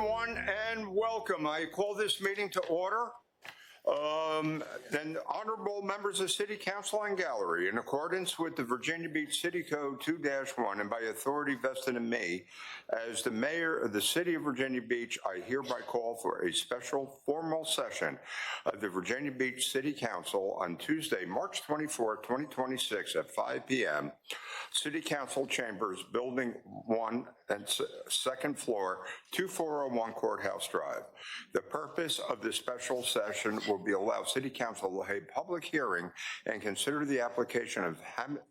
everyone, and welcome. I call this meeting to order. And honorable members of City Council and Gallery, in accordance with the Virginia Beach City Code 2-1 and by authority vested in me as the mayor of the city of Virginia Beach, I hereby call for a special formal session of the Virginia Beach City Council on Tuesday, March 24, 2026 at 5 p.m. City Council Chambers, Building 1 and 2nd floor, 2401 Courthouse Drive. The purpose of this special session will be allow City Council to hold a public hearing and consider the application of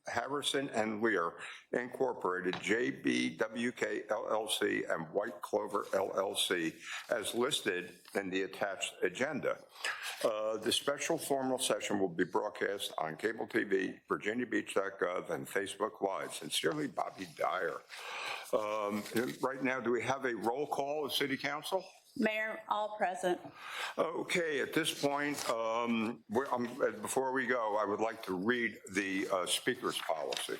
Harrison and Lear Incorporated, JBWK LLC and White Clover LLC as listed in the attached agenda. The special formal session will be broadcast on cable TV, virginiabeach.gov, and Facebook Live. Sincerely, Bobby Dyer. Right now, do we have a roll call of City Council? Mayor, all present. Okay, at this point, before we go, I would like to read the speaker's policy.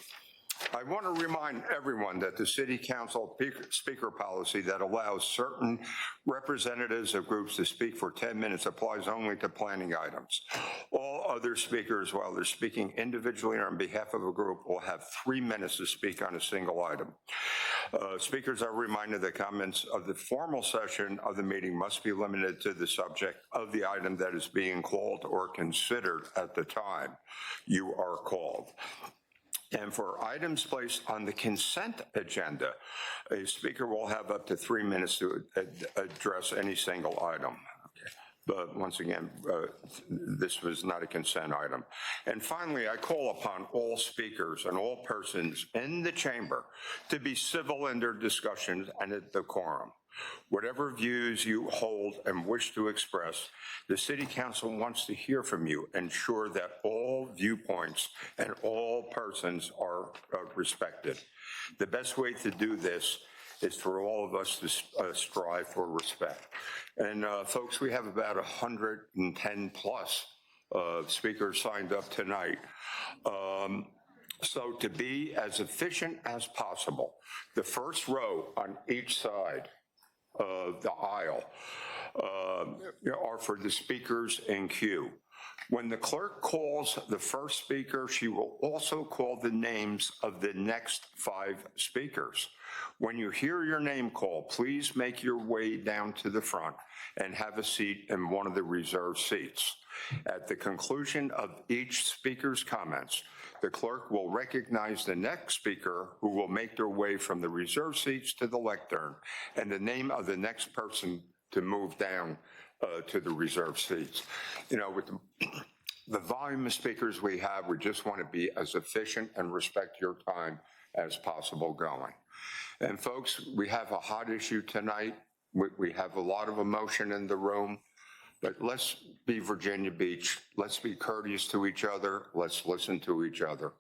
I want to remind everyone that the City Council speaker policy that allows certain representatives of groups to speak for 10 minutes applies only to planning items. All other speakers, while they're speaking individually or on behalf of a group, will have 3 minutes to speak on a single item. Speakers are reminded that comments of the formal session of the meeting must be limited to the subject of the item that is being called or considered at the time you are called. And for items placed on the consent agenda, a speaker will have up to 3 minutes to address any single item. But once again, this was not a consent item. And finally, I call upon all speakers and all persons in the chamber to be civil in their discussions and at decorum. Whatever views you hold and wish to express, the City Council wants to hear from you. Ensure that all viewpoints and all persons are respected. The best way to do this is for all of us to strive for respect. And folks, we have about 110 plus speakers signed up tonight. So to be as efficient as possible, the first row on each side of the aisle are for the speakers in queue. When the clerk calls the first speaker, she will also call the names of the next 5 speakers. When you hear your name called, please make your way down to the front and have a seat in one of the reserved seats. At the conclusion of each speaker's comments, the clerk will recognize the next speaker who will make their way from the reserved seats to the lectern and the name of the next person to move down to the reserved seats. You know, with the volume of speakers we have, we just want to be as efficient and respect your time as possible going. And folks, we have a hot issue tonight. We have a lot of emotion in the room, but let's be Virginia Beach. Let's be courteous to each other. Let's listen to each other.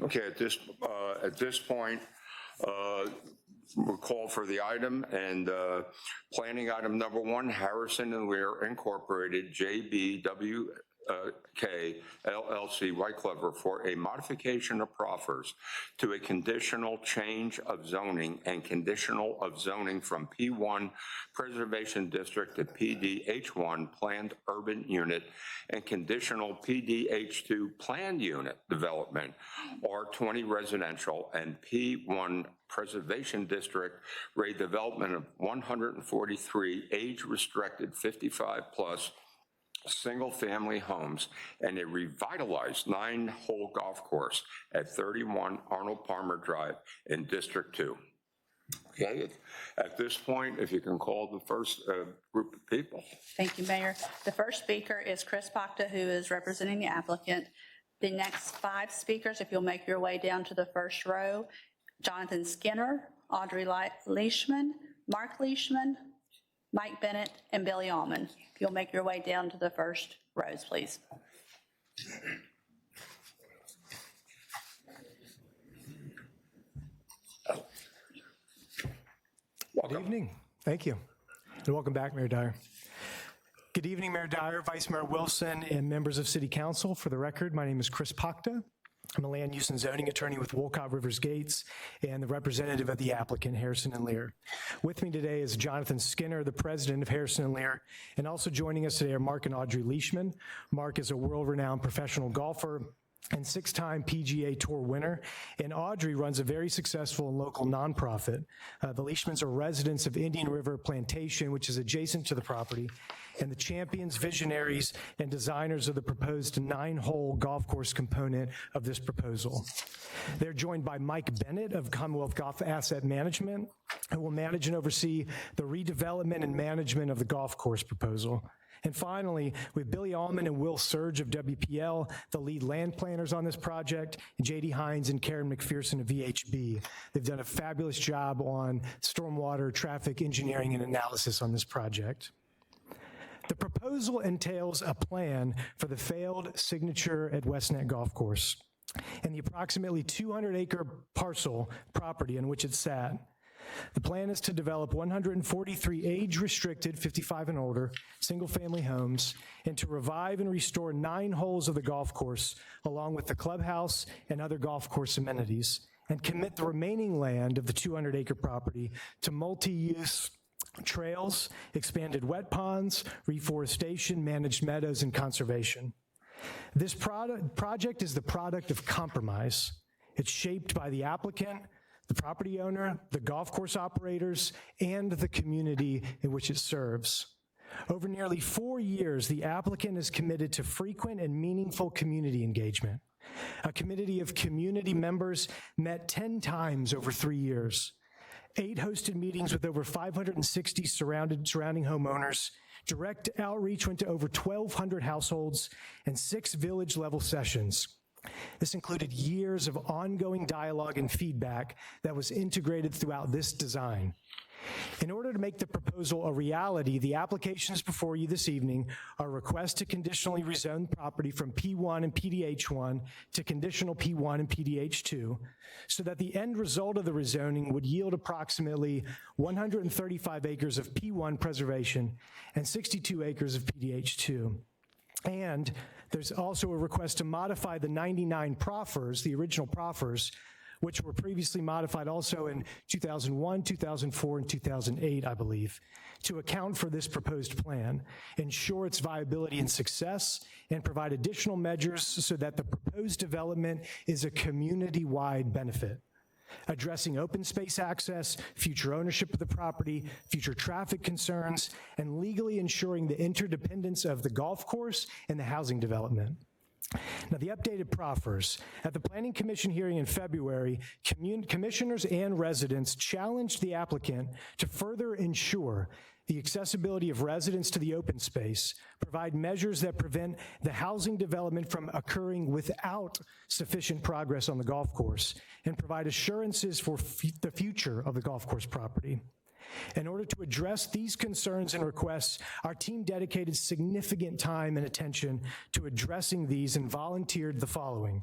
Okay, at this point, we'll call for the item, and planning item number 1, Harrison and Lear Incorporated, JBWK LLC, White Clover, for a modification of Proffers to a conditional change of zoning and conditional of zoning from P1 Preservation District to PDH1 Planned Urban Unit and conditional PDH2 Planned Unit Development, R20 Residential, and P1 Preservation District rate development of 143 age-restricted 55+ single-family homes and a revitalized 9-hole golf course at 31 Arnold Palmer Drive in District 2. Okay, at this point, if you can call the first group of people. Thank you, Mayor. The first speaker is Chris Pachta, who is representing the applicant. The next 5 speakers, if you'll make your way down to the first row, Jonathan Skinner, Audrey Leishman, Mark Leishman, Mike Bennett, and Billy Allman. If you'll make your way down to the first rows, please. Good evening. Thank you. And welcome back, Mayor Dyer. Good evening, Mayor Dyer, Vice Mayor Wilson, and members of City Council. For the record, my name is Chris Pachta. I'm a land use and zoning attorney with Wolcott Rivers Gates and the representative of the applicant, Harrison and Lear. With me today is Jonathan Skinner, the president of Harrison and Lear, and also joining us today are Mark and Audrey Leishman. Mark is a world-renowned professional golfer and 6-time PGA Tour winner, and Audrey runs a very successful and local nonprofit. The Leishmans are residents of Indian River Plantation, which is adjacent to the property, and the champions, visionaries, and designers of the proposed 9-hole golf course component of this proposal. They're joined by Mike Bennett of Commonwealth Golf Asset Management, who will manage and oversee the redevelopment and management of the golf course proposal. And finally, with Billy Allman and Will Surge of WPL, the lead land planners on this project, and J.D. Hines and Karen McPherson of VHB. They've done a fabulous job on stormwater, traffic engineering, and analysis on this project. The proposal entails a plan for the failed Signature at Westnet Golf Course and the approximately 200-acre parcel property on which it sat. The plan is to develop 143 age-restricted, 55 and older, single-family homes, and to revive and restore 9 holes of the golf course, along with the clubhouse and other golf course amenities, and commit the remaining land of the 200-acre property to multi-use trails, expanded wet ponds, reforestation, managed meadows, and conservation. This project is the product of compromise. It's shaped by the applicant, the property owner, the golf course operators, and the community in which it serves. Over nearly 4 years, the applicant is committed to frequent and meaningful community engagement. A committee of community members met 10 times over 3 years. 8 hosted meetings with over 560 surrounding homeowners. Direct outreach went to over 1,200 households and 6 village-level sessions. This included years of ongoing dialogue and feedback that was integrated throughout this design. In order to make the proposal a reality, the applications before you this evening are requests to conditionally rezone property from P1 and PDH1 to conditional P1 and PDH2, so that the end result of the rezoning would yield approximately 135 acres of P1 preservation and 62 acres of PDH2. And there's also a request to modify the 99 Proffers, the original Proffers, which were previously modified also in 2001, 2004, and 2008, I believe, to account for this proposed plan, ensure its viability and success, and provide additional measures so that the proposed development is a community-wide benefit, addressing open space access, future ownership of the property, future traffic concerns, and legally ensuring the interdependence of the golf course and the housing development. Now, the updated proffers. At the Planning Commission hearing in February, commissioners and residents challenged the applicant to further ensure the accessibility of residents to the open space, provide measures that prevent the housing development from occurring without sufficient progress on the golf course, and provide assurances for the future of the golf course property. In order to address these concerns and requests, our team dedicated significant time and attention to addressing these and volunteered the following.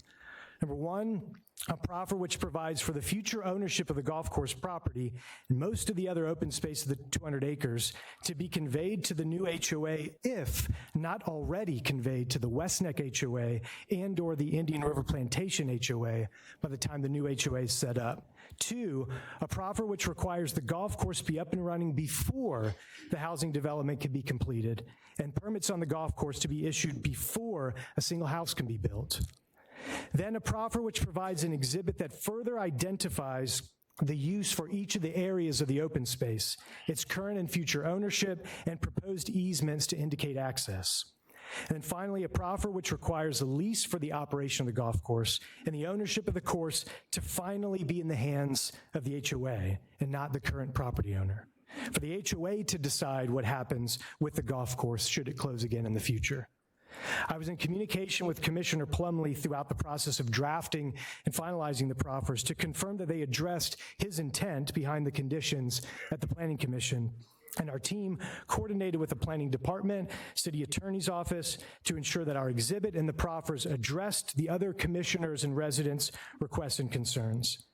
Number 1, a proffer which provides for the future ownership of the golf course property and most of the other open space of the 200 acres to be conveyed to the new HOA if not already conveyed to the Westneck HOA and or the Indian River Plantation HOA by the time the new HOA is set up. 2, a proffer which requires the golf course be up and running before the housing development can be completed and permits on the golf course to be issued before a single house can be built. Then a proffer which provides an exhibit that further identifies the use for each of the areas of the open space, its current and future ownership, and proposed easements to indicate access. And then finally, a proffer which requires a lease for the operation of the golf course and the ownership of the course to finally be in the hands of the HOA and not the current property owner. For the HOA to decide what happens with the golf course should it close again in the future. I was in communication with Commissioner Plumlee throughout the process of drafting and finalizing the proffers to confirm that they addressed his intent behind the conditions at the Planning Commission. And our team coordinated with the Planning Department, City Attorney's Office to ensure that our exhibit and the proffers addressed the other commissioners' and residents' requests and concerns.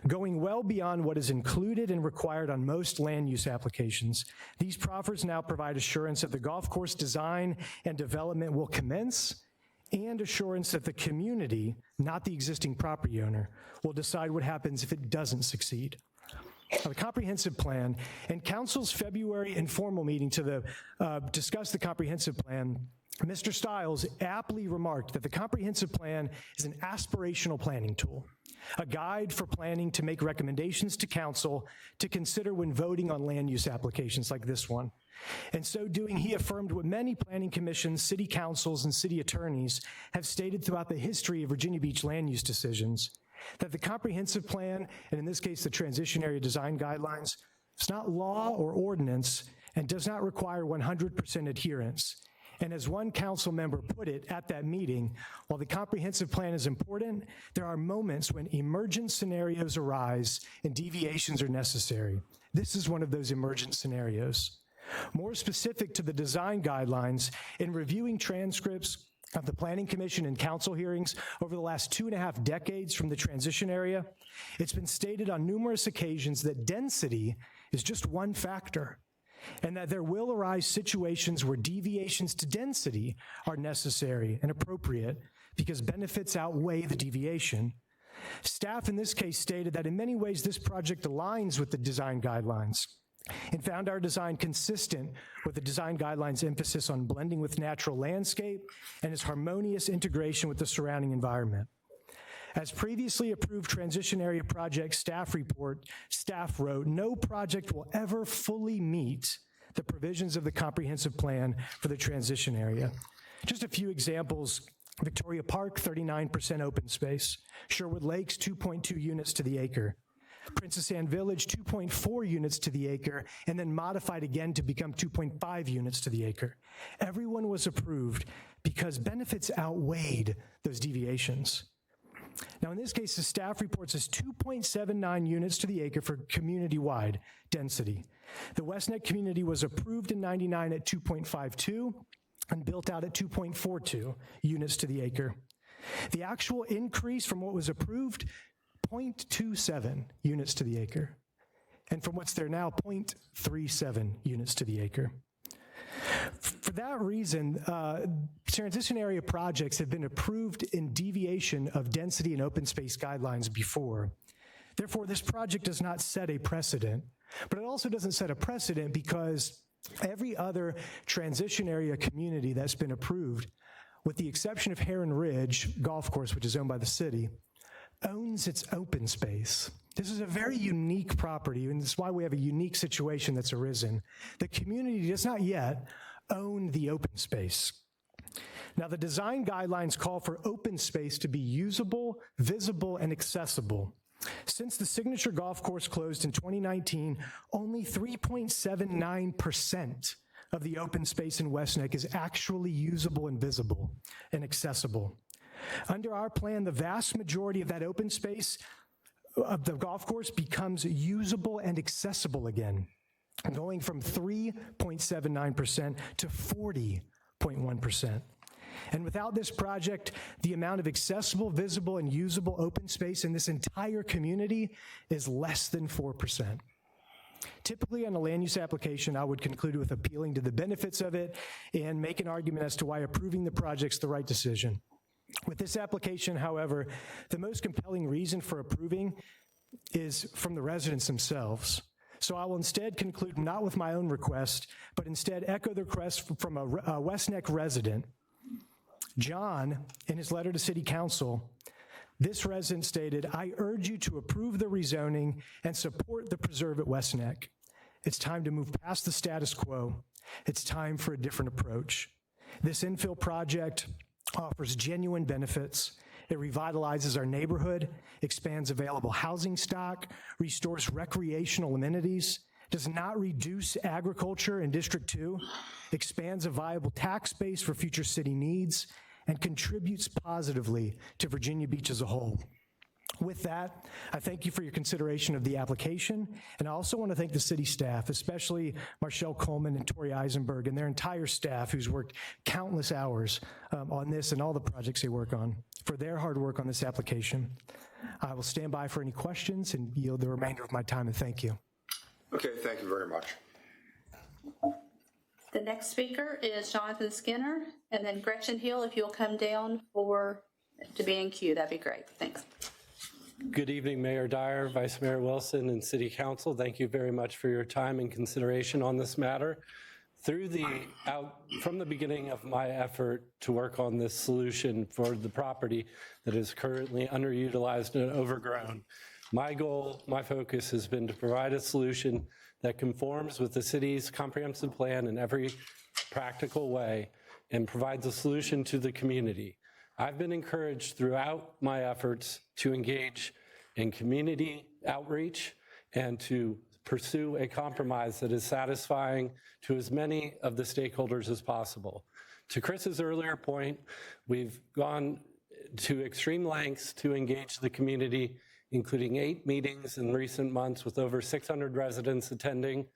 Going well beyond what is included and required on most land use applications, these proffers now provide assurance that the golf course design and development will commence and assurance that the community, not the existing property owner, will decide what happens if it doesn't succeed. The comprehensive plan and council's February informal meeting to discuss the comprehensive plan, Mr. Stiles aptly remarked that the comprehensive plan is an aspirational planning tool, a guide for planning to make recommendations to council to consider when voting on land use applications like this one. In so doing, he affirmed what many planning commissions, city councils, and city attorneys have stated throughout the history of Virginia Beach land use decisions, that the comprehensive plan, and in this case the transition area design guidelines, is not law or ordinance and does not require 100% adherence. And as one council member put it at that meeting, while the comprehensive plan is important, there are moments when emergent scenarios arise and deviations are necessary. This is one of those emergent scenarios. More specific to the design guidelines, in reviewing transcripts of the Planning Commission and council hearings over the last 2.5 decades from the transition area, it's been stated on numerous occasions that density is just one factor, and that there will arise situations where deviations to density are necessary and appropriate because benefits outweigh the deviation. Staff in this case stated that in many ways this project aligns with the design guidelines and found our design consistent with the design guidelines' emphasis on blending with natural landscape and its harmonious integration with the surrounding environment. As previously approved transition area project staff report, staff wrote, no project will ever fully meet the provisions of the comprehensive plan for the transition area. Just a few examples: Victoria Park, 39% open space; Sherwood Lakes, 2.2 units to the acre; Princess Anne Village, 2.4 units to the acre, and then modified again to become 2.5 units to the acre. Everyone was approved because benefits outweighed those deviations. Now, in this case, the staff report says 2.79 units to the acre for community-wide density. The West Neck community was approved in '99 at 2.52 and built out at 2.42 units to the acre. The actual increase from what was approved, 0.27 units to the acre, and from what's there now, 0.37 units to the acre. For that reason, transition area projects have been approved in deviation of density and open space guidelines before. Therefore, this project does not set a precedent, but it also doesn't set a precedent because every other transition area community that's been approved, with the exception of Heron Ridge Golf Course, which is owned by the city, owns its open space. This is a very unique property, and that's why we have a unique situation that's arisen. The community does not yet own the open space. Now, the design guidelines call for open space to be usable, visible, and accessible. Since the Signature Golf Course closed in 2019, only 3.79% of the open space in West Neck is actually usable and visible and accessible. Under our plan, the vast majority of that open space of the golf course becomes usable and accessible again, going from 3.79% to 40.1%. And without this project, the amount of accessible, visible, and usable open space in this entire community is less than 4%. Typically on a land use application, I would conclude with appealing to the benefits of it and make an argument as to why approving the project's the right decision. With this application, however, the most compelling reason for approving is from the residents themselves. So I will instead conclude not with my own request, but instead echo the request from a West Neck resident. John, in his letter to City Council, this resident stated, I urge you to approve the rezoning and support the preserve at West Neck. It's time to move past the status quo. It's time for a different approach. This infill project offers genuine benefits. It revitalizes our neighborhood, expands available housing stock, restores recreational amenities, does not reduce agriculture in District 2, expands a viable tax base for future city needs, and contributes positively to Virginia Beach as a whole. With that, I thank you for your consideration of the application, and I also want to thank the city staff, especially Marshall Coleman and Tori Eisenberg and their entire staff who's worked countless hours on this and all the projects they work on, for their hard work on this application. I will stand by for any questions and yield the remainder of my time, and thank you. Okay, thank you very much. The next speaker is Jonathan Skinner, and then Gretchen Hill, if you'll come down to be in queue, that'd be great. Thanks. Good evening, Mayor Dyer, Vice Mayor Wilson, and City Council. Thank you very much for your time and consideration on this matter. From the beginning of my effort to work on this solution for the property that is currently underutilized and overgrown, my goal, my focus has been to provide a solution that conforms with the city's comprehensive plan in every practical way and provides a solution to the community. I've been encouraged throughout my efforts to engage in community outreach and to pursue a compromise that is satisfying to as many of the stakeholders as possible. To Chris's earlier point, we've gone to extreme lengths to engage the community, including 8 meetings in recent months with over 600 residents attending.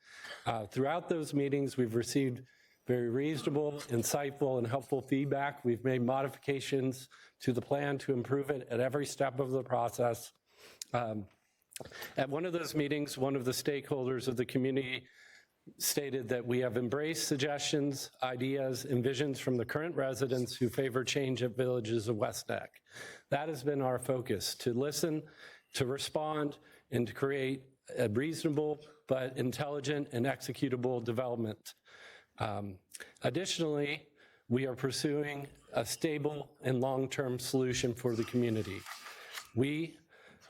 Throughout those meetings, we've received very reasonable, insightful, and helpful feedback. We've made modifications to the plan to improve it at every step of the process. At one of those meetings, one of the stakeholders of the community stated that we have embraced suggestions, ideas, and visions from the current residents who favor change at Villages of West Neck. That has been our focus, to listen, to respond, and to create a reasonable but intelligent and executable development. Additionally, we are pursuing a stable and long-term solution for the community.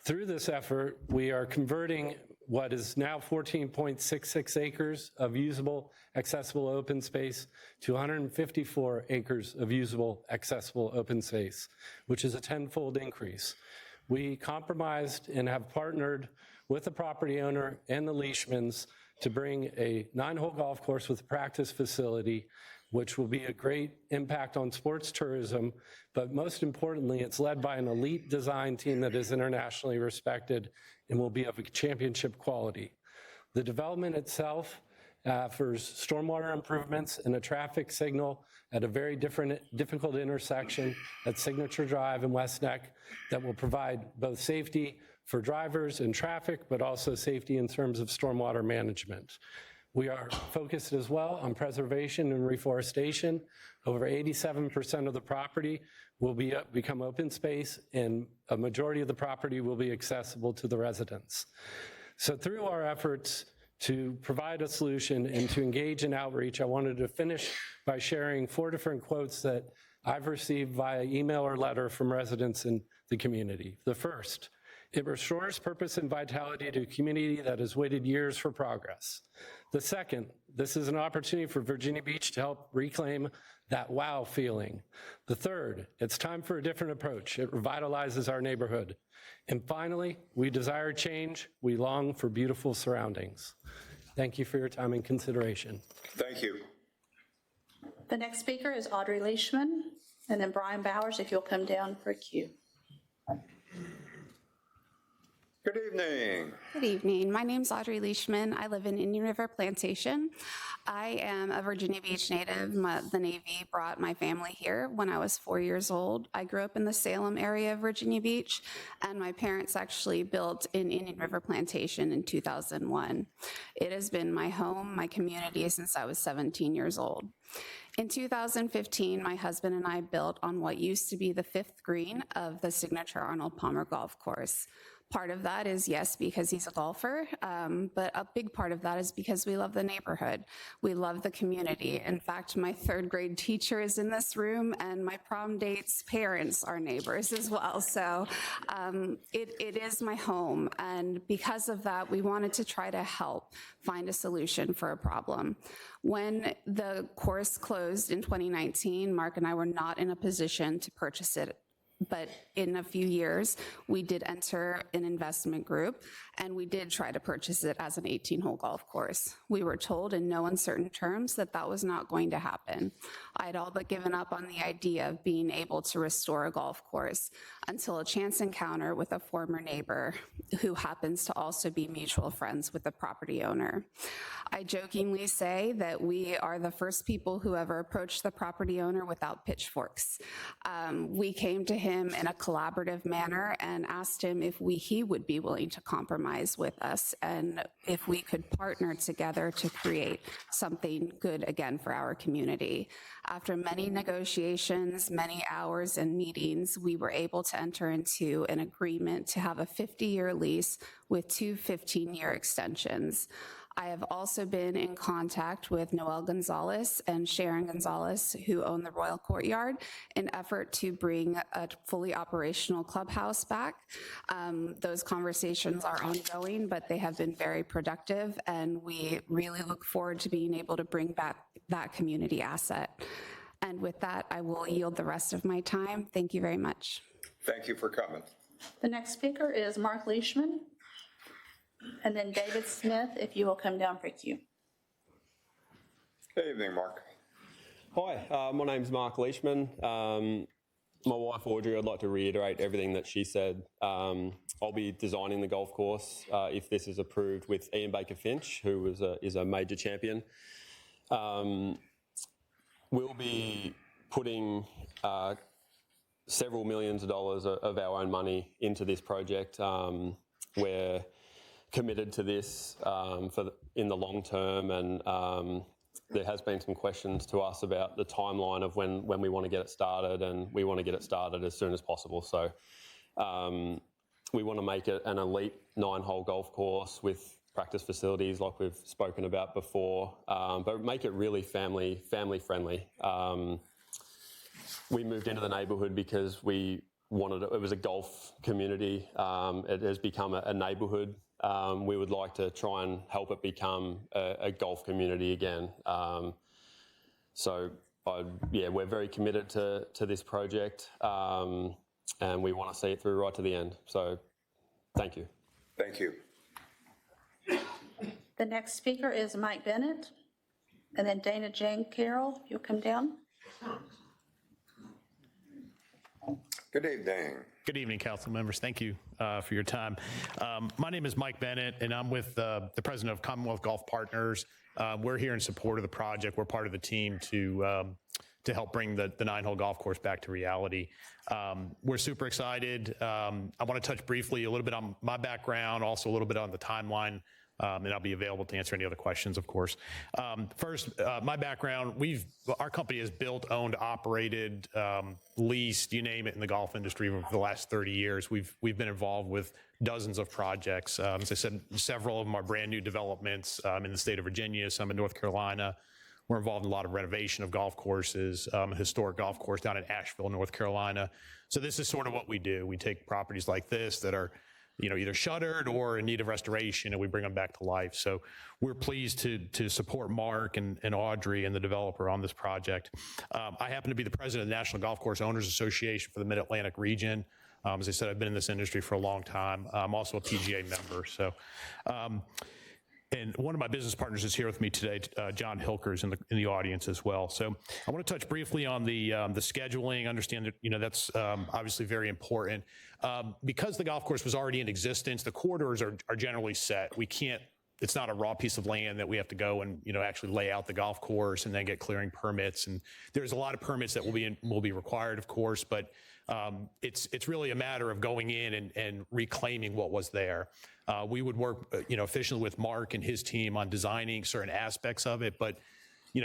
Through this effort, we are converting what is now 14.66 acres of usable, accessible open space to 154 acres of usable, accessible open space, which is a 10-fold increase. We compromised and have partnered with the property owner and the Leishmans to bring a 9-hole golf course with a practice facility, which will be a great impact on sports tourism, but most importantly, it's led by an elite design team that is internationally respected and will be of a championship quality. The development itself offers stormwater improvements and a traffic signal at a very difficult intersection at Signature Drive in West Neck that will provide both safety for drivers and traffic, but also safety in terms of stormwater management. We are focused as well on preservation and reforestation. Over 87% of the property will become open space, and a majority of the property will be accessible to the residents. So through our efforts to provide a solution and to engage in outreach, I wanted to finish by sharing 4 different quotes that I've received via email or letter from residents in the community. The first: "It restores purpose and vitality to a community that has waited years for progress." The second: "This is an opportunity for Virginia Beach to help reclaim that wow feeling." The third: "It's time for a different approach. It revitalizes our neighborhood." And finally: "We desire change. We long for beautiful surroundings." Thank you for your time and consideration. Thank you. The next speaker is Audrey Leishman, and then Brian Bowers, if you'll come down for a queue. Good evening. Good evening. My name's Audrey Leishman. I live in Indian River Plantation. I am a Virginia Beach native. The Navy brought my family here when I was 4 years old. I grew up in the Salem area of Virginia Beach, and my parents actually built in Indian River Plantation in 2001. It has been my home, my community, since I was 17 years old. In 2015, my husband and I built on what used to be the 5th green of the signature Arnold Palmer Golf Course. Part of that is, yes, because he's a golfer, but a big part of that is because we love the neighborhood. We love the community. In fact, my 3rd grade teacher is in this room, and my prom date's parents are neighbors as well. So it is my home. And because of that, we wanted to try to help find a solution for a problem. When the course closed in 2019, Mark and I were not in a position to purchase it. But in a few years, we did enter an investment group, and we did try to purchase it as an 18-hole golf course. We were told in no uncertain terms that that was not going to happen. I had all but given up on the idea of being able to restore a golf course until a chance encounter with a former neighbor who happens to also be mutual friends with the property owner. I jokingly say that we are the first people who ever approached the property owner without pitchforks. We came to him in a collaborative manner and asked him if he would be willing to compromise with us and if we could partner together to create something good again for our community. After many negotiations, many hours and meetings, we were able to enter into an agreement to have a 50-year lease with 2 15-year extensions. I have also been in contact with Noel Gonzalez and Sharon Gonzalez, who own the Royal Courtyard, in effort to bring a fully operational clubhouse back. Those conversations are ongoing, but they have been very productive, and we really look forward to being able to bring back that community asset. And with that, I will yield the rest of my time. Thank you very much. Thank you for coming. The next speaker is Mark Leishman, and then David Smith, if you will come down for Q. Good evening, Mark. Hi, my name's Mark Leishman. My wife Audrey, I'd like to reiterate everything that she said. I'll be designing the golf course if this is approved with Ian Baker Finch, who is a major champion. We'll be putting several millions of dollars of our own money into this project. We're committed to this in the long term, and there has been some questions to us about the timeline of when we want to get it started, and we want to get it started as soon as possible. So we want to make it an elite 9-hole golf course with practice facilities like we've spoken about before, but make it really family friendly. We moved into the neighbourhood because we wanted it was a golf community. It has become a neighbourhood. We would like to try and help it become a golf community again. We're very committed to this project, and we want to see it through right to the end. So thank you. Thank you. The next speaker is Mike Bennett, and then Dana Jane Carroll, if you'll come down. Good evening. Good evening, council members. Thank you for your time. My name is Mike Bennett, and I'm with the president of Commonwealth Golf Partners. We're here in support of the project. We're part of the team to help bring the 9-hole golf course back to reality. We're super excited. I want to touch briefly a little bit on my background, also a little bit on the timeline, and I'll be available to answer any other questions, of course. First, my background, our company has built, owned, operated, leased, you name it, in the golf industry for the last 30 years. We've been involved with dozens of projects. As I said, several of them are brand new developments in the state of Virginia, some in North Carolina. We're involved in a lot of renovation of golf courses, a historic golf course down in Asheville, North Carolina. So this is sort of what we do. We take properties like this that are either shuttered or in need of restoration, and we bring them back to life. So we're pleased to support Mark and Audrey and the developer on this project. I happen to be the president of the National Golf Course Owners Association for the Mid-Atlantic region. As I said, I've been in this industry for a long time. I'm also a PGA member. So, and one of my business partners is here with me today, John Hilkers, in the audience as well. So I want to touch briefly on the scheduling. Understand that that's obviously very important. Because the golf course was already in existence, the corridors are generally set. We can't. It's not a raw piece of land that we have to go and actually lay out the golf course and then get clearing permits. And there's a lot of permits that will be required, of course, but it's really a matter of going in and reclaiming what was there. We would work efficiently with Mark and his team on designing certain aspects of it, but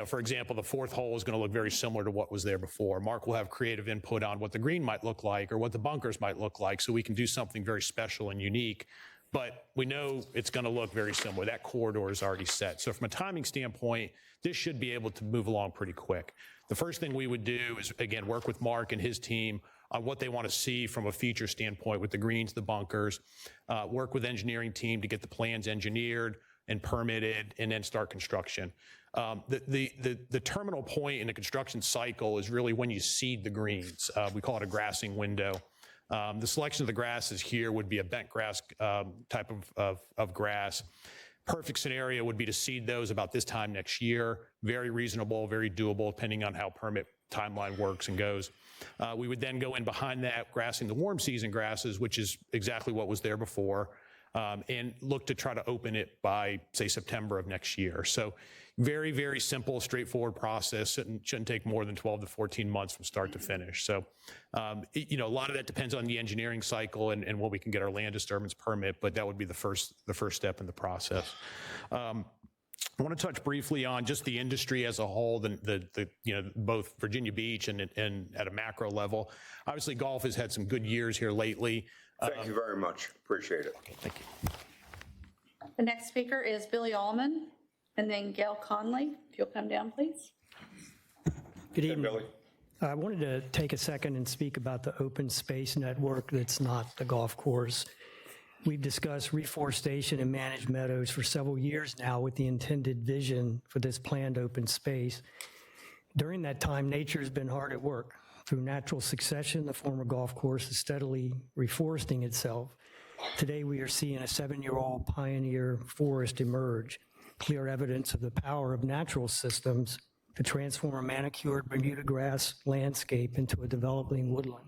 for example, the 4th hole is going to look very similar to what was there before. Mark will have creative input on what the green might look like or what the bunkers might look like, so we can do something very special and unique. But we know it's going to look very similar. That corridor is already set. So from a timing standpoint, this should be able to move along pretty quick. The first thing we would do is, again, work with Mark and his team on what they want to see from a feature standpoint with the greens, the bunkers, work with engineering team to get the plans engineered and permitted, and then start construction. The terminal point in the construction cycle is really when you seed the greens. We call it a grassing window. The selection of the grasses here would be a bent grass type of grass. Perfect scenario would be to seed those about this time next year. Very reasonable, very doable, depending on how permit timeline works and goes. We would then go in behind that, grassing the warm season grasses, which is exactly what was there before, and look to try to open it by, say, September of next year. So very, very simple, straightforward process. Shouldn't take more than 12 to 14 months from start to finish. So, a lot of that depends on the engineering cycle and when we can get our land disturbance permit, but that would be the first step in the process. I want to touch briefly on just the industry as a whole, both Virginia Beach and at a macro level. Obviously, golf has had some good years here lately. Thank you very much. Appreciate it. Okay, thank you. The next speaker is Billy Allman, and then Gail Conley. If you'll come down, please. Good evening. Billy. I wanted to take a second and speak about the open space network that's not the golf course. We've discussed reforestation and managed meadows for several years now with the intended vision for this planned open space. During that time, nature has been hard at work. Through natural succession, the former golf course is steadily reforesting itself. Today, we are seeing a 7-year-old pioneer forest emerge, clear evidence of the power of natural systems to transform a manicured Bermuda grass landscape into a developing woodland.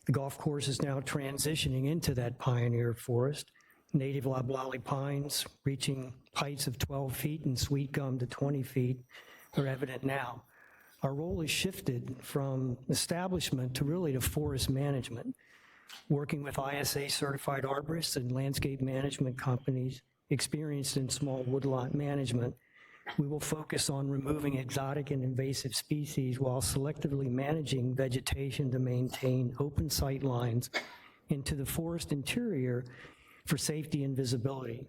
The golf course is now transitioning into that pioneer forest. Native loblolly pines reaching heights of 12 feet and sweet gum to 20 feet are evident now. Our role has shifted from establishment to really to forest management, working with ISA certified arborists and landscape management companies experienced in small woodlot management. We will focus on removing exotic and invasive species while selectively managing vegetation to maintain open sight lines into the forest interior for safety and visibility.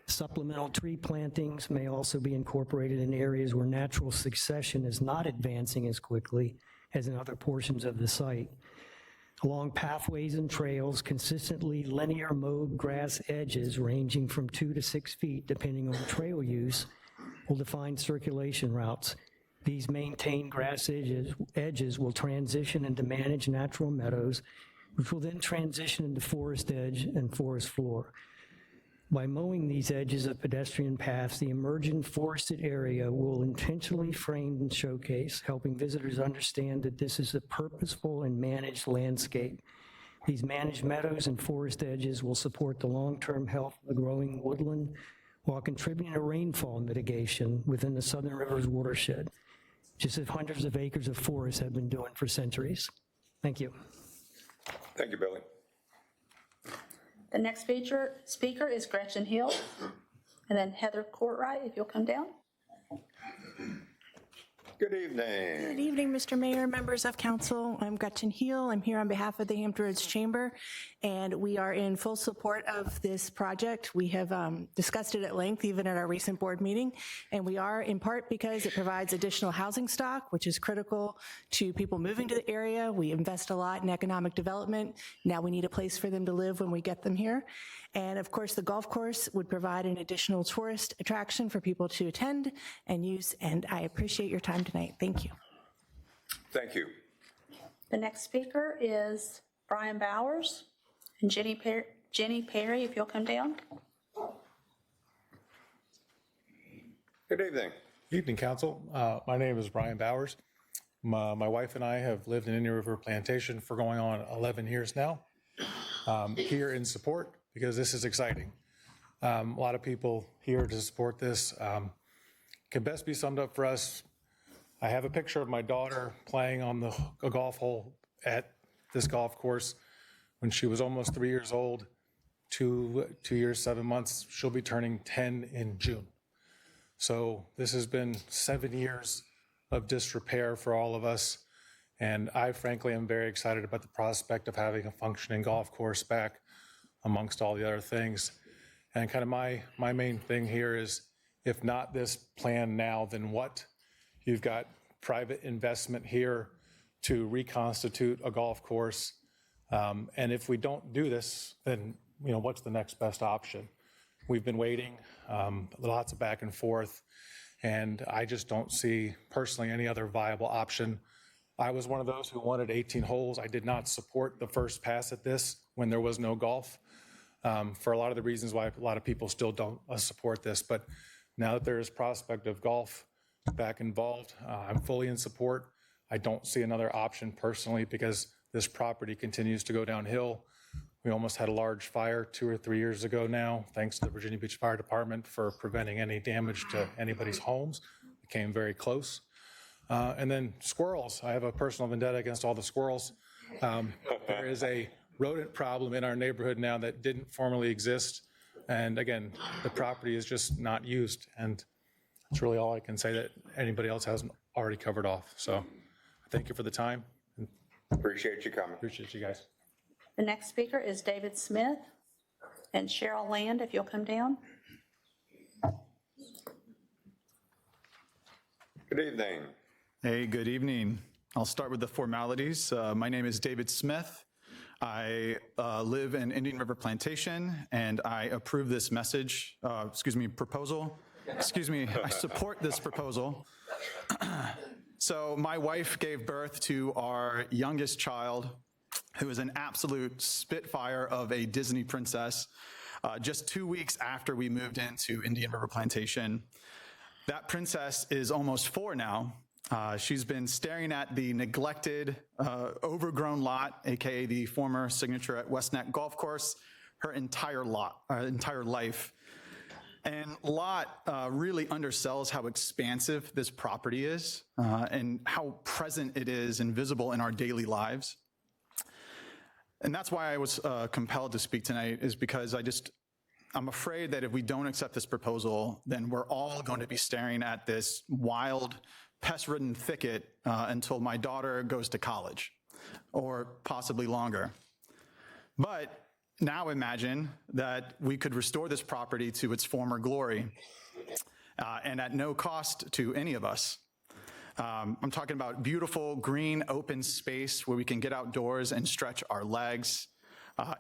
Supplemental tree plantings may also be incorporated in areas where natural succession is not advancing as quickly as in other portions of the site. Along pathways and trails, consistently linear mowed grass edges ranging from 2 to 6 feet, depending on trail use, will define circulation routes. These maintained grass edges will transition into managed natural meadows, which will then transition into forest edge and forest floor. By mowing these edges of pedestrian paths, the emergent forested area will intentionally frame and showcase, helping visitors understand that this is a purposeful and managed landscape. These managed meadows and forest edges will support the long-term health of the growing woodland while contributing to rainfall mitigation within the Southern Rivers watershed, just as hundreds of acres of forest have been doing for centuries. Thank you. Thank you, Billy. The next speaker is Gretchen Hill, and then Heather Courtright, if you'll come down. Good evening. Good evening, Mr. Mayor, members of council. I'm Gretchen Heel. I'm here on behalf of the Hampton Roads Chamber, and we are in full support of this project. We have discussed it at length, even at our recent board meeting, and we are in part because it provides additional housing stock, which is critical to people moving to the area. We invest a lot in economic development. Now we need a place for them to live when we get them here. And of course, the golf course would provide an additional tourist attraction for people to attend and use, and I appreciate your time tonight. Thank you. Thank you. The next speaker is Brian Bowers and Jenny Perry, if you'll come down. Good evening. Evening, Council. My name is Brian Bowers. My wife and I have lived in Indian River Plantation for going on 11 years now. Here in support because this is exciting. A lot of people here to support this. Can best be summed up for us. I have a picture of my daughter playing on a golf hole at this golf course when she was almost 3 years old, 2 years, 7 months. She'll be turning 10 in June. So this has been 7 years of disrepair for all of us. And I frankly am very excited about the prospect of having a functioning golf course back amongst all the other things. And kind of my main thing here is, if not this plan now, then what? You've got private investment here to reconstitute a golf course. And if we don't do this, then what's the next best option? We've been waiting, lots of back and forth, and I just don't see personally any other viable option. I was one of those who wanted 18 holes. I did not support the first pass at this when there was no golf. for a lot of the reasons why a lot of people still don't support this. But now that there is prospect of golf back involved, I'm fully in support. I don't see another option personally because this property continues to go downhill. We almost had a large fire 2 or 3 years ago now, thanks to the Virginia Beach Fire Department for preventing any damage to anybody's homes. It came very close. And then squirrels. I have a personal vendetta against all the squirrels. There is a rodent problem in our neighborhood now that didn't formerly exist. And again, the property is just not used. And that's really all I can say that anybody else hasn't already covered off. So thank you for the time. Appreciate you coming. Appreciate you guys. The next speaker is David Smith and Cheryl Land, if you'll come down. Good evening. Hey, good evening. I'll start with the formalities. My name is David Smith. I live in Indian River Plantation, and I approve this proposal. I support this proposal. So my wife gave birth to our youngest child, who is an absolute spitfire of a Disney princess, just 2 weeks after we moved into Indian River Plantation. That princess is almost 4 now. She's been staring at the neglected, overgrown lot, AKA the former signature at West Neck Golf Course, her entire life. And Lot really undersells how expansive this property is and how present it is and visible in our daily lives. And that's why I was compelled to speak tonight, is because I'm afraid that if we don't accept this proposal, then we're all going to be staring at this wild, pest-ridden thicket until my daughter goes to college, or possibly longer. But now imagine that we could restore this property to its former glory, and at no cost to any of us. I'm talking about beautiful, green, open space where we can get outdoors and stretch our legs,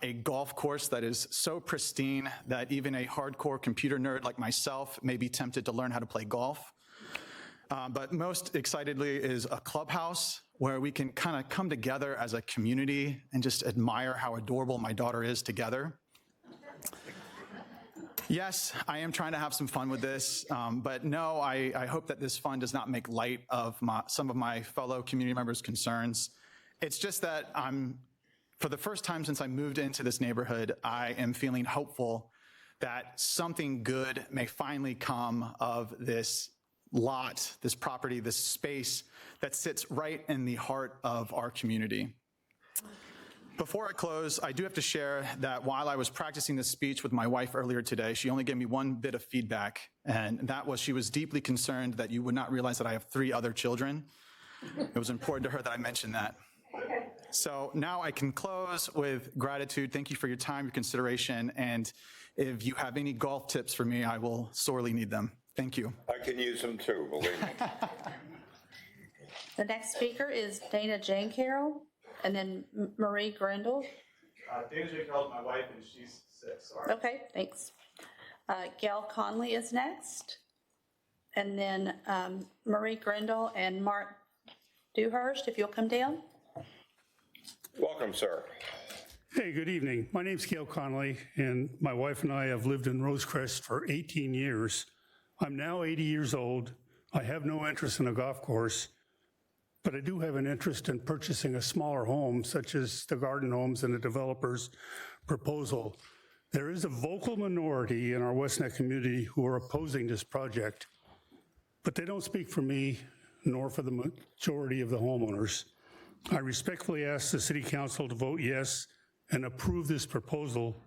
a golf course that is so pristine that even a hardcore computer nerd like myself may be tempted to learn how to play golf. But most excitedly is a clubhouse where we can kind of come together as a community and just admire how adorable my daughter is together. Yes, I am trying to have some fun with this, but no, I hope that this fun does not make light of some of my fellow community members' concerns. It's just that for the first time since I moved into this neighborhood, I am feeling hopeful that something good may finally come of this lot, this property, this space that sits right in the heart of our community. Before I close, I do have to share that while I was practicing this speech with my wife earlier today, she only gave me one bit of feedback, and that was she was deeply concerned that you would not realize that I have 3 other children. It was important to her that I mentioned that. So now I can close with gratitude. Thank you for your time, your consideration, and if you have any golf tips for me, I will sorely need them. Thank you. I can use them too, believe me. The next speaker is Dana Jane Carroll, and then Marie Grindle. Dana J. Carroll is my wife, and she's 6. Sorry. Okay, thanks. Gail Conley is next, and then Marie Grindle and Mark Dewhurst, if you'll come down. Welcome, sir. Hey, good evening. My name's Gail Conley, and my wife and I have lived in Rosecrest for 18 years. I'm now 80 years old. I have no interest in a golf course, but I do have an interest in purchasing a smaller home, such as the garden homes in the developer's proposal. There is a vocal minority in our West Neck community who are opposing this project, but they don't speak for me nor for the majority of the homeowners. I respectfully ask the City Council to vote yes and approve this proposal,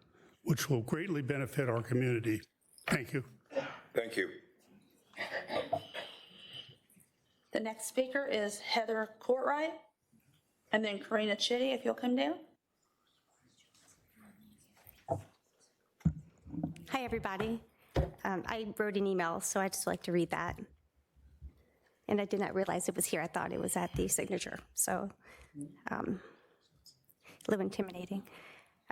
which will greatly benefit our community. Thank you. Thank you. The next speaker is Heather Courtright, and then Karina Chitty, if you'll come down. Hi, everybody. I wrote an email, so I'd just like to read that. And I did not realize it was here. I thought it was at the signature, so a little intimidating.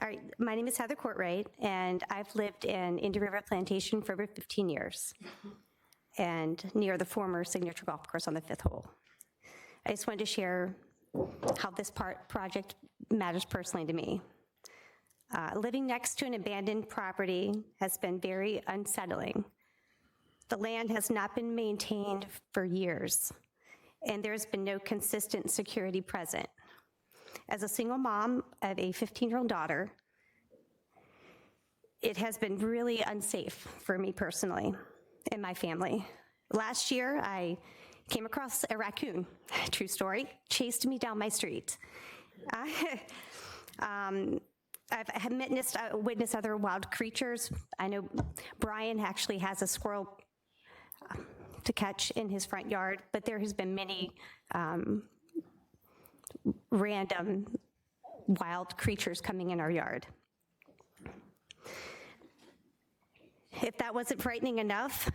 All right, my name is Heather Courtright, and I've lived in Indian River Plantation for over 15 years, and near the former signature golf course on the 5th hole. I just wanted to share how this project matters personally to me. Living next to an abandoned property has been very unsettling. The land has not been maintained for years, and there's been no consistent security present. As a single mom of a 15-year-old daughter, it has been really unsafe for me personally and my family. Last year, I came across a raccoon, true story, chased me down my street. I've witnessed other wild creatures. I know Brian actually has a squirrel to catch in his front yard, but there has been many random wild creatures coming in our yard. If that wasn't frightening enough,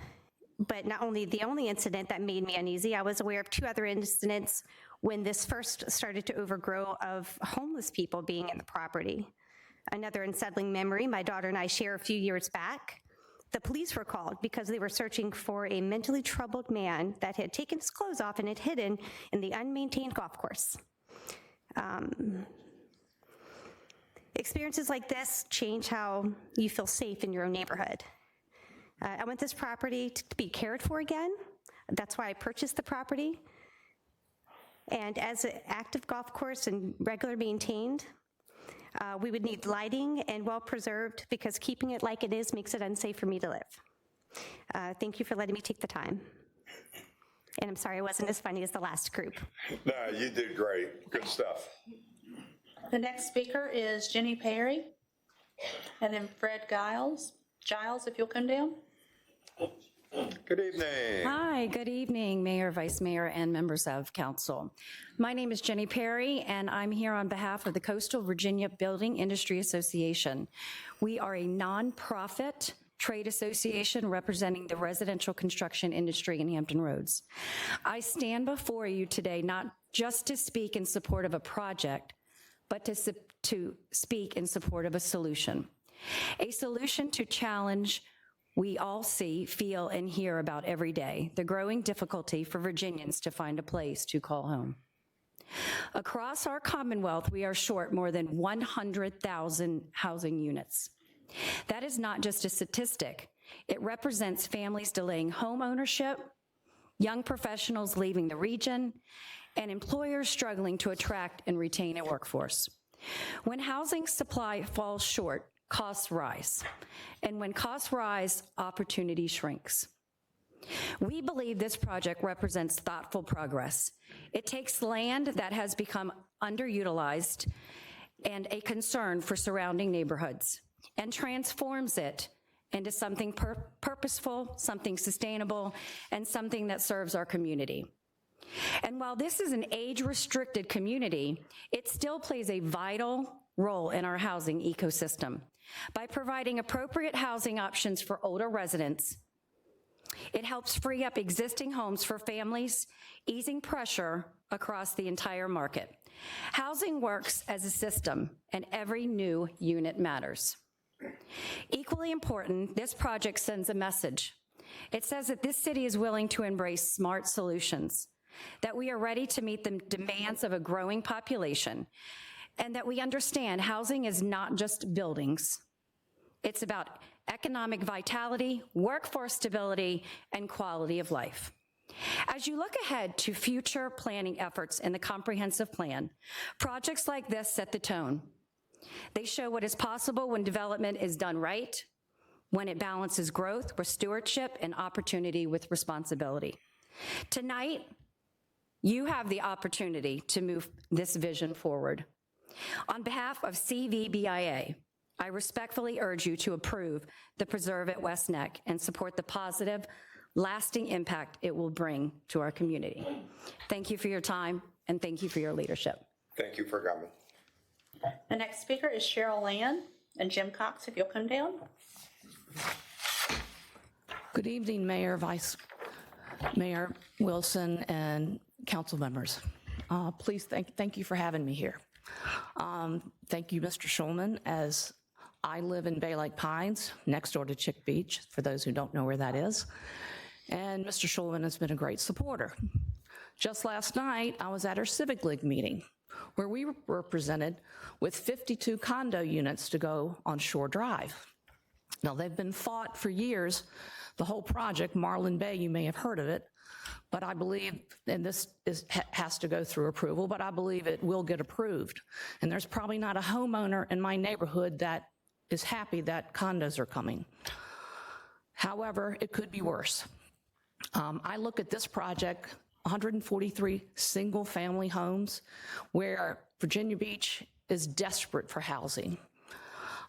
but not only the only incident that made me uneasy, I was aware of 2 other incidents when this first started to overgrow of homeless people being in the property. Another unsettling memory my daughter and I share a few years back. The police were called because they were searching for a mentally troubled man that had taken his clothes off and had hidden in the unmaintained golf course. Experiences like this change how you feel safe in your own neighborhood. I want this property to be cared for again. That's why I purchased the property. And as an active golf course and regular maintained, we would need lighting and well-preserved because keeping it like it is makes it unsafe for me to live. Thank you for letting me take the time. And I'm sorry I wasn't as funny as the last group. No, you did great. Good stuff. The next speaker is Jenny Perry, and then Fred Giles. Giles, if you'll come down. Good evening. Hi, good evening, Mayor, Vice Mayor, and members of council. My name is Jenny Perry, and I'm here on behalf of the Coastal Virginia Building Industry Association. We are a nonprofit trade association representing the residential construction industry in Hampton Roads. I stand before you today not just to speak in support of a project, but to speak in support of a solution. A solution to challenge we all see, feel, and hear about every day, the growing difficulty for Virginians to find a place to call home. Across our Commonwealth, we are short more than 100,000 housing units. That is not just a statistic. It represents families delaying home ownership, young professionals leaving the region, and employers struggling to attract and retain a workforce. When housing supply falls short, costs rise. And when costs rise, opportunity shrinks. We believe this project represents thoughtful progress. It takes land that has become underutilized and a concern for surrounding neighborhoods and transforms it into something purposeful, something sustainable, and something that serves our community. And while this is an age-restricted community, it still plays a vital role in our housing ecosystem. By providing appropriate housing options for older residents, it helps free up existing homes for families, easing pressure across the entire market. Housing works as a system, and every new unit matters. Equally important, this project sends a message. It says that this city is willing to embrace smart solutions, that we are ready to meet the demands of a growing population, and that we understand housing is not just buildings. It's about economic vitality, workforce stability, and quality of life. As you look ahead to future planning efforts in the comprehensive plan, projects like this set the tone. They show what is possible when development is done right, when it balances growth with stewardship and opportunity with responsibility. Tonight, you have the opportunity to move this vision forward. On behalf of CVBIA, I respectfully urge you to approve the Preserve at West Neck and support the positive, lasting impact it will bring to our community. Thank you for your time, and thank you for your leadership. Thank you for coming. The next speaker is Cheryl Land, and Jim Cox, if you'll come down. Good evening, Mayor, Vice Mayor Wilson, and council members. Please thank you for having me here. Thank you, Mr. Schulman, as I live in Bay Lake Pines, next door to Chick Beach, for those who don't know where that is. And Mr. Schulman has been a great supporter. Just last night, I was at our Civic League meeting, where we were presented with 52 condo units to go on Shore Drive. Now, they've been fought for years, the whole project, Marlin Bay, you may have heard of it, but I believe, and this has to go through approval, but I believe it will get approved. And there's probably not a homeowner in my neighborhood that is happy that condos are coming. However, it could be worse. I look at this project, 143 single-family homes, where Virginia Beach is desperate for housing.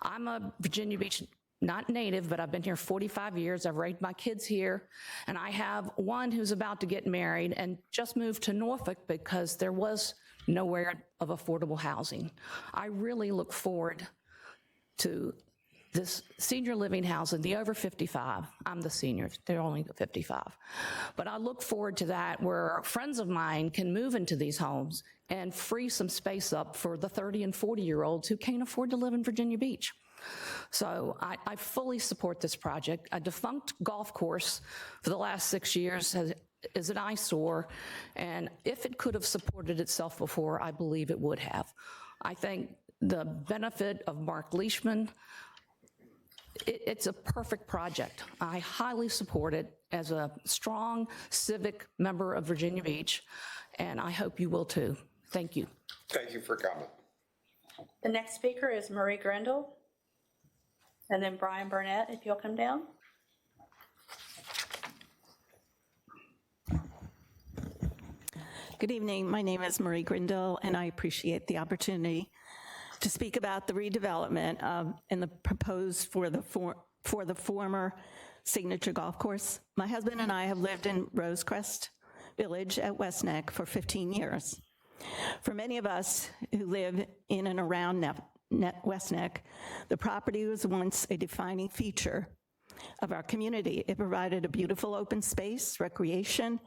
I'm a Virginia Beach, not native, but I've been here 45 years. I've raised my kids here, and I have one who's about to get married and just moved to Norfolk because there was nowhere of affordable housing. I really look forward to this senior living housing, the over 55. I'm the senior, they're only 55. But I look forward to that where friends of mine can move into these homes and free some space up for the 30 and 40-year-olds who can't afford to live in Virginia Beach. So I fully support this project. A defunct golf course for the last 6 years is an eyesore, and if it could have supported itself before, I believe it would have. I think the benefit of Mark Leishman, it's a perfect project. I highly support it as a strong civic member of Virginia Beach, and I hope you will too. Thank you. Thank you for coming. The next speaker is Marie Grindle, and then Brian Burnett, if you'll come down. Good evening. My name is Marie Grindle, and I appreciate the opportunity to speak about the redevelopment and the proposed for the former Signature Golf Course. My husband and I have lived in Rosecrest Village at West Neck for 15 years. For many of us who live in and around West Neck, the property was once a defining feature of our community. It provided a beautiful open space, recreation,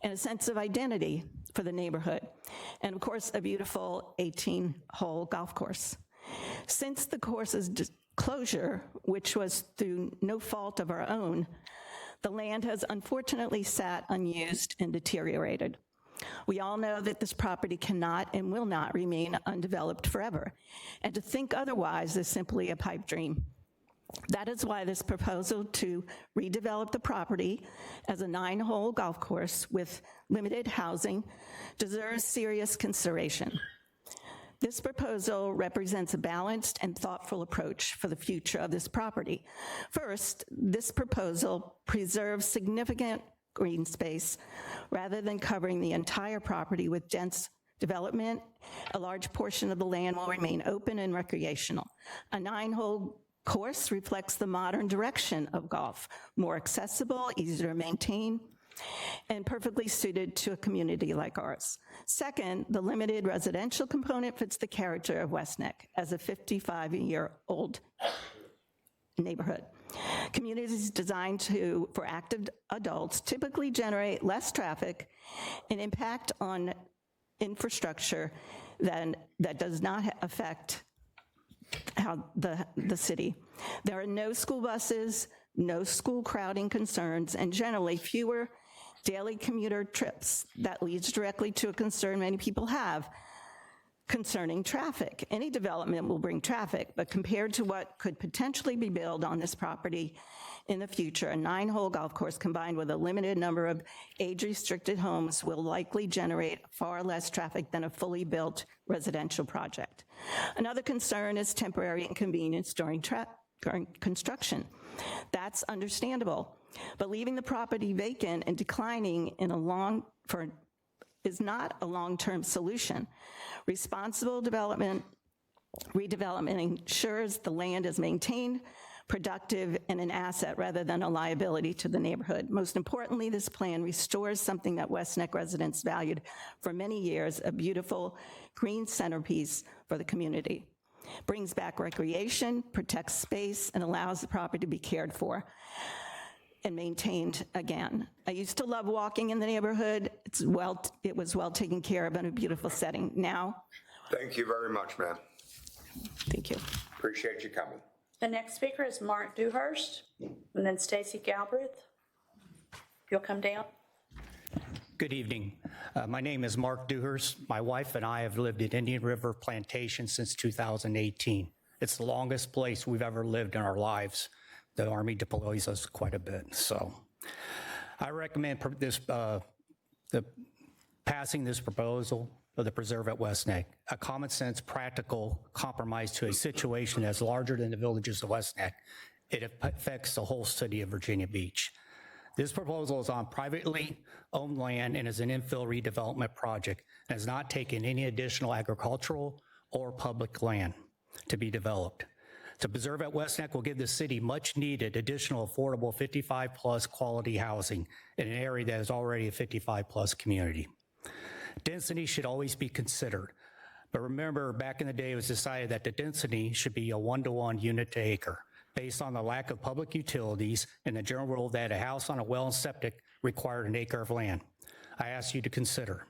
and a sense of identity for the neighborhood, and of course, a beautiful 18-hole golf course. Since the course's closure, which was through no fault of our own, the land has unfortunately sat unused and deteriorated. We all know that this property cannot and will not remain undeveloped forever, and to think otherwise is simply a pipe dream. That is why this proposal to redevelop the property as a 9-hole golf course with limited housing deserves serious consideration. This proposal represents a balanced and thoughtful approach for the future of this property. First, this proposal preserves significant green space rather than covering the entire property with dense development. A large portion of the land will remain open and recreational. A 9-hole course reflects the modern direction of golf, more accessible, easier to maintain, and perfectly suited to a community like ours. Second, the limited residential component fits the character of West Neck as a 55-year-old neighborhood. Communities designed for active adults typically generate less traffic and impact on infrastructure that does not affect how the city. There are no school buses, no school crowding concerns, and generally fewer daily commuter trips. That leads directly to a concern many people have concerning traffic. Any development will bring traffic, but compared to what could potentially be built on this property in the future, a 9-hole golf course combined with a limited number of age-restricted homes will likely generate far less traffic than a fully built residential project. Another concern is temporary inconvenience during construction. That's understandable, but leaving the property vacant and declining is not a long-term solution. Responsible redevelopment ensures the land is maintained, productive, and an asset rather than a liability to the neighborhood. Most importantly, this plan restores something that West Neck residents valued for many years, a beautiful green centerpiece for the community. Brings back recreation, protects space, and allows the property to be cared for and maintained again. I used to love walking in the neighborhood. It was well taken care of in a beautiful setting. Now. Thank you very much, ma'am. Thank you. Appreciate you coming. The next speaker is Mark Dewhurst, and then Stacy Galbraith. If you'll come down. Good evening. My name is Mark Dewhurst. My wife and I have lived at Indian River Plantation since 2018. It's the longest place we've ever lived in our lives. The Army deploys us quite a bit. So I recommend passing this proposal of the preserve at West Neck, a common sense, practical compromise to a situation that's larger than the villages of West Neck. It affects the whole city of Virginia Beach. This proposal is on privately owned land and is an infill redevelopment project and has not taken any additional agricultural or public land to be developed. To preserve at West Neck will give the city much needed additional affordable 55+ quality housing in an area that is already a 55+ community. Density should always be considered, but remember back in the day it was decided that the density should be a 1-to-1 unit to acre, based on the lack of public utilities and the general rule that a house on a well and septic required an acre of land. I ask you to consider,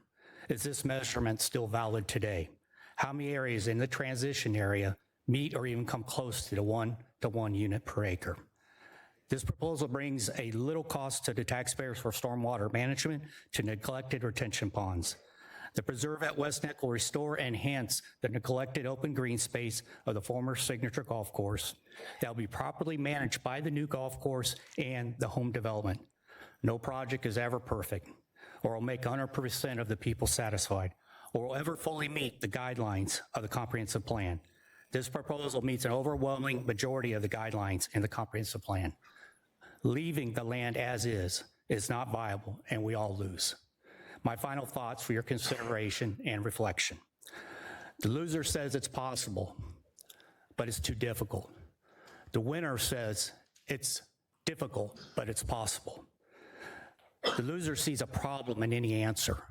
is this measurement still valid today? How many areas in the transition area meet or even come close to the 1-to-1 unit per acre? This proposal brings a little cost to the taxpayers for stormwater management to neglected retention ponds. The preserve at West Neck will restore and enhance the neglected open green space of the former Signature Golf Course that will be properly managed by the new golf course and the home development. No project is ever perfect or will make 100% of the people satisfied or will ever fully meet the guidelines of the comprehensive plan. This proposal meets an overwhelming majority of the guidelines in the comprehensive plan. Leaving the land as is not viable and we all lose. My final thoughts for your consideration and reflection. The loser says it's possible, but it's too difficult. The winner says it's difficult, but it's possible. The loser sees a problem in any answer.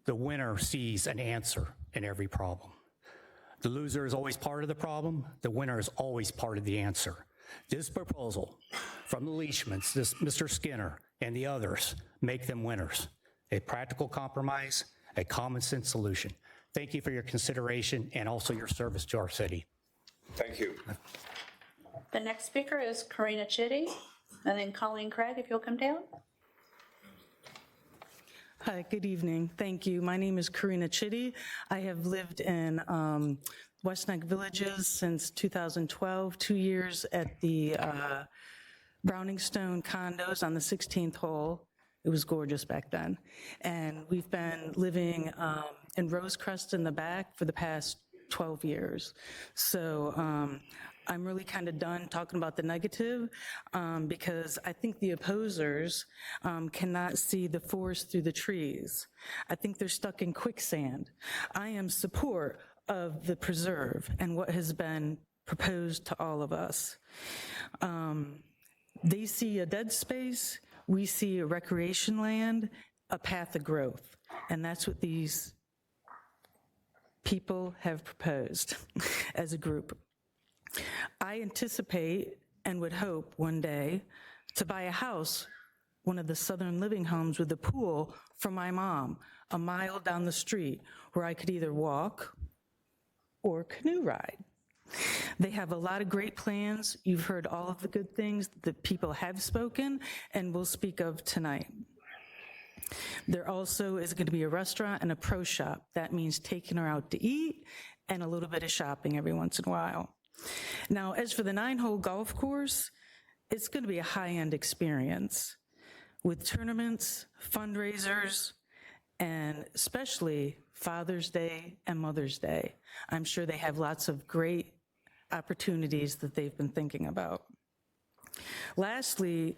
The winner sees an answer in every problem. The loser is always part of the problem. The winner is always part of the answer. This proposal from the Leishmans, Mr. Skinner, and the others make them winners. A practical compromise, a common sense solution. Thank you for your consideration and also your service to our city. Thank you. The next speaker is Karina Chitty, and then Colleen Craig, if you'll come down. Hi, good evening. Thank you. My name is Karina Chitty. I have lived in West Neck Villages since 2012, 2 years at the Browningstone condos on the 16th hole. It was gorgeous back then. And we've been living in Rosecrest in the back for the past 12 years. So I'm really kind of done talking about the negative because I think the opposers cannot see the forest through the trees. I think they're stuck in quicksand. I am support of the preserve and what has been proposed to all of us. They see a dead space. We see a recreation land, a path of growth, and that's what these people have proposed as a group. I anticipate and would hope one day to buy a house, one of the Southern Living homes with a pool for my mom, a mile down the street where I could either walk or canoe ride. They have a lot of great plans. You've heard all of the good things that people have spoken and will speak of tonight. There also is going to be a restaurant and a pro shop. That means taking her out to eat and a little bit of shopping every once in a while. Now, as for the 9-hole golf course, it's going to be a high-end experience with tournaments, fundraisers, and especially Father's Day and Mother's Day. I'm sure they have lots of great opportunities that they've been thinking about. Lastly,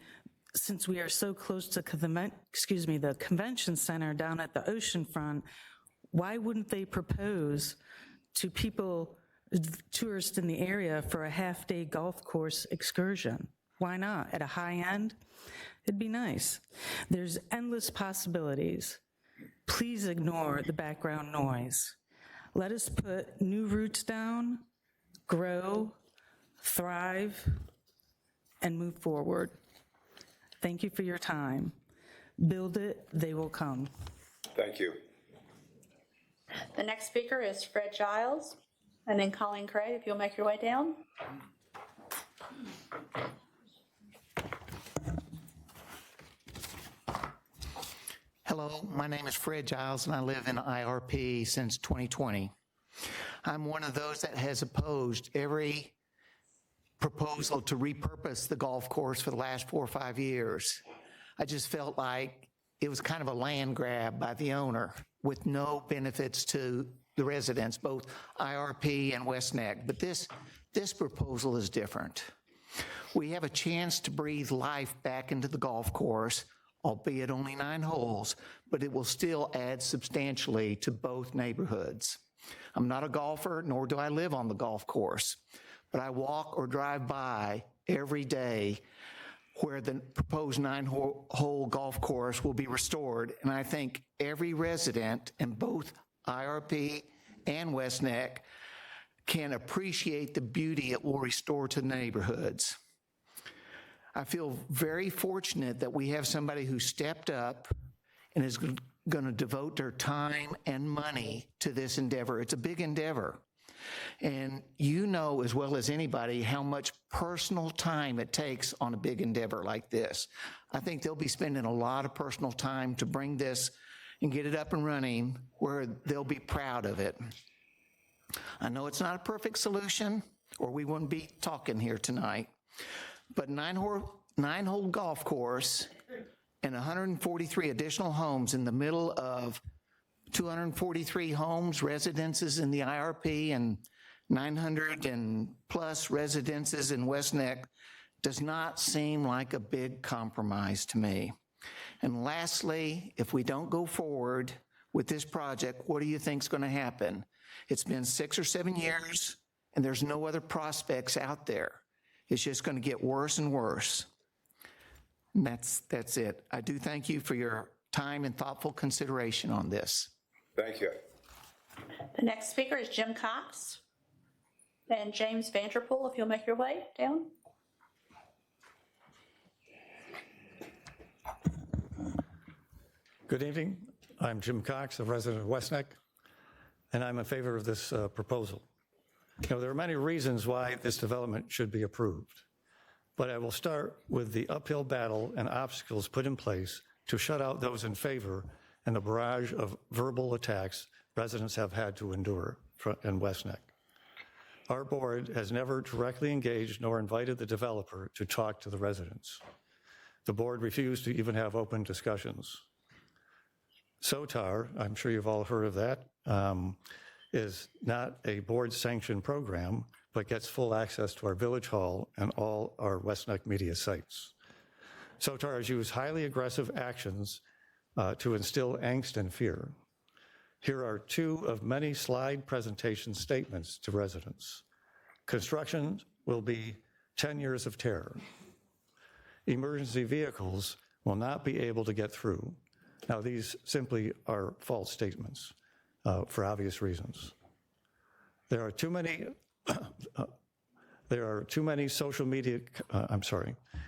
since we are so close to the convention center down at the ocean front, why wouldn't they propose to people, tourists in the area, for a half-day golf course excursion? Why not? At a high end? It'd be nice. There's endless possibilities. Please ignore the background noise. Let us put new roots down, grow, thrive, and move forward. Thank you for your time. Build it, they will come. Thank you. The next speaker is Fred Giles, and then Colleen Craig, if you'll make your way down. Hello, my name is Fred Giles, and I live in IRP since 2020. I'm one of those that has opposed every proposal to repurpose the golf course for the last 4 or 5 years. I just felt like it was kind of a land grab by the owner with no benefits to the residents, both IRP and West Neck. But this proposal is different. We have a chance to breathe life back into the golf course, albeit only 9 holes, but it will still add substantially to both neighborhoods. I'm not a golfer, nor do I live on the golf course, but I walk or drive by every day where the proposed 9-hole golf course will be restored, and I think every resident in both IRP and West Neck can appreciate the beauty it will restore to neighborhoods. I feel very fortunate that we have somebody who stepped up and is going to devote their time and money to this endeavor. It's a big endeavor. And you know as well as anybody how much personal time it takes on a big endeavor like this. I think they'll be spending a lot of personal time to bring this and get it up and running where they'll be proud of it. I know it's not a perfect solution, or we wouldn't be talking here tonight, but 9-hole golf course and 143 additional homes in the middle of 243 homes, residences in the IRP, and 900 and plus residences in West Neck does not seem like a big compromise to me. And lastly, if we don't go forward with this project, what do you think is going to happen? It's been 6 or 7 years, and there's no other prospects out there. It's just going to get worse and worse. And that's it. I do thank you for your time and thoughtful consideration on this. Thank you. The next speaker is Jim Cox. And James Vanderpool, if you'll make your way down. Good evening. I'm Jim Cox, a resident of West Neck, and I'm in favor of this proposal. You know, there are many reasons why this development should be approved, but I will start with the uphill battle and obstacles put in place to shut out those in favor and the barrage of verbal attacks residents have had to endure in West Neck. Our board has never directly engaged nor invited the developer to talk to the residents. The board refused to even have open discussions. SOTAR, I'm sure you've all heard of that, is not a board-sanctioned program, but gets full access to our village hall and all our West Neck media sites. SOTAR has used highly aggressive actions to instill angst and fear. Here are 2 of many slide presentation statements to residents. Construction will be 10 years of terror. Emergency vehicles will not be able to get through. Now, these simply are false statements for obvious reasons. There are too many social media,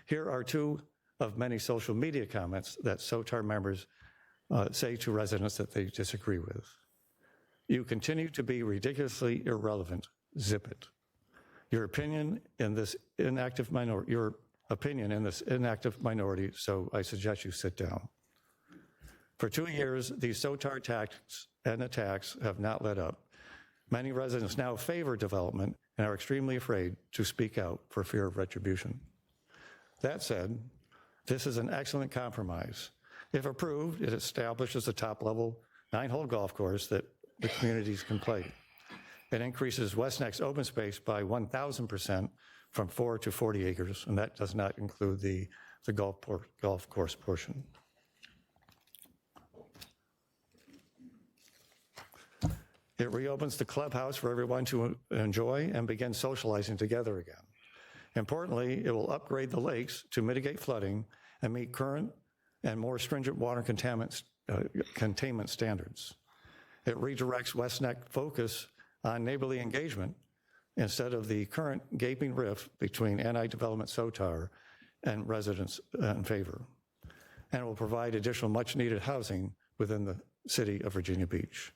here are 2 of many social media comments that SOTAR members say to residents that they disagree with. You continue to be ridiculously irrelevant. Zip it. Your opinion in this inactive minority, so I suggest you sit down. For 2 years, these SOTAR tactics and attacks have not let up. Many residents now favor development and are extremely afraid to speak out for fear of retribution. That said, this is an excellent compromise. If approved, it establishes a top-level 9-hole golf course that the communities can play. It increases West Neck's open space by 1,000% from 4 to 40 acres, and that does not include the golf course portion. It reopens the clubhouse for everyone to enjoy and begin socializing together again. Importantly, it will upgrade the lakes to mitigate flooding and meet current and more stringent water containment standards. It redirects West Neck focus on neighborly engagement instead of the current gaping rift between anti-development SOTAR and residents in favor. And it will provide additional much-needed housing within the city of Virginia Beach.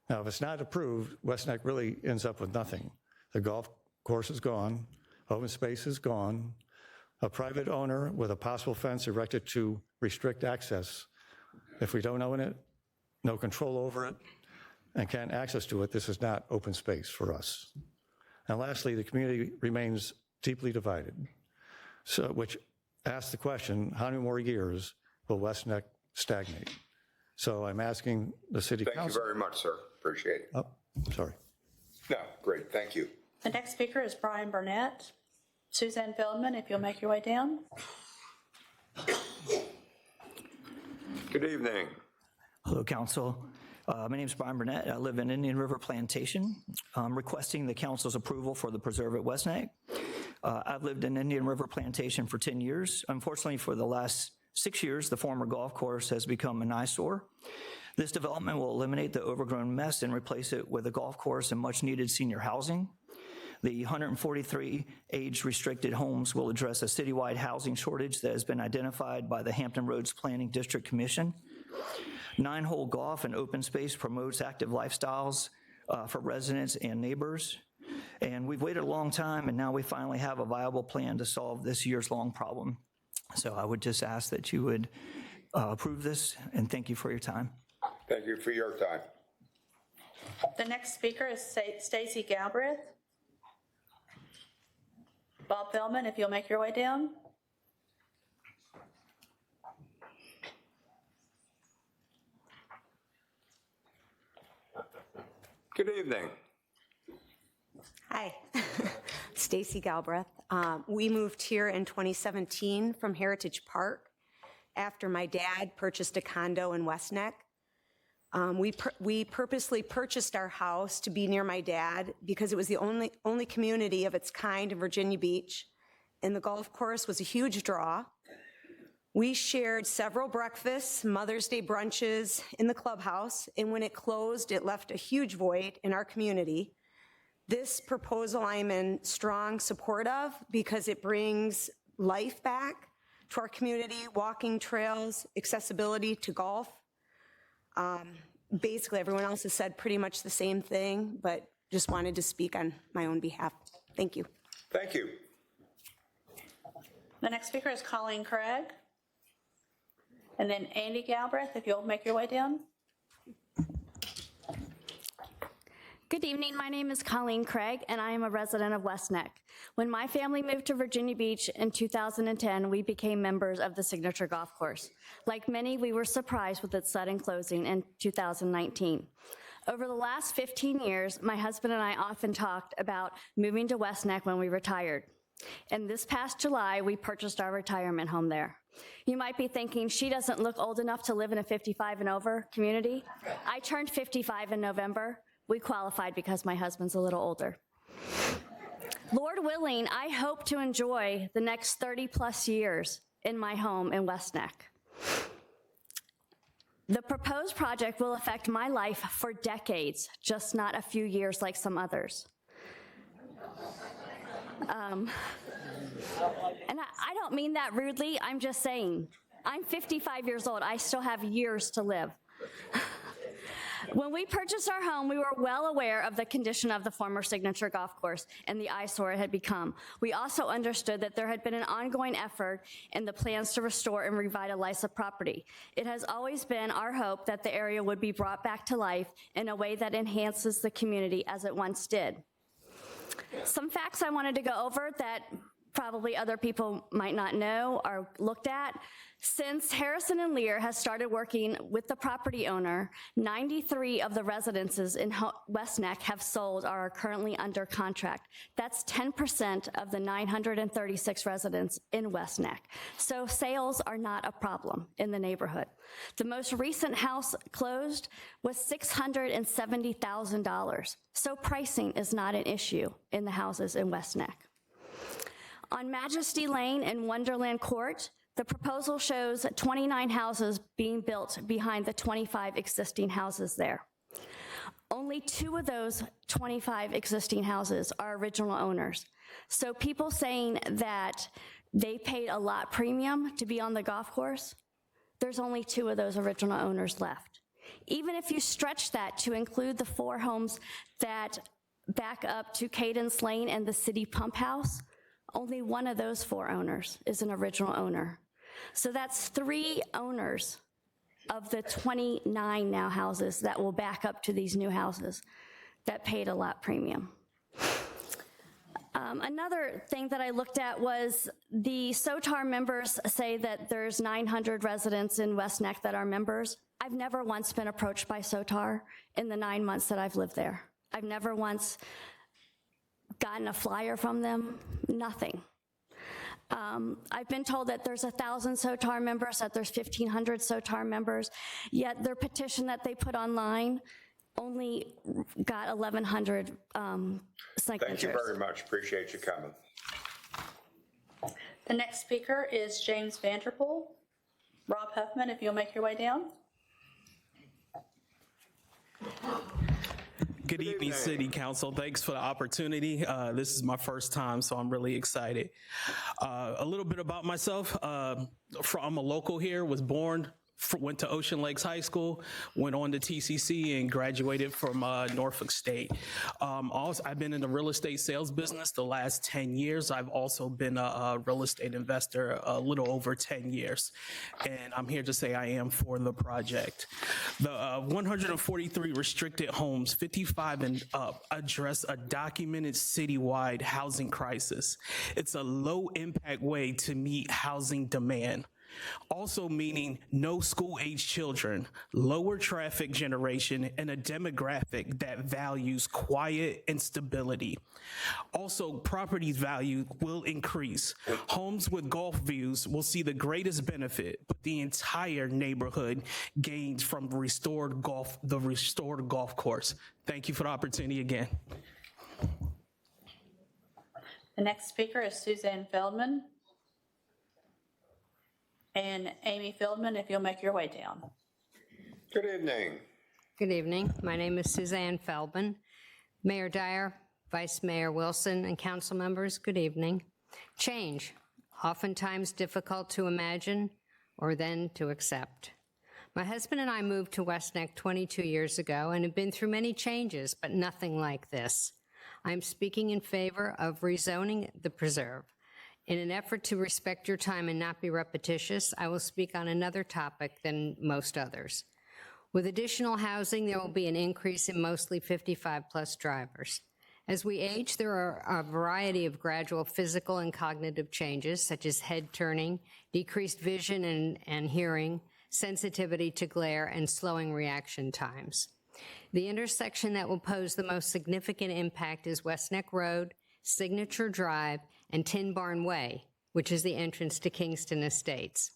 Now, if it's not approved, West Neck really ends up with nothing. The golf course is gone, open space is gone, a private owner with a possible fence erected to restrict access If we don't own it, no control over it, and can't access to it, this is not open space for us. And lastly, the community remains deeply divided, so which asks the question, how many more years will West Neck stagnate? So I'm asking the city council. Thank you very much, sir. Appreciate it. Oh, sorry. No, great, thank you. The next speaker is Brian Burnett. Suzanne Feldman, if you'll make your way down. Good evening. Hello, Council. My name is Brian Burnett. I live in Indian River Plantation. I'm requesting the Council's approval for the Preserve at West Neck. I've lived in Indian River Plantation for 10 years. Unfortunately, for the last 6 years, the former golf course has become an eyesore. This development will eliminate the overgrown mess and replace it with a golf course and much-needed senior housing. The 143 age-restricted homes will address a citywide housing shortage that has been identified by the Hampton Roads Planning District Commission. 9-hole golf and open space promotes active lifestyles for residents and neighbors. And we've waited a long time, and now we finally have a viable plan to solve this years-long problem. So I would just ask that you would approve this, and thank you for your time. Thank you for your time. The next speaker is Stacy Galbraith. Bob Feldman, if you'll make your way down. Good evening. Hi, Stacy Galbraith. We moved here in 2017 from Heritage Park after my dad purchased a condo in West Neck. We purposely purchased our house to be near my dad because it was the only community of its kind in Virginia Beach, and the golf course was a huge draw. We shared several breakfasts, Mother's Day brunches in the clubhouse, and when it closed, it left a huge void in our community. This proposal I'm in strong support of because it brings life back to our community, walking trails, accessibility to golf. Basically, everyone else has said pretty much the same thing, but just wanted to speak on my own behalf. Thank you. Thank you. The next speaker is Colleen Craig. And then Andy Galbraith, if you'll make your way down. Good evening, my name is Colleen Craig, and I am a resident of West Neck. When my family moved to Virginia Beach in 2010, we became members of the Signature Golf Course. Like many, we were surprised with its sudden closing in 2019. Over the last 15 years, my husband and I often talked about moving to West Neck when we retired. And this past July, we purchased our retirement home there. You might be thinking, she doesn't look old enough to live in a 55 and over community. I turned 55 in November. We qualified because my husband's a little older. Lord willing, I hope to enjoy the next 30 plus years in my home in West Neck. The proposed project will affect my life for decades, just not a few years like some others. And I don't mean that rudely, I'm just saying, I'm 55 years old, I still have years to live. When we purchased our home, we were well aware of the condition of the former Signature Golf Course and the eyesore it had become. We also understood that there had been an ongoing effort in the plans to restore and revitalize the property. It has always been our hope that the area would be brought back to life in a way that enhances the community as it once did. Some facts I wanted to go over that probably other people might not know or looked at. Since Harrison and Lear has started working with the property owner, 93 of the residences in West Neck have sold or are currently under contract. That's 10% of the 936 residents in West Neck. So sales are not a problem in the neighborhood. The most recent house closed was $670,000. So pricing is not an issue in the houses in West Neck. On Majesty Lane and Wonderland Court, the proposal shows 29 houses being built behind the 25 existing houses there. Only 2 of those 25 existing houses are original owners. So people saying that they paid a lot premium to be on the golf course, there's only 2 of those original owners left. Even if you stretch that to include the 4 homes that back up to Cadence Lane and the city pump house, only 1 of those 4 owners is an original owner. So that's 3 owners of the 29 now houses that will back up to these new houses that paid a lot premium. Another thing that I looked at was the SOTAR members say that there's 900 residents in West Neck that are members. I've never once been approached by SOTAR in the 9 months that I've lived there. I've never once gotten a flyer from them, nothing. I've been told that there's 1,000 SOTAR members, that there's 1,500 SOTAR members, yet their petition that they put online only got 1,100 signatures. Thank you very much. Appreciate you coming. The next speaker is James Vanderpool. Rob Huffman, if you'll make your way down. Good evening, City Council. Thanks for the opportunity. This is my first time, so I'm really excited. A little bit about myself. I'm a local here, was born, went to Ocean Lakes High School, went on to TCC and graduated from Norfolk State. Also, I've been in the real estate sales business the last 10 years. I've also been a real estate investor a little over 10 years. And I'm here to say I am for the project. The 143 restricted homes, 55 and up, address a documented citywide housing crisis. It's a low impact way to meet housing demand. Also meaning no school-age children, lower traffic generation, and a demographic that values quiet and stability. Also, property value will increase. Homes with golf views will see the greatest benefit, but the entire neighborhood gains from the restored golf course. Thank you for the opportunity again. The next speaker is Suzanne Feldman. And Amy Feldman, if you'll make your way down. Good evening. Good evening. My name is Suzanne Feldman. Mayor Dyer, Vice Mayor Wilson, and council members, good evening. Change, oftentimes difficult to imagine or then to accept. My husband and I moved to West Neck 22 years ago and have been through many changes, but nothing like this. I'm speaking in favor of rezoning the preserve. In an effort to respect your time and not be repetitious, I will speak on another topic than most others. With additional housing, there will be an increase in mostly 55-plus drivers. As we age, there are a variety of gradual physical and cognitive changes, such as head turning, decreased vision and hearing, sensitivity to glare, and slowing reaction times. The intersection that will pose the most significant impact is West Neck Road, Signature Drive, and Tin Barn Way, which is the entrance to Kingston Estates.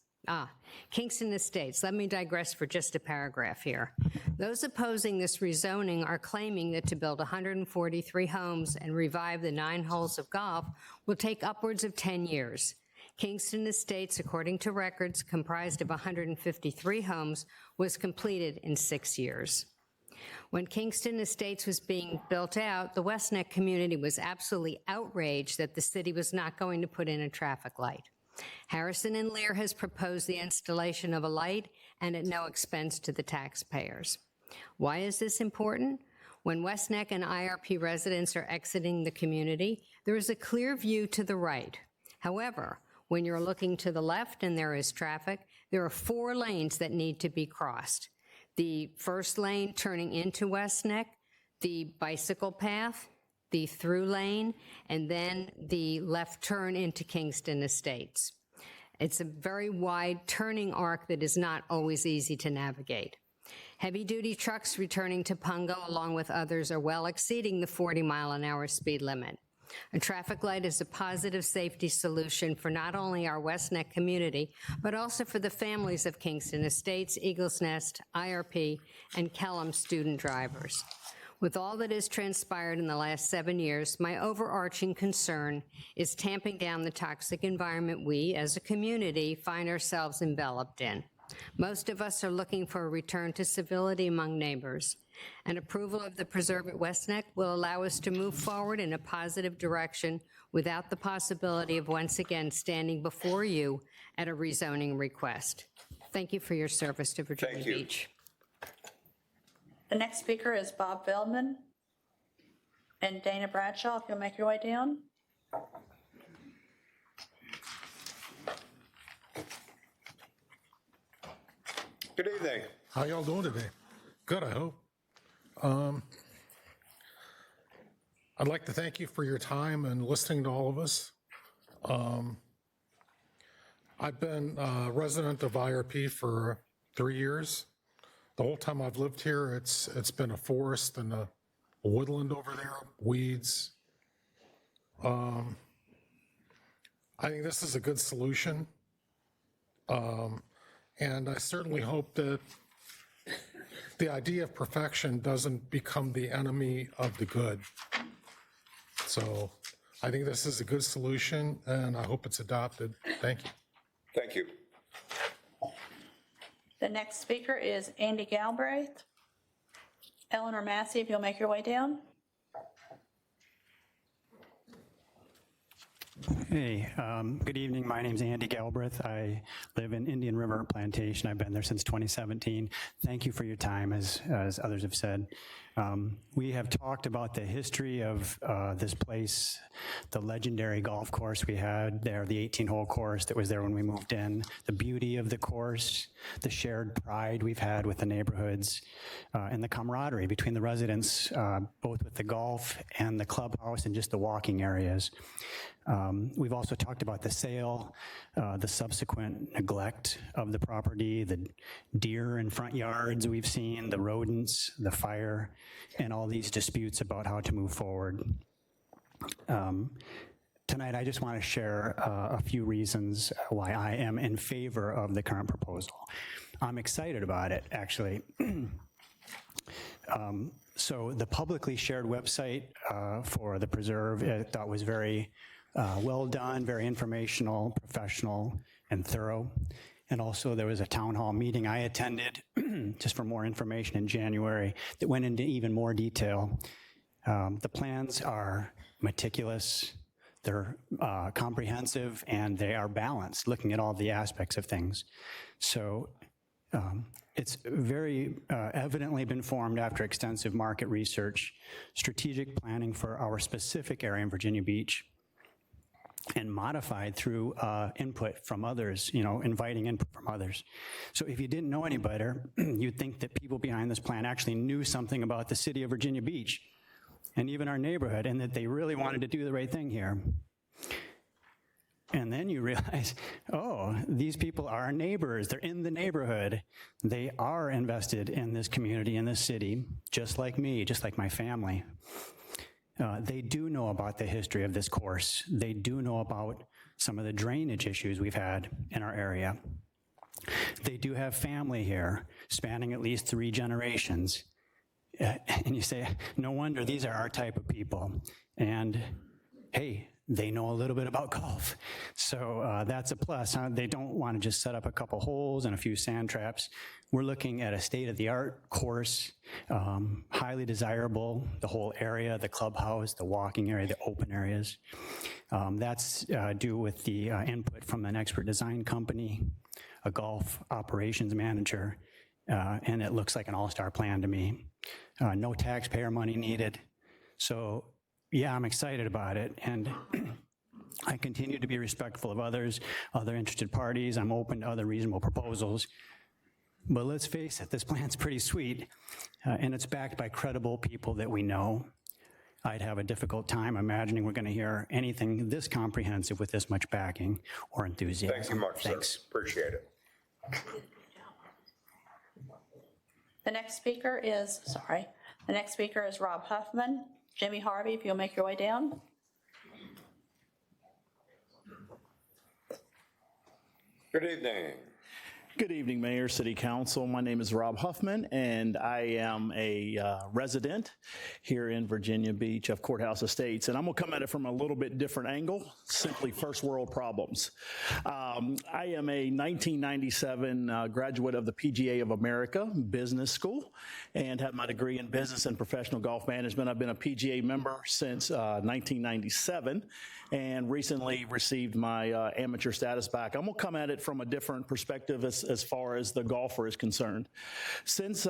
Kingston Estates. Let me digress for just a paragraph here. Those opposing this rezoning are claiming that to build 143 homes and revive the 9 holes of golf will take upwards of 10 years. Kingston Estates, according to records, comprised of 153 homes, was completed in 6 years. When Kingston Estates was being built out, the West Neck community was absolutely outraged that the city was not going to put in a traffic light. Harrison and Lear has proposed the installation of a light and at no expense to the taxpayers. Why is this important? When West Neck and IRP residents are exiting the community, there is a clear view to the right. However, when you're looking to the left and there is traffic, there are 4 lanes that need to be crossed. The first lane turning into West Neck, the bicycle path, the through lane, and then the left turn into Kingston Estates. It's a very wide turning arc that is not always easy to navigate. Heavy-duty trucks returning to Pungo, along with others, are well exceeding the 40-mile-an-hour speed limit. A traffic light is a positive safety solution for not only our West Neck community, but also for the families of Kingston Estates, Eagles Nest, IRP, and Kellam student drivers. With all that has transpired in the last 7 years, my overarching concern is tamping down the toxic environment we, as a community, find ourselves enveloped in. Most of us are looking for a return to civility among neighbors. An approval of the preserve at West Neck will allow us to move forward in a positive direction without the possibility of once again standing before you at a rezoning request. Thank you for your service to Virginia Beach. The next speaker is Bob Feldman and Dana Bradshaw, if you'll make your way down. Good evening. How y'all doing today? Good, I hope. I'd like to thank you for your time and listening to all of us. I've been a resident of IRP for 3 years. The whole time I've lived here, it's been a forest and a woodland over there, weeds. I think this is a good solution. And I certainly hope that the idea of perfection doesn't become the enemy of the good. So I think this is a good solution, and I hope it's adopted. Thank you. Thank you. The next speaker is Andy Galbraith. Eleanor Massey, if you'll make your way down. Hey, good evening. My name's Andy Galbraith. I live in Indian River Plantation. I've been there since 2017. Thank you for your time, as others have said. We have talked about the history of this place, the legendary golf course we had there, the 18-hole course that was there when we moved in, the beauty of the course, the shared pride we've had with the neighborhoods, and the camaraderie between the residents, both with the golf and the clubhouse and just the walking areas. We've also talked about the sale, the subsequent neglect of the property, the deer in front yards we've seen, the rodents, the fire, and all these disputes about how to move forward. Tonight, I just want to share a few reasons why I am in favor of the current proposal. I'm excited about it, actually. So the publicly shared website for the preserve, I thought was very well done, very informational, professional, and thorough. And also there was a town hall meeting I attended just for more information in January that went into even more detail. The plans are meticulous, they're comprehensive, and they are balanced, looking at all the aspects of things. So it's very evidently been formed after extensive market research, strategic planning for our specific area in Virginia Beach, and modified through input from others, inviting input from others. So if you didn't know any better, you'd think that people behind this plan actually knew something about the city of Virginia Beach and even our neighborhood, and that they really wanted to do the right thing here. And then you realize, oh, these people are our neighbors. They're in the neighborhood. They are invested in this community, in this city, just like me, just like my family. They do know about the history of this course. They do know about some of the drainage issues we've had in our area. They do have family here, spanning at least 3 generations. And you say, no wonder these are our type of people. And hey, they know a little bit about golf. So that's a plus. They don't want to just set up a couple holes and a few sand traps. We're looking at a state-of-the-art course, highly desirable, the whole area, the clubhouse, the walking area, the open areas. That's due with the input from an expert design company, a golf operations manager, and it looks like an all-star plan to me. No taxpayer money needed. So yeah, I'm excited about it, and I continue to be respectful of others, other interested parties. I'm open to other reasonable proposals. But let's face it, this plan's pretty sweet, and it's backed by credible people that we know. I'd have a difficult time imagining we're going to hear anything this comprehensive with this much backing or enthusiasm. Thank you much, Thanks. sir. Appreciate it. The next speaker is Rob Huffman. Jimmy Harvey, if you'll make your way down. Good evening. Good evening, Mayor, City Council. My name is Rob Huffman, and I am a resident here in Virginia Beach of Courthouse Estates. And I'm going to come at it from a little bit different angle, simply first world problems. I am a 1997 graduate of the PGA of America Business School and have my degree in business and professional golf management. I've been a PGA member since 1997 and recently received my amateur status back. I'm going to come at it from a different perspective as as far as the golfer is concerned. Since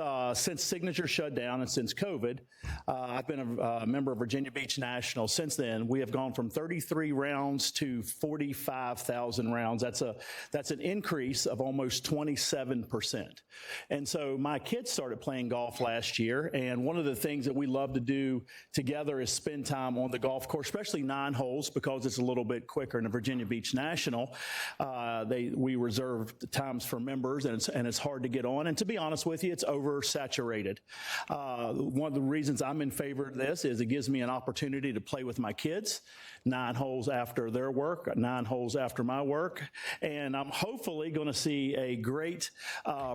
Signature shut down and since COVID, I've been a member of Virginia Beach National. Since then, we have gone from 33 rounds to 45,000 rounds. That's an increase of almost 27%. And so my kids started playing golf last year, and one of the things that we love to do together is spend time on the golf course, especially 9 holes, because it's a little bit quicker in the Virginia Beach National. We reserve times for members, and it's hard to get on. And to be honest with you, it's oversaturated. One of the reasons I'm in favor of this is it gives me an opportunity to play with my kids, 9 holes after their work, 9 holes after my work. And I'm hopefully going to see a great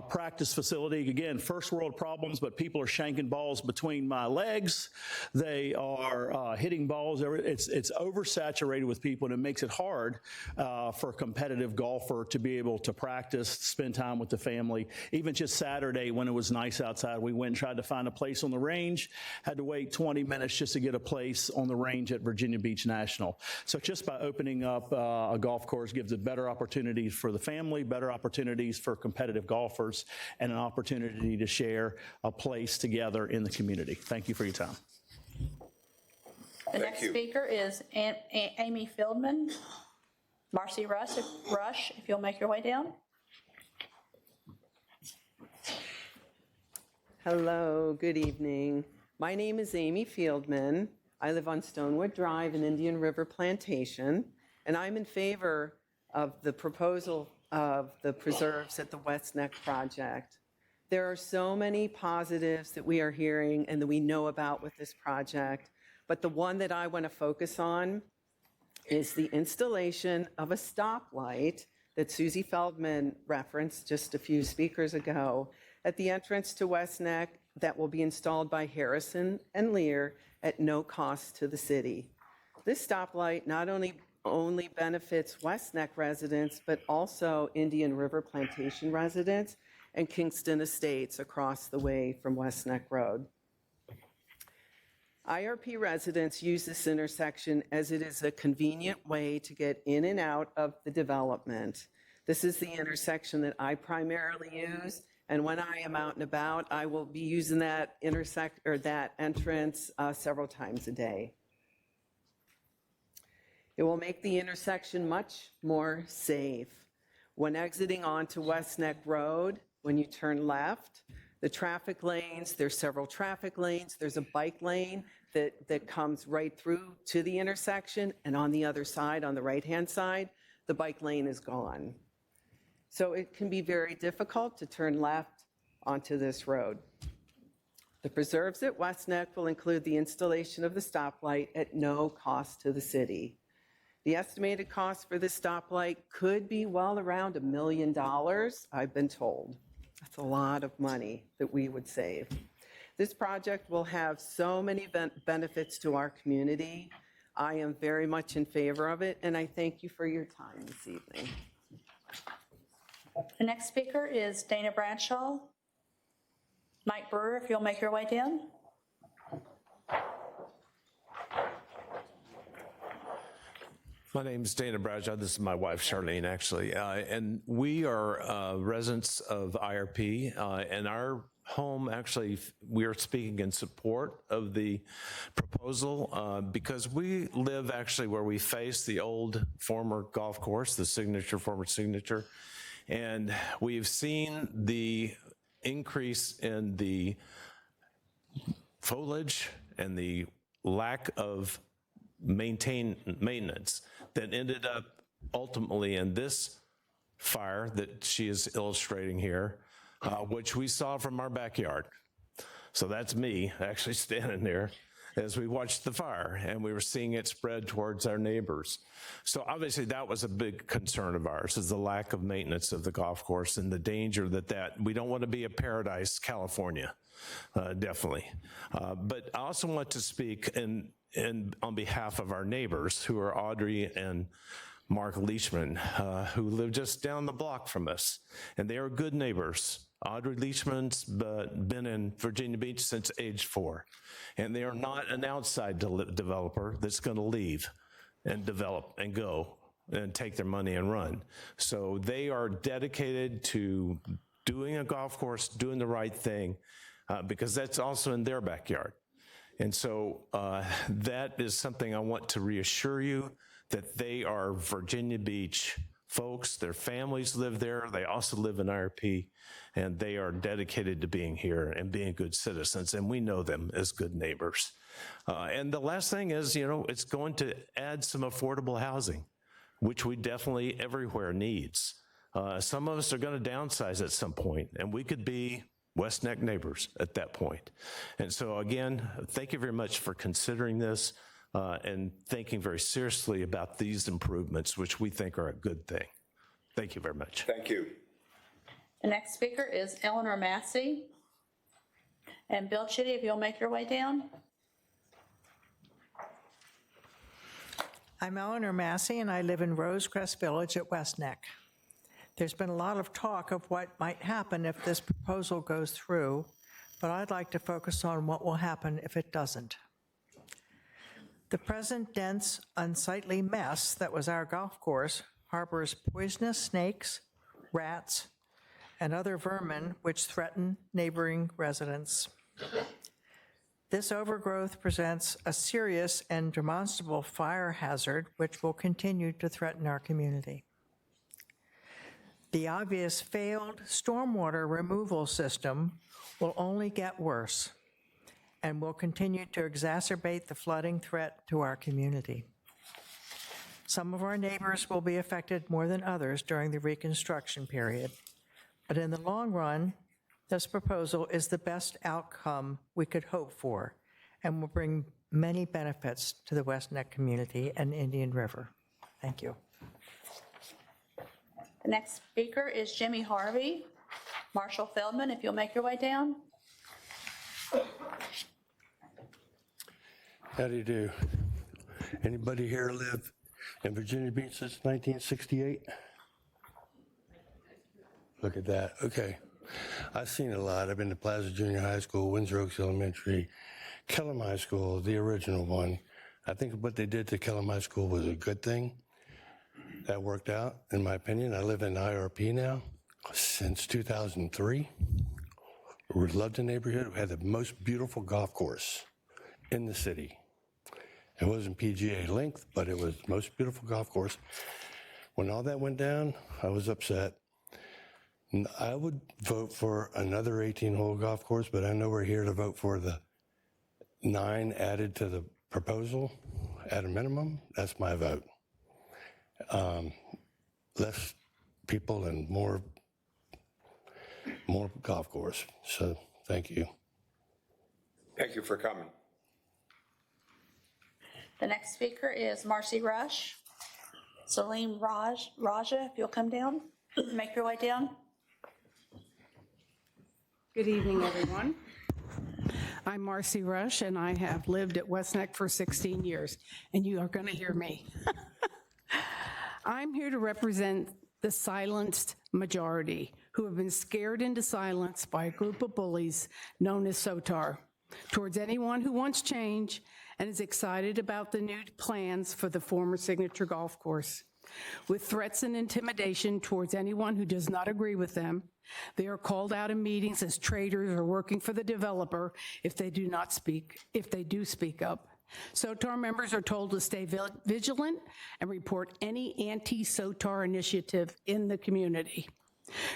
practice facility. Again, first world problems, but people are shanking balls between my legs. They are hitting balls. It's oversaturated with people, and it makes it hard for a competitive golfer to be able to practice, spend time with the family. Even just Saturday when it was nice outside, we went and tried to find a place on the range, had to wait 20 minutes just to get a place on the range at Virginia Beach National. So just by opening up a golf course gives it better opportunities for the family, better opportunities for competitive golfers, and an opportunity to share a place together in the community. Thank you for your time. The next speaker is Amy Fieldman. Marcy Rush, if you'll make your way down. Hello, good evening. My name is Amy Fieldman. I live on Stonewood Drive in Indian River Plantation, and I'm in favor of the proposal of the preserves at the West Neck project. There are so many positives that we are hearing and that we know about with this project, but the one that I want to focus on is the installation of a stoplight that Susie Feldman referenced just a few speakers ago at the entrance to West Neck that will be installed by Harrison and Lear at no cost to the city. This stoplight not only benefits West Neck residents, but also Indian River Plantation residents and Kingston Estates across the way from West Neck Road. IRP residents use this intersection as it is a convenient way to get in and out of the development. This is the intersection that I primarily use, and when I am out and about, I will be using that entrance several times a day. It will make the intersection much more safe. When exiting onto West Neck Road, when you turn left, the traffic lanes, there's several traffic lanes, there's a bike lane that comes right through to the intersection, and on the other side, on the right-hand side, the bike lane is gone. So it can be very difficult to turn left onto this road. The preserves at West Neck will include the installation of the stoplight at no cost to the city. The estimated cost for this stoplight could be well around $1 million, I've been told. That's a lot of money that we would save. This project will have so many benefits to our community. I am very much in favor of it, and I thank you for your time this evening. The next speaker is Dana Bradshaw. Mike Brewer, if you'll make your way down. My name is Dana Bradshaw. This is my wife, Charlene, actually. And we are residents of IRP. And our home, actually, we are speaking in support of the proposal because we live actually where we face the old former golf course, the former Signature. And we've seen the increase in the foliage and the lack of maintenance that ended up ultimately in this fire that she is illustrating here, which we saw from our backyard. So that's me actually standing there as we watched the fire, and we were seeing it spread towards our neighbors. So obviously that was a big concern of ours, is the lack of maintenance of the golf course and the danger that we don't want to be a Paradise, California, definitely. But I also want to speak on behalf of our neighbors, who are Audrey and Mark Leachman, who live just down the block from us, and they are good neighbors. Audrey Leachman's been in Virginia Beach since age 4, and they are not an outside developer that's going to leave and develop and go and take their money and run. So they are dedicated to doing a golf course, doing the right thing, because that's also in their backyard. And so that is something I want to reassure you that they are Virginia Beach folks. Their families live there. They also live in IRP, and they are dedicated to being here and being good citizens, and we know them as good neighbors. And the last thing is, it's going to add some affordable housing, which we definitely everywhere needs. Some of us are going to downsize at some point, and we could be West Neck neighbors at that point. And so again, thank you very much for considering this and thinking very seriously about these improvements, which we think are a good thing. Thank you very much. Thank you. The next speaker is Eleanor Massey. And Bill Chitty, if you'll make your way down. I'm Eleanor Massey, and I live in Rosecrest Village at West Neck. There's been a lot of talk of what might happen if this proposal goes through, but I'd like to focus on what will happen if it doesn't. The present dense, unsightly mess that was our golf course harbors poisonous snakes, rats, and other vermin which threaten neighboring residents. This overgrowth presents a serious and demonstrable fire hazard which will continue to threaten our community. The obvious failed stormwater removal system will only get worse and will continue to exacerbate the flooding threat to our community. Some of our neighbors will be affected more than others during the reconstruction period, but in the long run, this proposal is the best outcome we could hope for and will bring many benefits to the West Neck community and Indian River. Thank you. The next speaker is Jimmy Harvey. Marshall Feldman, if you'll make your way down. How do you do? Anybody here live in Virginia Beach since 1968? Look at that. Okay. I've seen a lot. I've been to Plaza Junior High School, Windsor Oaks Elementary, Kellum High School, the original one. I think what they did to Kellum High School was a good thing. That worked out, in my opinion. I live in IRP now since 2003. We loved the neighborhood. We had the most beautiful golf course in the city. It wasn't PGA length, but it was the most beautiful golf course. When all that went down, I was upset. I would vote for another 18-hole golf course, but I know we're here to vote for the 9 added to the proposal at a minimum. That's my vote. Less people and more golf course. So thank you. Thank you for coming. The next speaker is Marcy Rush. Salim Raja, if you'll come down, make your way down. Good evening, everyone. I'm Marcy Rush, and I have lived at West Neck for 16 years, and you are going to hear me. I'm here to represent the silenced majority who have been scared into silence by a group of bullies known as SOTAR towards anyone who wants change and is excited about the new plans for the former Signature Golf Course. With threats and intimidation towards anyone who does not agree with them, they are called out in meetings as traitors or working for the developer if they do speak up. SOTAR members are told to stay vigilant and report any anti-SOTAR initiative in the community.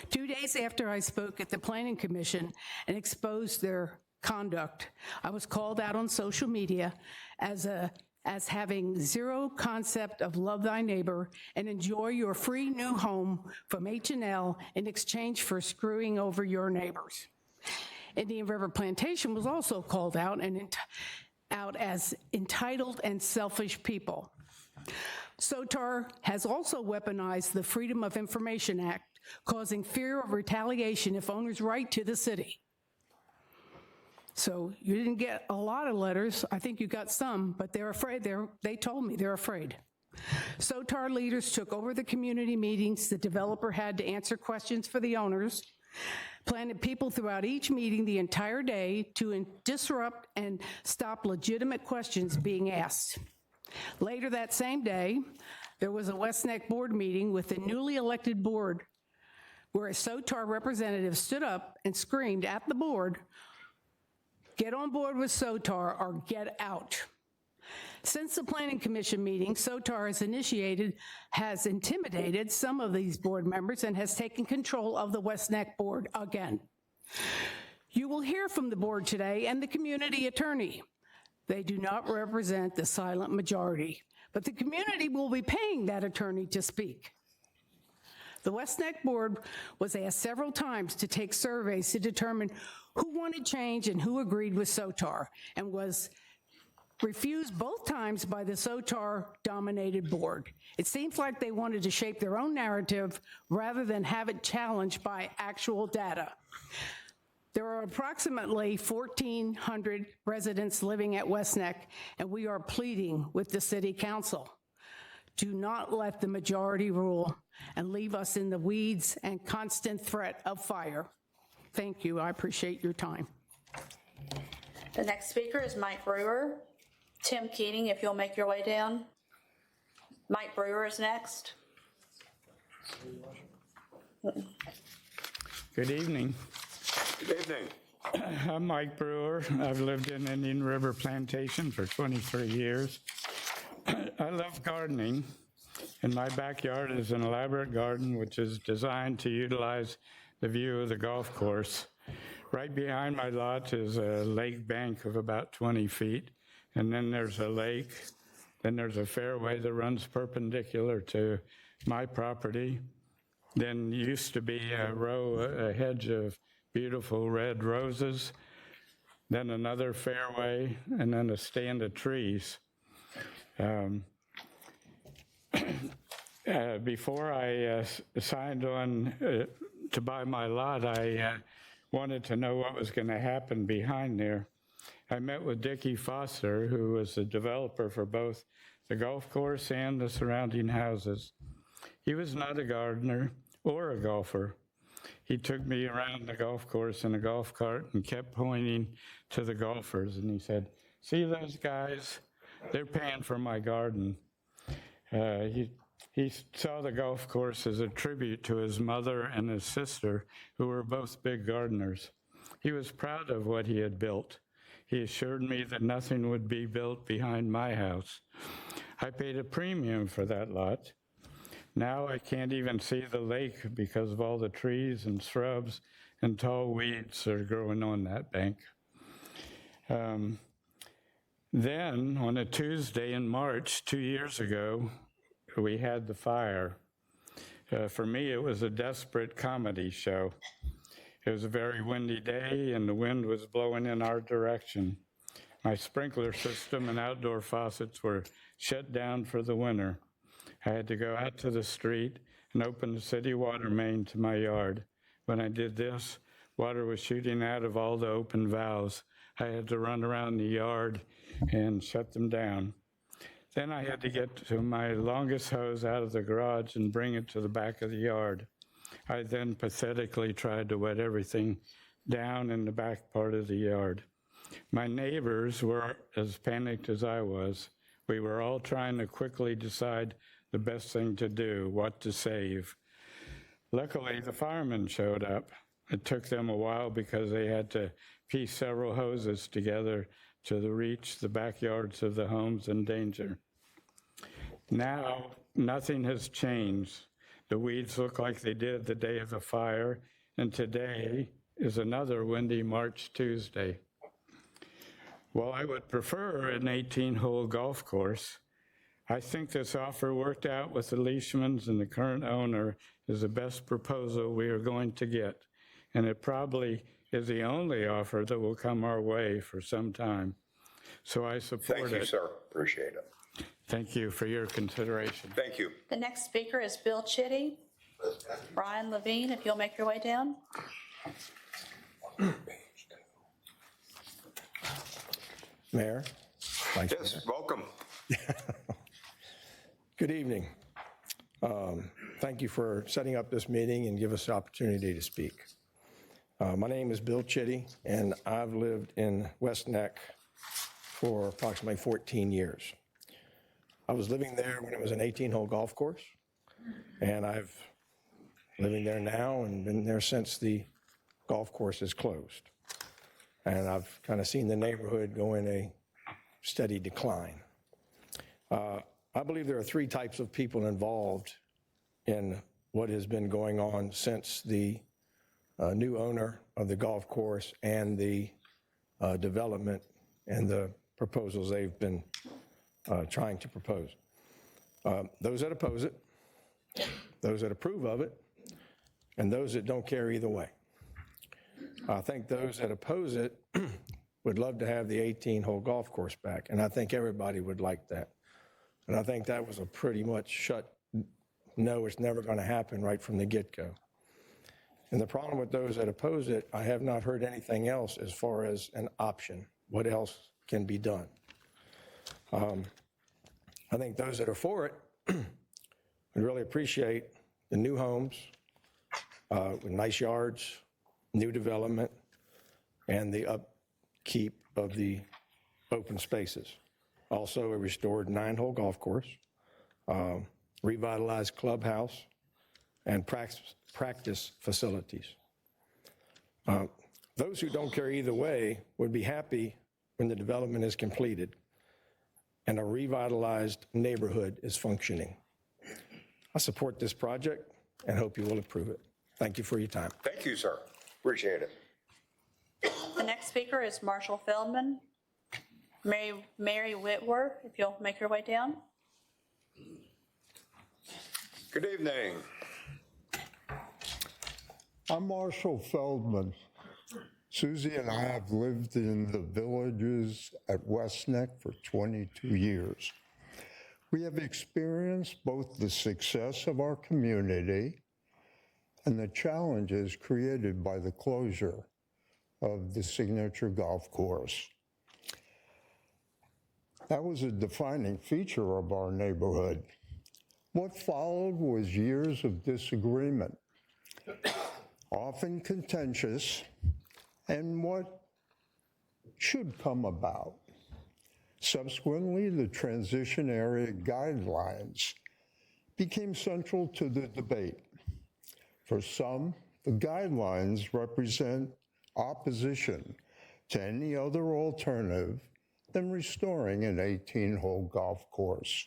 2 days after I spoke at the Planning Commission and exposed their conduct, I was called out on social media as having zero concept of love thy neighbor and enjoy your free new home from H&L in exchange for screwing over your neighbors. Indian River Plantation was also called out as entitled and selfish people. SOTAR has also weaponized the Freedom of Information Act, causing fear of retaliation if owners write to the city. So you didn't get a lot of letters. I think you got some, but they're afraid. They told me they're afraid. SOTAR leaders took over the community meetings. The developer had to answer questions for the owners, planted people throughout each meeting the entire day to disrupt and stop legitimate questions being asked. Later that same day, there was a West Neck board meeting with the newly elected board where a SOTAR representative stood up and screamed at the board, "Get on board with SOTAR or get out." Since the Planning Commission meeting, SOTAR has intimidated some of these board members and has taken control of the West Neck board again. You will hear from the board today and the community attorney. They do not represent the silent majority, but the community will be paying that attorney to speak. The West Neck board was asked several times to take surveys to determine who wanted change and who agreed with SOTAR, and was refused both times by the SOTAR-dominated board. It seems like they wanted to shape their own narrative rather than have it challenged by actual data. There are approximately 1,400 residents living at West Neck, and we are pleading with the City Council. Do not let the majority rule and leave us in the weeds and constant threat of fire. Thank you. I appreciate your time. The next speaker is Mike Brewer. Tim Keating, if you'll make your way down. Mike Brewer is next. Good evening. Good evening. I'm Mike Brewer. I've lived in Indian River Plantation for 23 years. I love gardening, and my backyard is an elaborate garden which is designed to utilize the view of the golf course. Right behind my lot is a lake bank of about 20 feet, and then there's a lake. Then there's a fairway that runs perpendicular to my property. Then used to be a hedge of beautiful red roses, then another fairway, and then a stand of trees. Before I signed on to buy my lot, I wanted to know what was going to happen behind there. I met with Dickie Foster, who was the developer for both the golf course and the surrounding houses. He was not a gardener or a golfer. He took me around the golf course in a golf cart and kept pointing to the golfers, and he said, "See those guys? They're paying for my garden." He saw the golf course as a tribute to his mother and his sister, who were both big gardeners. He was proud of what he had built. He assured me that nothing would be built behind my house. I paid a premium for that lot. Now I can't even see the lake because of all the trees and shrubs and tall weeds that are growing on that bank. Then, on a Tuesday in March, 2 years ago, we had the fire. For me, it was a desperate comedy show. It was a very windy day, and the wind was blowing in our direction. My sprinkler system and outdoor faucets were shut down for the winter. I had to go out to the street and open the city water main to my yard. When I did this, water was shooting out of all the open valves. I had to run around the yard and shut them down. Then I had to get to my longest hose out of the garage and bring it to the back of the yard. I then pathetically tried to wet everything down in the back part of the yard. My neighbors were as panicked as I was. We were all trying to quickly decide the best thing to do, what to save. Luckily, the firemen showed up. It took them a while because they had to piece several hoses together to reach the backyards of the homes in danger. Now, nothing has changed. The weeds look like they did the day of the fire, and today is another windy March Tuesday. While I would prefer an 18-hole golf course, I think this offer worked out with the Leishmans and the current owner is the best proposal we are going to get, and it probably is the only offer that will come our way for some time. So I support it. Thank you, sir. Appreciate it. Thank you for your consideration. Thank you. The next speaker is Bill Chitty. Brian Levine, if you'll make your way down. Mayor, Vice Yes, Mayor. welcome. Good evening. Thank you for setting up this meeting and give us the opportunity to speak. My name is Bill Chitty, and I've lived in West Neck for approximately 14 years. I was living there when it was an 18-hole golf course, and I've living there now and been there since the golf course is closed. And I've kind of seen the neighborhood go in a steady decline. I believe there are three types of people involved in what has been going on since the new owner of the golf course and the development and the proposals they've been trying to propose. Those that oppose it, those that approve of it, and those that don't care either way. I think those that oppose it would love to have the 18-hole golf course back, and I think everybody would like that. And I think that was a pretty much shut, no, it's never going to happen right from the get-go. And the problem with those that oppose it, I have not heard anything else as far as an option. What else can be done? I think those that are for it would really appreciate the new homes with nice yards, new development, and the upkeep of the open spaces. Also, a restored 9-hole golf course, revitalized clubhouse, and practice facilities. Those who don't care either way would be happy when the development is completed and a revitalized neighborhood is functioning. I support this project and hope you will approve it. Thank you for your time. Thank you, sir. Appreciate it. The next speaker is Marshall Feldman. Mary Whitworth, if you'll make your way down. Good evening. I'm Marshall Feldman. Susie and I have lived in the villages at West Neck for 22 years. We have experienced both the success of our community and the challenges created by the closure of the signature golf course. That was a defining feature of our neighborhood. What followed was years of disagreement, often contentious, and what should come about. Subsequently, the transition area guidelines became central to the debate. For some, the guidelines represent opposition to any other alternative than restoring an 18-hole golf course.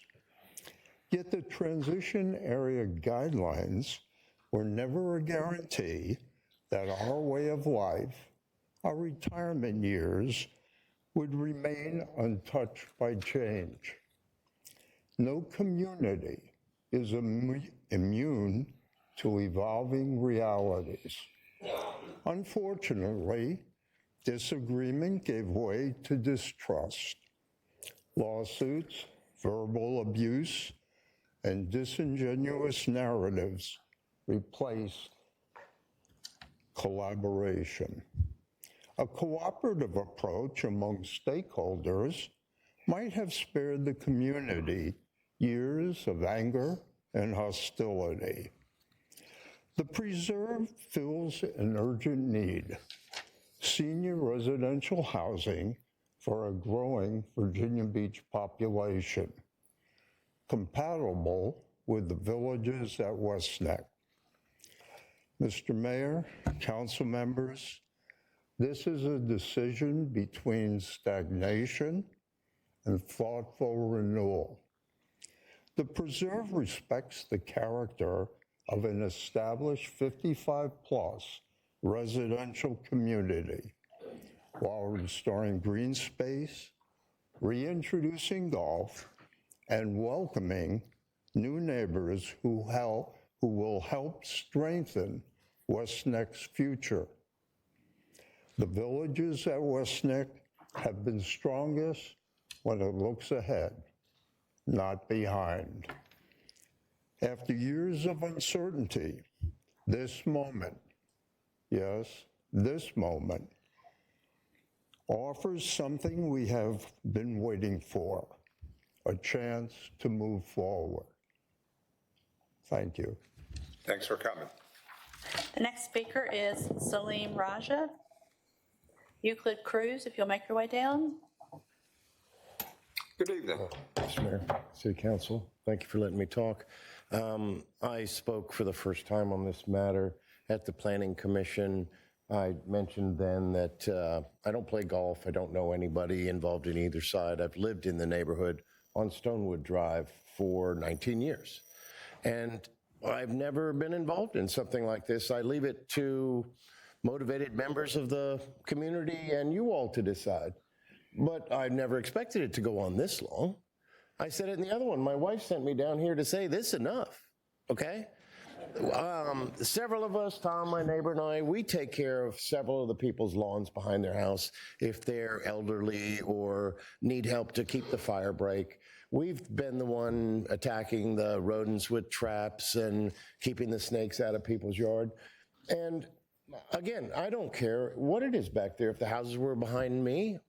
Yet the transition area guidelines were never a guarantee that our way of life, our retirement years, would remain untouched by change. No community is immune to evolving realities. Unfortunately, disagreement gave way to distrust. Lawsuits, verbal abuse, and disingenuous narratives replaced collaboration. A cooperative approach among stakeholders might have spared the community years of anger and hostility. The preserve fills an urgent need: senior residential housing for a growing Virginia Beach population, compatible with the villages at West Neck. Mr. Mayor, council members, this is a decision between stagnation and thoughtful renewal. The preserve respects the character of an established 55-plus residential community while restoring green space, reintroducing golf, and welcoming new neighbors who will help strengthen West Neck's future. The villages at West Neck have been strongest when it looks ahead, not behind. After years of uncertainty, this moment, yes, this moment, offers something we have been waiting for: a chance to move forward. Thank you. Thanks for coming. The next speaker is Salim Raja. Euclid Cruz, if you'll make your way down. Good evening. Mr. Mayor, City Council, thank you for letting me talk. I spoke for the first time on this matter at the Planning Commission. I mentioned then that I don't play golf. I don't know anybody involved in either side. I've lived in the neighborhood on Stonewood Drive for 19 years. And I've never been involved in something like this. I leave it to motivated members of the community and you all to decide. But I've never expected it to go on this long. I said it in the other one. My wife sent me down here to say this enough, okay? Several of us, Tom, my neighbor, and I, we take care of several of the people's lawns behind their house if they're elderly or need help to keep the fire break. We've been the one attacking the rodents with traps and keeping the snakes out of people's yard. And again, I don't care what it is back there. If the houses were behind me,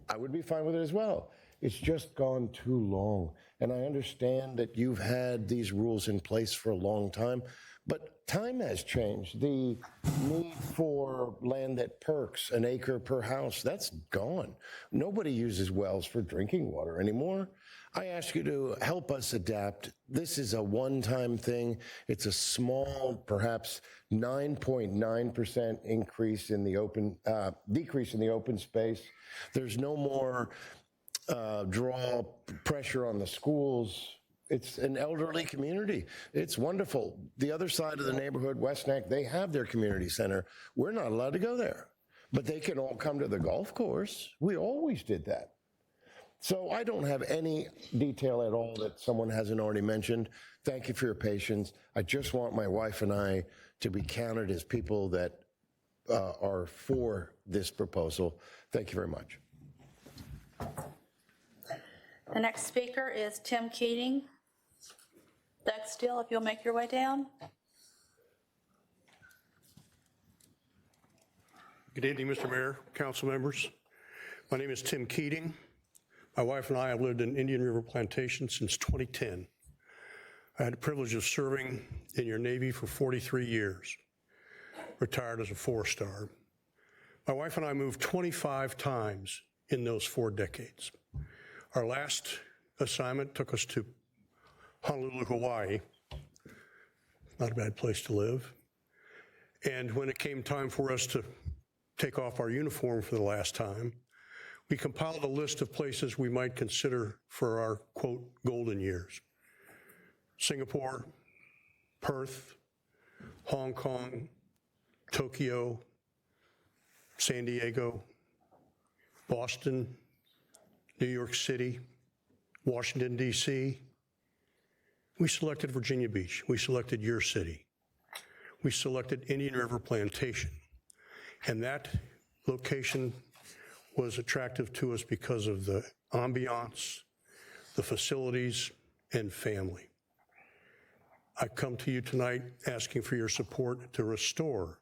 I would be fine with it as well. It's just gone too long. And I understand that you've had these rules in place for a long time, but time has changed. The need for land that perks, an acre per house, that's gone. Nobody uses wells for drinking water anymore. I ask you to help us adapt. This is a one-time thing. It's a small, perhaps 9.9% increase in the open, decrease in the open space. There's no more draw pressure on the schools. It's an elderly community. It's wonderful. The other side of the neighborhood, West Neck, they have their community center. We're not allowed to go there, but they can all come to the golf course. We always did that. So I don't have any detail at all that someone hasn't already mentioned. Thank you for your patience. I just want my wife and I to be counted as people that are for this proposal. Thank you very much. The next speaker is Tim Keating. Doug Steele, if you'll make your way down. Good evening, Mr. Mayor, council members. My name is Tim Keating. My wife and I have lived in Indian River Plantation since 2010. I had the privilege of serving in your Navy for 43 years, retired as a 4-star. My wife and I moved 25 times in those 4 decades. Our last assignment took us to Honolulu, Hawaii. Not a bad place to live. And when it came time for us to take off our uniform for the last time, we compiled a list of places we might consider for our, quote, golden years. Singapore, Perth, Hong Kong, Tokyo, San Diego, Boston, New York City, Washington, D.C. We selected Virginia Beach. We selected your city. We selected Indian River Plantation. And that location was attractive to us because of the ambiance, the facilities, and family. I come to you tonight asking for your support to restore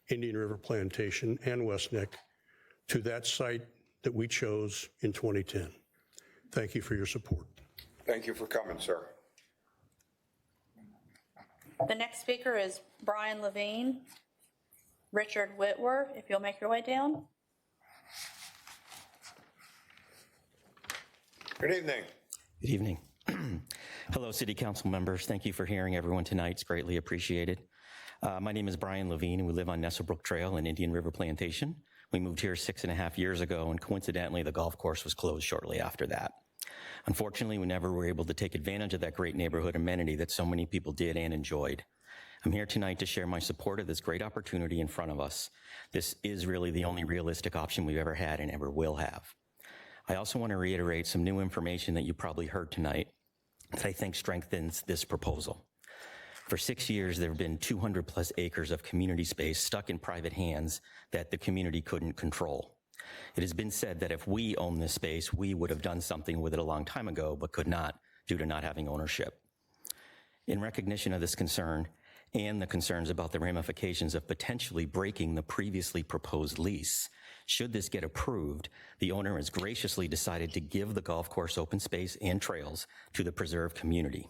Indian River Plantation and West Neck to that site that we chose in 2010. Thank you for your support. Thank you for coming, sir. The next speaker is Brian Levine. Richard Whitworth, if you'll make your way down. Good evening. Good evening. Hello, City Council members. Thank you for hearing everyone tonight. It's greatly appreciated. My name is Brian Levine, and we live on Nestlebrook Trail in Indian River Plantation. We moved here 6.5 years ago, and coincidentally, the golf course was closed shortly after that. Unfortunately, we never were able to take advantage of that great neighborhood amenity that so many people did and enjoyed. I'm here tonight to share my support of this great opportunity in front of us. This is really the only realistic option we've ever had and ever will have. I also want to reiterate some new information that you probably heard tonight that I think strengthens this proposal. For 6 years, there have been 200 plus acres of community space stuck in private hands that the community couldn't control. It has been said that if we owned this space, we would have done something with it a long time ago, but could not due to not having ownership. In recognition of this concern and the concerns about the ramifications of potentially breaking the previously proposed lease, should this get approved, the owner has graciously decided to give the golf course open space and trails to the preserved community.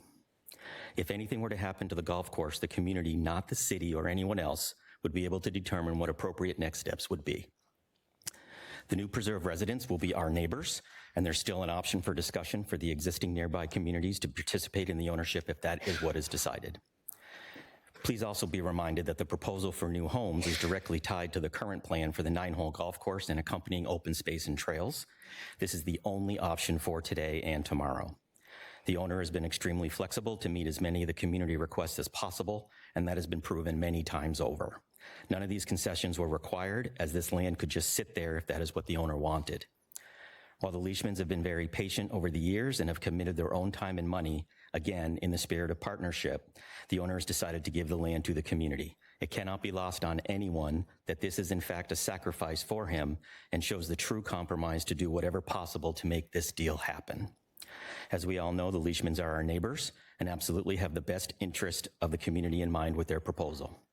If anything were to happen to the golf course, the community, not the city or anyone else, would be able to determine what appropriate next steps would be. The new preserve residents will be our neighbors, and there's still an option for discussion for the existing nearby communities to participate in the ownership if that is what is decided. Please also be reminded that the proposal for new homes is directly tied to the current plan for the 9-hole golf course and accompanying open space and trails. This is the only option for today and tomorrow. The owner has been extremely flexible to meet as many of the community requests as possible, and that has been proven many times over. None of these concessions were required, as this land could just sit there if that is what the owner wanted. While the Leishmans have been very patient over the years and have committed their own time and money, again, in the spirit of partnership, the owner has decided to give the land to the community. It cannot be lost on anyone that this is in fact a sacrifice for him and shows the true compromise to do whatever possible to make this deal happen. As we all know, the Leishmans are our neighbors and absolutely have the best interest of the community in mind with their proposal.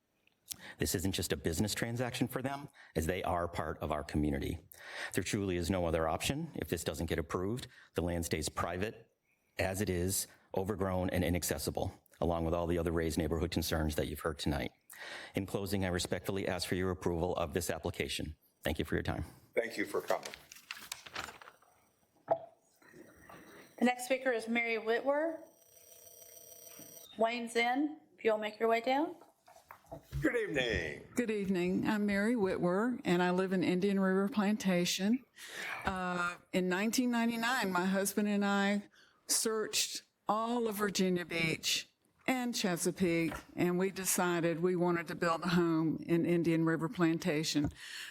This isn't just a business transaction for them, as they are part of our community. There truly is no other option. If this doesn't get approved, the land stays private, as it is, overgrown and inaccessible, along with all the other raised neighborhood concerns that you've heard tonight. In closing, I respectfully ask for your approval of this application. Thank you for your time. Thank you for coming. The next speaker is Mary Whitwer. Wayne's in, if you'll make your way down. Good evening. Good evening. I'm Mary Whitwer, and I live in Indian River Plantation. In 1999, my husband and I searched all of Virginia Beach and Chesapeake, and we decided we wanted to build a home in Indian River Plantation.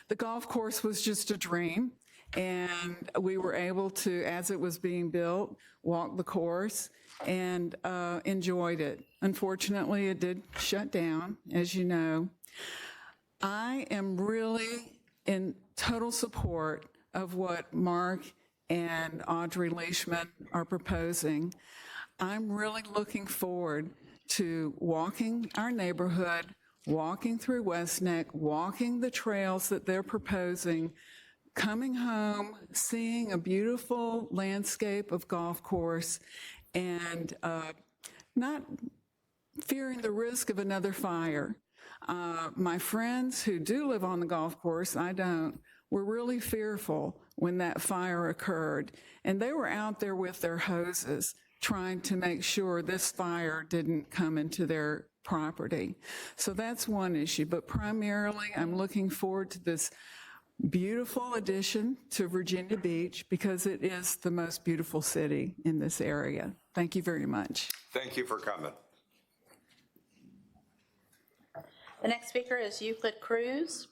The golf course was just a dream, and we were able to, as it was being built, walk the course and enjoyed it. Unfortunately, it did shut down, as you know. I am really in total support of what Mark and Audrey Leishman are proposing. I'm really looking forward to walking our neighborhood, walking through West Neck, walking the trails that they're proposing, coming home, seeing a beautiful landscape of golf course, and not fearing the risk of another fire. My friends who do live on the golf course, I don't, were really fearful when that fire occurred, and they were out there with their hoses trying to make sure this fire didn't come into their property. So that's one issue, but primarily I'm looking forward to this beautiful addition to Virginia Beach because it is the most beautiful city in this area. Thank you very much. Thank you for coming. The next speaker is Euclid Cruz.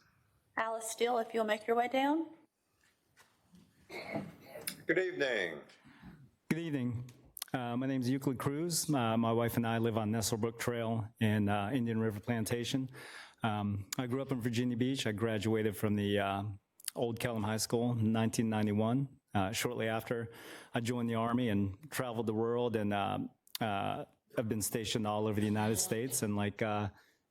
Alice Steele, if you'll make your way down. Good evening. Good evening. My name is Euclid Cruz. My wife and I live on Nestlebrook Trail in Indian River Plantation. I grew up in Virginia Beach. I graduated from the Old Kellam High School in 1991. Shortly after, I joined the Army and traveled the world, and I've been stationed all over the United States. And like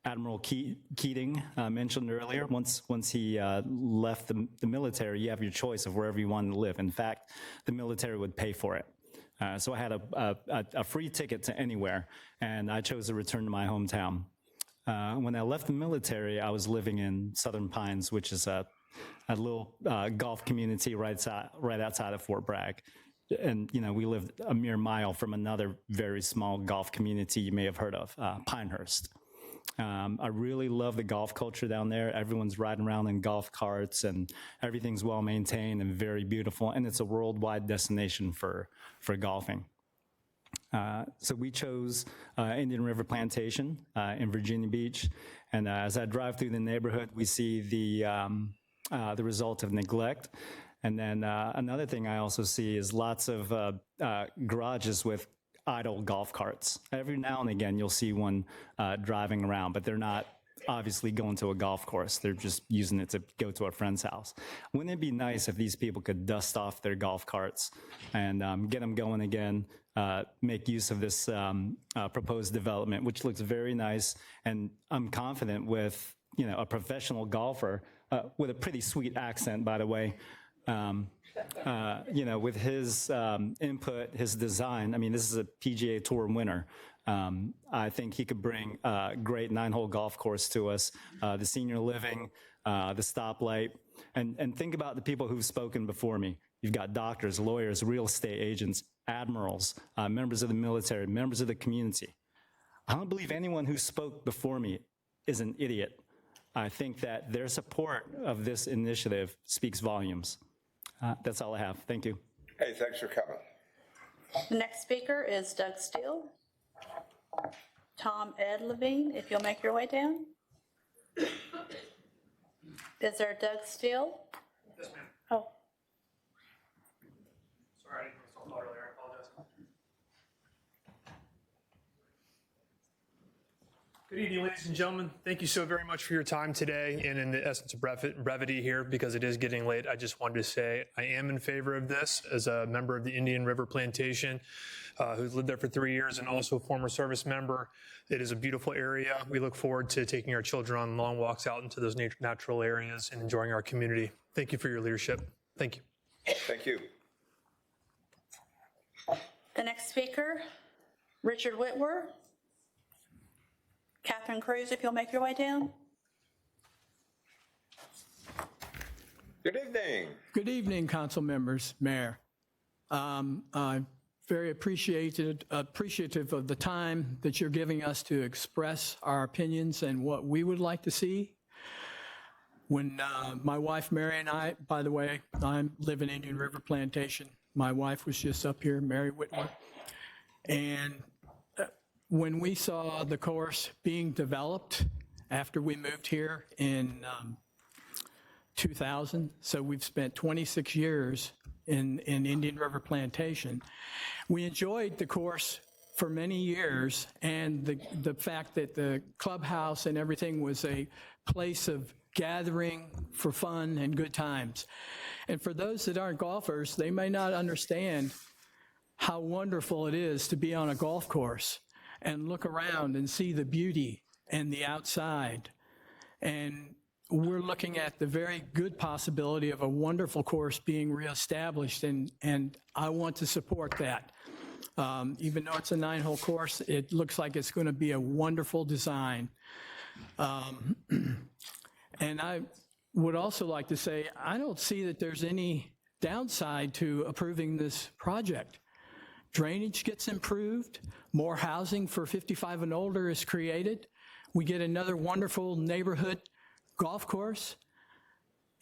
Admiral Keating mentioned earlier, once he left the military, you have your choice of wherever you wanted to live. In fact, the military would pay for it. So I had a free ticket to anywhere, and I chose to return to my hometown. When I left the military, I was living in Southern Pines, which is a little golf community right outside of Fort Bragg. And, you know, we lived a mere mile from another very small golf community you may have heard of, Pinehurst. I really love the golf culture down there. Everyone's riding around in golf carts, and everything's well maintained and very beautiful. And it's a worldwide destination for golfing. So we chose Indian River Plantation in Virginia Beach. And as I drive through the neighborhood, we see the result of neglect. And then another thing I also see is lots of garages with idle golf carts. Every now and again, you'll see one driving around, but they're not obviously going to a golf course. They're just using it to go to a friend's house. Wouldn't it be nice if these people could dust off their golf carts and get them going again, make use of this proposed development, which looks very nice. And I'm confident with, you know, a professional golfer with a pretty sweet accent, by the way, you know, with his input, his design. I mean, this is a PGA Tour winner. I think he could bring a great 9-hole golf course to us, the senior living, the stoplight, and think about the people who've spoken before me. You've got doctors, lawyers, real estate agents, admirals, members of the military, members of the community. I don't believe anyone who spoke before me is an idiot. I think that their support of this initiative speaks volumes. That's all I have. Thank you. Hey, thanks for coming. The next speaker is Doug Steele. Tom Ed Levine, if you'll make your way down. Is there Doug Steele? Yes, ma'am. Oh. Sorry, I didn't install the earlier. I apologize. Good evening, ladies and gentlemen. Thank you so very much for your time today. And in the essence of brevity here, because it is getting late, I just wanted to say I am in favor of this as a member of the Indian River Plantation who's lived there for 3 years and also a former service member. It is a beautiful area. We look forward to taking our children on long walks out into those natural areas and enjoying our community. Thank you for your leadership. Thank you. Thank you. The next speaker, Richard Whitwer. Catherine Cruz, if you'll make your way down. Good evening. Good evening, council members, mayor. I'm very appreciative of the time that you're giving us to express our opinions and what we would like to see. When my wife, Mary, and I, by the way, I live in Indian River Plantation. My wife was just up here, Mary Whitwer. And when we saw the course being developed after we moved here in 2000, so we've spent 26 years in Indian River Plantation. We enjoyed the course for many years, and the fact that the clubhouse and everything was a place of gathering for fun and good times. And for those that aren't golfers, they may not understand how wonderful it is to be on a golf course and look around and see the beauty and the outside. And we're looking at the very good possibility of a wonderful course being reestablished, and I want to support that. Even though it's a 9-hole course, it looks like it's going to be a wonderful design. And I would also like to say, I don't see that there's any downside to approving this project. Drainage gets improved, more housing for 55 and older is created. We get another wonderful neighborhood golf course,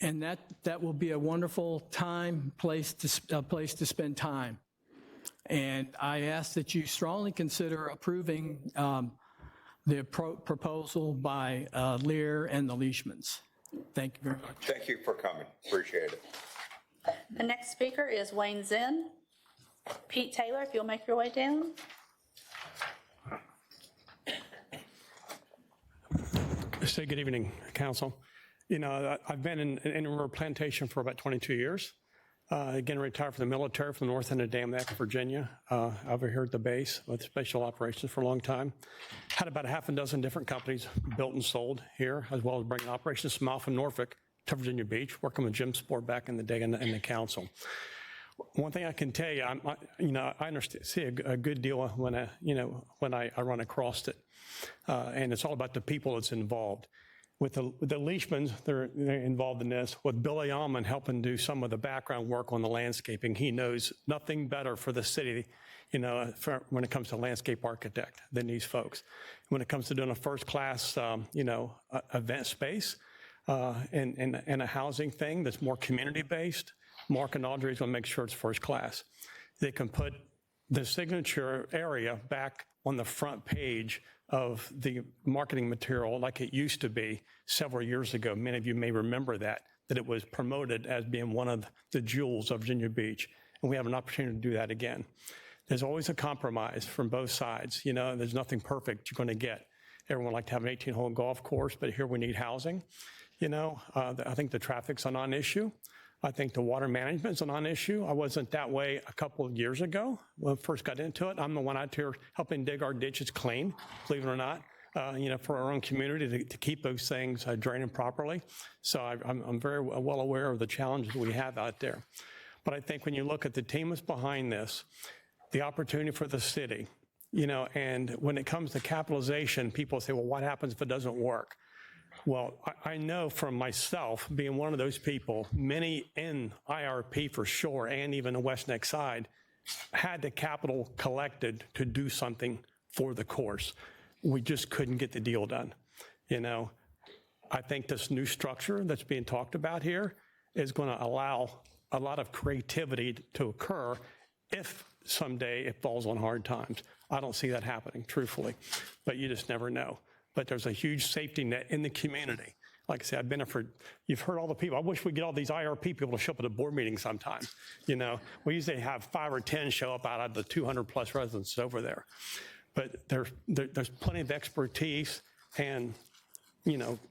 and that will be a wonderful place to spend time. And I ask that you strongly consider approving the proposal by Lear and the Leishmans. Thank you very much. Thank you for coming. Appreciate it. The next speaker is Wayne Zinn. Pete Taylor, if you'll make your way down. Say good evening, council. You know, I've been in Indian River Plantation for about 22 years. Again, retired from the military from the north end of Dam Neck, Virginia, over here at the base with special operations for a long time. Had about a half a dozen different companies built and sold here, as well as bringing operations from Alpha, Norfolk to Virginia Beach, working with Jim Spore back in the day in the council. One thing I can tell you, I understand, see a good deal when I run across it, and it's all about the people that's involved. With the Leishmans, they're involved in this. With Billy Allman helping do some of the background work on the landscaping, he knows nothing better for the city, when it comes to landscape architect than these folks. When it comes to doing a first-class, event space and a housing thing that's more community-based, Mark and Audrey is going to make sure it's first class. They can put the signature area back on the front page of the marketing material like it used to be several years ago. Many of you may remember that it was promoted as being one of the jewels of Virginia Beach. And we have an opportunity to do that again. There's always a compromise from both sides. There's nothing perfect you're going to get. Everyone would like to have an 18-hole golf course, but here we need housing. I think the traffic's a non-issue. I think the water management is a non-issue. I wasn't that way a couple of years ago when I first got into it. I'm the one out here helping dig our ditches clean, believe it or not, for our own community to keep those things draining properly. So I'm very well aware of the challenges we have out there. But I think when you look at the team that's behind this, the opportunity for the city and when it comes to capitalization, people say, well, what happens if it doesn't work? Well, I know from myself, being one of those people, many in IRP for sure, and even the West Neck side, had the capital collected to do something for the course. We just couldn't get the deal done. I think this new structure that's being talked about here is going to allow a lot of creativity to occur if someday it falls on hard times. I don't see that happening, truthfully, but you just never know. But there's a huge safety net in the community. Like I said, I've been there you've heard all the people. I wish we get all these IRP people to show up at a board meeting sometime. We usually have 5 or 10 show up out of the 200 plus residents over there. But there's plenty of expertise and,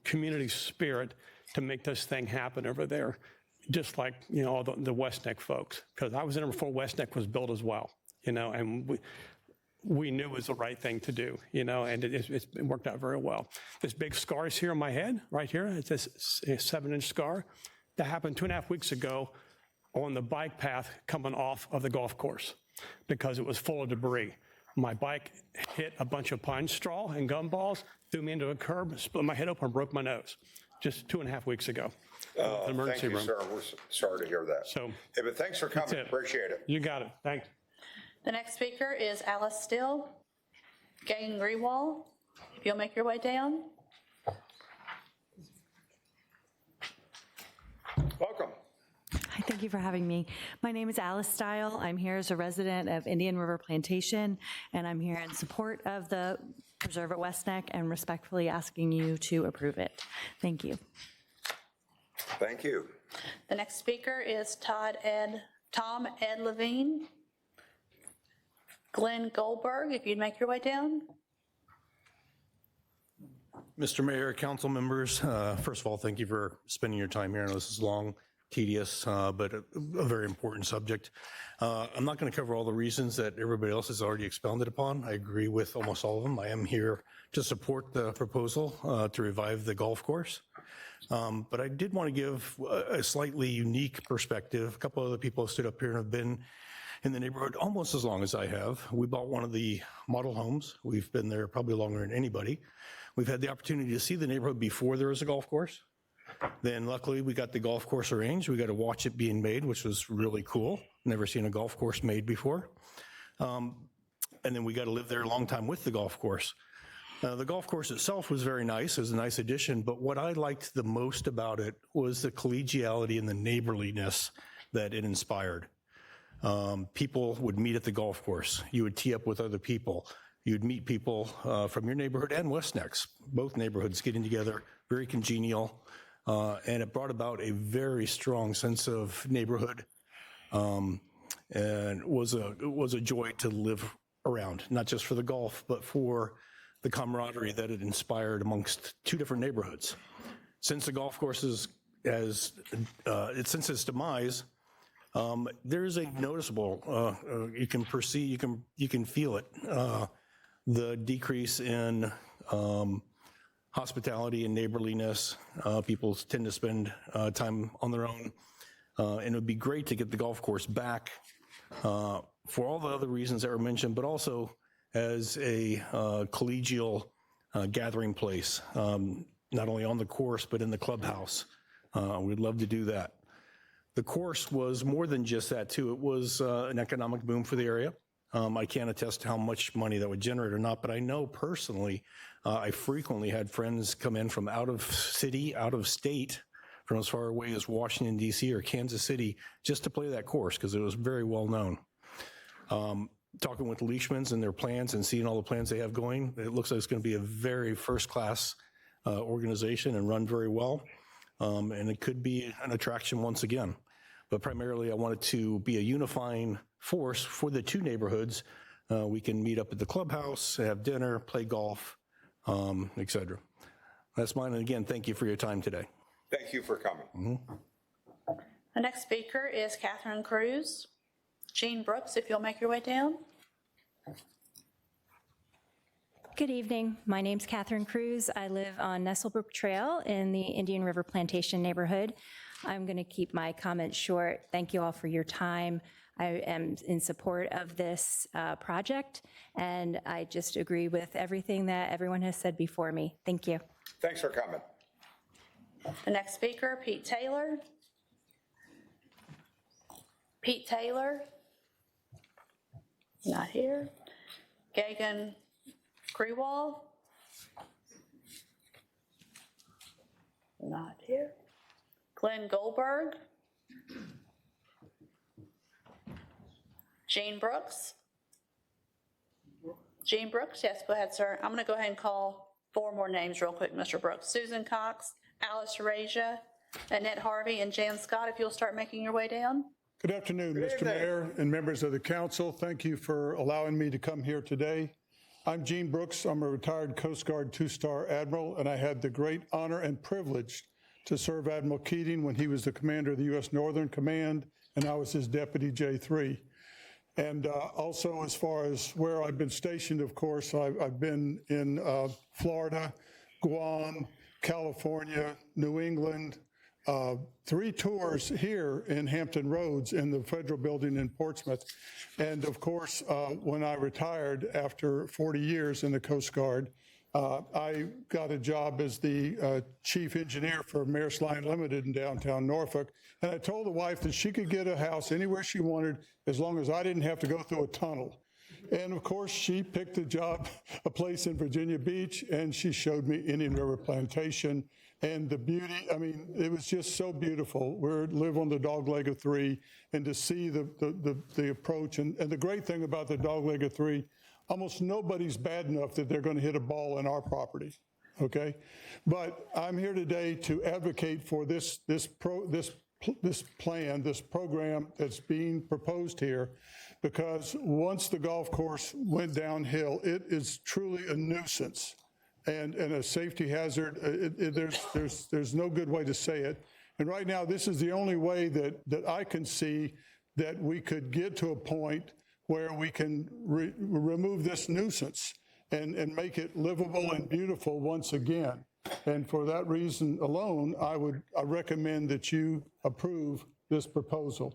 community spirit to make this thing happen over there. Just like, all the West Neck folks, because I was in there before West Neck was built as well, and we knew it was the right thing to do, and it worked out very well. This big scar's here on my head, right here. It's this 7-inch scar that happened 2.5 weeks ago on the bike path coming off of the golf course because it was full of debris. My bike hit a bunch of pine straw and gumballs, threw me into a curb, split my head open, and broke my nose just 2.5 weeks ago. Thank you, sir. We're sorry to hear that. Hey, but thanks for coming. Appreciate it. You got it. Thanks. The next speaker is Alice Still, Gang Grewal. If you'll make your way down. Welcome. Hi, thank you for having me. My name is Alice Stile. I'm here as a resident of Indian River Plantation, and I'm here in support of the Preserve at West Neck and respectfully asking you to approve it. Thank you. Thank you. The next speaker is Tom Ed Levine. Glenn Goldberg, if you'd make your way down. Mr. Mayor, council members, first of all, thank you for spending your time here. I know this is long, tedious, but a very important subject. I'm not going to cover all the reasons that everybody else has already expounded upon. I agree with almost all of them. I am here to support the proposal to revive the golf course. But I did want to give a slightly unique perspective. A couple other people have stood up here and have been in the neighborhood almost as long as I have. We bought one of the model homes. We've been there probably longer than anybody. We've had the opportunity to see the neighborhood before there was a golf course. Then luckily we got the golf course arranged. We got to watch it being made, which was really cool. Never seen a golf course made before. And then we got to live there a long time with the golf course. The golf course itself was very nice. It was a nice addition, but what I liked the most about it was the collegiality and the neighborliness that it inspired. People would meet at the golf course. You would tee up with other people. You'd meet people from your neighborhood and West Neck's, both neighborhoods getting together, very congenial, and it brought about a very strong sense of neighborhood, and it was a joy to live around, not just for the golf, but for the camaraderie that it inspired amongst 2 different neighborhoods. Since the golf course since its demise, there's a noticeable, you can perceive, you can feel it, the decrease in hospitality and neighborliness. People tend to spend time on their own, and it would be great to get the golf course back for all the other reasons that were mentioned, but also as a collegial gathering place, not only on the course, but in the clubhouse. We'd love to do that. The course was more than just that, too. It was an economic boom for the area. I can't attest to how much money that would generate or not, but I know personally, I frequently had friends come in from out of city, out of state, from as far away as Washington, D.C. or Kansas City, just to play that course because it was very well known. Talking with the Leishmans and their plans and seeing all the plans they have going, it looks like it's going to be a very first-class organization and run very well. And it could be an attraction once again. But primarily, I wanted to be a unifying force for the 2 neighborhoods. We can meet up at the clubhouse, have dinner, play golf, et cetera. That's mine. And again, thank you for your time today. Thank you for coming. Mm-hmm. The next speaker is Catherine Cruz. Jean Brooks, if you'll make your way down. Good evening. My name's Catherine Cruz. I live on Nestlebrook Trail in the Indian River Plantation neighborhood. I'm going to keep my comments short. Thank you all for your time. I am in support of this project, and I just agree with everything that everyone has said before me. Thank you. Thanks for coming. The next speaker, Pete Taylor. Pete Taylor. Not here. Gagan Grewal. Not here. Glenn Goldberg. Gene Brooks. Gene Brooks, yes, go ahead, sir. I'm going to go ahead and call 4 more names real quick, Mr. Brooks. Susan Cox, Alice Raja, Annette Harvey, and Jan Scott, if you'll start making your way down. Good afternoon, Mr. Mayor and members of the council. Thank you for allowing me to come here today. I'm Gene Brooks. I'm a retired Coast Guard 2-star admiral, and I had the great honor and privilege to serve Admiral Keating when he was the commander of the U.S. Northern Command, and I was his deputy J3. And also, as far as where I've been stationed, of course, I've been in Florida, Guam, California, New England, 3 tours here in Hampton Roads in the federal building in Portsmouth. And of course, when I retired after 40 years in the Coast Guard, I got a job as the chief engineer for Maersk Line Limited in downtown Norfolk. And I told the wife that she could get a house anywhere she wanted as long as I didn't have to go through a tunnel. And of course, she picked a place in Virginia Beach, and she showed me Indian River Plantation and the beauty. I mean, it was just so beautiful. We live on the Dogleg of 3, and to see the approach. And the great thing about the Dogleg of 3, almost nobody's bad enough that they're going to hit a ball in our property, okay? But I'm here today to advocate for this plan, this program that's being proposed here, because once the golf course went downhill, it is truly a nuisance and a safety hazard. There's no good way to say it. And right now, this is the only way that I can see that we could get to a point where we can remove this nuisance and make it livable and beautiful once again. And for that reason alone, I recommend that you approve this proposal.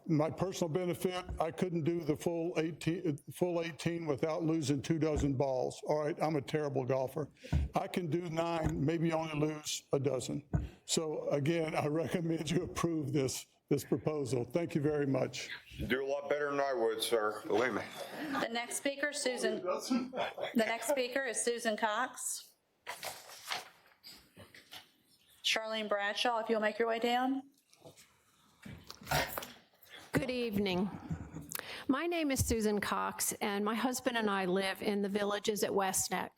My personal benefit, I couldn't do the full 18 without losing 2 dozen balls. All right, I'm a terrible golfer. I can do 9, maybe only lose a dozen. So again, I recommend you approve this proposal. Thank you very much. You do a lot better than I would, sir. Believe me. The next speaker, Susan. The next speaker is Susan Cox. Charlene Bradshaw, if you'll make your way down. Good evening. My name is Susan Cox, and my husband and I live in the Villages at West Neck.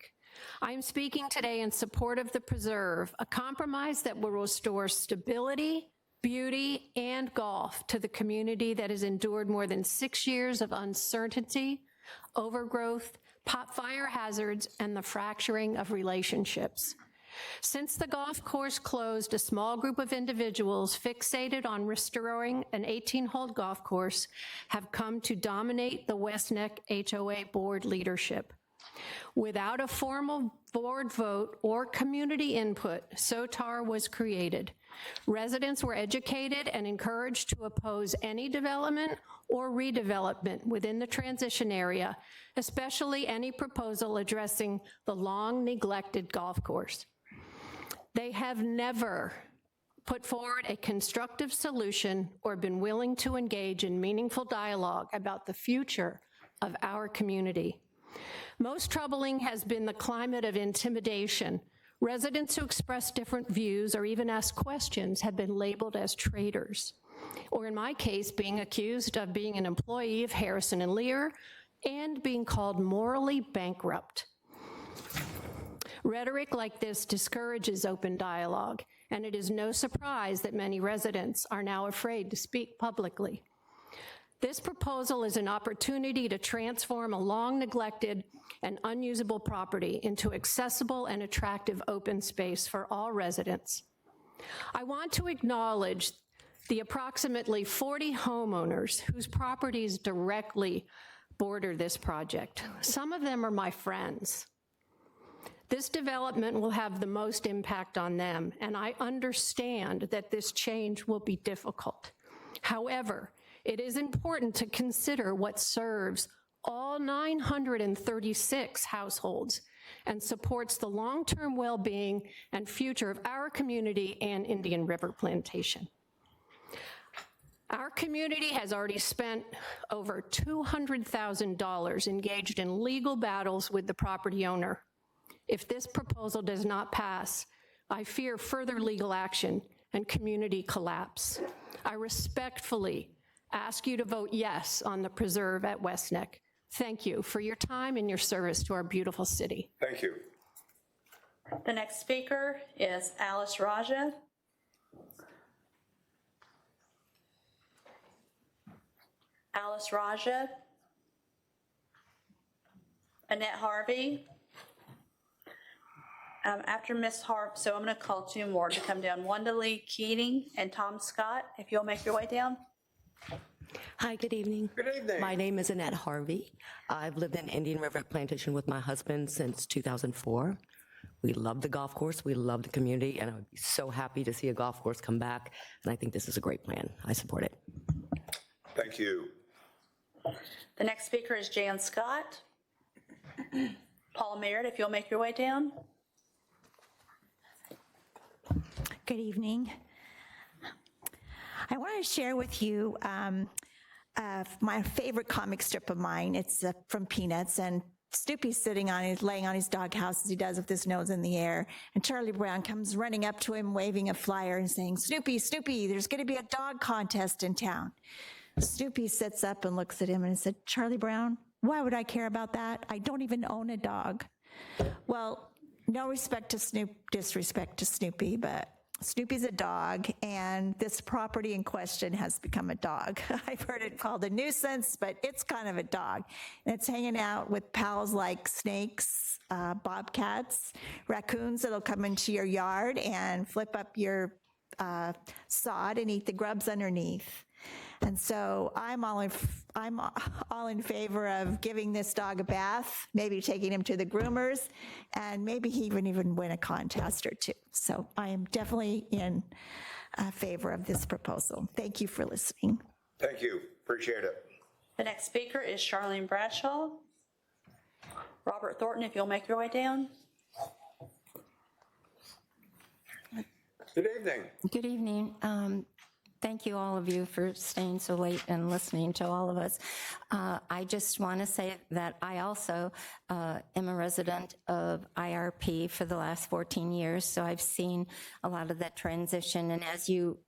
I am speaking today in support of the preserve, a compromise that will restore stability, beauty, and golf to the community that has endured more than 6 years of uncertainty, overgrowth, fire hazards, and the fracturing of relationships. Since the golf course closed, a small group of individuals fixated on restoring an 18-hole golf course have come to dominate the West Neck HOA board leadership. Without a formal board vote or community input, SOTAR was created. Residents were educated and encouraged to oppose any development or redevelopment within the transition area, especially any proposal addressing the long-neglected golf course. They have never put forward a constructive solution or been willing to engage in meaningful dialogue about the future of our community. Most troubling has been the climate of intimidation. Residents who express different views or even ask questions have been labeled as traitors, or in my case, being accused of being an employee of Harrison and Lear and being called morally bankrupt. Rhetoric like this discourages open dialogue, and it is no surprise that many residents are now afraid to speak publicly. This proposal is an opportunity to transform a long-neglected and unusable property into accessible and attractive open space for all residents. I want to acknowledge the approximately 40 homeowners whose properties directly border this project. Some of them are my friends. This development will have the most impact on them, and I understand that this change will be difficult. However, it is important to consider what serves all 936 households and supports the long-term well-being and future of our community and Indian River Plantation. Our community has already spent over $200,000 engaged in legal battles with the property owner. If this proposal does not pass, I fear further legal action and community collapse. I respectfully ask you to vote yes on the preserve at West Neck. Thank you for your time and your service to our beautiful city. Thank you. The next speaker is Alice Raja. Alice Raja. Annette Harvey. After Ms. Harp, so I'm going to call two more to come down. Wanda Lee Keating and Tom Scott, if you'll make your way down. Hi, good evening. Good evening. My name is Annette Harvey. I've lived in Indian River Plantation with my husband since 2004. We love the golf course, we love the community, and I would be so happy to see a golf course come back, and I think this is a great plan. I support it. Thank you. The next speaker is Jan Scott. Paula Merritt, if you'll make your way down. Good evening. I want to share with you my favorite comic strip of mine. It's from Peanuts, and Snoopy's laying on his doghouse as he does with his nose in the air, and Charlie Brown comes running up to him waving a flyer and saying, "Snoopy, Snoopy, there's going to be a dog contest in town." Snoopy sits up and looks at him and said, "Charlie Brown, why would I care about that? I don't even own a dog." Well, no respect to disrespect to Snoopy, but Snoopy's a dog, and this property in question has become a dog. I've heard it called a nuisance, but it's kind of a dog. And it's hanging out with pals like snakes, bobcats, raccoons that'll come into your yard and flip up your sod and eat the grubs underneath. And so I'm all in favor of giving this dog a bath, maybe taking him to the groomers, and maybe he even win a contest or two. So I am definitely in favor of this proposal. Thank you for listening. Thank you. Appreciate it. The next speaker is Charlene Bradshaw. Robert Thornton, if you'll make your way down. Good evening. Good evening. Thank you, all of you, for staying so late and listening to all of us. I just want to say that I also am a resident of IRP for the last 14 years, so I've seen a lot of that transition. And as you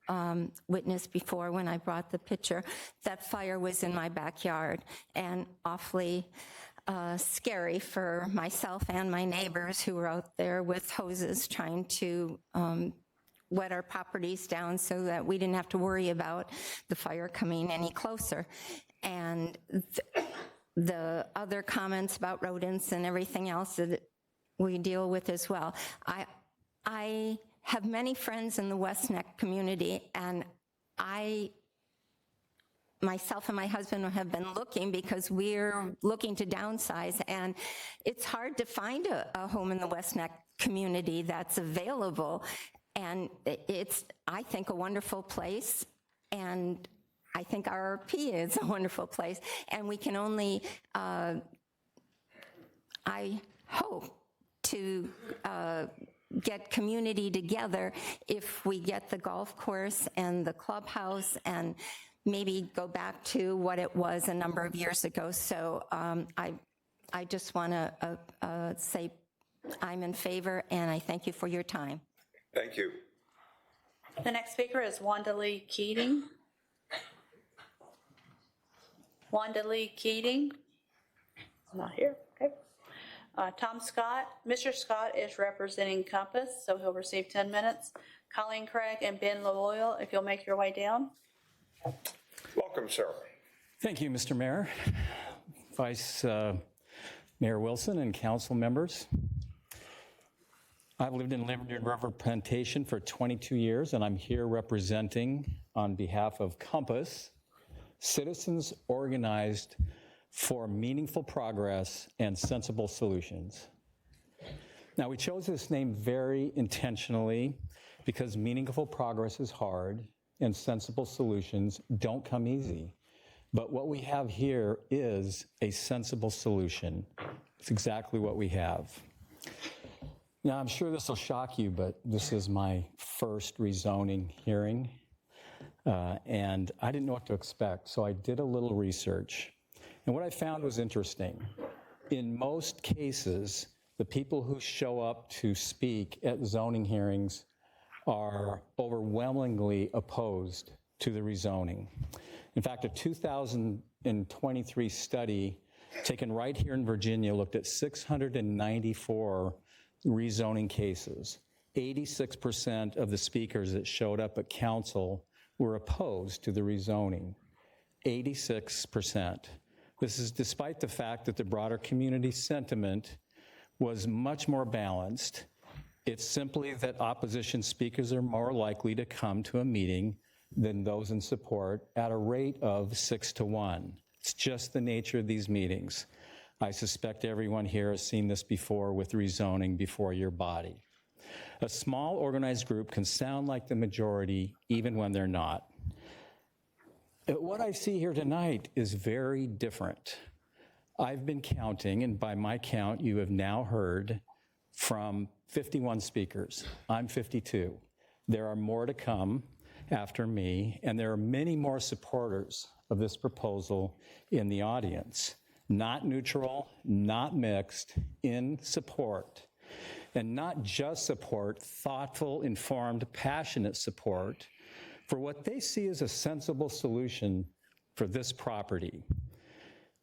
witnessed before when I brought the picture, that fire was in my backyard and awfully scary for myself and my neighbors who were out there with hoses trying to wet our properties down so that we didn't have to worry about the fire coming any closer. And the other comments about rodents and everything else that we deal with as well. I have many friends in the West Neck community, and myself and my husband have been looking because we're looking to downsize, and it's hard to find a home in the West Neck community that's available. And it's, I think, a wonderful place, and I think RRP is a wonderful place, and we can only, I hope, to get community together if we get the golf course and the clubhouse and maybe go back to what it was a number of years ago. So I just want to say I'm in favor, and I thank you for your time. Thank you. The next speaker is Wanda Lee Keating. Wanda Lee Keating. Not here. Okay. Tom Scott. Mr. Scott is representing Compass, so he'll receive 10 minutes. Colleen Craig and Ben LaLoyal, if you'll make your way down. Welcome, sir. Thank you, Mr. Mayor, Vice Mayor Wilson, and council members. I've lived in Indian River Plantation for 22 years, and I'm here representing, on behalf of Compass, citizens organized for meaningful progress and sensible solutions. Now, we chose this name very intentionally because meaningful progress is hard and sensible solutions don't come easy. But what we have here is a sensible solution. It's exactly what we have. Now, I'm sure this will shock you, but this is my first rezoning hearing, and I didn't know what to expect, so I did a little research. And what I found was interesting. In most cases, the people who show up to speak at zoning hearings are overwhelmingly opposed to the rezoning. In fact, a 2023 study taken right here in Virginia looked at 694 rezoning cases. 86% of the speakers that showed up at council were opposed to the rezoning. 86%. This is despite the fact that the broader community sentiment was much more balanced. It's simply that opposition speakers are more likely to come to a meeting than those in support at a rate of 6-to-1. It's just the nature of these meetings. I suspect everyone here has seen this before with rezoning before your body. A small organized group can sound like the majority even when they're not. What I see here tonight is very different. I've been counting, and by my count, you have now heard from 51 speakers. I'm 52. There are more to come after me, and there are many more supporters of this proposal in the audience. Not neutral, not mixed, in support. And not just support, thoughtful, informed, passionate support for what they see as a sensible solution for this property.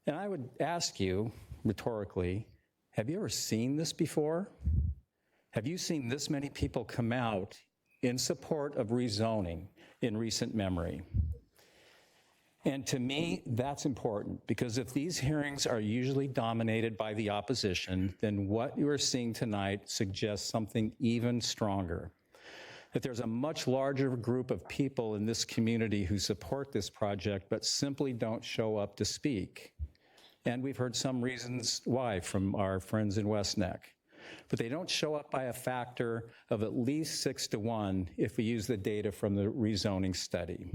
And I would ask you, rhetorically, have you ever seen this before? Have you seen this many people come out in support of rezoning in recent memory? And to me, that's important, because if these hearings are usually dominated by the opposition, then what you are seeing tonight suggests something even stronger. That there's a much larger group of people in this community who support this project but simply don't show up to speak. And we've heard some reasons why from our friends in West Neck. But they don't show up by a factor of at least 6-to-1 if we use the data from the rezoning study.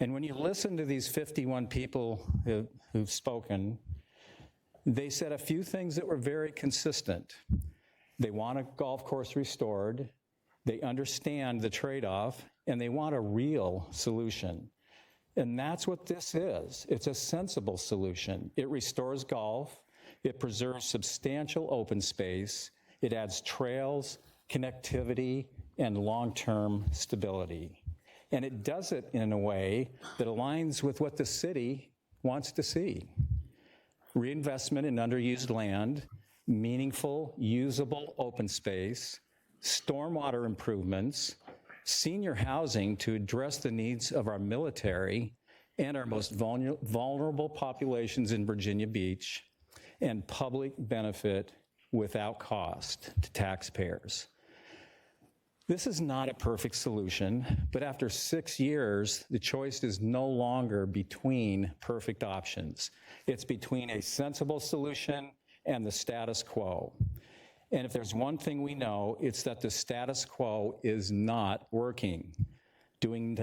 And when you listen to these 51 people who've spoken, they said a few things that were very consistent. They want a golf course restored, they understand the trade-off, and they want a real solution. And that's what this is. It's a sensible solution. It restores golf, it preserves substantial open space, it adds trails, connectivity, and long-term stability. And it does it in a way that aligns with what the city wants to see. Reinvestment in underused land, meaningful, usable open space, stormwater improvements, senior housing to address the needs of our military and our most vulnerable populations in Virginia Beach, and public benefit without cost to taxpayers. This is not a perfect solution, but after 6 years, the choice is no longer between perfect options. It's between a sensible solution and the status quo. And if there's one thing we know, it's that the status quo is not working. Doing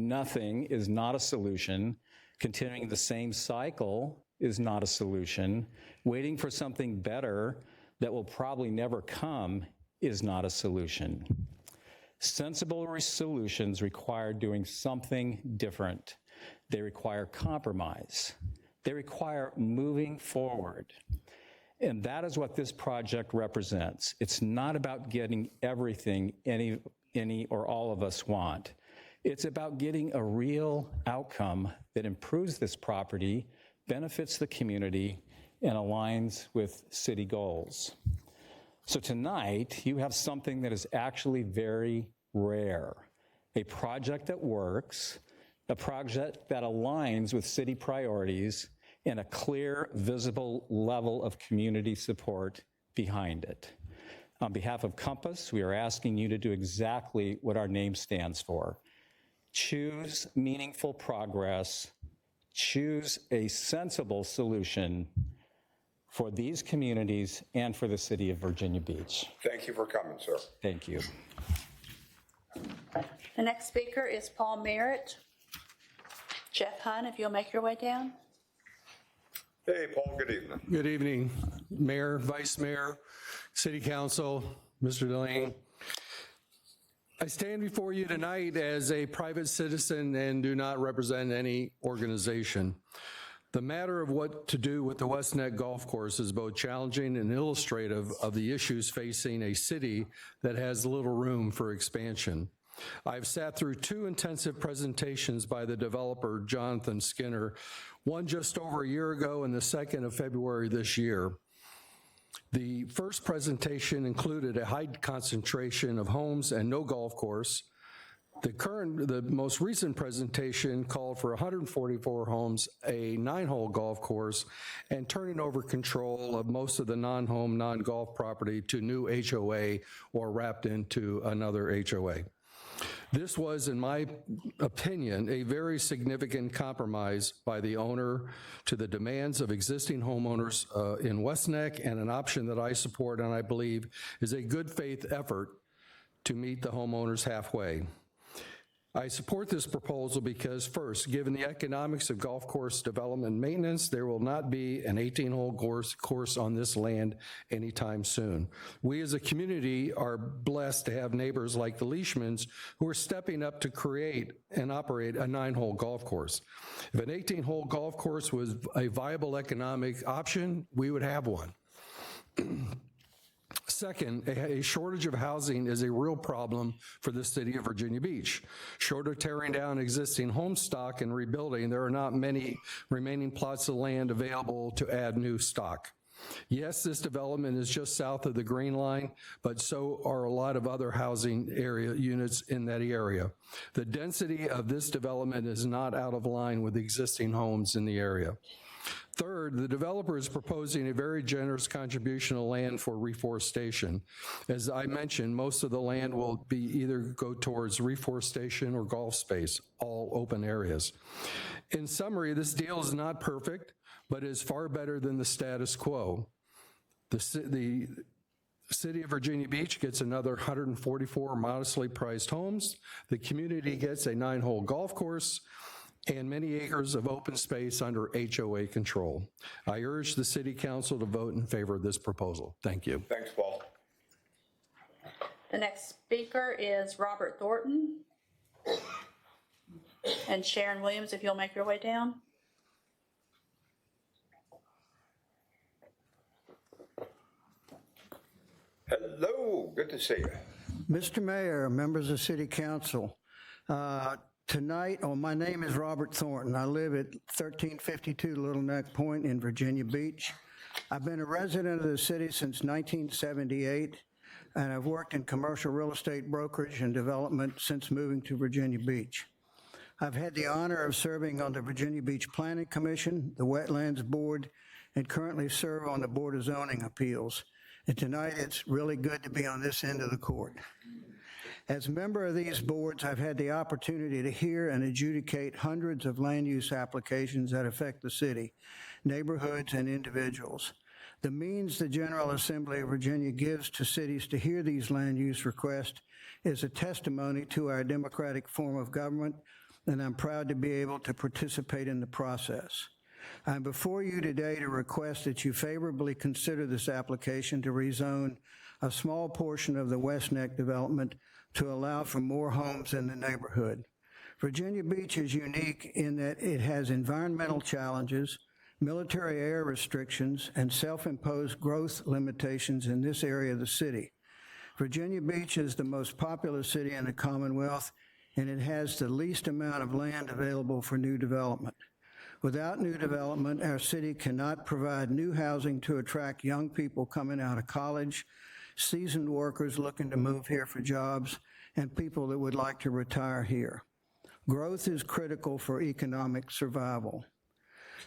nothing is not a solution. Continuing the same cycle is not a solution. Waiting for something better that will probably never come is not a solution. Sensible solutions require doing something different. They require compromise. They require moving forward. And that is what this project represents. It's not about getting everything any or all of us want. It's about getting a real outcome that improves this property, benefits the community, and aligns with city goals. So tonight, you have something that is actually very rare. A project that works, a project that aligns with city priorities, and a clear, visible level of community support behind it. On behalf of Compass, we are asking you to do exactly what our name stands for. Choose meaningful progress, choose a sensible solution for these communities and for the city of Virginia Beach. Thank you for coming, sir. Thank you. The next speaker is Paul Merritt. Jeff Hunn, if you'll make your way down. Hey, Paul, good evening. Good evening, Mayor, Vice Mayor, City Council, Mr. Delaney. I stand before you tonight as a private citizen and do not represent any organization. The matter of what to do with the West Neck Golf Course is both challenging and illustrative of the issues facing a city that has little room for expansion. I've sat through 2 intensive presentations by the developer, Jonathan Skinner, one just over a year ago and the second of February this year. The first presentation included a high concentration of homes and no golf course. The most recent presentation called for 144 homes, a 9-hole golf course, and turning over control of most of the non-home, non-golf property to new HOA or wrapped into another HOA. This was, in my opinion, a very significant compromise by the owner to the demands of existing homeowners in West Neck, and an option that I support and I believe is a good faith effort to meet the homeowners halfway. I support this proposal because, first, given the economics of golf course development and maintenance, there will not be an 18-hole course on this land anytime soon. We as a community are blessed to have neighbors like the Leishmans who are stepping up to create and operate a 9-hole golf course. If an 18-hole golf course was a viable economic option, we would have one. Second, a shortage of housing is a real problem for the city of Virginia Beach. Short of tearing down existing home stock and rebuilding, there are not many remaining plots of land available to add new stock. Yes, this development is just south of the Green Line, but so are a lot of other housing area units in that area. The density of this development is not out of line with existing homes in the area. Third, the developer is proposing a very generous contribution of land for reforestation. As I mentioned, most of the land will be either go towards reforestation or golf space, all open areas. In summary, this deal is not perfect, but is far better than the status quo. The City of Virginia Beach gets another 144 modestly priced homes. The community gets a 9-hole golf course and many acres of open space under HOA control. I urge the City Council to vote in favor of this proposal. Thank you. Thanks, Paul. The next speaker is Robert Thornton. And Sharon Williams, if you'll make your way down. Hello, good to see you. Mr. Mayor, members of City Council, tonight, my name is Robert Thornton. I live at 1352 Little Neck Point in Virginia Beach. I've been a resident of the city since 1978, and I've worked in commercial real estate brokerage and development since moving to Virginia Beach. I've had the honor of serving on the Virginia Beach Planning Commission, the Wetlands Board, and currently serve on the Board of Zoning Appeals. And tonight, it's really good to be on this end of the court. As a member of these boards, I've had the opportunity to hear and adjudicate hundreds of land use applications that affect the city, neighborhoods, and individuals. The means the General Assembly of Virginia gives to cities to hear these land use requests is a testimony to our democratic form of government, and I'm proud to be able to participate in the process. I'm before you today to request that you favorably consider this application to rezone a small portion of the West Neck development to allow for more homes in the neighborhood. Virginia Beach is unique in that it has environmental challenges, military air restrictions, and self-imposed growth limitations in this area of the city. Virginia Beach is the most populous city in the Commonwealth, and it has the least amount of land available for new development. Without new development, our city cannot provide new housing to attract young people coming out of college, seasoned workers looking to move here for jobs, and people that would like to retire here. Growth is critical for economic survival.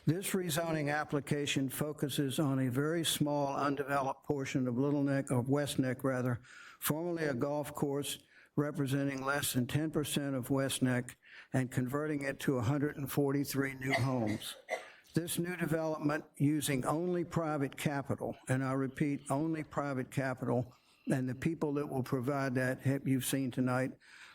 This rezoning application focuses on a very small undeveloped portion of Little Neck, or West Neck rather, formerly a golf course representing less than 10% of West Neck, and converting it to 143 new homes. This new development, using only private capital, and I repeat, only private capital, and the people that will provide that, you've seen tonight,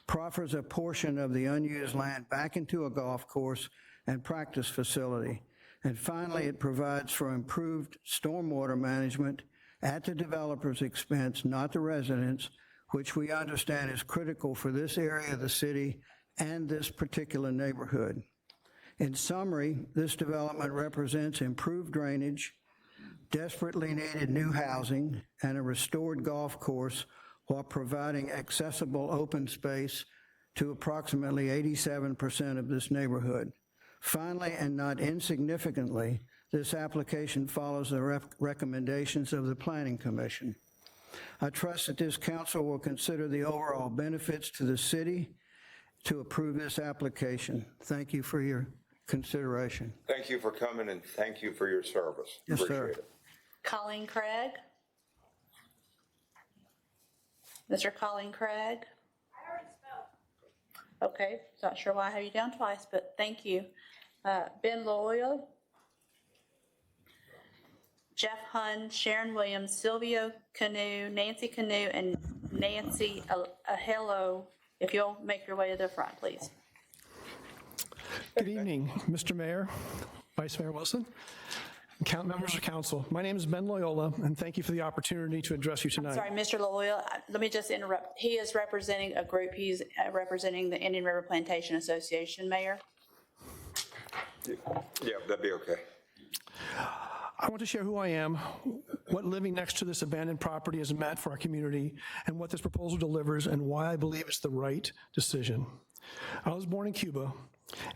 proffers a portion of the unused land back into a golf course and practice facility. And finally, it provides for improved stormwater management at the developer's expense, not the residents, which we understand is critical for this area of the city and this particular neighborhood. In summary, this development represents improved drainage, desperately needed new housing, and a restored golf course while providing accessible open space to approximately 87% of this neighborhood. Finally, and not insignificantly, this application follows the recommendations of the Planning Commission. I trust that this council will consider the overall benefits to the city to approve this application. Thank you for your consideration. Thank you for coming and thank you for your service. Yes, Appreciate sir. it. Colleen Craig. Mr. Colleen Craig. Okay, not sure why I have you down twice, but thank you. Ben Loyal. Jeff Hunn, Sharon Williams, Silvio Canoe, Nancy Canoe, and Nancy Ahello. If you'll make your way to the front, please. Good evening, Mr. Mayor, Vice Mayor Wilson, and members of council. My name is Ben Loyola, and thank you for the opportunity to address you tonight. Sorry, Mr. Loyola, let me just interrupt. He is representing a group. He's representing the Indian River Plantation Association, Mayor. Yeah, that'd be okay. I want to share who I am, what living next to this abandoned property has meant for our community, and what this proposal delivers, and why I believe it's the right decision. I was born in Cuba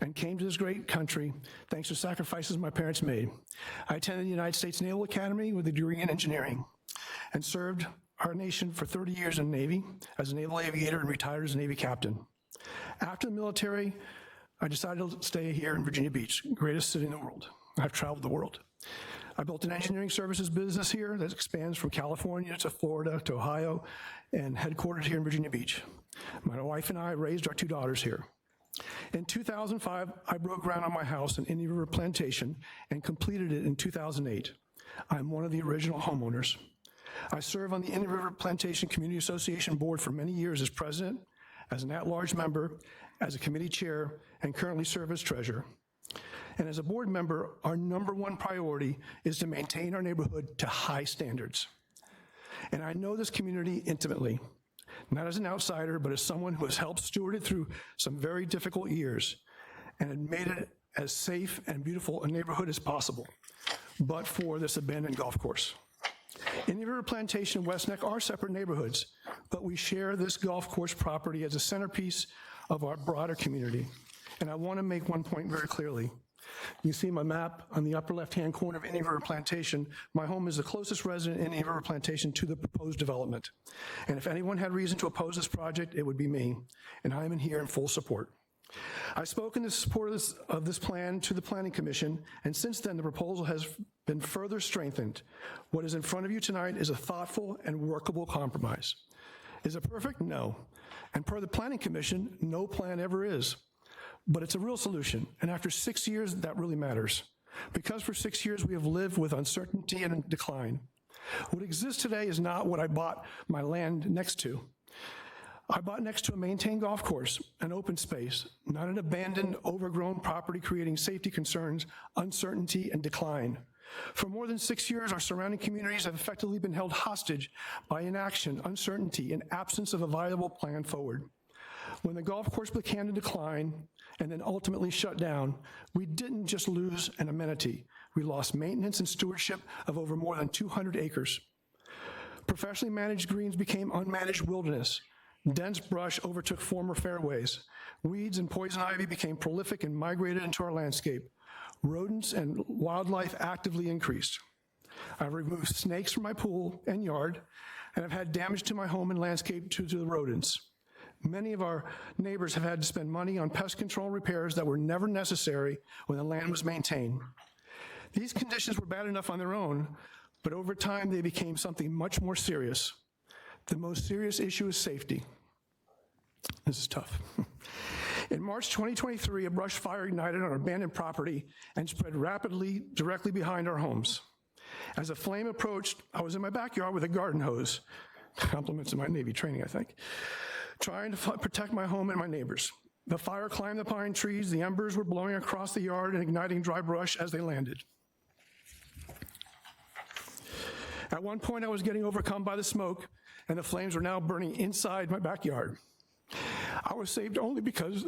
and came to this great country thanks to sacrifices my parents made. I attended the United States Naval Academy with a degree in engineering and served our nation for 30 years in the Navy as a naval aviator and retired as a Navy captain. After the military, I decided to stay here in Virginia Beach, greatest city in the world. I've traveled the world. I built an engineering services business here that expands from California to Florida to Ohio and headquartered here in Virginia Beach. My wife and I raised our 2 daughters here. In 2005, I broke ground on my house in Indian River Plantation and completed it in 2008. I'm one of the original homeowners. I serve on the Indian River Plantation Community Association board for many years as president, as an at-large member, as a committee chair, and currently serve as treasurer. And as a board member, our #1 priority is to maintain our neighborhood to high standards. And I know this community intimately, not as an outsider, but as someone who has helped steward it through some very difficult years and had made it as safe and beautiful a neighborhood as possible, but for this abandoned golf course. Indian River Plantation and West Neck are separate neighborhoods, but we share this golf course property as a centerpiece of our broader community. And I want to make one point very clearly. You see my map on the upper left-hand corner of Indian River Plantation. My home is the closest resident in Indian River Plantation to the proposed development. And if anyone had reason to oppose this project, it would be me. And I am here in full support. I've spoken in support of this plan to the Planning Commission, and since then the proposal has been further strengthened. What is in front of you tonight is a thoughtful and workable compromise. Is it perfect? No. And per the Planning Commission, no plan ever is. But it's a real solution, and after 6 years, that really matters. Because for 6 years, we have lived with uncertainty and decline. What exists today is not what I bought my land next to. I bought next to a maintained golf course, an open space, not an abandoned, overgrown property creating safety concerns, uncertainty, and decline. For more than 6 years, our surrounding communities have effectively been held hostage by inaction, uncertainty, and absence of a viable plan forward. When the golf course began to decline and then ultimately shut down, we didn't just lose an amenity. We lost maintenance and stewardship of over more than 200 acres. Professionally managed greens became unmanaged wilderness. Dense brush overtook former fairways. Weeds and poison ivy became prolific and migrated into our landscape. Rodents and wildlife actively increased. I've removed snakes from my pool and yard, and I've had damage to my home and landscape due to the rodents. Many of our neighbors have had to spend money on pest control repairs that were never necessary when the land was maintained. These conditions were bad enough on their own, but over time they became something much more serious. The most serious issue is safety. This is tough. In March 2023, a brush fire ignited on our abandoned property and spread rapidly directly behind our homes. As the flame approached, I was in my backyard with a garden hose, compliments of my Navy training, I think, trying to protect my home and my neighbors. The fire climbed the pine trees, the embers were blowing across the yard and igniting dry brush as they landed. At one point, I was getting overcome by the smoke, and the flames were now burning inside my backyard. I was saved only because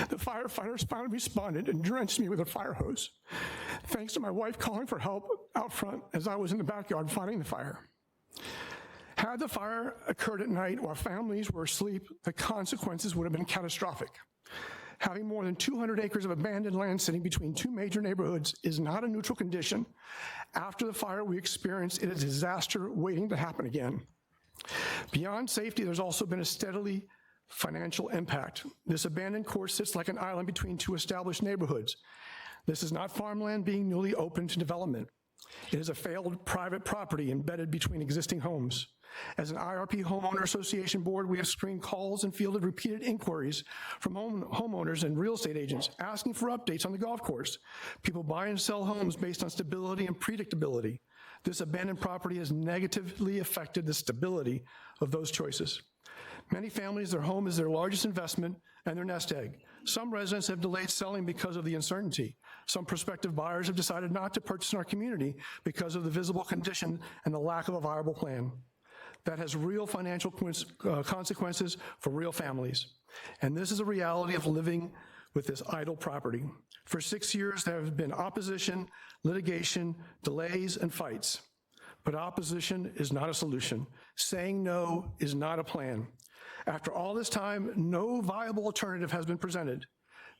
the firefighters finally responded and drenched me with a fire hose, thanks to my wife calling for help out front as I was in the backyard fighting the fire. Had the fire occurred at night while families were asleep, the consequences would have been catastrophic. Having more than 200 acres of abandoned land sitting between two major neighborhoods is not a neutral condition. After the fire we experienced, it is a disaster waiting to happen again. Beyond safety, there's also been a steadily financial impact. This abandoned course sits like an island between two established neighborhoods. This is not farmland being newly opened to development. It is a failed private property embedded between existing homes. As an IRP homeowner association board, we have screened calls and fielded repeated inquiries from homeowners and real estate agents asking for updates on the golf course. People buy and sell homes based on stability and predictability. This abandoned property has negatively affected the stability of those choices. Many families, their home is their largest investment and their nest egg. Some residents have delayed selling because of the uncertainty. Some prospective buyers have decided not to purchase in our community because of the visible condition and the lack of a viable plan. That has real financial consequences for real families. And this is a reality of living with this idle property. For 6 years, there have been opposition, litigation, delays, and fights. But opposition is not a solution. Saying no is not a plan. After all this time, no viable alternative has been presented.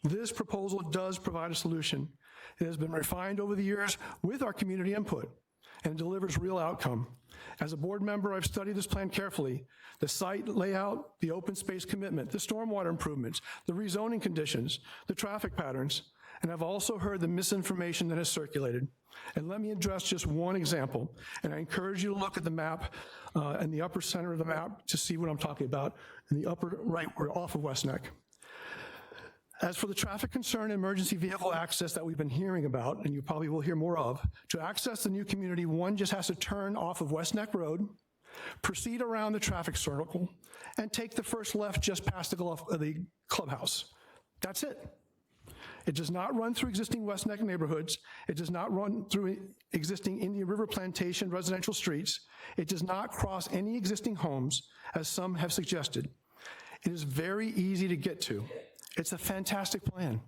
This proposal does provide a solution. It has been refined over the years with our community input and delivers real outcome. As a board member, I've studied this plan carefully. The site layout, the open space commitment, the stormwater improvements, the rezoning conditions, the traffic patterns, and I've also heard the misinformation that has circulated. And let me address just one example, and I encourage you to look at the map in the upper center of the map to see what I'm talking about. In the upper right, we're off of West Neck. As for the traffic concern and emergency vehicle access that we've been hearing about, and you probably will hear more of, to access the new community, one just has to turn off of West Neck Road, proceed around the traffic circle, and take the first left just past the clubhouse. That's it. It does not run through existing West Neck neighborhoods. It does not run through existing Indian River Plantation residential streets. It does not cross any existing homes, as some have suggested. It is very easy to get to. It's a fantastic plan.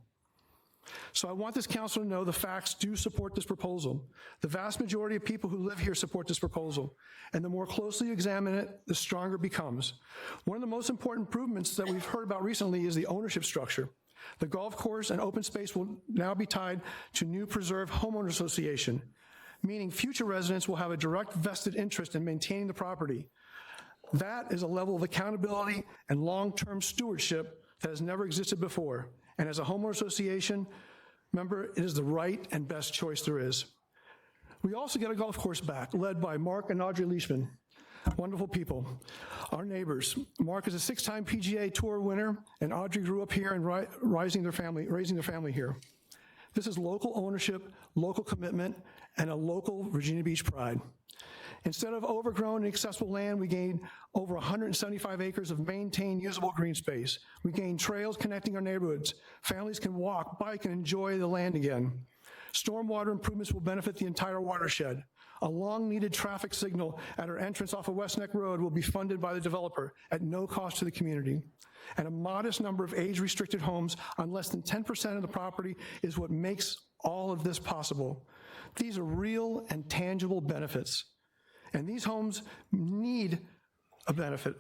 So I want this council to know the facts do support this proposal. The vast majority of people who live here support this proposal. And the more closely you examine it, the stronger it becomes. One of the most important improvements that we've heard about recently is the ownership structure. The golf course and open space will now be tied to new preserved homeowner association, meaning future residents will have a direct vested interest in maintaining the property. That is a level of accountability and long-term stewardship that has never existed before. And as a homeowner association member, it is the right and best choice there is. We also get a golf course back, led by Mark and Audrey Leishman. Wonderful people, our neighbors. Mark is a 6-time PGA Tour winner, and Audrey grew up here and raising their family here. This is local ownership, local commitment, and a local Virginia Beach pride. Instead of overgrown and accessible land, we gained over 175 acres of maintained usable green space. We gained trails connecting our neighborhoods. Families can walk, bike, and enjoy the land again. Stormwater improvements will benefit the entire watershed. A long-needed traffic signal at our entrance off of West Neck Road will be funded by the developer at no cost to the community. And a modest number of age-restricted homes on less than 10% of the property is what makes all of this possible. These are real and tangible benefits. And these homes need a benefit.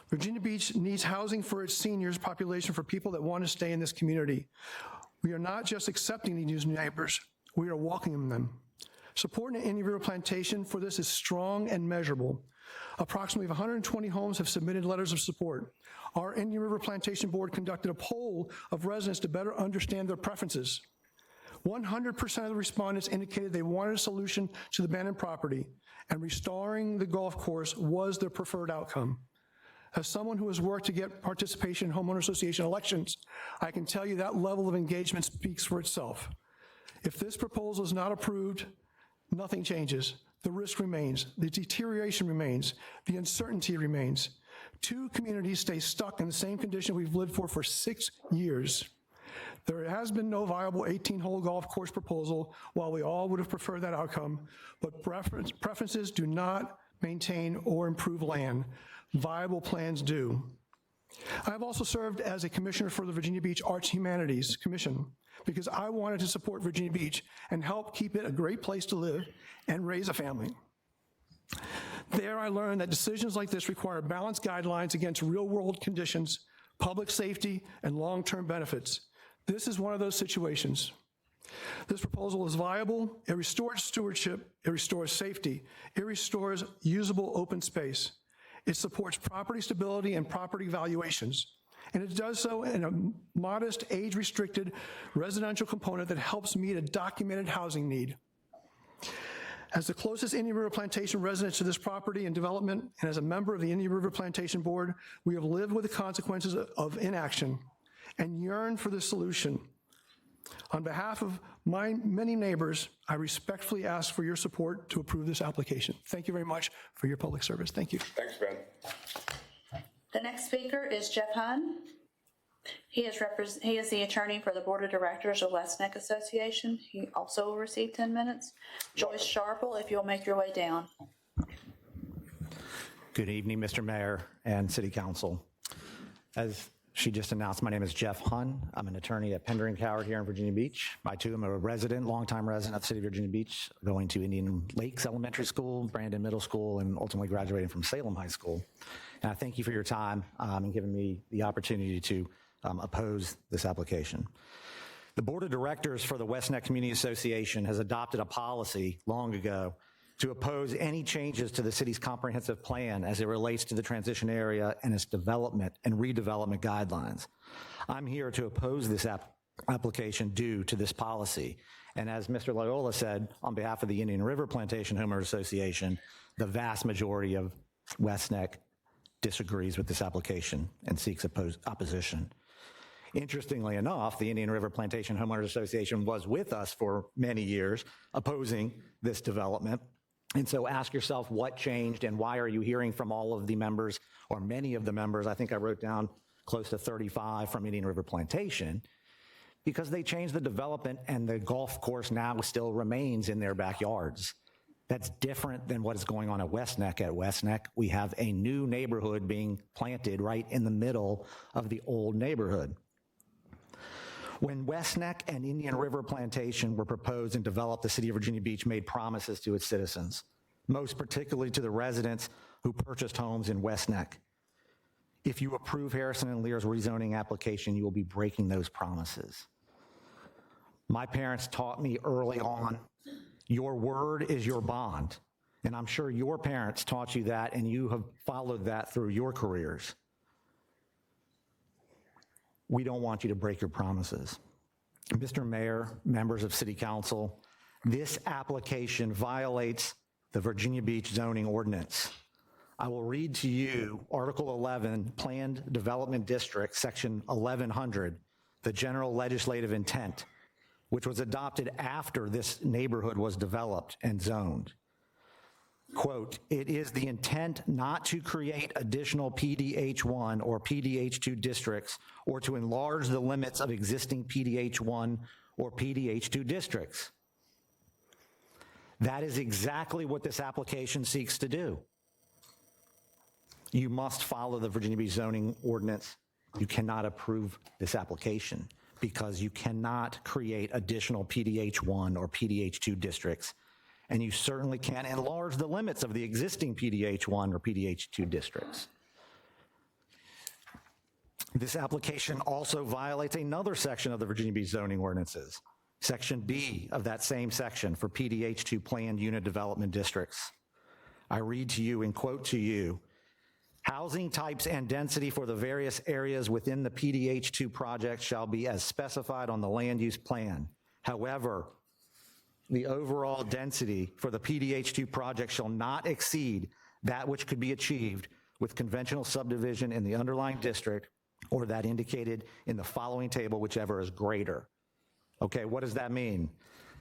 Virginia Beach needs housing for its seniors population, for people that want to stay in this community. We are not just accepting these new neighbors, we are welcoming them. Support in Indian River Plantation for this is strong and measurable. Approximately 120 homes have submitted letters of support. Our Indian River Plantation Board conducted a poll of residents to better understand their preferences. 100% of the respondents indicated they wanted a solution to the abandoned property, and restoring the golf course was their preferred outcome. As someone who has worked to get participation in homeowner association elections, I can tell you that level of engagement speaks for itself. If this proposal is not approved, nothing changes. The risk remains, the deterioration remains, the uncertainty remains. 2 communities stay stuck in the same condition we've lived for 6 years. There has been no viable 18-hole golf course proposal. While we all would have preferred that outcome, but preferences do not maintain or improve land. Viable plans do. I have also served as a commissioner for the Virginia Beach Arts Humanities Commission because I wanted to support Virginia Beach and help keep it a great place to live and raise a family. There I learned that decisions like this require balanced guidelines against real-world conditions, public safety, and long-term benefits. This is one of those situations. This proposal is viable, it restores stewardship, it restores safety, it restores usable open space. It supports property stability and property valuations, and it does so in a modest, age-restricted residential component that helps meet a documented housing need. As the closest Indian River Plantation resident to this property and development, and as a member of the Indian River Plantation Board, we have lived with the consequences of inaction and yearn for the solution. On behalf of my many neighbors, I respectfully ask for your support to approve this application. Thank you very much for your public service. Thank you. Thanks, Ben. The next speaker is Jeff Hunn. He is the attorney for the Board of Directors of West Neck Association. He also will receive 10 minutes. Joyce Sharple, if you'll make your way down. Good evening, Mr. Mayor and City Council. As she just announced, my name is Jeff Hunn. I'm an attorney at Pender & Coward here in Virginia Beach. I too am a resident, longtime resident of the city of Virginia Beach, going to Indian Lakes Elementary School, Brandon Middle School, and ultimately graduating from Salem High School. And I thank you for your time and giving me the opportunity to oppose this application. The Board of Directors for the West Neck Community Association has adopted a policy long ago to oppose any changes to the city's comprehensive plan as it relates to the transition area and its development and redevelopment guidelines. I'm here to oppose this application due to this policy. And as Mr. Loyola said, on behalf of the Indian River Plantation Homeowners Association, the vast majority of West Neck disagrees with this application and seeks opposition. Interestingly enough, the Indian River Plantation Homeowners Association was with us for many years opposing this development. And so ask yourself what changed and why are you hearing from all of the members or many of the members, I think I wrote down close to 35 from Indian River Plantation, because they changed the development and the golf course now still remains in their backyards. That's different than what is going on at West Neck. At West Neck, we have a new neighborhood being planted right in the middle of the old neighborhood. When West Neck and Indian River Plantation were proposed and developed, the city of Virginia Beach made promises to its citizens, most particularly to the residents who purchased homes in West Neck. If you approve Harrison and Lear's rezoning application, you will be breaking those promises. My parents taught me early on, your word is your bond. And I'm sure your parents taught you that and you have followed that through your careers. We don't want you to break your promises. Mr. Mayor, members of City Council, this application violates the Virginia Beach zoning ordinance. I will read to you Article 11, Planned Development District, Section 1100, the general legislative intent, which was adopted after this neighborhood was developed and zoned. Quote, it is the intent not to create additional PDH1 or PDH2 districts or to enlarge the limits of existing PDH1 or PDH2 districts. That is exactly what this application seeks to do. You must follow the Virginia Beach zoning ordinance. You cannot approve this application because you cannot create additional PDH1 or PDH2 districts. And you certainly can't enlarge the limits of the existing PDH1 or PDH2 districts. This application also violates another section of the Virginia Beach zoning ordinances, Section B of that same section for PDH2 planned unit development districts. I read to you and quote to you, housing types and density for the various areas within the PDH2 project shall be as specified on the land use plan. However, the overall density for the PDH2 project shall not exceed that which could be achieved with conventional subdivision in the underlying district or that indicated in the following table, whichever is greater. Okay, what does that mean?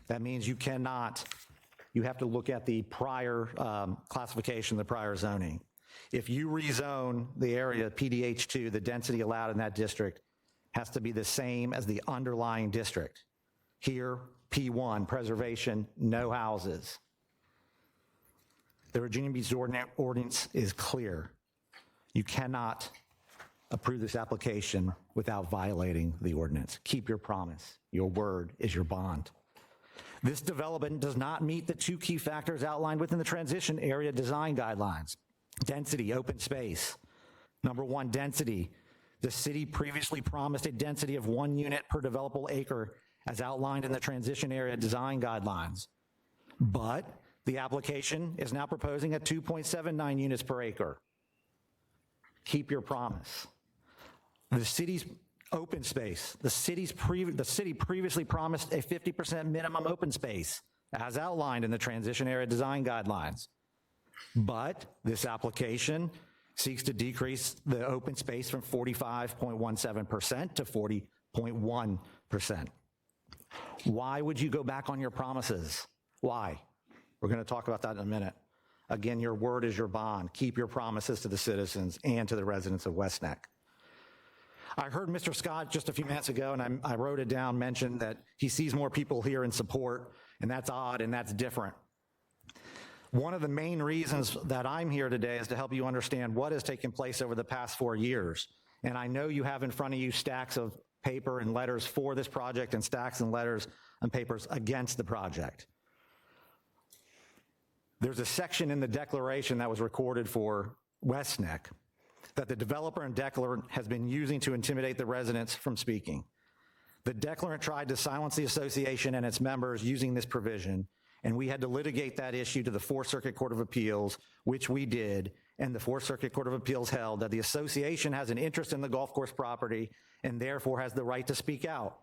That means you have to look at the prior classification, the prior zoning. If you rezone the area PDH2, the density allowed in that district has to be the same as the underlying district. Here, P1, preservation, no houses. The Virginia Beach ordinance is clear. You cannot approve this application without violating the ordinance. Keep your promise. Your word is your bond. This development does not meet the two key factors outlined within the transition area design guidelines. Density, open space. Number one, density. The city previously promised a density of 1 unit per developable acre as outlined in the transition area design guidelines. But the application is now proposing a 2.79 units per acre. Keep your promise. The city's open space. The city previously promised a 50% minimum open space as outlined in the transition area design guidelines. But this application seeks to decrease the open space from 45.17% to 40.1%. Why would you go back on your promises? Why? We're going to talk about that in a minute. Again, your word is your bond. Keep your promises to the citizens and to the residents of West Neck. I heard Mr. Scott just a few minutes ago, and I wrote it down, mention that he sees more people here in support, and that's odd and that's different. One of the main reasons that I'm here today is to help you understand what has taken place over the past 4 years. And I know you have in front of you stacks of paper and letters for this project and stacks and letters and papers against the project. There's a section in the declaration that was recorded for West Neck that the developer and declarant has been using to intimidate the residents from speaking. The declarant tried to silence the association and its members using this provision, and we had to litigate that issue to the Fourth Circuit Court of Appeals, which we did, and the Fourth Circuit Court of Appeals held that the association has an interest in the golf course property and therefore has the right to speak out.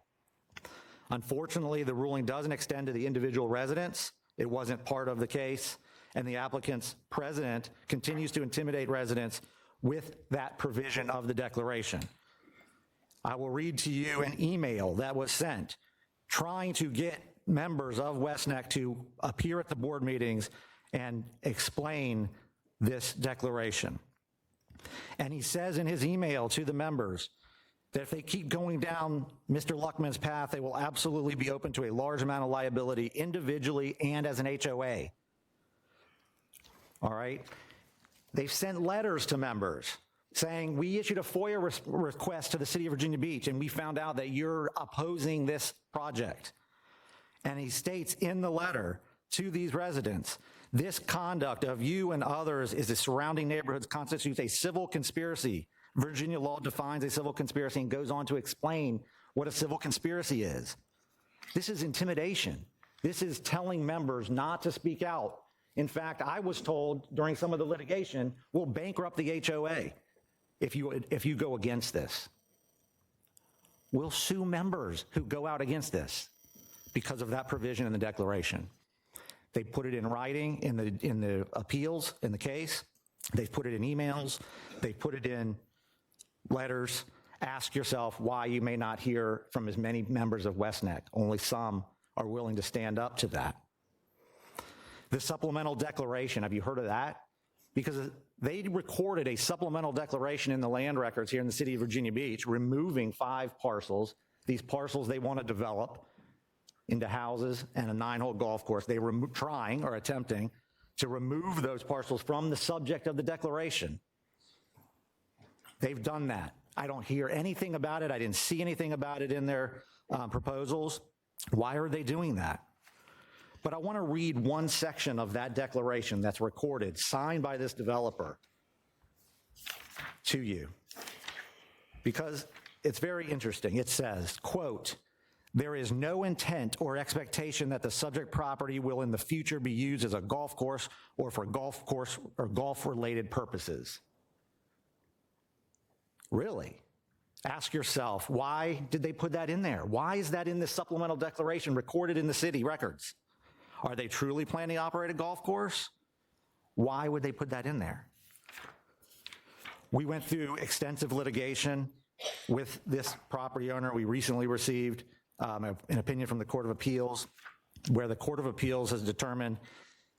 Unfortunately, the ruling doesn't extend to the individual residents. It wasn't part of the case, and the applicant's president continues to intimidate residents with that provision of the declaration. I will read to you an email that was sent trying to get members of West Neck to appear at the board meetings and explain this declaration. And he says in his email to the members that if they keep going down Mr. Luckman's path, they will absolutely be open to a large amount of liability individually and as an HOA. All right? They've sent letters to members saying, we issued a FOIA request to the city of Virginia Beach, and we found out that you're opposing this project. And he states in the letter to these residents, this conduct of you and others is the surrounding neighborhoods constitutes a civil conspiracy. Virginia law defines a civil conspiracy and goes on to explain what a civil conspiracy is. This is intimidation. This is telling members not to speak out. In fact, I was told during some of the litigation, we'll bankrupt the HOA if you go against this. We'll sue members who go out against this because of that provision in the declaration. They put it in writing in the appeals, in the case. They've put it in emails. They've put it in letters. Ask yourself why you may not hear from as many members of West Neck. Only some are willing to stand up to that. The supplemental declaration, have you heard of that? Because they recorded a supplemental declaration in the land records here in the city of Virginia Beach, removing 5 parcels. These parcels they want to develop into houses and a 9-hole golf course. They were trying or attempting to remove those parcels from the subject of the declaration. They've done that. I don't hear anything about it. I didn't see anything about it in their proposals. Why are they doing that? But I want to read one section of that declaration that's recorded, signed by this developer, to you, because it's very interesting. It says, quote, there is no intent or expectation that the subject property will in the future be used as a golf course or for golf course or golf-related purposes. Really? Ask yourself, why did they put that in there? Why is that in this supplemental declaration recorded in the city records? Are they truly planning to operate a golf course? Why would they put that in there? We went through extensive litigation with this property owner. We recently received an opinion from the Court of Appeals, where the Court of Appeals has determined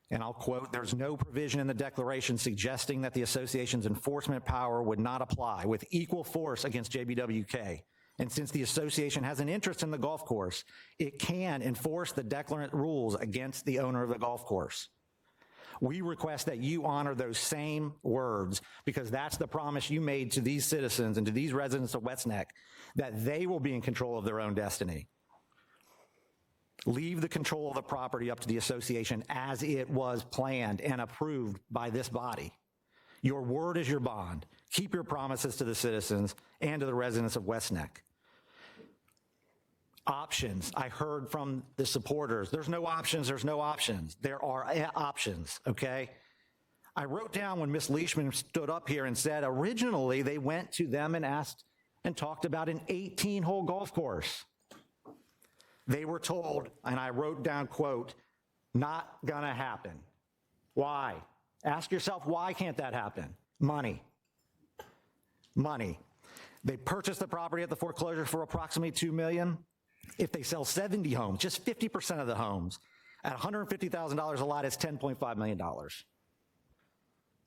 and I'll quote, "There's no provision in the declaration suggesting that the association's enforcement power would not apply with equal force against JBWK. And since the association has an interest in the golf course, it can enforce the declarant rules against the owner of the golf course. We request that you honor those same words because that's the promise you made to these citizens and to these residents of West Neck, that they will be in control of their own destiny. Leave the control of the property up to the association as it was planned and approved by this body. Your word is your bond. Keep your promises to the citizens and to the residents of West Neck." Options. I heard from the supporters, there's no options, there's no options. There are options, okay? I wrote down when Ms. Leishman stood up here and said originally they went to them and asked and talked about an 18-hole golf course. They were told, and I wrote down, quote, "Not gonna happen." Why? Ask yourself, why can't that happen? Money. Money. They purchased the property at the foreclosure for approximately $2 million. If they sell 70 homes, just 50% of the homes, at $150,000 a lot, it's $10.5 million.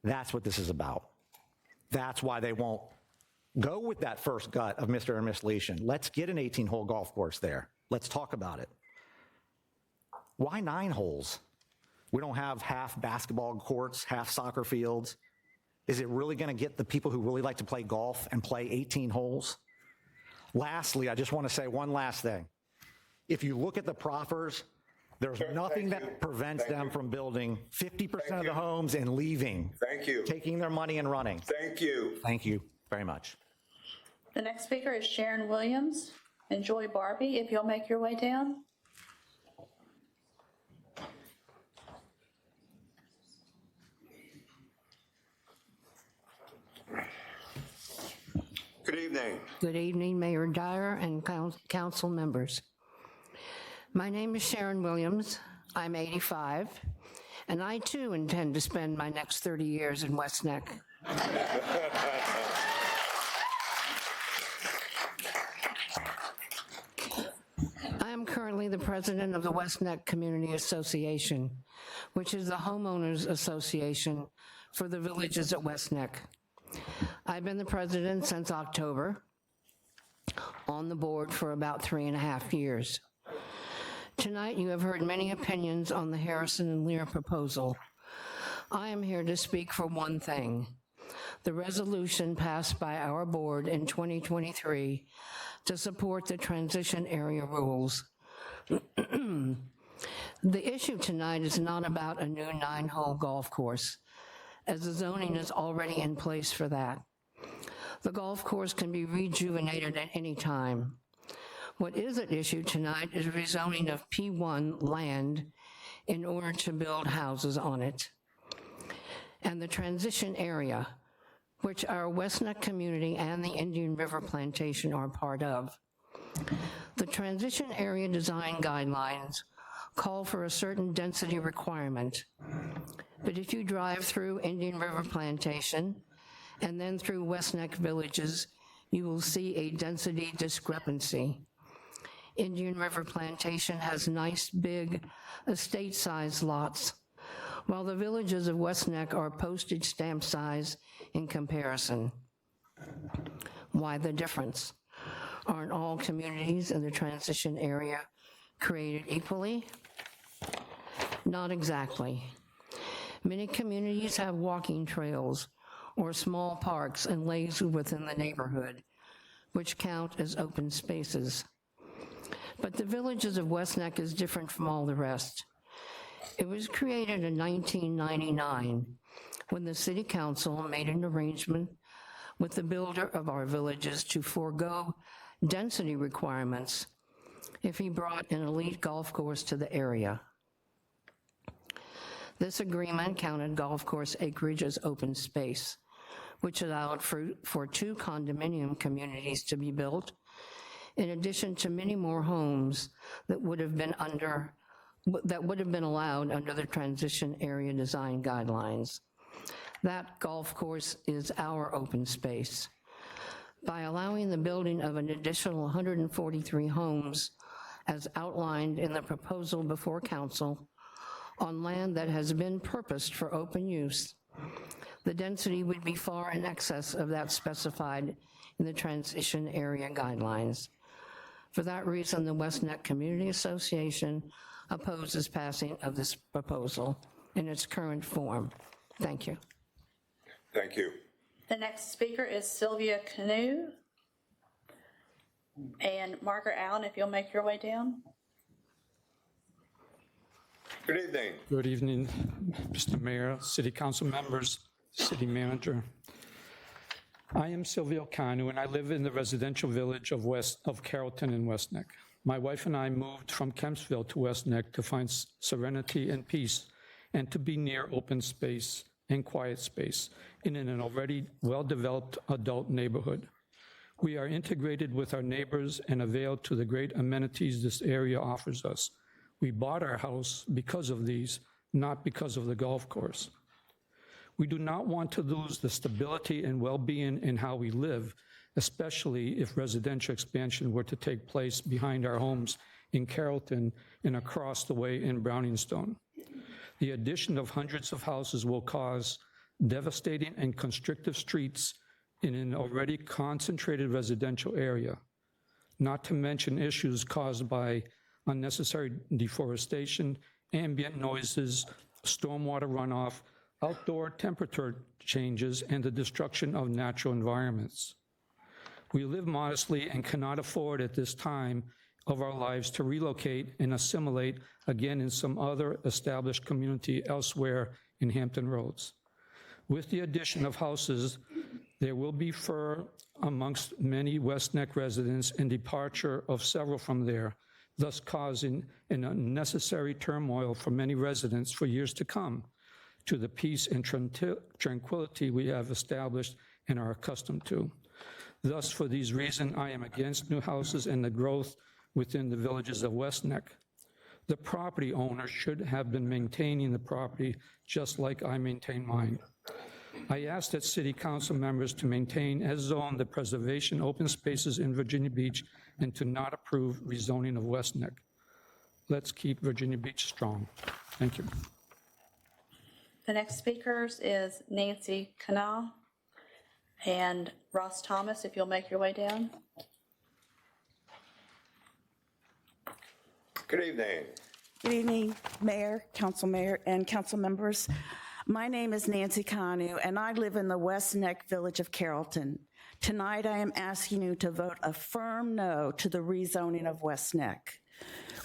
That's what this is about. That's why they won't go with that first gut of Mr. and Ms. Leishman. Let's get an 18-hole golf course there. Let's talk about it. Why 9 holes? We don't have half basketball courts, half soccer fields. Is it really going to get the people who really like to play golf and play 18 holes? Lastly, I just want to say one last thing. If you look at the proffers, there's nothing that prevents them from building 50% of the homes and leaving. Thank you. Taking their money and running. Thank you. Thank you very much. The next speaker is Sharon Williams. And Joy Barbie, if you'll make your way down. Good evening. Good evening, Mayor Dyer and council members. My name is Sharon Williams. I'm 85, and I too intend to spend my next 30 years in West Neck. I am currently the president of the West Neck Community Association, which is the homeowners association for the villages at West Neck. I've been the president since October, on the board for about 3.5 years. Tonight, you have heard many opinions on the Harrison and Lear proposal. I am here to speak for one thing: the resolution passed by our board in 2023 to support the transition area rules. The issue tonight is not about a new 9-hole golf course, as the zoning is already in place for that. The golf course can be rejuvenated at any time. What is at issue tonight is rezoning of P1 land in order to build houses on it. And the transition area, which our West Neck community and the Indian River Plantation are part of. The transition area design guidelines call for a certain density requirement. But if you drive through Indian River Plantation and then through West Neck villages, you will see a density discrepancy. Indian River Plantation has nice, big, estate-sized lots, while the villages of West Neck are postage stamp size in comparison. Why the difference? Aren't all communities in the transition area created equally? Not exactly. Many communities have walking trails or small parks and lakes within the neighborhood, which count as open spaces. But the villages of West Neck is different from all the rest. It was created in 1999 when the city council made an arrangement with the builder of our villages to forego density requirements if he brought an elite golf course to the area. This agreement counted golf course acreage as open space, which allowed for 2 condominium communities to be built, in addition to many more homes that would have been allowed under the transition area design guidelines. That golf course is our open space. By allowing the building of an additional 143 homes, as outlined in the proposal before council, on land that has been purposed for open use. The density would be far in excess of that specified in the transition area guidelines. For that reason, the West Neck Community Association opposes passing of this proposal in its current form. Thank you. Thank you. The next speaker is Sylvia Canoe. And Margaret Allen, if you'll make your way down. Good evening. Good evening, Mr. Mayor, City Council members, City Manager. I am Sylvia Canoe, and I live in the residential village of Carrollton in West Neck. My wife and I moved from Kempsville to West Neck to find serenity and peace and to be near open space and quiet space in an already well-developed adult neighborhood. We are integrated with our neighbors and avail to the great amenities this area offers us. We bought our house because of these, not because of the golf course. We do not want to lose the stability and well-being in how we live, especially if residential expansion were to take place behind our homes in Carrollton and across the way in Browningstone. The addition of hundreds of houses will cause devastating and constrictive streets in an already concentrated residential area, not to mention issues caused by unnecessary deforestation, ambient noises, stormwater runoff, outdoor temperature changes, and the destruction of natural environments. We live modestly and cannot afford at this time of our lives to relocate and assimilate again in some other established community elsewhere in Hampton Roads. With the addition of houses, there will be fur amongst many West Neck residents and departure of several from there, thus causing an unnecessary turmoil for many residents for years to come to the peace and tranquility we have established and are accustomed to. Thus, for these reasons, I am against new houses and the growth within the villages of West Neck. The property owner should have been maintaining the property just like I maintain mine. I ask that City Council members to maintain as zoned the preservation open spaces in Virginia Beach and to not approve rezoning of West Neck. Let's keep Virginia Beach strong. Thank you. The next speaker is Nancy Canal and Ross Thomas, if you'll make your way down. Good evening. Good evening, Mayor, Council Mayor, and council members. My name is Nancy Canoe, and I live in the West Neck village of Carrollton. Tonight, I am asking you to vote a firm no to the rezoning of West Neck.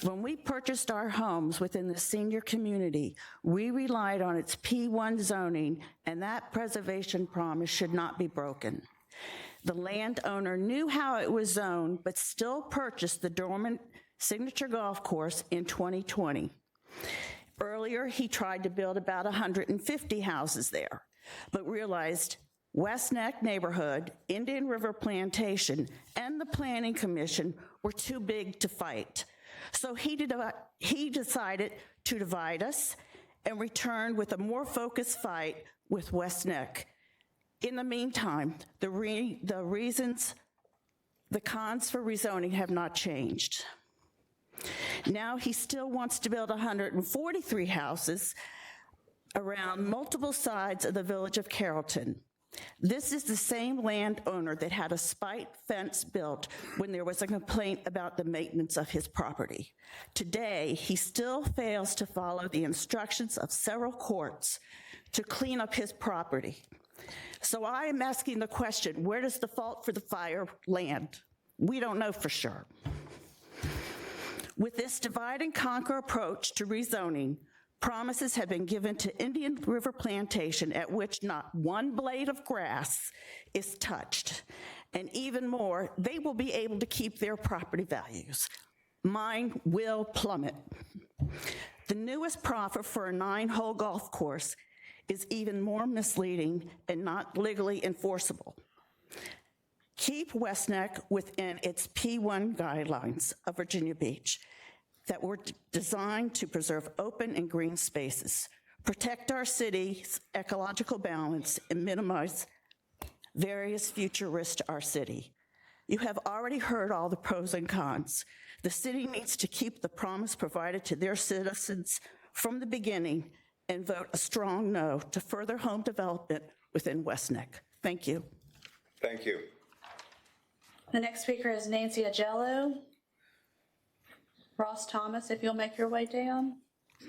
When we purchased our homes within the senior community, we relied on its P1 zoning, and that preservation promise should not be broken. The landowner knew how it was zoned, but still purchased the dormant signature golf course in 2020. Earlier, he tried to build about 150 houses there, but realized West Neck neighborhood, Indian River Plantation, and the Planning Commission were too big to fight. So he decided to divide us and returned with a more focused fight with West Neck. In the meantime, the cons for rezoning have not changed. Now he still wants to build 143 houses around multiple sides of the village of Carrollton. This is the same landowner that had a spike fence built when there was a complaint about the maintenance of his property. Today, he still fails to follow the instructions of several courts to clean up his property. So I am asking the question, where does the fault for the fire land? We don't know for sure. With this divide and conquer approach to rezoning, promises have been given to Indian River Plantation at which not one blade of grass is touched. And even more, they will be able to keep their property values. Mine will plummet. The newest proffer for a 9-hole golf course is even more misleading and not legally enforceable. Keep West Neck within its P1 guidelines of Virginia Beach that were designed to preserve open and green spaces, protect our city's ecological balance, and minimize various future risks to our city. You have already heard all the pros and cons. The city needs to keep the promise provided to their citizens from the beginning and vote a strong no to further home development within West Neck. Thank you. Thank you. The next speaker is Nancy Agello. Ross Thomas, if you'll make your way down,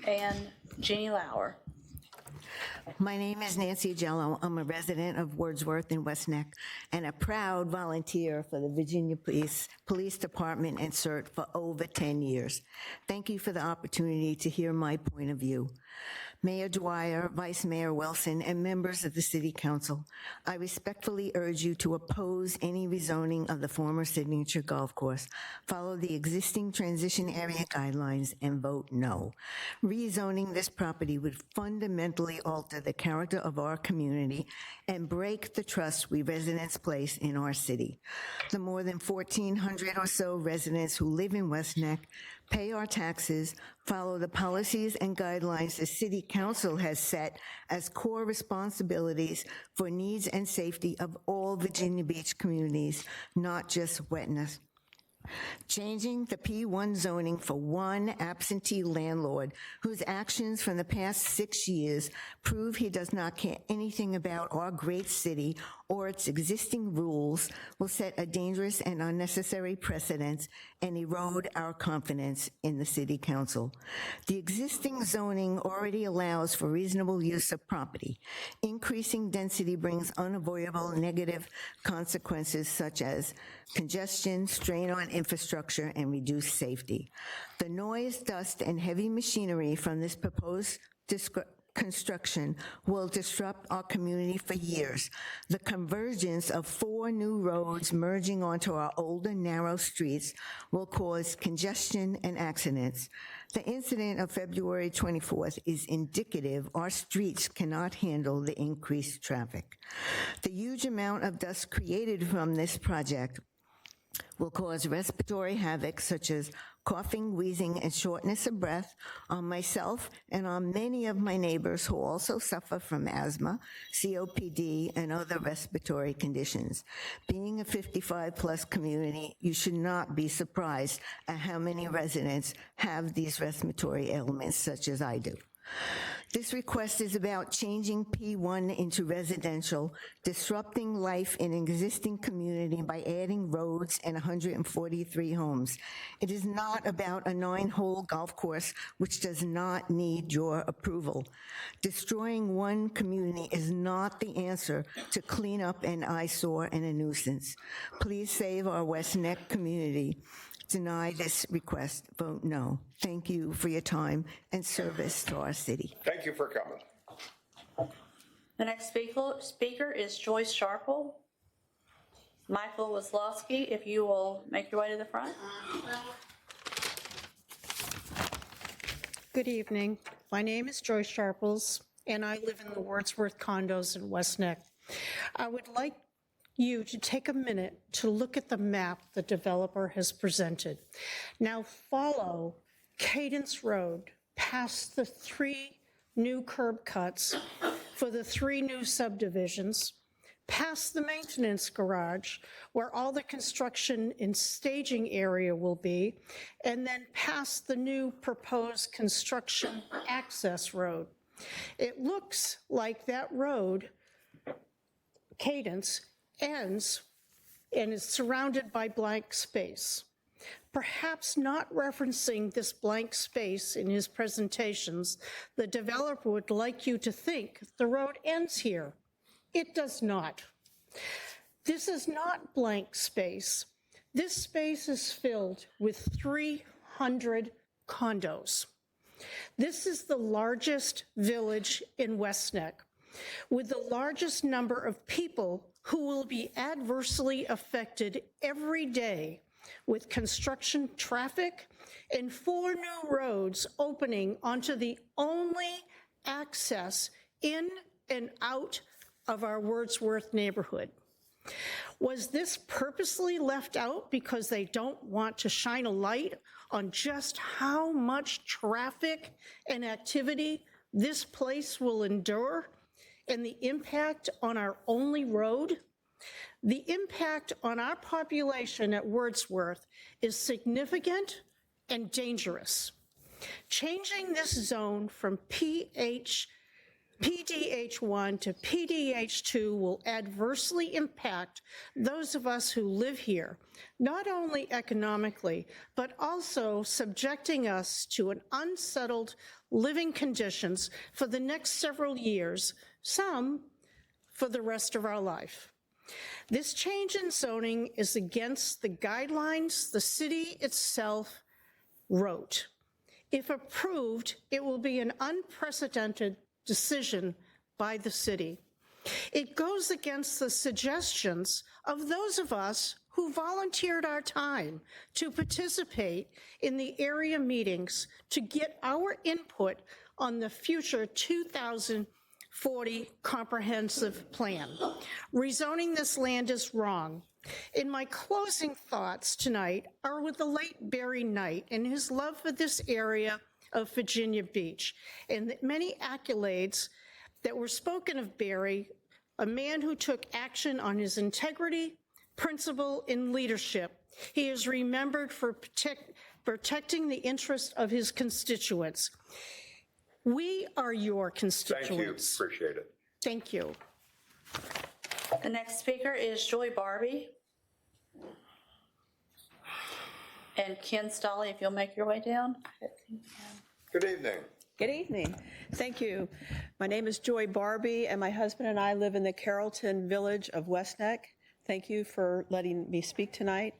and Jeannie Lauer. My name is Nancy Agello. I'm a resident of Wordsworth in West Neck and a proud volunteer for the Virginia Police Department and CERT for over 10 years. Thank you for the opportunity to hear my point of view. Mayor Dwyer, Vice Mayor Wilson, and members of the City Council, I respectfully urge you to oppose any rezoning of the former Signature Golf Course, follow the existing transition area guidelines, and vote no. Rezoning this property would fundamentally alter the character of our community and break the trust we residents place in our city. The more than 1,400 or so residents who live in West Neck pay our taxes, follow the policies and guidelines the City Council has set as core responsibilities for needs and safety of all Virginia Beach communities, not just Wetness. Changing the P1 zoning for one absentee landlord whose actions from the past 6 years prove he does not care anything about our great city or its existing rules will set a dangerous and unnecessary precedent and erode our confidence in the City Council. The existing zoning already allows for reasonable use of property. Increasing density brings unavoidable negative consequences such as congestion, strain on infrastructure, and reduced safety. The noise, dust, and heavy machinery from this proposed construction will disrupt our community for years. The convergence of 4 new roads merging onto our older, narrow streets will cause congestion and accidents. The incident of February 24th is indicative our streets cannot handle the increased traffic. The huge amount of dust created from this project will cause respiratory havoc such as coughing, wheezing, and shortness of breath on myself and on many of my neighbors who also suffer from asthma, COPD, and other respiratory conditions. Being a 55-plus community, you should not be surprised at how many residents have these respiratory ailments such as I do. This request is about changing P1 into residential, disrupting life in an existing community by adding roads and 143 homes. It is not about a 9-hole golf course, which does not need your approval. Destroying one community is not the answer to clean up an eyesore and a nuisance. Please save our West Neck community. Deny this request, vote no. Thank you for your time and service to our city. Thank you for coming. The next speaker is Joyce Sharple. Michael Wazlowski, if you will make your way to the front. Good evening. My name is Joyce Sharples, and I live in the Wordsworth condos in West Neck. I would like you to take a minute to look at the map the developer has presented. Now follow Cadence Road past the 3 new curb cuts for the 3 new subdivisions, past the maintenance garage where all the construction and staging area will be, and then past the new proposed construction access road. It looks like that road, Cadence, ends and is surrounded by blank space. Perhaps not referencing this blank space in his presentations, the developer would like you to think the road ends here. It does not. This is not blank space. This space is filled with 300 condos. This is the largest village in West Neck, with the largest number of people who will be adversely affected every day with construction traffic and 4 new roads opening onto the only access in and out of our Wordsworth neighborhood. Was this purposely left out because they don't want to shine a light on just how much traffic and activity this place will endure and the impact on our only road? The impact on our population at Wordsworth is significant and dangerous. Changing this zone from PDH1 to PDH2 will adversely impact those of us who live here, not only economically, but also subjecting us to an unsettled living conditions for the next several years, some for the rest of our life. This change in zoning is against the guidelines the city itself wrote. If approved, it will be an unprecedented decision by the city. It goes against the suggestions of those of us who volunteered our time to participate in the area meetings to get our input on the future 2040 comprehensive plan. Rezoning this land is wrong. In my closing thoughts tonight are with the late Barry Knight and his love for this area of Virginia Beach, and the many accolades that were spoken of Barry, a man who took action on his integrity, principle, and leadership. He is remembered for protecting the interest of his constituents. We are your constituents. Thank you, appreciate it. Thank you. The next speaker is Joy Barbie. And Ken Stolley, if you'll make your way down. Good evening. Good evening. Thank you. My name is Joy Barbie, and my husband and I live in the Carrollton village of West Neck. Thank you for letting me speak tonight.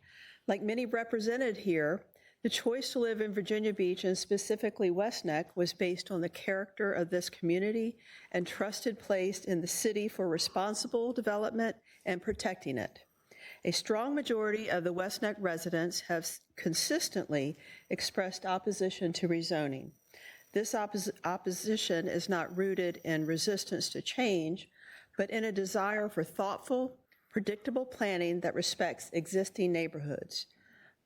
Like many represented here, the choice to live in Virginia Beach, and specifically West Neck, was based on the character of this community and trusted place in the city for responsible development and protecting it. A strong majority of the West Neck residents have consistently expressed opposition to rezoning. This opposition is not rooted in resistance to change, but in a desire for thoughtful, predictable planning that respects existing neighborhoods.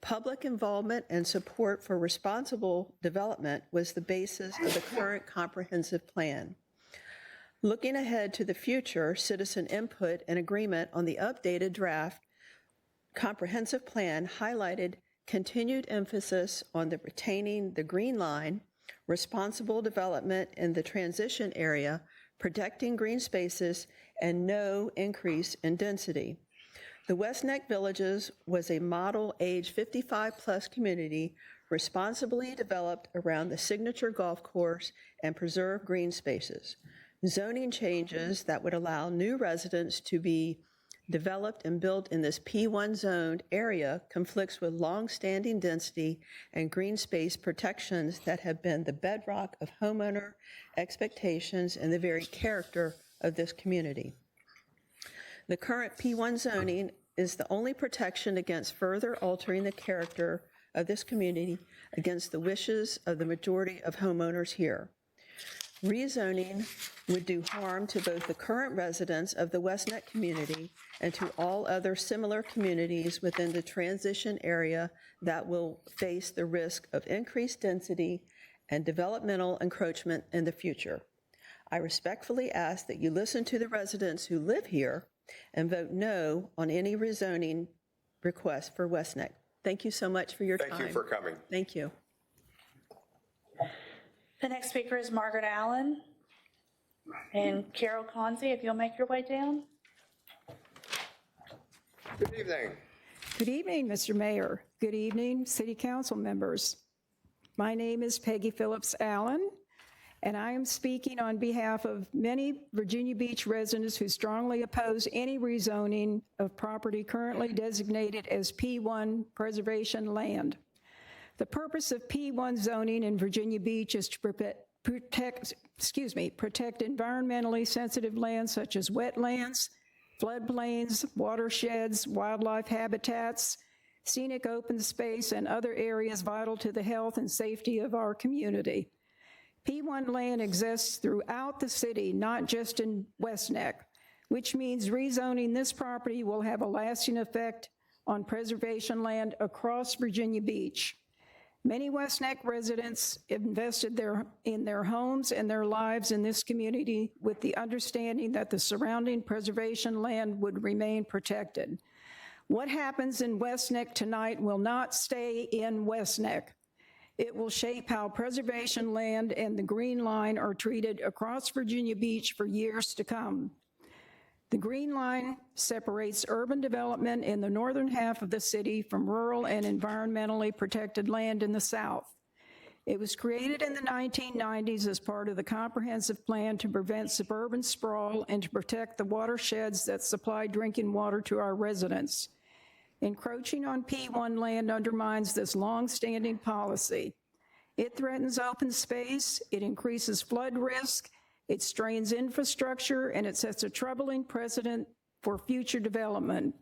Public involvement and support for responsible development was the basis of the current comprehensive plan. Looking ahead to the future, citizen input and agreement on the updated draft comprehensive plan highlighted continued emphasis on retaining the green line, responsible development in the transition area, protecting green spaces, and no increase in density. The West Neck Villages was a model age 55-plus community responsibly developed around the signature golf course and preserved green spaces. Zoning changes that would allow new residents to be developed and built in this P1 zoned area conflicts with long-standing density and green space protections that have been the bedrock of homeowner expectations and the very character of this community. The current P1 zoning is the only protection against further altering the character of this community against the wishes of the majority of homeowners here. Rezoning would do harm to both the current residents of the West Neck community and to all other similar communities within the transition area that will face the risk of increased density and developmental encroachment in the future. I respectfully ask that you listen to the residents who live here and vote no on any rezoning request for West Neck. Thank you so much for your time. Thank you for coming. Thank you. The next speaker is Margaret Allen. And Carol Conzi, if you'll make your way down. Good evening. Good evening, Mr. Mayor. Good evening, City Council members. My name is Peggy Phillips Allen, and I am speaking on behalf of many Virginia Beach residents who strongly oppose any rezoning of property currently designated as P1 preservation land. The purpose of P1 zoning in Virginia Beach is to protect environmentally sensitive lands such as wetlands, floodplains, watersheds, wildlife habitats, scenic open space, and other areas vital to the health and safety of our community. P1 land exists throughout the city, not just in West Neck, which means rezoning this property will have a lasting effect on preservation land across Virginia Beach. Many West Neck residents invested in their homes and their lives in this community with the understanding that the surrounding preservation land would remain protected. What happens in West Neck tonight will not stay in West Neck. It will shape how preservation land and the Green Line are treated across Virginia Beach for years to come. The Green Line separates urban development in the northern half of the city from rural and environmentally protected land in the south. It was created in the 1990s as part of the comprehensive plan to prevent suburban sprawl and to protect the watersheds that supply drinking water to our residents. Encroaching on P1 land undermines this long-standing policy. It threatens open space, it increases flood risk, it strains infrastructure, and it sets a troubling precedent for future development.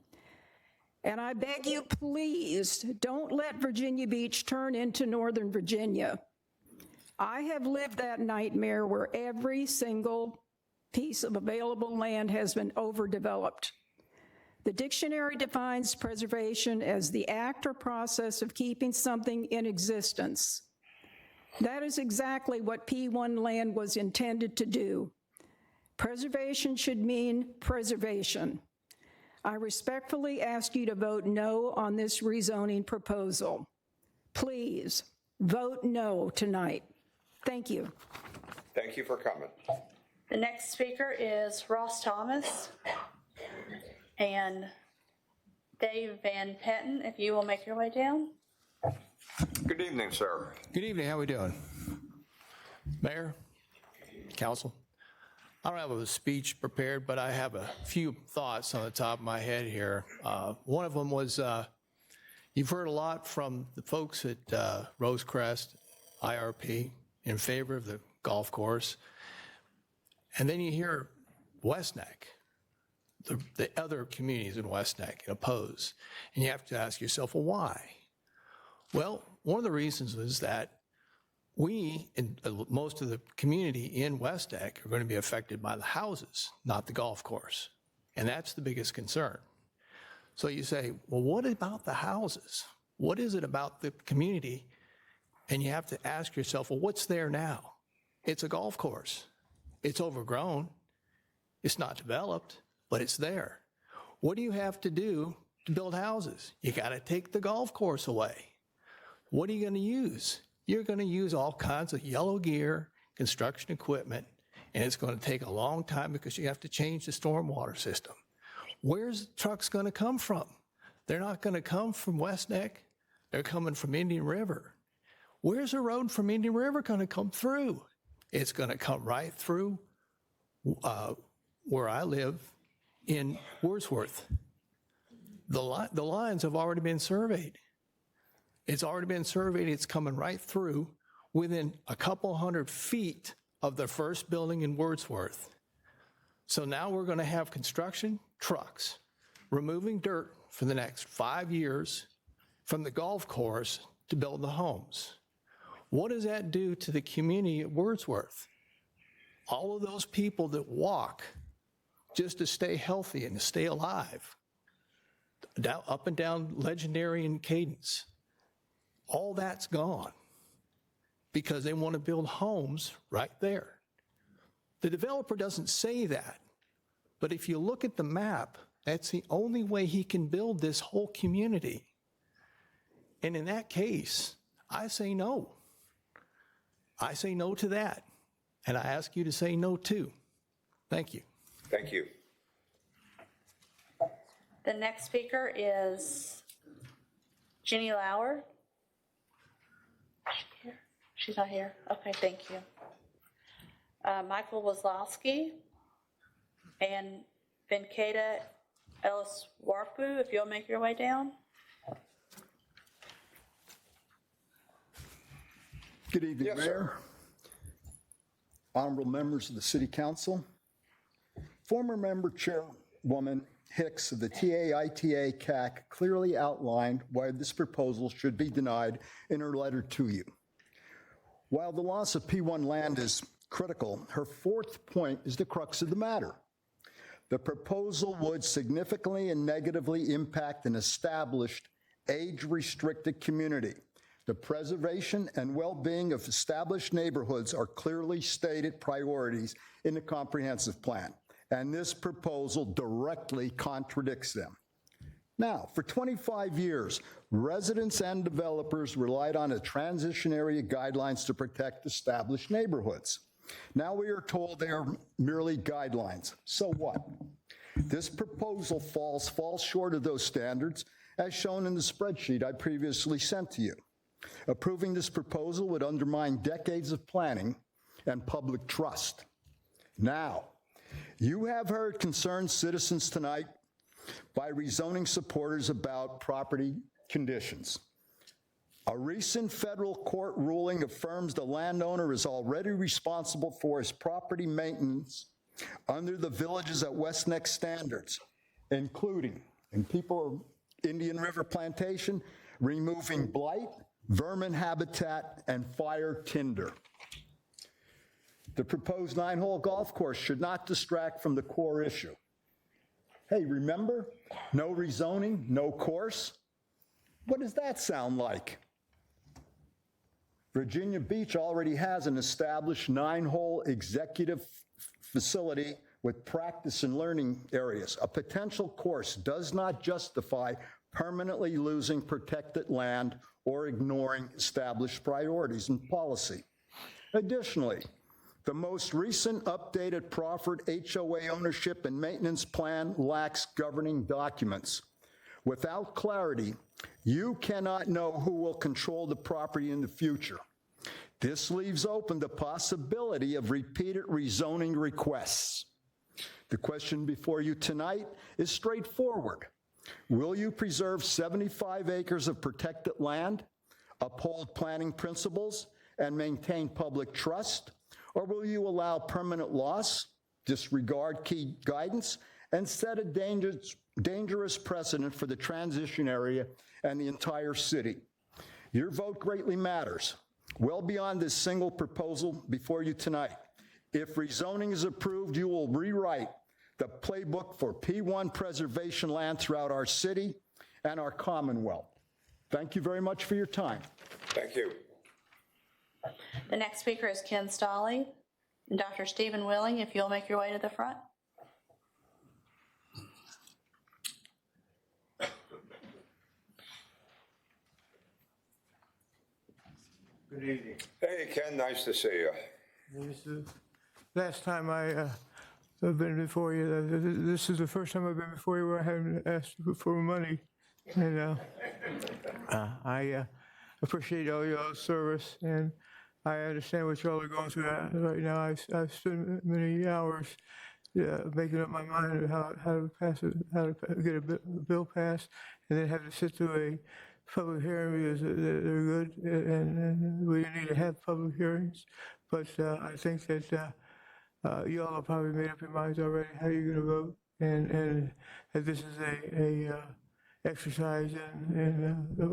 And I beg you, please, don't let Virginia Beach turn into Northern Virginia. I have lived that nightmare where every single piece of available land has been overdeveloped. The dictionary defines preservation as the act or process of keeping something in existence. That is exactly what P1 land was intended to do. Preservation should mean preservation. I respectfully ask you to vote no on this rezoning proposal. Please, vote no tonight. Thank you. Thank you for coming. The next speaker is Ross Thomas and Dave Van Patten, if you will make your way down. Good evening, sir. Good evening. How are we doing? Mayor, council. I don't have a speech prepared, but I have a few thoughts on the top of my head here. One of them was, you've heard a lot from the folks at Rosecrest, IRP, in favor of the golf course. And then you hear West Neck, the other communities in West Neck oppose. And you have to ask yourself, well, why? Well, one of the reasons is that we, and most of the community in West Neck, are going to be affected by the houses, not the golf course. And that's the biggest concern. So you say, well, what about the houses? What is it about the community? And you have to ask yourself, well, what's there now? It's a golf course. It's overgrown. It's not developed, but it's there. What do you have to do to build houses? You got to take the golf course away. What are you going to use? You're going to use all kinds of yellow gear, construction equipment, and it's going to take a long time because you have to change the stormwater system. Where's the trucks going to come from? They're not going to come from West Neck. They're coming from Indian River. Where's the road from Indian River going to come through? It's going to come right through where I live in Wordsworth. The lines have already been surveyed. It's already been surveyed. It's coming right through within a couple hundred feet of the first building in Wordsworth. So now we're going to have construction trucks removing dirt for the next 5 years from the golf course to build the homes. What does that do to the community at Wordsworth? All of those people that walk just to stay healthy and to stay alive, down, up and down Legendary and Cadence, all that's gone because they want to build homes right there. The developer doesn't say that, but if you look at the map, that's the only way he can build this whole community. And in that case, I say no. I say no to that. And I ask you to say no too. Thank you. Thank you. The next speaker is Jenny Lauer. She's not here. Okay, thank you. Michael Wazlowski and Venkata Elliswarpu, if you'll make your way down. Good evening, yes, Mayor. Honorable members of the City Council. Former member Chairwoman Hicks of the TAITA CAC clearly outlined why this proposal should be denied in her letter to you. While the loss of P1 land is critical, her fourth point is the crux of the matter. The proposal would significantly and negatively impact an established, age-restricted community. The preservation and well-being of established neighborhoods are clearly stated priorities in the comprehensive plan, and this proposal directly contradicts them. Now, for 25 years, residents and developers relied on the transition area guidelines to protect established neighborhoods. Now we are told they are merely guidelines. So what? This proposal falls short of those standards, as shown in the spreadsheet I previously sent to you. Approving this proposal would undermine decades of planning and public trust. Now, you have heard concerned citizens tonight by rezoning supporters about property conditions. A recent federal court ruling affirms the landowner is already responsible for his property maintenance under the Villages at West Neck standards, including, in people of Indian River Plantation, removing blight, vermin habitat, and fire tinder. The proposed 9-hole golf course should not distract from the core issue. Hey, remember? No rezoning, no course? What does that sound like? Virginia Beach already has an established 9-hole executive facility with practice and learning areas. A potential course does not justify permanently losing protected land or ignoring established priorities and policy. Additionally, the most recent updated proffered HOA ownership and maintenance plan lacks governing documents. Without clarity, you cannot know who will control the property in the future. This leaves open the possibility of repeated rezoning requests. The question before you tonight is straightforward. Will you preserve 75 acres of protected land, uphold planning principles, and maintain public trust? Or will you allow permanent loss, disregard key guidance, and set a dangerous precedent for the transition area and the entire city? Your vote greatly matters, well beyond this single proposal before you tonight. If rezoning is approved, you will rewrite the playbook for P1 preservation land throughout our city and our Commonwealth. Thank you very much for your time. Thank you. The next speaker is Ken Stolley. And Dr. Stephen Willing, if you'll make your way to the front. Good evening. Hey, Ken, nice to see you. This is the last time I've been before you. This is the first time I've been before you where I haven't asked for money. And I appreciate all y'all's service, and I understand what y'all are going through right now. I've spent many hours making up my mind how to pass it, how to get a bill passed, and then have to sit through a public hearing because they're good, and we need to have public hearings. But I think that y'all have probably made up your minds already how you're going to vote, and that this is a exercise in I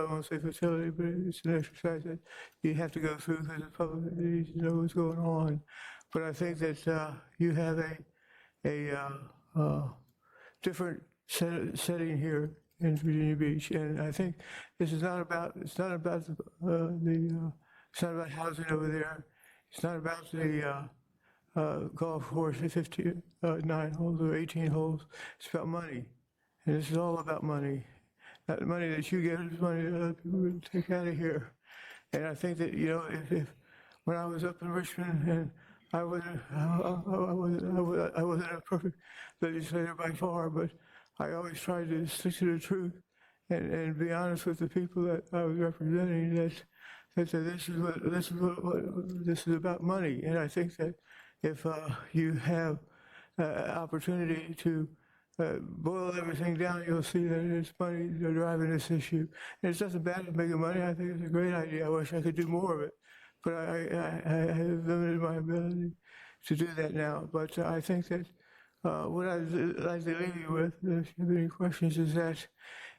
won't say fertility, but it's an exercise that you have to go through because the public needs to know what's going on. But I think that you have a different setting here in Virginia Beach, and I think this is not about it's not about housing over there. It's not about the golf course, 9 holes or 18 holes. It's about money. And this is all about money. Not the money that you get is money that other people will take out of here. And I think that, you know, if when I was up in Richmond, and I wasn't a perfect legislator by far, but I always tried to stick to the truth and be honest with the people that I was representing. That this is about money. And I think that if you have opportunity to boil everything down, you'll see that it's money driving this issue. And it's nothing bad at making money. I think it's a great idea. I wish I could do more of it. But I have limited my ability to do that now. But I think that what I'd like to leave you with, if you have any questions, is that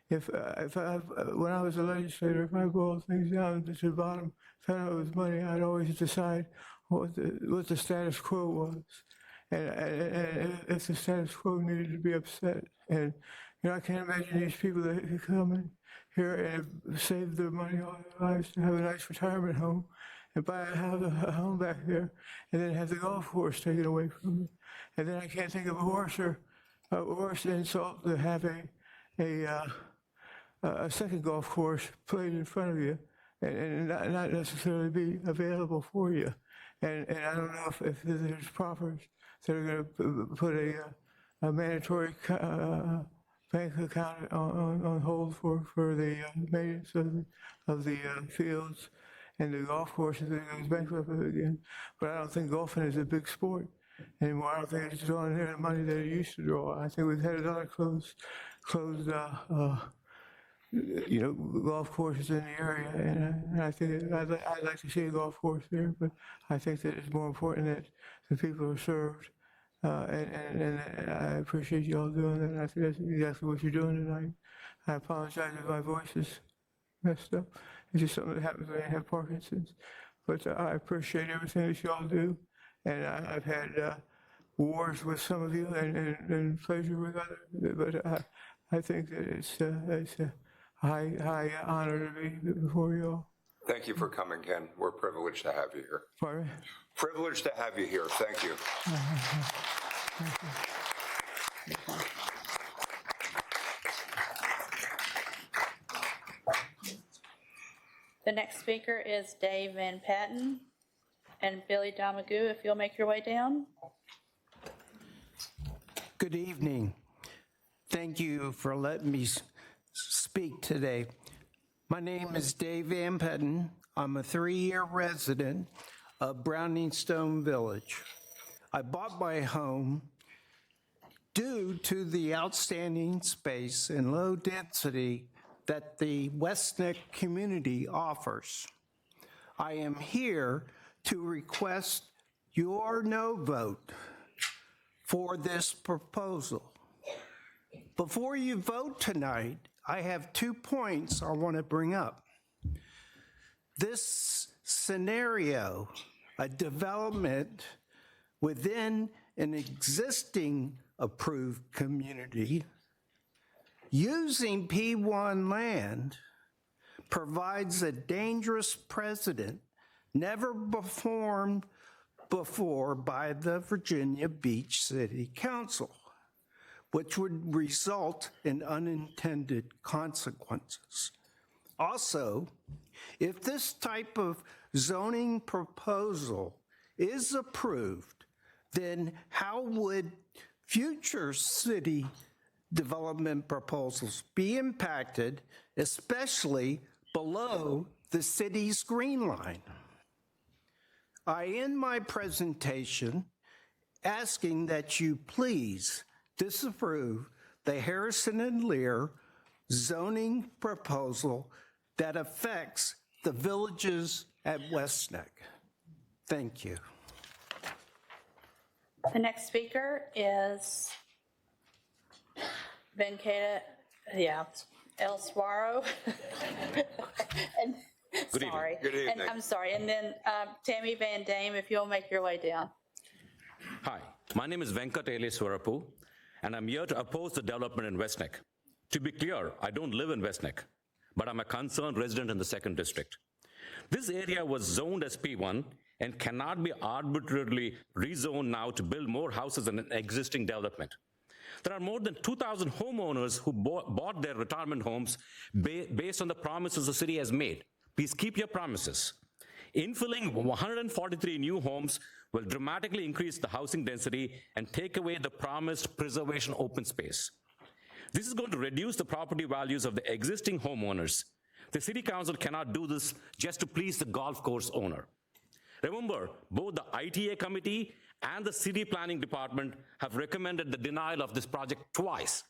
when I was a legislator, if I boiled things down to the bottom, found out it was money, I'd always decide what the status quo was. And if the status quo needed to be upset. And, you know, I can't imagine these people that come in here and save their money all their lives to have a nice retirement home and buy a home back there and then have the golf course taken away from them. And then I can't think of a worse insult to have a second golf course played in front of you and not necessarily be available for you. And I don't know if there's proffers that are going to put a mandatory bank account on hold for the maintenance of the fields and the golf courses that goes bankrupt again. But I don't think golfing is a big sport anymore. I don't think it's drawing near the money that it used to draw. I think we've had a lot of closed golf courses in the area, and I think I'd like to see a golf course there, but I think that it's more important that the people are served, and I appreciate you all doing that. I think that's exactly what you're doing tonight. I apologize if my voice is messed up. It's just something that happens when I have Parkinson's, but I appreciate everything that you all do, and I've had wars with some of you and pleasure with others, but I think that it's a high honor to be before you all. Thank you for coming, Ken. We're privileged to have you here. Pardon me? Privileged to have you here. Thank you. Thank you. The next speaker is Dave Van Patten and Billy Domagoo, if you'll make your way down. Good evening. Thank you for letting me speak today. My name is Dave Van Patten. I'm a 3-year resident of Browningstone Village. I bought my home due to the outstanding space and low density that the West Neck community offers. I am here to request your no vote for this proposal. Before you vote tonight, I have 2 points I want to bring up. This scenario, a development within an existing approved community, using P1 land, provides a dangerous precedent never performed before by the Virginia Beach City Council, which would result in unintended consequences. Also, if this type of zoning proposal is approved, then how would future city development proposals be impacted, especially below the city's green line? I end my presentation asking that you please disapprove the Harrison and Lear zoning proposal that affects the villages at West Neck. Thank you. The next speaker is Venkata, El Suaro. And Good sorry. evening. Good evening. And I'm sorry. And then Tammy Van Dame, if you'll make your way down. Hi, my name is Venkat Swarapu, and I'm here to oppose the development in West Neck. To be clear, I don't live in West Neck, but I'm a concerned resident in the 2nd District. This area was zoned as P1 and cannot be arbitrarily rezoned now to build more houses in an existing development. There are more than 2,000 homeowners who bought their retirement homes based on the promises the city has made. Please keep your promises. Infilling 143 new homes will dramatically increase the housing density and take away the promised preservation open space. This is going to reduce the property values of the existing homeowners. The city council cannot do this just to please the golf course owner. Remember, both the ITA committee and the city planning department have recommended the denial of this project twice.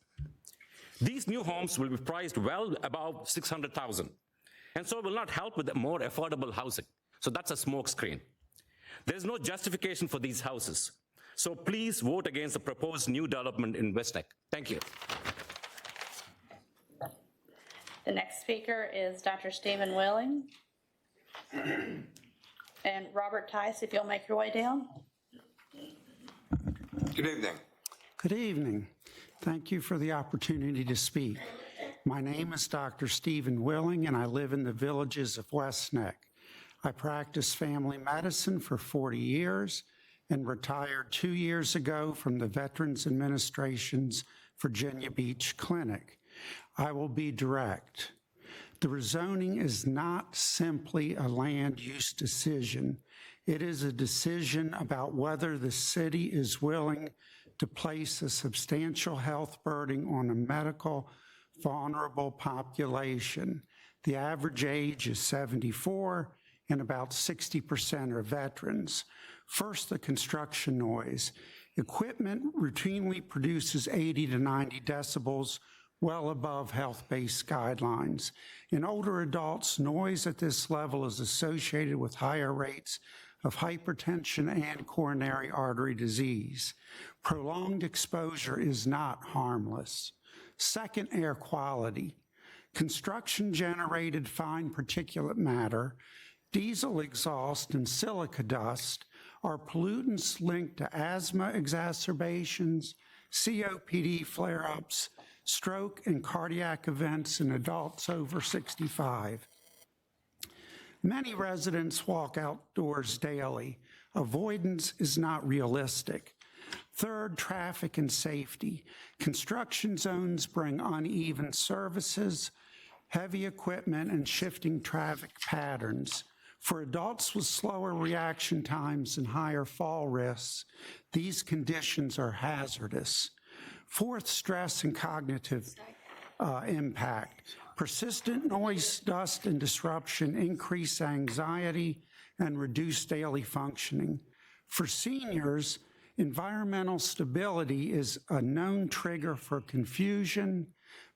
These new homes will be priced well above $600,000, and so will not help with the more affordable housing. So that's a smokescreen. There's no justification for these houses. So please vote against the proposed new development in West Neck. Thank you. The next speaker is Dr. Stephen Willing. And Robert Tice, if you'll make your way down. Good evening. Good evening. Thank you for the opportunity to speak. My name is Dr. Stephen Willing, and I live in the villages of West Neck. I practiced family medicine for 40 years and retired 2 years ago from the Veterans Administration's Virginia Beach Clinic. I will be direct. The rezoning is not simply a land use decision. It is a decision about whether the city is willing to place a substantial health burden on a medical vulnerable population. The average age is 74, and about 60% are veterans. First, the construction noise. Equipment routinely produces 80 to 90 decibels, well above health-based guidelines. In older adults, noise at this level is associated with higher rates of hypertension and coronary artery disease. Prolonged exposure is not harmless. Second, air quality. Construction-generated fine particulate matter, diesel exhaust, and silica dust are pollutants linked to asthma exacerbations, COPD flare-ups, stroke, and cardiac events in adults over 65. Many residents walk outdoors daily. Avoidance is not realistic. Third, traffic and safety. Construction zones bring uneven services, heavy equipment, and shifting traffic patterns. For adults with slower reaction times and higher fall risks, these conditions are hazardous. Fourth, stress and cognitive impact. Persistent noise, dust, and disruption increase anxiety and reduce daily functioning. For seniors, environmental stability is a known trigger for confusion,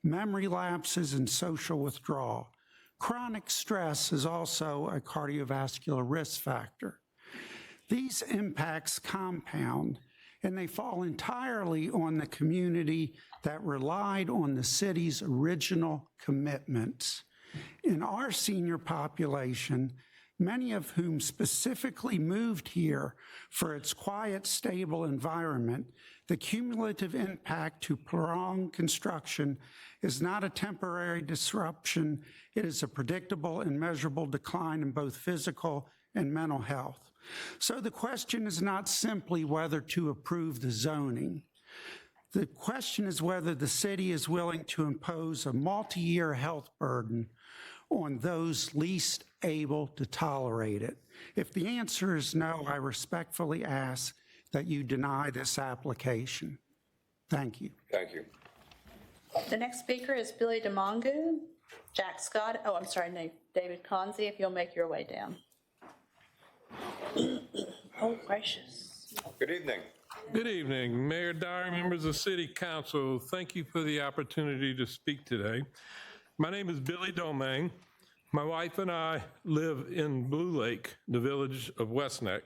memory lapses, and social withdrawal. Chronic stress is also a cardiovascular risk factor. These impacts compound, and they fall entirely on the community that relied on the city's original commitments. In our senior population, many of whom specifically moved here for its quiet, stable environment, the cumulative impact to prolonged construction is not a temporary disruption. It is a predictable and measurable decline in both physical and mental health. So the question is not simply whether to approve the zoning. The question is whether the city is willing to impose a multi-year health burden on those least able to tolerate it. If the answer is no, I respectfully ask that you deny this application. Thank you. Thank you. The next speaker is Billy DeMongu, Jack Scott, oh, I'm sorry, no, David Conzi, if you'll make your way down. Oh, gracious. Good evening. Good evening, Mayor Dyer, members of City Council. Thank you for the opportunity to speak today. My name is Billy Domang. My wife and I live in Blue Lake, the village of West Neck.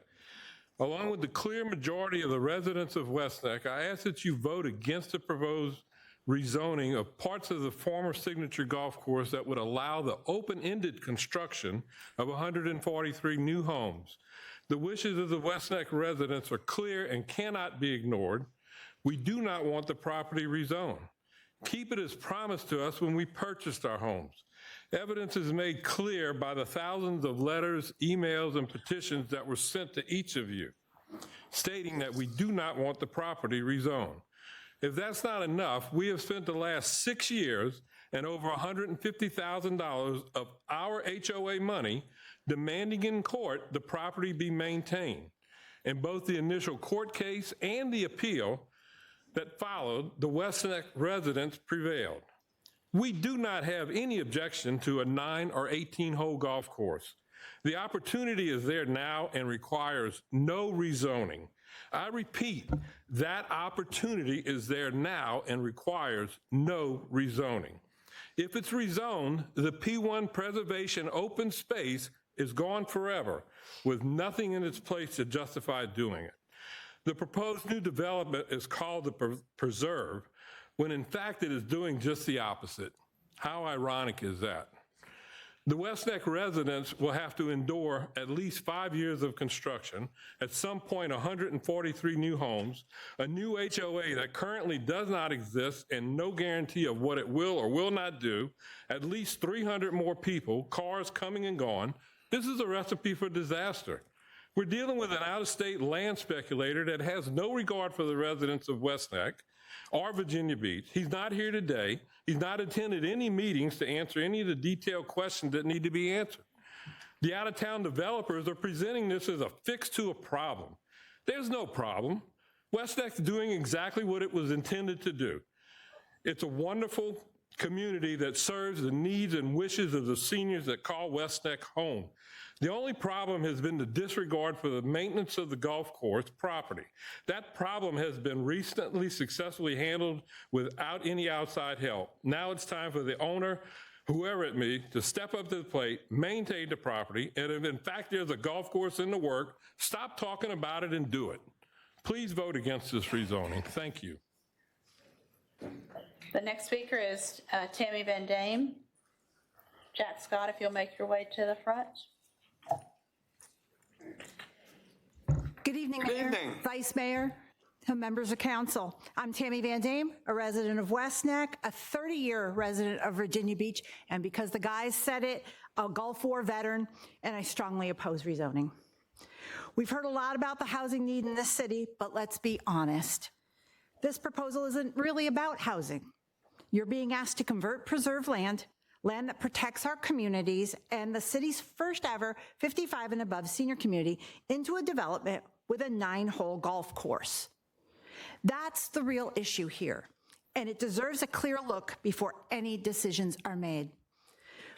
Along with the clear majority of the residents of West Neck, I ask that you vote against the proposed rezoning of parts of the former Signature Golf Course that would allow the open-ended construction of 143 new homes. The wishes of the West Neck residents are clear and cannot be ignored. We do not want the property rezoned. Keep it as promised to us when we purchased our homes. Evidence is made clear by the thousands of letters, emails, and petitions that were sent to each of you, stating that we do not want the property rezoned. If that's not enough, we have spent the last 6 years and over $150,000 of our HOA money demanding in court the property be maintained. In both the initial court case and the appeal that followed, the West Neck residents prevailed. We do not have any objection to a 9 or 18-hole golf course. The opportunity is there now and requires no rezoning. I repeat, that opportunity is there now and requires no rezoning. If it's rezoned, the P1 preservation open space is gone forever, with nothing in its place to justify doing it. The proposed new development is called the Preserve, when in fact it is doing just the opposite. How ironic is that? The West Neck residents will have to endure at least 5 years of construction, at some point 143 new homes, a new HOA that currently does not exist and no guarantee of what it will or will not do, at least 300 more people, cars coming and gone. This is a recipe for disaster. We're dealing with an out-of-state land speculator that has no regard for the residents of West Neck or Virginia Beach. He's not here today, He's not attended any meetings to answer any of the detailed questions that need to be answered. The out-of-town developers are presenting this as a fix to a problem. There's no problem. West Neck's doing exactly what it was intended to do. It's a wonderful community that serves the needs and wishes of the seniors that call West Neck home. The only problem has been the disregard for the maintenance of the golf course property. That problem has been recently successfully handled without any outside help. Now it's time for the owner, whoever it may, to step up to the plate, maintain the property, and if in fact there's a golf course in the work, stop talking about it and do it. Please vote against this rezoning. Thank you. The next speaker is Tammy Van Dame. Jack Scott, if you'll make your way to the front. Good evening, Mayor, Vice Mayor, members of council. I'm Tammy Van Dame, a resident of West Neck, a 30-year resident of Virginia Beach, and because the guys said it, a Gulf War veteran, and I strongly oppose rezoning. We've heard a lot about the housing need in this city, but let's be honest. This proposal isn't really about housing. You're being asked to convert preserved land that protects our communities and the city's first ever 55 and above senior community into a development with a 9-hole golf course. That's the real issue here, and it deserves a clear look before any decisions are made.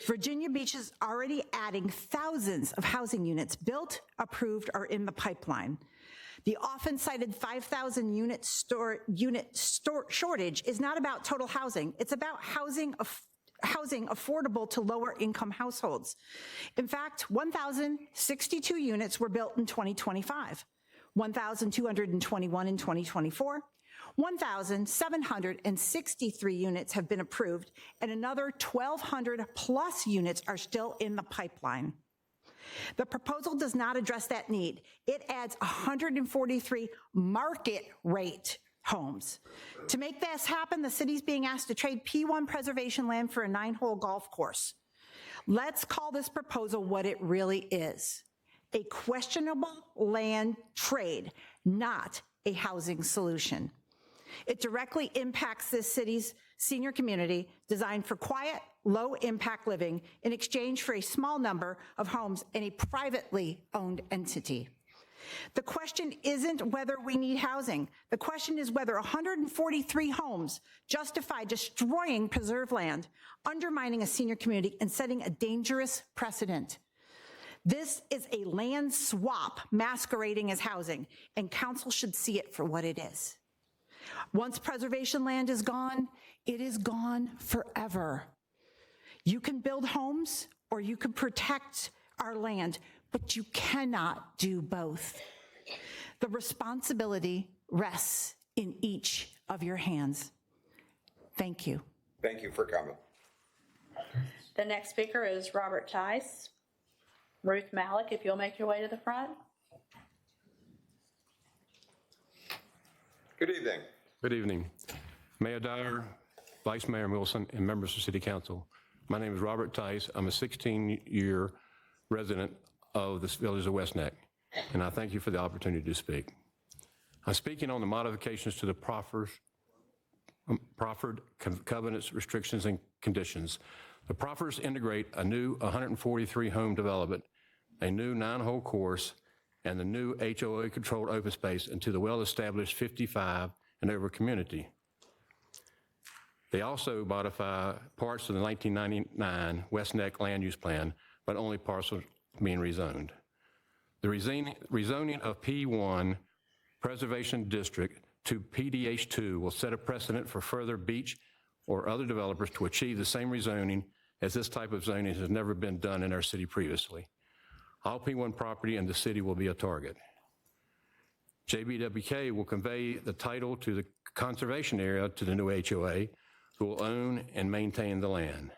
Virginia Beach is already adding thousands of housing units built, approved, or in the pipeline. The often cited 5,000 unit shortage is not about total housing. It's about housing affordable to lower income households. In fact, 1,062 units were built in 2025, 1,221 in 2024, 1,763 units have been approved, and another 1,200 plus units are still in the pipeline. The proposal does not address that need. It adds 143 market rate homes. To make this happen, the city's being asked to trade P1 preservation land for a 9-hole golf course. Let's call this proposal what it really is: a questionable land trade, not a housing solution. It directly impacts this city's senior community designed for quiet, low-impact living in exchange for a small number of homes in a privately owned entity. The question isn't whether we need housing. The question is whether 143 homes justify destroying preserved land, undermining a senior community, and setting a dangerous precedent. This is a land swap masquerading as housing, and council should see it for what it is. Once preservation land is gone, it is gone forever. You can build homes or you can protect our land, but you cannot do both. The responsibility rests in each of your hands. Thank you. Thank you for coming. The next speaker is Robert Tice. Ruth Malik, if you'll make your way to the front. Good evening. Good evening. Mayor Dyer, Vice Mayor Wilson, and members of City Council. My name is Robert Tice. I'm a 16-year resident of the village of West Neck, and I thank you for the opportunity to speak. I'm speaking on the modifications to the proffered covenants, restrictions, and conditions. The proffers integrate a new 143-home development, a new 9-hole course, and the new HOA-controlled open space into the well-established 55 and over community. They also modify parts of the 1999 West Neck land use plan, but only parcels being rezoned. The rezoning of P1 Preservation District to PDH2 will set a precedent for further beach or other developers to achieve the same rezoning, as this type of zoning has never been done in our city previously. All P1 property in the city will be a target. JBWK will convey the title to the conservation area to the new HOA, who will own and maintain the land.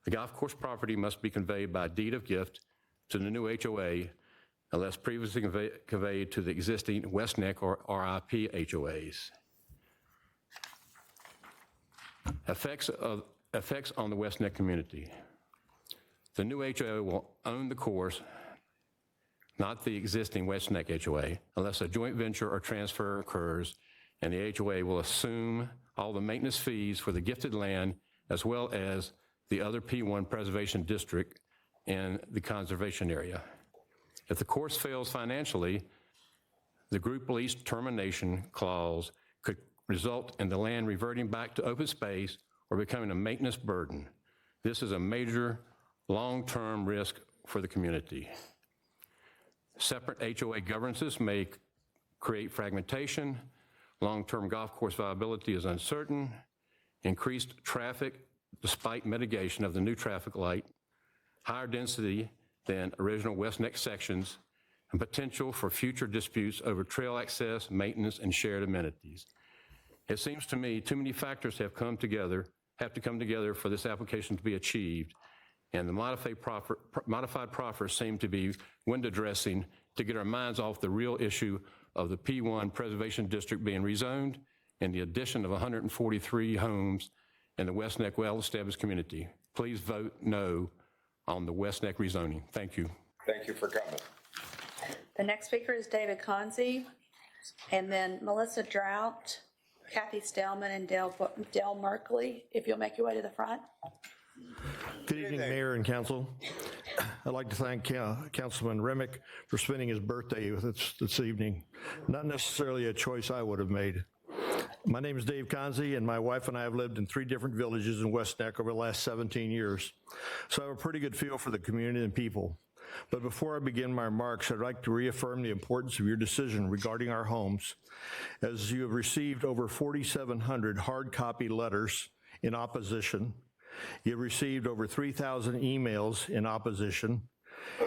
The golf course property must be conveyed by deed of gift to the new HOA unless previously conveyed to the existing West Neck or RIP HOAs. Effects on the West Neck community. The new HOA will own the course, not the existing West Neck HOA, unless a joint venture or transfer occurs and the HOA will assume all the maintenance fees for the gifted land as well as the other P1 preservation district and the conservation area. If the course fails financially, the group lease termination clause could result in the land reverting back to open space or becoming a maintenance burden. This is a major long-term risk for the community. Separate HOA governances may create fragmentation. Long-term golf course viability is uncertain. Increased traffic despite mitigation of the new traffic light, higher density than original West Neck sections, and potential for future disputes over trail access, maintenance, and shared amenities. It seems to me too many factors have to come together for this application to be achieved, and the modified proffers seem to be window dressing to get our minds off the real issue of the P1 Preservation District being rezoned and the addition of 143 homes in the West Neck well-established community. Please vote no on the West Neck rezoning. Thank you. Thank you for coming. The next speaker is David Conzi, and then Melissa Drought, Kathy Stellman, and Dale Merkley, if you'll make your way to the front. Good evening, Mayor and Council. I'd like to thank Councilman Remick for spending his birthday with us this evening. Not necessarily a choice I would have made. My name is Dave Conzi, and my wife and I have lived in 3 different villages in West Neck over the last 17 years. So I have a pretty good feel for the community and people. But before I begin my remarks, I'd like to reaffirm the importance of your decision regarding our homes, as you have received over 4,700 hard copy letters in opposition. You have received over 3,000 emails in opposition,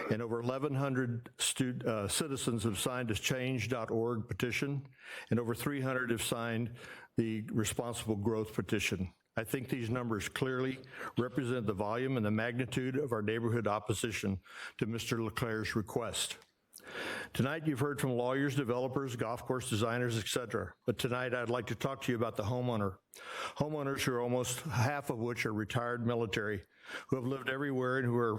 and over 1,100 citizens have signed a change.org petition, and over 300 have signed the Responsible Growth petition. I think these numbers clearly represent the volume and the magnitude of our neighborhood opposition to Mr. Leclerc's request. Tonight, you've heard from lawyers, developers, golf course designers, etc. But tonight, I'd like to talk to you about the homeowner. Homeowners who are almost half of which are retired military, who have lived everywhere and who are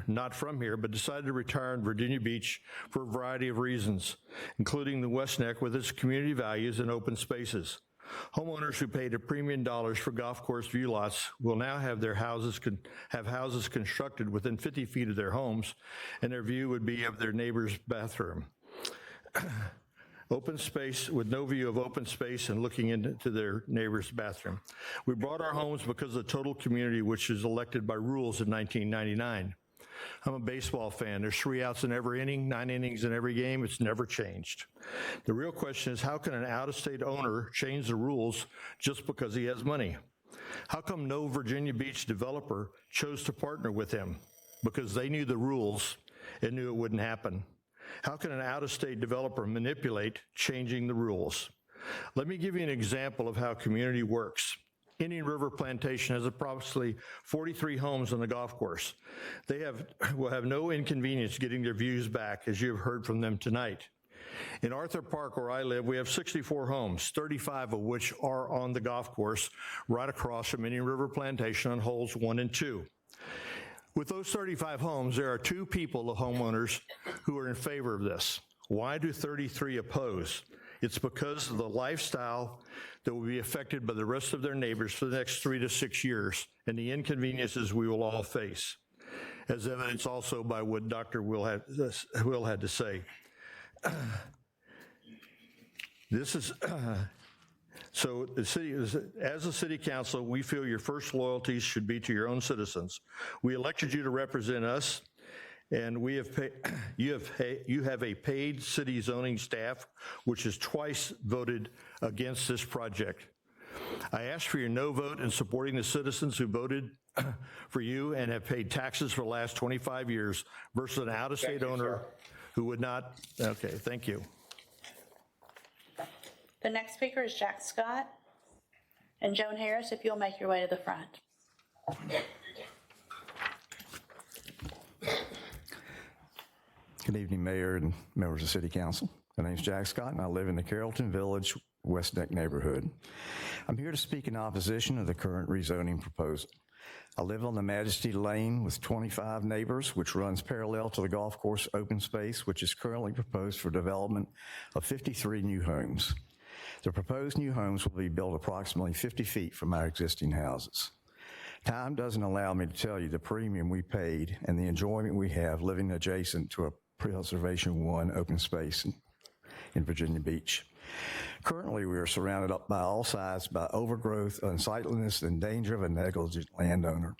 not from here, but decided to retire in Virginia Beach for a variety of reasons, including the West Neck with its community values and open spaces. Homeowners who paid a premium dollars for golf course view lots will now have their houses constructed within 50 feet of their homes, and their view would be of their neighbor's bathroom. Open space with no view of open space and looking into their neighbor's bathroom. We bought our homes because of the total community, which is elected by rules in 1999. I'm a baseball fan. There's 3 outs in every inning, 9 innings in every game. It's never changed. The real question is, how can an out-of-state owner change the rules just because he has money? How come no Virginia Beach developer chose to partner with him? Because they knew the rules and knew it wouldn't happen. How can an out-of-state developer manipulate changing the rules? Let me give you an example of how community works. Indian River Plantation has approximately 43 homes on the golf course. They will have no inconvenience getting their views back, as you have heard from them tonight. In Arthur Park, where I live, we have 64 homes, 35 of which are on the golf course right across from Indian River Plantation on holes 1 and 2. With those 35 homes, there are 2 people, the homeowners, who are in favor of this. Why do 33 oppose? It's because of the lifestyle that will be affected by the rest of their neighbors for the next 3 to 6 years and the inconveniences we will all face, as evidenced also by what Dr. Will had to say. This is, so the city, as a city council, we feel your first loyalties should be to your own citizens. We elected you to represent us, and we have you have a paid city zoning staff, which has twice voted against this project. I ask for your no vote in supporting the citizens who voted for you and have paid taxes for the last 25 years versus an out-of-state owner who would not. Okay, thank you. The next speaker is Jack Scott, and Joan Harris, if you'll make your way to the front. Good evening, Mayor and members of City Council. My name is Jack Scott, and I live in the Carrollton Village, West Neck neighborhood. I'm here to speak in opposition to the current rezoning proposal. I live on the Majesty Lane with 25 neighbors, which runs parallel to the golf course open space, which is currently proposed for development of 53 new homes. The proposed new homes will be built approximately 50 feet from our existing houses. Time doesn't allow me to tell you the premium we paid and the enjoyment we have living adjacent to a Preservation 1 open space in Virginia Beach. Currently, we are surrounded up by all sides by overgrowth, unsightliness, and danger of a negligent landowner.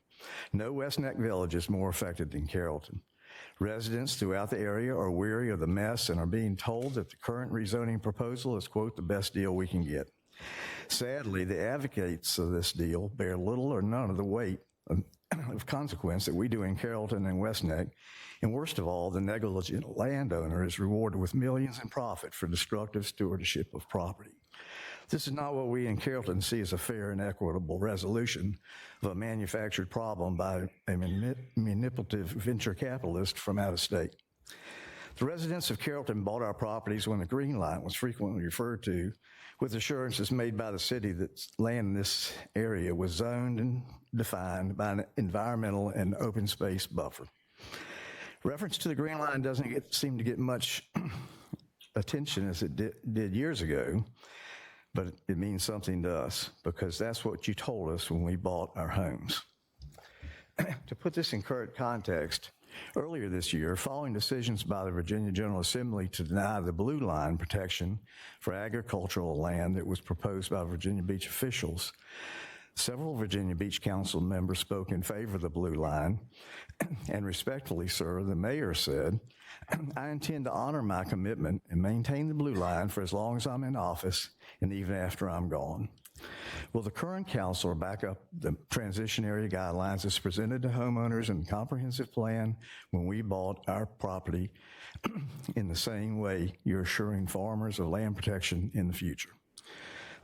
No West Neck village is more affected than Carrollton. Residents throughout the area are weary of the mess and are being told that the current rezoning proposal is, quote, the best deal we can get. Sadly, the advocates of this deal bear little or none of the weight of consequence that we do in Carrollton and West Neck. And worst of all, the negligent landowner is rewarded with millions in profit for destructive stewardship of property. This is not what we in Carrollton see as a fair and equitable resolution of a manufactured problem by a manipulative venture capitalist from out of state. The residents of Carrollton bought our properties when the green line was frequently referred to, with assurances made by the city that land in this area was zoned and defined by an environmental and open space buffer. Reference to the green line doesn't seem to get much attention as it did years ago, but it means something to us because that's what you told us when we bought our homes. To put this in current context, earlier this year, following decisions by the Virginia General Assembly to deny the blue line protection for agricultural land that was proposed by Virginia Beach officials, several Virginia Beach Council members spoke in favor of the blue line, and respectfully, sir, the mayor said, I intend to honor my commitment and maintain the blue line for as long as I'm in office and even after I'm gone. Will the current council back up the transition area guidelines as presented to homeowners in the comprehensive plan when we bought our property in the same way you're assuring farmers of land protection in the future?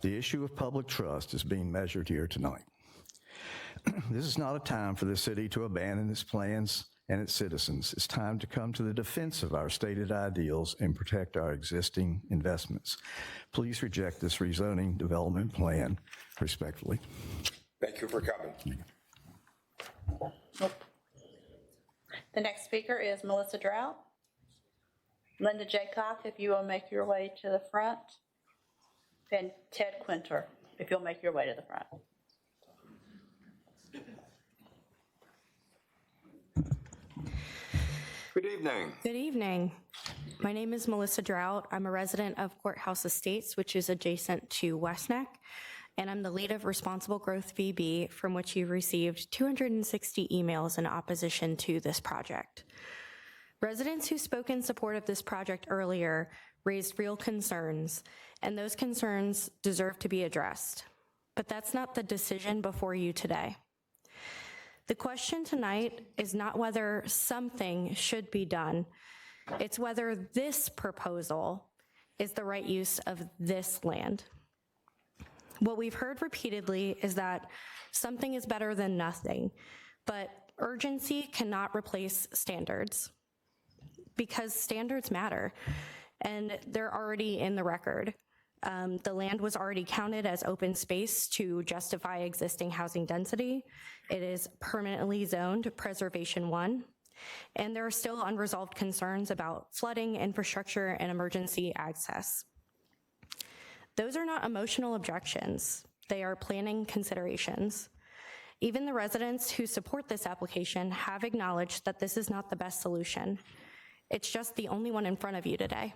The issue of public trust is being measured here tonight. This is not a time for the city to abandon its plans and its citizens. It's time to come to the defense of our stated ideals and protect our existing investments. Please reject this rezoning development plan respectfully. Thank you for coming. The next speaker is Melissa Drought. Linda Jaycock, if you will make your way to the front. And Ted Quinter, if you'll make your way to the front. Good evening. Good evening. My name is Melissa Drought. I'm a resident of Courthouse Estates, which is adjacent to West Neck, and I'm the lead of Responsible Growth VB, from which you've received 260 emails in opposition to this project. Residents who spoke in support of this project earlier raised real concerns, and those concerns deserve to be addressed. But that's not the decision before you today. The question tonight is not whether something should be done, it's whether this proposal is the right use of this land. What we've heard repeatedly is that something is better than nothing, but urgency cannot replace standards, because standards matter, and they're already in the record. The land was already counted as open space to justify existing housing density. It is permanently zoned Preservation 1, and there are still unresolved concerns about flooding, infrastructure, and emergency access. Those are not emotional objections. They are planning considerations. Even the residents who support this application have acknowledged that this is not the best solution. It's just the only one in front of you today.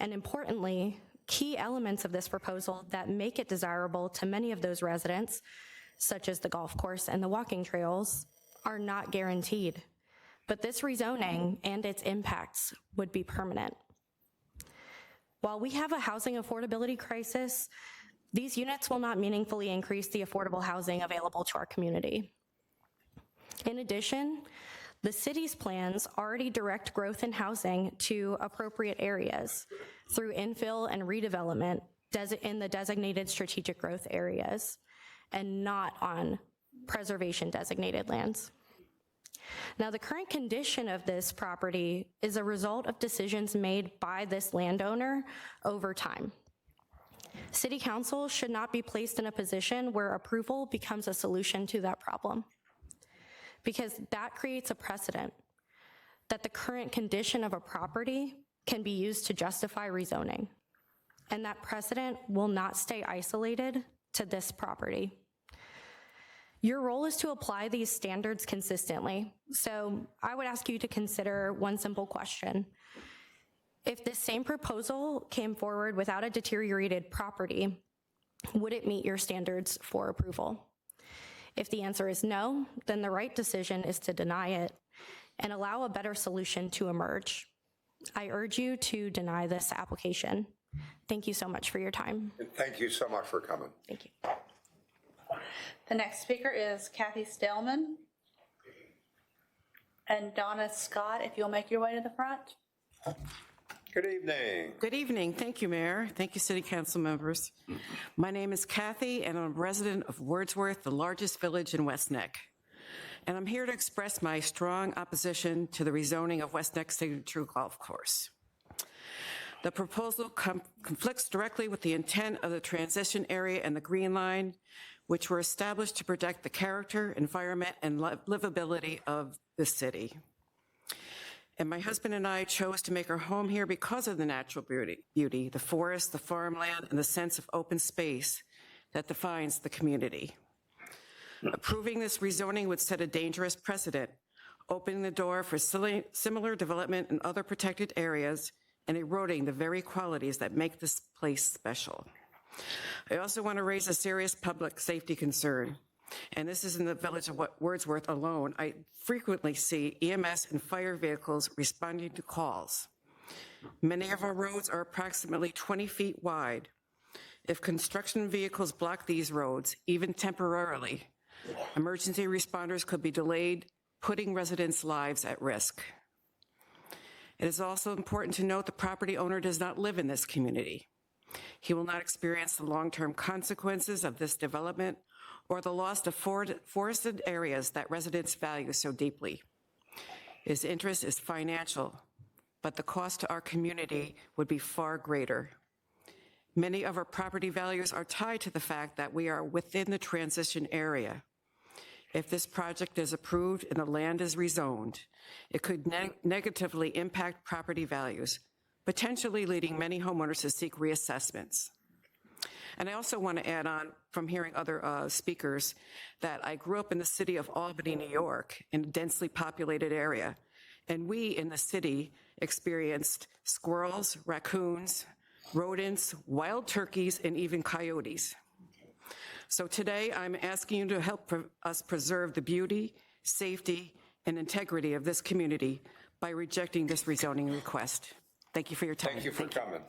And importantly, key elements of this proposal that make it desirable to many of those residents, such as the golf course and the walking trails, are not guaranteed. But this rezoning and its impacts would be permanent. While we have a housing affordability crisis, these units will not meaningfully increase the affordable housing available to our community. In addition, the city's plans already direct growth in housing to appropriate areas through infill and redevelopment in the designated strategic growth areas, and not on preservation designated lands. Now, the current condition of this property is a result of decisions made by this landowner over time. City Council should not be placed in a position where approval becomes a solution to that problem, because that creates a precedent that the current condition of a property can be used to justify rezoning. and that precedent will not stay isolated to this property. Your role is to apply these standards consistently, so I would ask you to consider one simple question. If this same proposal came forward without a deteriorated property, would it meet your standards for approval? If the answer is no, then the right decision is to deny it and allow a better solution to emerge. I urge you to deny this application. Thank you so much for your time. And thank you so much for coming. Thank you. The next speaker is Kathy Stellman. And Donna Scott, if you'll make your way to the front. Good evening. Good evening. Thank you, Mayor. Thank you, City Council members. My name is Kathy, and I'm a resident of Wordsworth, the largest village in West Neck. And I'm here to express my strong opposition to the rezoning of West Neck Signature Golf Course. The proposal conflicts directly with the intent of the transition area and the Green Line, which were established to protect the character, environment, and livability of the city. And my husband and I chose to make our home here because of the natural beauty, the forest, the farmland, and the sense of open space that defines the community. Approving this rezoning would set a dangerous precedent, opening the door for similar development in other protected areas and eroding the very qualities that make this place special. I also want to raise a serious public safety concern. And this is in the village of Wordsworth alone. I frequently see EMS and fire vehicles responding to calls. Many of our roads are approximately 20 feet wide. If construction vehicles block these roads, even temporarily, emergency responders could be delayed, putting residents' lives at risk. It is also important to note the property owner does not live in this community. He will not experience the long-term consequences of this development or the loss of forested areas that residents value so deeply. His interest is financial, but the cost to our community would be far greater. Many of our property values are tied to the fact that we are within the transition area. If this project is approved and the land is rezoned, it could negatively impact property values, potentially leading many homeowners to seek reassessments. And I also want to add on from hearing other speakers that I grew up in the city of Albany, New York, in a densely populated area. And we in the city experienced squirrels, raccoons, rodents, wild turkeys, and even coyotes. So today I'm asking you to help us preserve the beauty, safety, and integrity of this community by rejecting this rezoning request. Thank you for your time. Thank you for coming.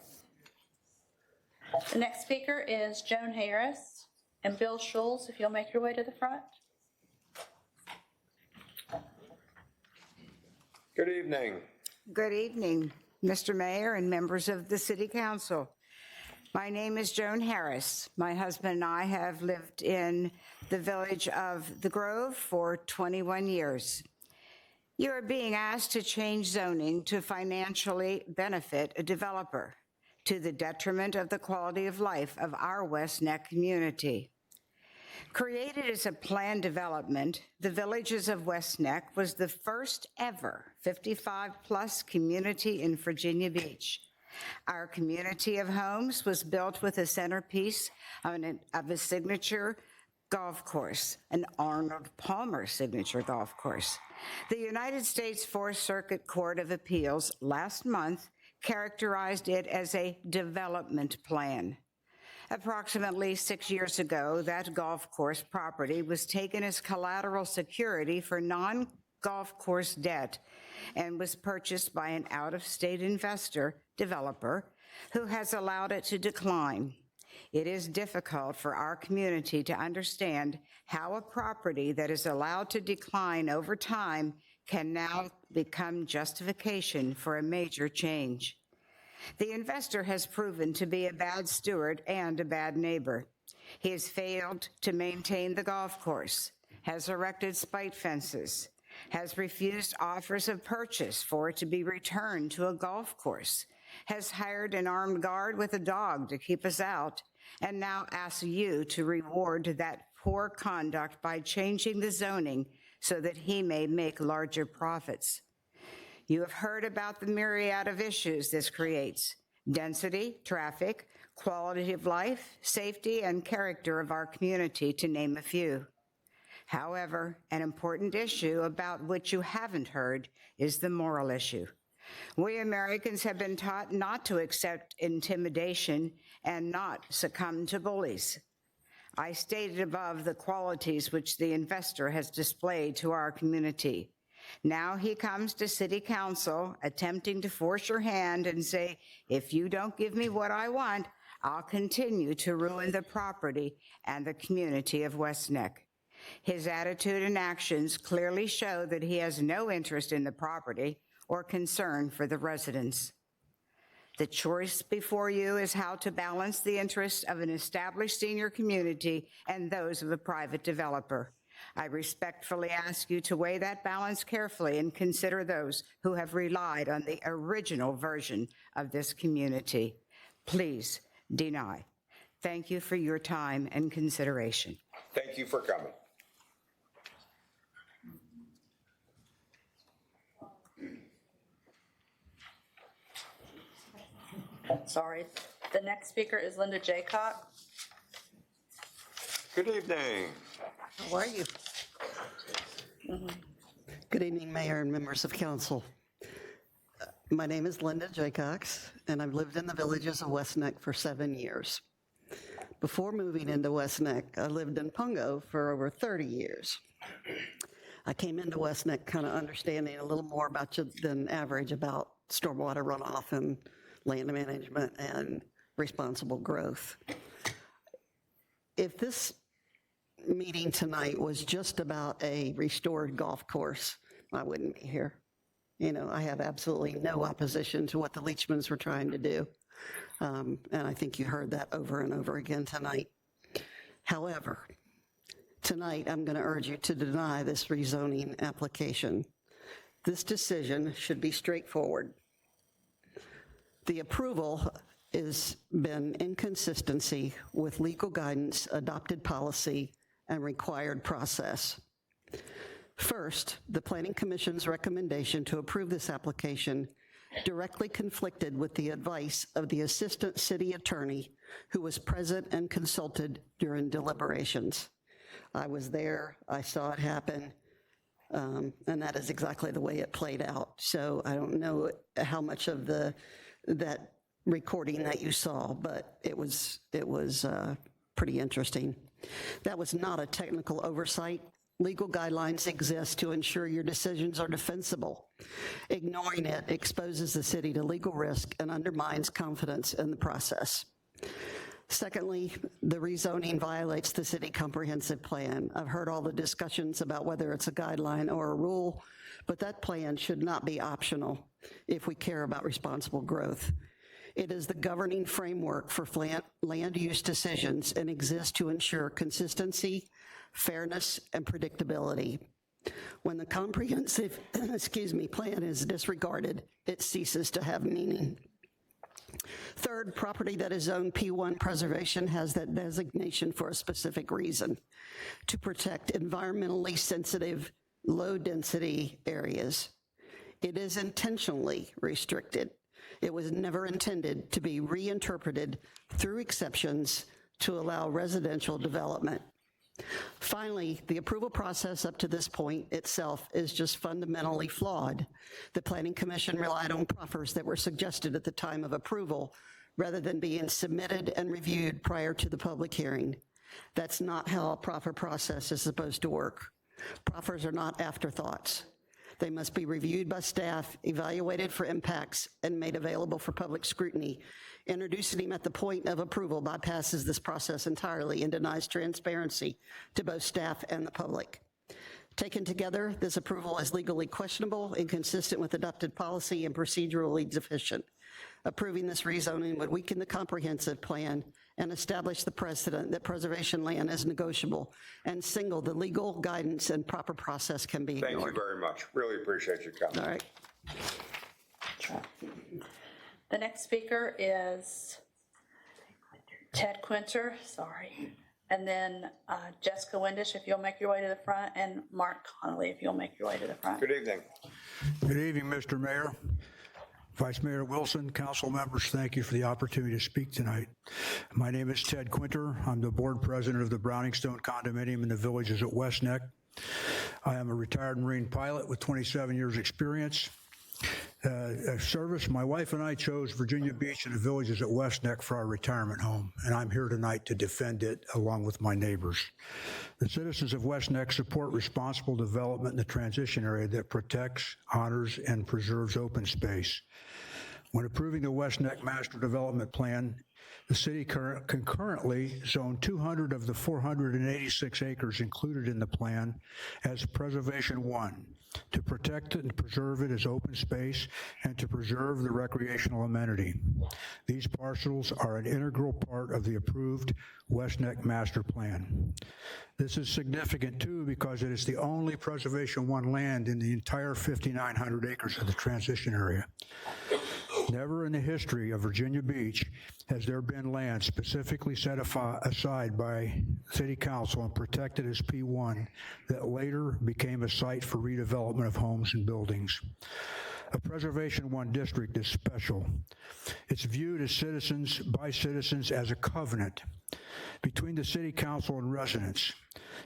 The next speaker is Joan Harris and Bill Schulz, if you'll make your way to the front. Good evening. Good evening, Mr. Mayor and members of the City Council. My name is Joan Harris. My husband and I have lived in the village of the Grove for 21 years. You are being asked to change zoning to financially benefit a developer, to the detriment of the quality of life of our West Neck community. Created as a planned development, the Villages of West Neck was the first ever 55-plus community in Virginia Beach. Our community of homes was built with a centerpiece of a signature golf course, an Arnold Palmer signature golf course. The United States Fourth Circuit Court of Appeals last month characterized it as a development plan. Approximately 6 years ago, that golf course property was taken as collateral security for non-golf course debt and was purchased by an out-of-state investor, developer, who has allowed it to decline. It is difficult for our community to understand how a property that is allowed to decline over time can now become justification for a major change. The investor has proven to be a bad steward and a bad neighbor. He has failed to maintain the golf course, has erected spite fences, has refused offers of purchase for it to be returned to a golf course, has hired an armed guard with a dog to keep us out, and now asks you to reward that poor conduct by changing the zoning so that he may make larger profits. You have heard about the myriad of issues this creates: density, traffic, quality of life, safety, and character of our community, to name a few. However, an important issue about which you haven't heard is the moral issue. We Americans have been taught not to accept intimidation and not succumb to bullies. I stated above the qualities which the investor has displayed to our community. Now he comes to City Council attempting to force your hand and say, if you don't give me what I want, I'll continue to ruin the property and the community of West Neck. His attitude and actions clearly show that he has no interest in the property or concern for the residents. The choice before you is how to balance the interests of an established senior community and those of a private developer. I respectfully ask you to weigh that balance carefully and consider those who have relied on the original version of this community. Please deny. Thank you for your time and consideration. Thank you for coming. Sorry. The next speaker is Linda Jaycock. Good evening. How are you? Good evening, Mayor and members of council. My name is Linda Jaycox, and I've lived in the villages of West Neck for 7 years. Before moving into West Neck, I lived in Pungo for over 30 years. I came into West Neck kind of understanding a little more about than average about stormwater runoff and land management and responsible growth. If this meeting tonight was just about a restored golf course, I wouldn't be here. You know, I have absolutely no opposition to what the Leachmans were trying to do. And I think you heard that over and over again tonight. However, tonight I'm going to urge you to deny this rezoning application. This decision should be straightforward. The approval has been inconsistency with legal guidance, adopted policy, and required process. First, the Planning Commission's recommendation to approve this application directly conflicted with the advice of the Assistant City Attorney, who was present and consulted during deliberations. I was there, I saw it happen, and that is exactly the way it played out. So I don't know how much of that recording that you saw, but it was pretty interesting. That was not a technical oversight. Legal guidelines exist to ensure your decisions are defensible. Ignoring it exposes the city to legal risk and undermines confidence in the process. Secondly, the rezoning violates the city comprehensive plan. I've heard all the discussions about whether it's a guideline or a rule, but that plan should not be optional if we care about responsible growth. It is the governing framework for land use decisions and exists to ensure consistency, fairness, and predictability. When the comprehensive plan is disregarded, it ceases to have meaning. Third, property that is zoned P1 preservation has that designation for a specific reason, to protect environmentally sensitive, low-density areas. It is intentionally restricted. It was never intended to be reinterpreted through exceptions to allow residential development. Finally, the approval process up to this point itself is just fundamentally flawed. The Planning Commission relied on proffers that were suggested at the time of approval rather than being submitted and reviewed prior to the public hearing. That's not how a proffer process is supposed to work. Proffers are not afterthoughts. They must be reviewed by staff, evaluated for impacts, and made available for public scrutiny. Introducing him at the point of approval bypasses this process entirely and denies transparency to both staff and the public. Taken together, this approval is legally questionable, inconsistent with adopted policy, and procedurally deficient. Approving this rezoning would weaken the comprehensive plan and establish the precedent that preservation land is negotiable and single the legal guidance and proper process can be ignored. Thank you very much. Really appreciate your comment. All right. The next speaker is Ted Quinter, sorry. And then Jessica Windish, if you'll make your way to the front, and Mark Connolly, if you'll make your way to the front. Good evening. Good evening, Mr. Mayor. Vice Mayor Wilson, council members, thank you for the opportunity to speak tonight. My name is Ted Quinter. I'm the board president of the Browningstone Condominium in the Villages at West Neck. I am a retired Marine pilot with 27 years experience. Service, my wife and I chose Virginia Beach and the Villages at West Neck for our retirement home, and I'm here tonight to defend it along with my neighbors. The citizens of West Neck support responsible development in the transition area that protects, honors, and preserves open space. When approving the West Neck Master Development Plan, the city concurrently zoned 200 of the 486 acres included in the plan as Preservation 1 to protect it and preserve it as open space and to preserve the recreational amenity. These parcels are an integral part of the approved West Neck Master Plan. This is significant too because it is the only Preservation 1 land in the entire 5,900 acres of the transition area. Never in the history of Virginia Beach has there been land specifically set aside by City Council and protected as P1 that later became a site for redevelopment of homes and buildings. A Preservation 1 district is special. It's viewed as by citizens as a covenant between the City Council and residents.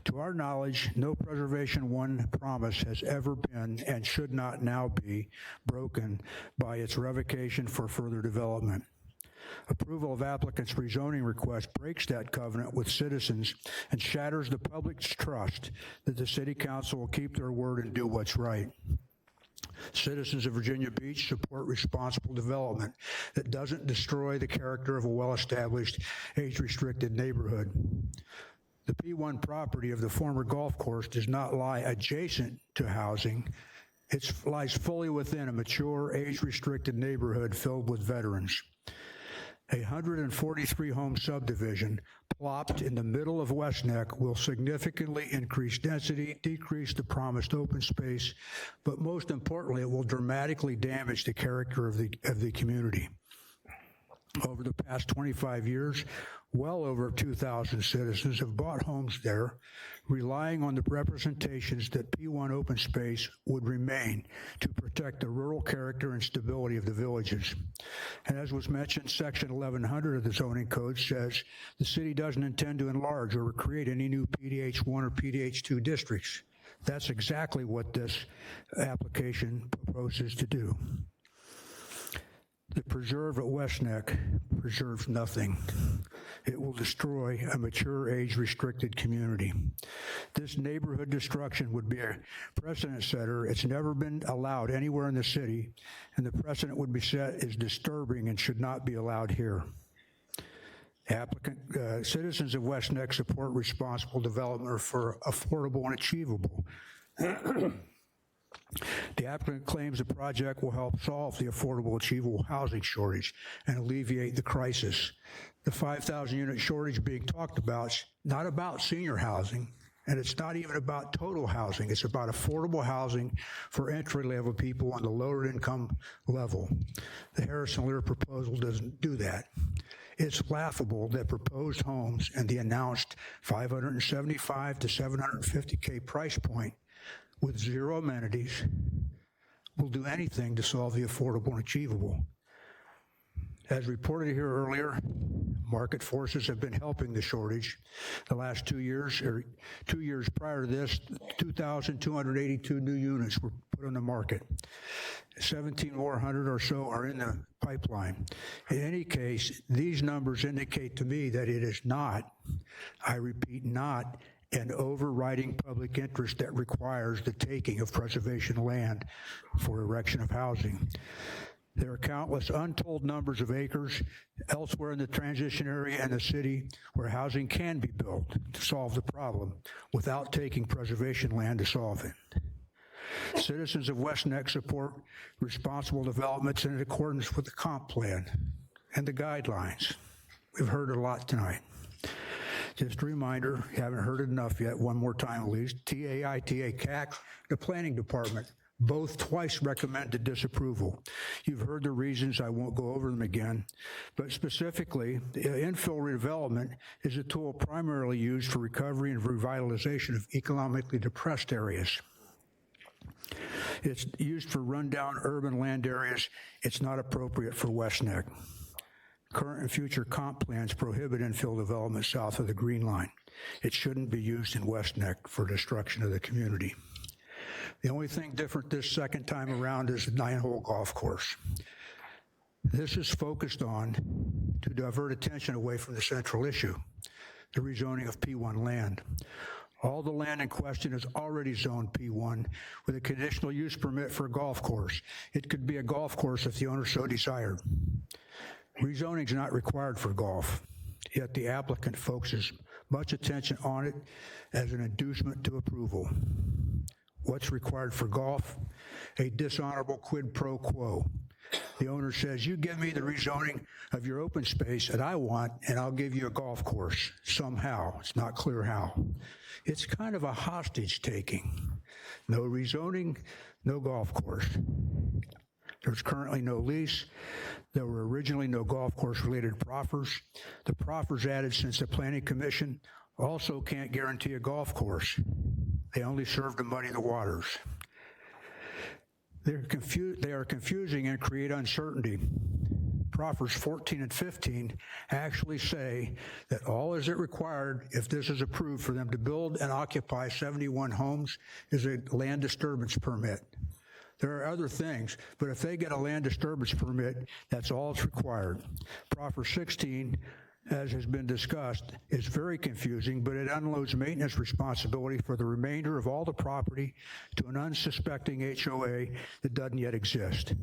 To our knowledge, no Preservation 1 promise has ever been and should not now be broken by its revocation for further development. Approval of applicants' rezoning request breaks that covenant with citizens and shatters the public's trust that the City Council will keep their word and do what's right. Citizens of Virginia Beach support responsible development that doesn't destroy the character of a well-established, age-restricted neighborhood. The P1 property of the former golf course does not lie adjacent to housing. It lies fully within a mature, age-restricted neighborhood filled with veterans. A 143-home subdivision plopped in the middle of West Neck will significantly increase density, decrease the promised open space, but most importantly, it will dramatically damage the character of the community. Over the past 25 years, well over 2,000 citizens have bought homes there, relying on the representations that P1 open space would remain to protect the rural character and stability of the villages. And as was mentioned, Section 1100 of the zoning code says the city doesn't intend to enlarge or create any new PDH1 or PDH2 districts. That's exactly what this application proposes to do. The preserve at West Neck preserves nothing. It will destroy a mature, age-restricted community. This neighborhood destruction would be a precedent setter. It's never been allowed anywhere in the city, and the precedent would be set is disturbing and should not be allowed here. Citizens of West Neck support responsible development for affordable and achievable. The applicant claims the project will help solve the affordable, achievable housing shortage and alleviate the crisis. The 5,000 unit shortage being talked about is not about senior housing, and it's not even about total housing. It's about affordable housing for entry-level people on the lower income level. The Harrison-Lear proposal doesn't do that. It's laughable that proposed homes and the announced $575 to $750K price point with zero amenities will do anything to solve the affordable and achievable. As reported here earlier, market forces have been helping the shortage. The last 2 years, or 2 years prior to this, 2,282 new units were put on the market. 1,700 or so are in the pipeline. In any case, these numbers indicate to me that it is not, I repeat, not an overriding public interest that requires the taking of preservation land for erection of housing. There are countless untold numbers of acres elsewhere in the transition area and the city where housing can be built to solve the problem without taking preservation land to solve it. Citizens of West Neck support responsible developments in accordance with the comp plan and the guidelines. We've heard a lot tonight. Just a reminder, you haven't heard it enough yet, one more time at least, TAITA, CAC, the planning department, both twice recommended disapproval. You've heard the reasons, I won't go over them again, but specifically, infill redevelopment is a tool primarily used for recovery and revitalization of economically depressed areas. It's used for rundown urban land areas. It's not appropriate for West Neck. Current and future comp plans prohibit infill development south of the Green Line. It shouldn't be used in West Neck for destruction of the community. The only thing different this second time around is the 9-hole golf course. This is focused on to divert attention away from the central issue, the rezoning of P1 land. All the land in question is already zoned P1 with a conditional use permit for a golf course. It could be a golf course if the owner so desired. Rezoning is not required for golf, yet the applicant focuses much attention on it as an inducement to approval. What's required for golf? A dishonorable quid pro quo. The owner says, you give me the rezoning of your open space that I want, and I'll give you a golf course somehow. It's not clear how. It's kind of a hostage taking. No rezoning, no golf course. There's currently no lease. There were originally no golf course related proffers. The proffers added since the Planning Commission also can't guarantee a golf course. They only serve to muddy the waters. They are confusing and create uncertainty. Proffers 14 and 15 actually say that all is it required if this is approved for them to build and occupy 71 homes is a land disturbance permit. There are other things, but if they get a land disturbance permit, that's all it's required. Proffer 16, as has been discussed, is very confusing, but it unloads maintenance responsibility for the remainder of all the property to an unsuspecting HOA that doesn't yet exist.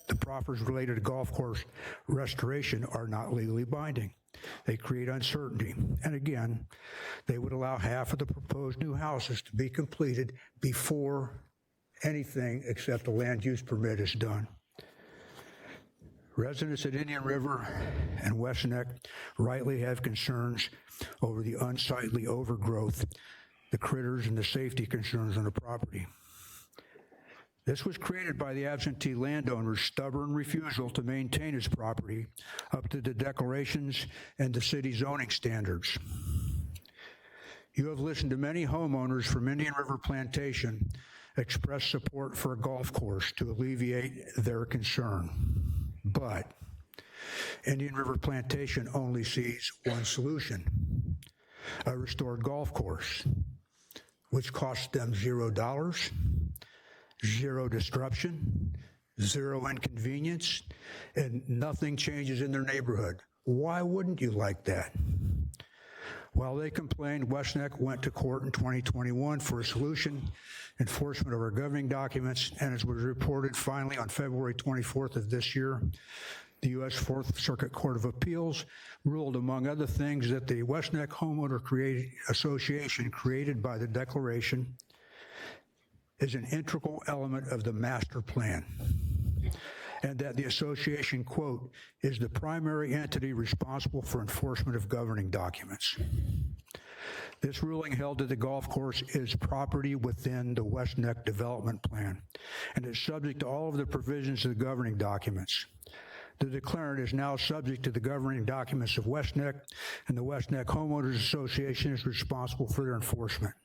The proffers related to golf course restoration are not legally binding. They create uncertainty. And again, they would allow half of the proposed new houses to be completed before anything except a land use permit is done. Residents at Indian River and West Neck rightly have concerns over the unsightly overgrowth, the critters, and the safety concerns on the property. This was created by the absentee landowner's stubborn refusal to maintain his property up to the declarations and the city zoning standards. You have listened to many homeowners from Indian River Plantation express support for a golf course to alleviate their concern. But Indian River Plantation only sees one solution, a restored golf course, which costs them $0, zero disruption, zero inconvenience, and nothing changes in their neighborhood. Why wouldn't you like that? While they complained, West Neck went to court in 2021 for a solution, enforcement of our governing documents, and as was reported finally on February 24th of this year, the U.S. Fourth Circuit Court of Appeals ruled, among other things, that the West Neck Homeowner Association created by the declaration is an integral element of the master plan, and that the association, quote, is the primary entity responsible for enforcement of governing documents. This ruling held that the golf course is property within the West Neck Development Plan and is subject to all of the provisions of the governing documents. The declarant is now subject to the governing documents of West Neck, and the West Neck Homeowners Association is responsible for their enforcement.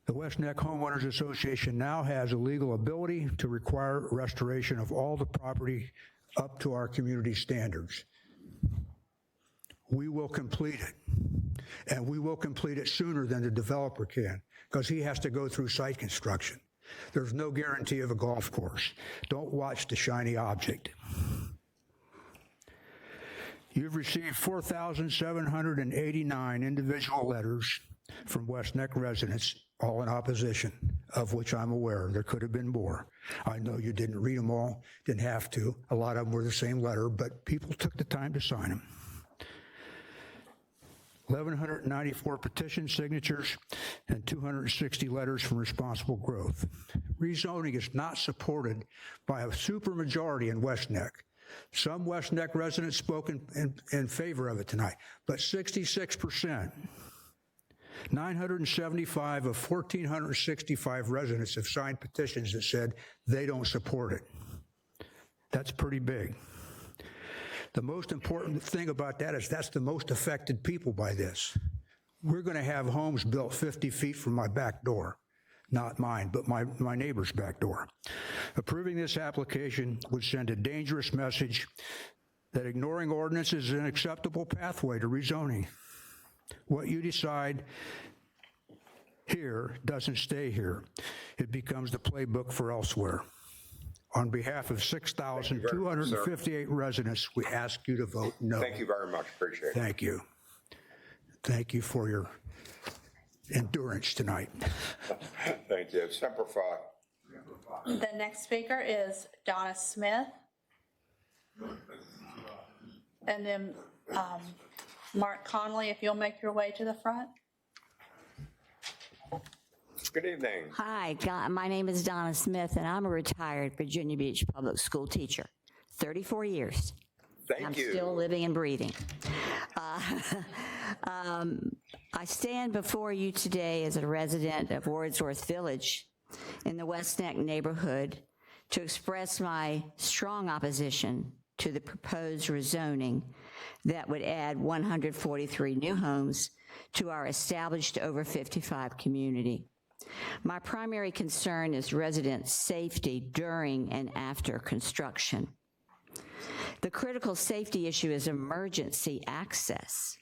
The West Neck Homeowners Association now has a legal ability to require restoration of all the property up to our community standards. We will complete it, and we will complete it sooner than the developer can, because he has to go through site construction. There's no guarantee of a golf course. Don't watch the shiny object. You've received 4,789 individual letters from West Neck residents, all in opposition, of which I'm aware. There could have been more. I know you didn't read them all, didn't have to. A lot of them were the same letter, but people took the time to sign them. 1,194 petition signatures and 260 letters from Responsible Growth. Rezoning is not supported by a supermajority in West Neck. Some West Neck residents spoke in favor of it tonight, but 66%. 975 of 1,465 residents have signed petitions that said they don't support it. That's pretty big. The most important thing about that is that's the most affected people by this. We're going to have homes built 50 feet from my back door. not mine, but my neighbor's back door. Approving this application would send a dangerous message that ignoring ordinances is an acceptable pathway to rezoning. What you decide here doesn't stay here. It becomes the playbook for elsewhere. On behalf of 6,258 residents, we ask you to vote no. Thank you very much. Appreciate it. Thank you. Thank you for your endurance tonight. Thank you. Semper Fi. The next speaker is Donna Smith. And then Mark Conley, if you'll make your way to the front. Good evening. Hi, my name is Donna Smith, and I'm a retired Virginia Beach public school teacher, 34 years. Thank you. I'm still living and breathing. I stand before you today as a resident of Wordsworth Village in the West Neck neighborhood to express my strong opposition to the proposed rezoning that would add 143 new homes to our established over 55 community. My primary concern is resident safety during and after construction. The critical safety issue is emergency access.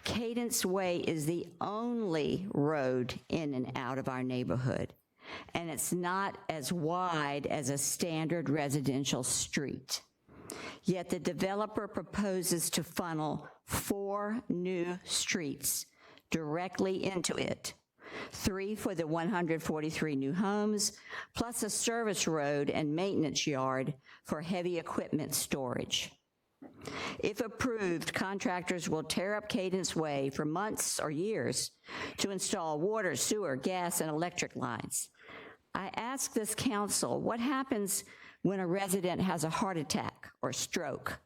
Cadence Way is the only road in and out of our neighborhood, and it's not as wide as a standard residential street. Yet the developer proposes to funnel 4 new streets directly into it, 3 for the 143 new homes, plus a service road and maintenance yard for heavy equipment storage. If approved, contractors will tear up Cadence Way for months or years to install water, sewer, gas, and electric lines. I ask this council, what happens when a resident has a heart attack or stroke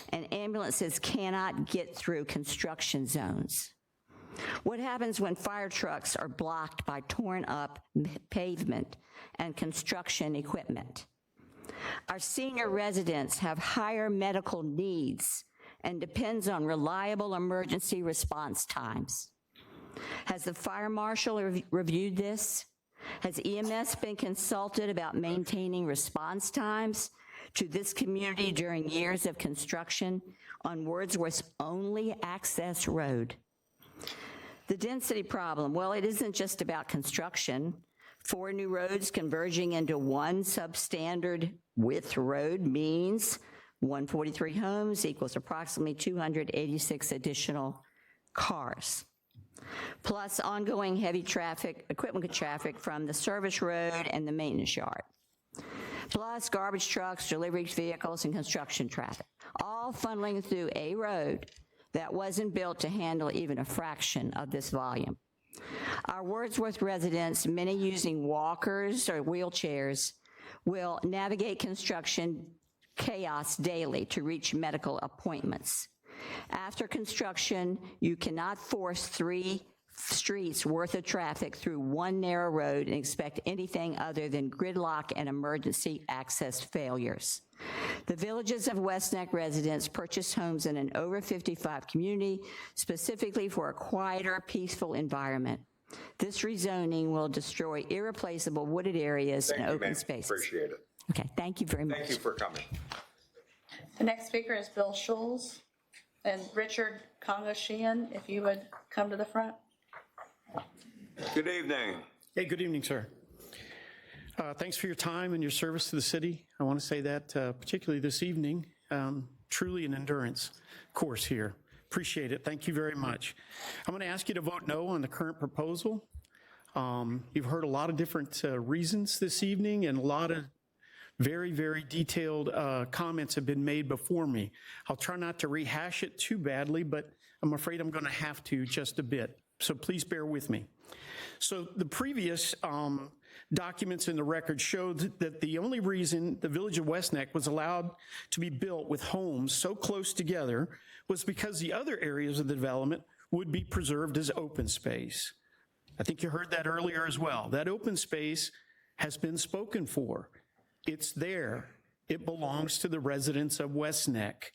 and ambulances cannot get through construction zones? What happens when fire trucks are blocked by torn up pavement and construction equipment? Our senior residents have higher medical needs and depends on reliable emergency response times. Has the fire marshal reviewed this? Has EMS been consulted about maintaining response times to this community during years of construction on Wordsworth's only access road? The density problem, well, it isn't just about construction. 4 new roads converging into one substandard width road means 143 homes equals approximately 286 additional cars, plus ongoing heavy traffic, equipment traffic from the service road and the maintenance yard, plus garbage trucks, delivery vehicles, and construction traffic, all funneling through a road that wasn't built to handle even a fraction of this volume. Our Wordsworth residents, many using walkers or wheelchairs, will navigate construction chaos daily to reach medical appointments. After construction, you cannot force 3 streets worth of traffic through one narrow road and expect anything other than gridlock and emergency access failures. The Villages of West Neck residents purchased homes in an over 55 community specifically for a quieter, peaceful environment. This rezoning will destroy irreplaceable wooded areas and open spaces. Appreciate it. Okay, thank you very much. Thank you for coming. The next speaker is Bill Schulz. And Richard Congo-Sheehan, if you would come to the front. Good evening. Hey, good evening, sir. Thanks for your time and your service to the city. I want to say that particularly this evening, truly an endurance course here. Appreciate it. Thank you very much. I'm going to ask you to vote no on the current proposal. You've heard a lot of different reasons this evening, and a lot of very, very detailed comments have been made before me. I'll try not to rehash it too badly, but I'm afraid I'm going to have to just a bit. So please bear with me. So the previous documents in the record showed that the only reason the Village of West Neck was allowed to be built with homes so close together was because the other areas of the development would be preserved as open space. I think you heard that earlier as well. That open space has been spoken for. It's there. It belongs to the residents of West Neck.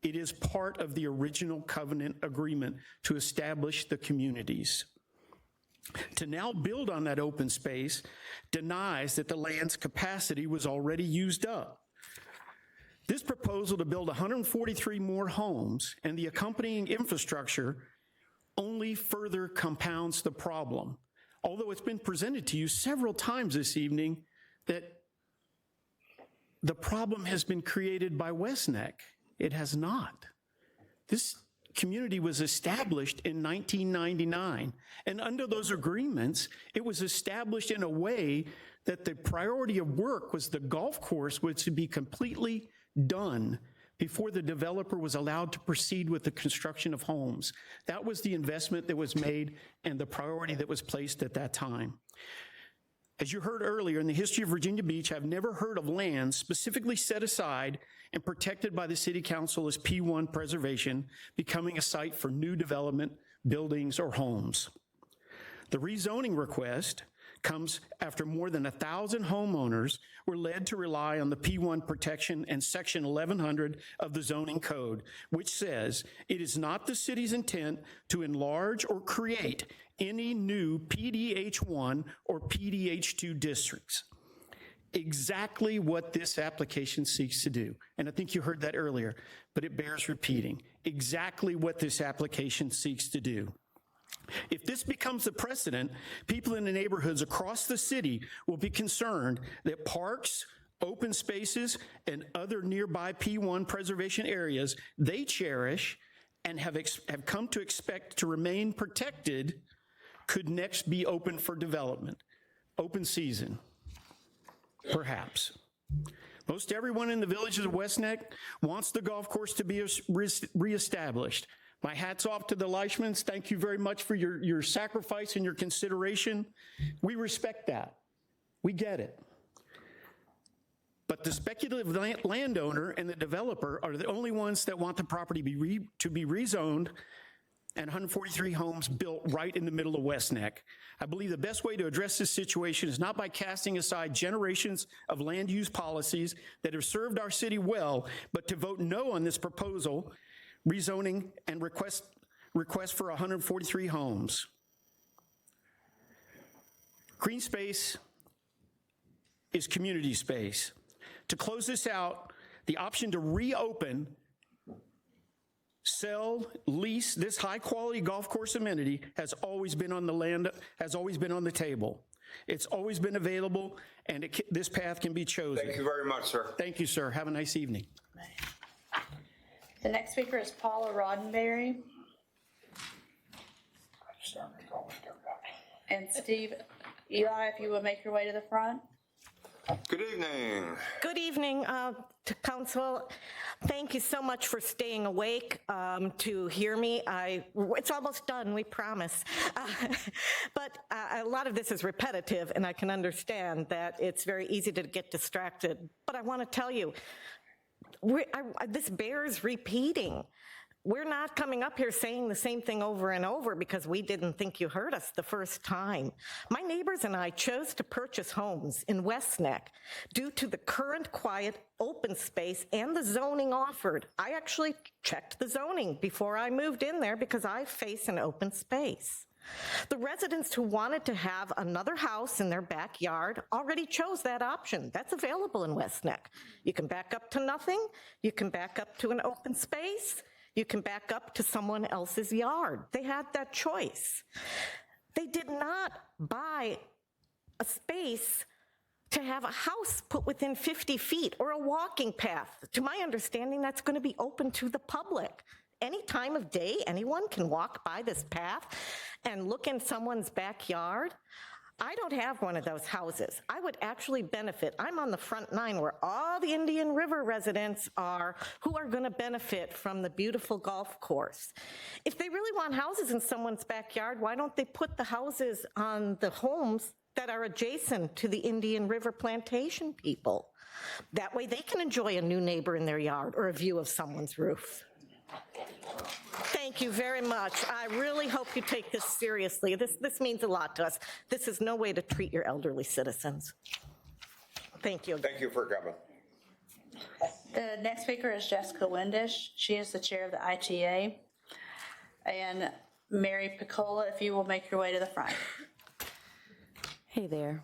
It is part of the original covenant agreement to establish the communities. to now build on that open space denies that the land's capacity was already used up. This proposal to build 143 more homes and the accompanying infrastructure only further compounds the problem. Although it's been presented to you several times this evening that the problem has been created by West Neck. It has not. This community was established in 1999, and under those agreements, it was established in a way that the priority of work was the golf course was to be completely done before the developer was allowed to proceed with the construction of homes. That was the investment that was made and the priority that was placed at that time. As you heard earlier, in the history of Virginia Beach, I've never heard of land specifically set aside and protected by the City Council as P1 preservation becoming a site for new development, buildings, or homes. The rezoning request comes after more than 1,000 homeowners were led to rely on the P1 protection and Section 1100 of the zoning code, which says it is not the city's intent to enlarge or create any new PDH1 or PDH2 districts. Exactly what this application seeks to do. And I think you heard that earlier, but it bears repeating. Exactly what this application seeks to do. If this becomes the precedent, people in the neighborhoods across the city will be concerned that parks, open spaces, and other nearby P1 preservation areas they cherish and have come to expect to remain protected could next be open for development. Open season, perhaps. Most everyone in the villages of West Neck wants the golf course to be reestablished. My hat's off to the Leishmans. Thank you very much for your sacrifice and your consideration. We respect that. We get it. But the speculative landowner and the developer are the only ones that want the property to be rezoned and 143 homes built right in the middle of West Neck. I believe the best way to address this situation is not by casting aside generations of land use policies that have served our city well, but to vote no on this proposal, rezoning and request for 143 homes. Green space is community space. To close this out, the option to reopen, sell, lease this high-quality golf course amenity has always been on the land, has always been on the table. It's always been available, and this path can be chosen. Thank you very much, sir. Thank you, sir. Have a nice evening. The next speaker is Paula Roddenberry. And Steve Eli, if you would make your way to the front. Good evening. Good evening to council. Thank you so much for staying awake to hear me. It's almost done, we promise. But a lot of this is repetitive, and I can understand that it's very easy to get distracted. But I want to tell you, this bears repeating. We're not coming up here saying the same thing over and over because we didn't think you heard us the first time. My neighbors and I chose to purchase homes in West Neck due to the current quiet open space and the zoning offered. I actually checked the zoning before I moved in there because I face an open space. The residents who wanted to have another house in their backyard already chose that option. That's available in West Neck. You can back up to nothing. You can back up to an open space. You can back up to someone else's yard. They had that choice. They did not buy a space to have a house put within 50 feet or a walking path. To my understanding, that's going to be open to the public. Any time of day, anyone can walk by this path and look in someone's backyard. I don't have one of those houses. I would actually benefit. I'm on the front line where all the Indian River residents are who are going to benefit from the beautiful golf course. If they really want houses in someone's backyard, why don't they put the houses on the homes that are adjacent to the Indian River plantation people? That way they can enjoy a new neighbor in their yard or a view of someone's roof. Thank you very much. I really hope you take this seriously. This means a lot to us. This is no way to treat your elderly citizens. Thank you. Thank you for coming. The next speaker is Jessica Windish. She is the chair of the ITA. And Mary Piccola, if you will make your way to the front. Hey there.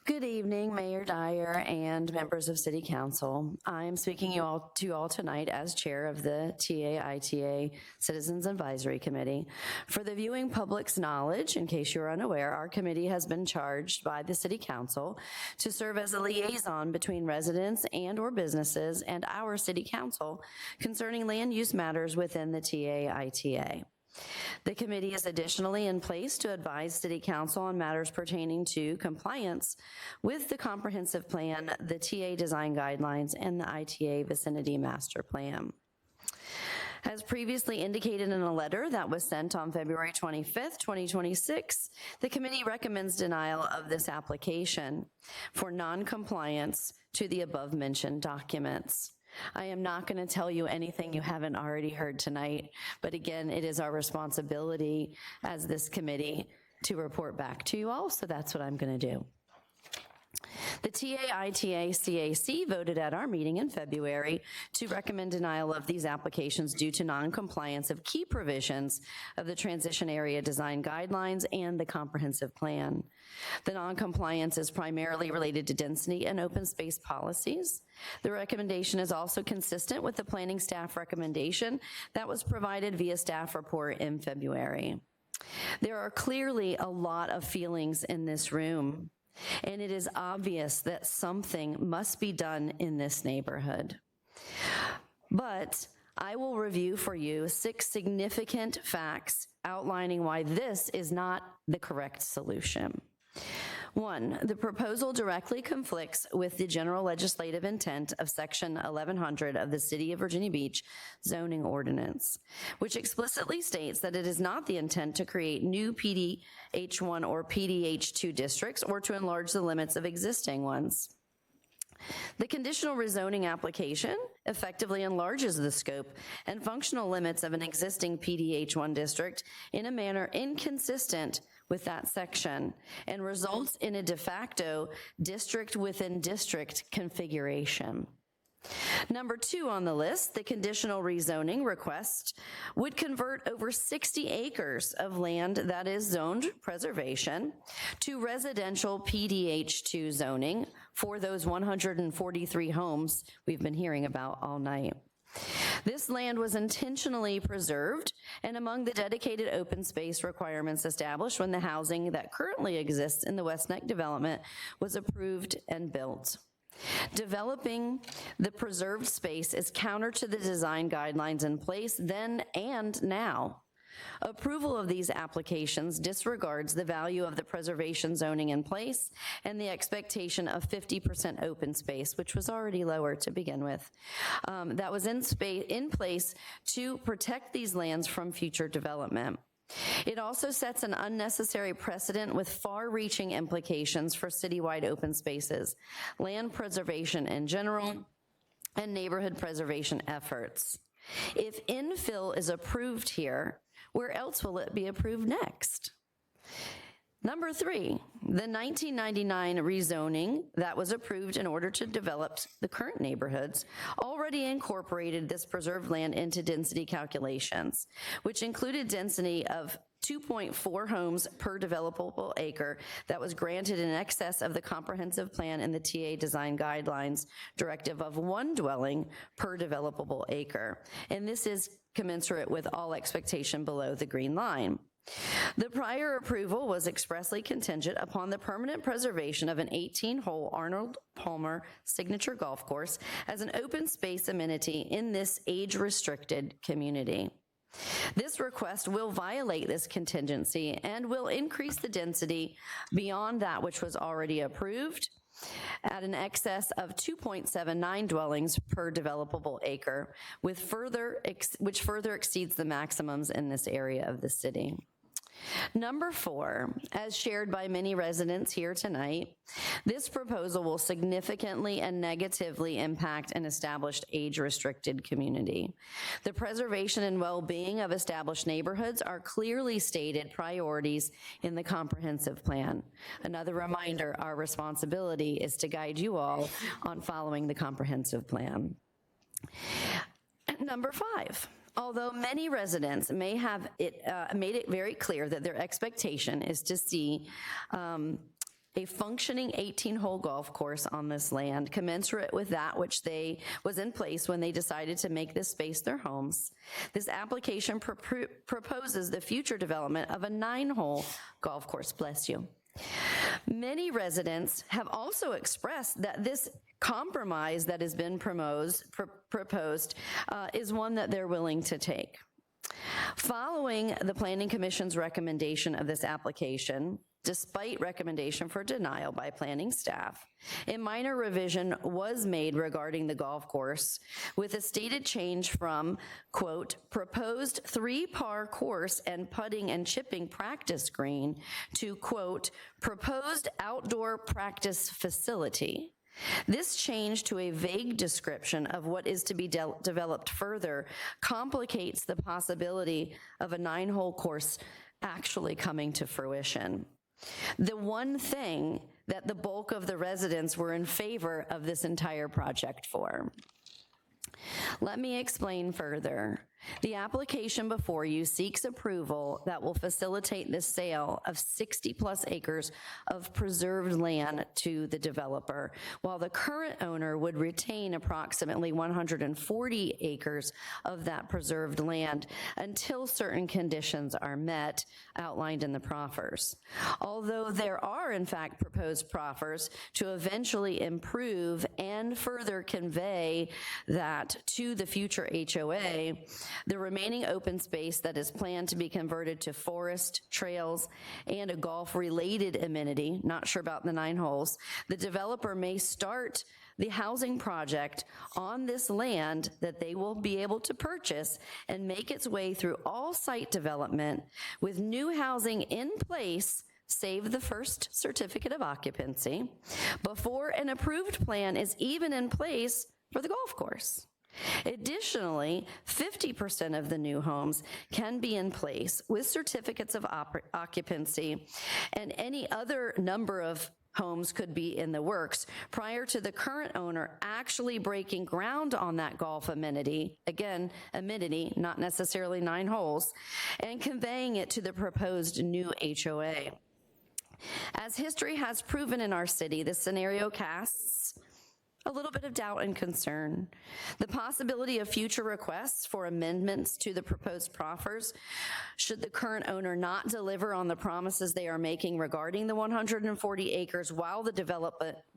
Good evening, Mayor Dyer and members of City Council. I am speaking to you all tonight as chair of the TA-ITA Citizens Advisory Committee. For the viewing public's knowledge, in case you're unaware, our committee has been charged by the City Council to serve as a liaison between residents and/or businesses and our City Council concerning land use matters within the TA-ITA. The committee is additionally in place to advise City Council on matters pertaining to compliance with the comprehensive plan, the TA design guidelines, and the ITA vicinity master plan. As previously indicated in a letter that was sent on February 25th, 2026, the committee recommends denial of this application for non-compliance to the above-mentioned documents. I am not going to tell you anything you haven't already heard tonight, but again, it is our responsibility as this committee to report back to you all, so that's what I'm going to do. The TA-ITA-CAC voted at our meeting in February to recommend denial of these applications due to non-compliance of key provisions of the Transition Area Design Guidelines and the Comprehensive Plan. The non-compliance is primarily related to density and open space policies. The recommendation is also consistent with the planning staff recommendation that was provided via staff report in February. There are clearly a lot of feelings in this room, and it is obvious that something must be done in this neighborhood. But I will review for you 6 significant facts outlining why this is not the correct solution. 1, the proposal directly conflicts with the general legislative intent of Section 1100 of the City of Virginia Beach zoning ordinance, which explicitly states that it is not the intent to create new PDH1 or PDH2 districts or to enlarge the limits of existing ones. The conditional rezoning application effectively enlarges the scope and functional limits of an existing PDH1 district in a manner inconsistent with that section and results in a de facto district within district configuration. Number 2 on the list, the conditional rezoning request would convert over 60 acres of land that is zoned preservation to residential PDH2 zoning for those 143 homes we've been hearing about all night. This land was intentionally preserved and among the dedicated open space requirements established when the housing that currently exists in the West Neck development was approved and built. Developing the preserved space is counter to the design guidelines in place then and now. Approval of these applications disregards the value of the preservation zoning in place and the expectation of 50% open space, which was already lower to begin with, that was in place to protect these lands from future development. It also sets an unnecessary precedent with far-reaching implications for citywide open spaces, land preservation in general, and neighborhood preservation efforts. If infill is approved here, where else will it be approved next? Number 3, the 1999 rezoning that was approved in order to develop the current neighborhoods already incorporated this preserved land into density calculations, which included density of 2.4 homes per developable acre that was granted in excess of the comprehensive plan and the TA design guidelines directive of 1 dwelling per developable acre. And this is commensurate with all expectation below the green line. The prior approval was expressly contingent upon the permanent preservation of an 18-hole Arnold Palmer signature golf course as an open space amenity in this age-restricted community. This request will violate this contingency and will increase the density beyond that which was already approved at an excess of 2.79 dwellings per developable acre, which further exceeds the maximums in this area of the city. Number 4, as shared by many residents here tonight, this proposal will significantly and negatively impact an established age-restricted community. The preservation and well-being of established neighborhoods are clearly stated priorities in the comprehensive plan. Another reminder, our responsibility is to guide you all on following the comprehensive plan. Number 5, Although many residents may have made it very clear that their expectation is to see a functioning 18-hole golf course on this land, commensurate with that which was in place when they decided to make this space their homes. This application proposes the future development of a 9-hole golf course. Bless you. Many residents have also expressed that this compromise that has been proposed is one that they're willing to take. Following the Planning Commission's recommendation of this application, despite recommendation for denial by planning staff, a minor revision was made regarding the golf course with a stated change from, quote, proposed 3-par course and putting and chipping practice green to, quote, proposed outdoor practice facility. This change to a vague description of what is to be developed further complicates the possibility of a 9-hole course actually coming to fruition. The one thing that the bulk of the residents were in favor of this entire project for. Let me explain further. The application before you seeks approval that will facilitate the sale of 60+ acres of preserved land to the developer, while the current owner would retain approximately 140 acres of that preserved land until certain conditions are met outlined in the proffers. Although there are, in fact, proposed proffers to eventually improve and further convey that to the future HOA, the remaining open space that is planned to be converted to forest, trails, and a golf-related amenity, not sure about the 9 holes, the developer may start the housing project on this land that they will be able to purchase and make its way through all site development with new housing in place, save the first certificate of occupancy, before an approved plan is even in place for the golf course. Additionally, 50% of the new homes can be in place with certificates of occupancy, and any other number of homes could be in the works prior to the current owner actually breaking ground on that golf amenity, again, amenity, not necessarily 9 holes, and conveying it to the proposed new HOA. As history has proven in our city, this scenario casts a little bit of doubt and concern. The possibility of future requests for amendments to the proposed proffers, should the current owner not deliver on the promises they are making regarding the 140 acres while the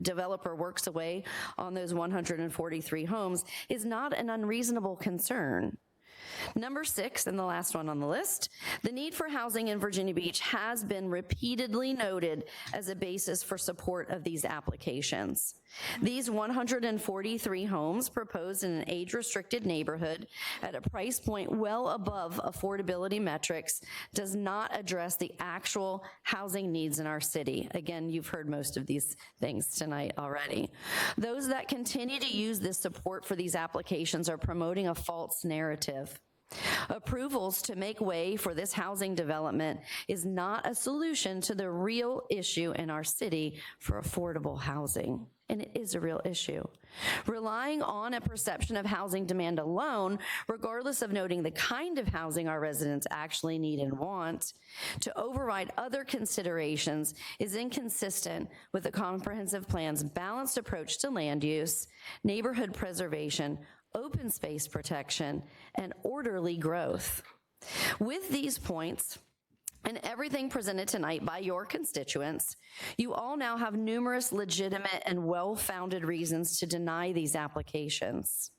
developer works away on those 143 homes, is not an unreasonable concern. Number 6, and the last one on the list, the need for housing in Virginia Beach has been repeatedly noted as a basis for support of these applications. These 143 homes proposed in an age-restricted neighborhood at a price point well above affordability metrics does not address the actual housing needs in our city. Again, you've heard most of these things tonight already. Those that continue to use this support for these applications are promoting a false narrative. Approvals to make way for this housing development is not a solution to the real issue in our city for affordable housing. And it is a real issue. Relying on a perception of housing demand alone, regardless of noting the kind of housing our residents actually need and want, to override other considerations is inconsistent with the comprehensive plan's balanced approach to land use, neighborhood preservation, open space protection, and orderly growth. With these points, and everything presented tonight by your constituents, you all now have numerous legitimate and well-founded reasons to deny these applications.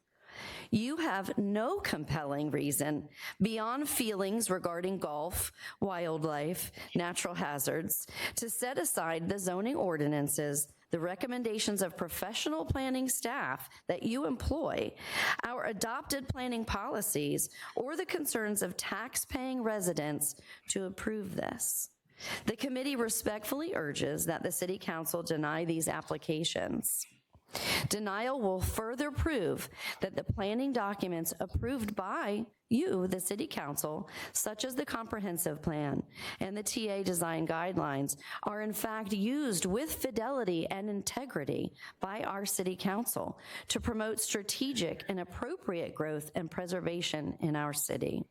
You have no compelling reason beyond feelings regarding golf, wildlife, natural hazards to set aside the zoning ordinances, the recommendations of professional planning staff that you employ, our adopted planning policies, or the concerns of tax-paying residents to approve this. The committee respectfully urges that the City Council deny these applications. Denial will further prove that the planning documents approved by you, the City Council, such as the comprehensive plan and the TA design guidelines, are in fact used with fidelity and integrity by our City Council to promote strategic and appropriate growth and preservation in our city.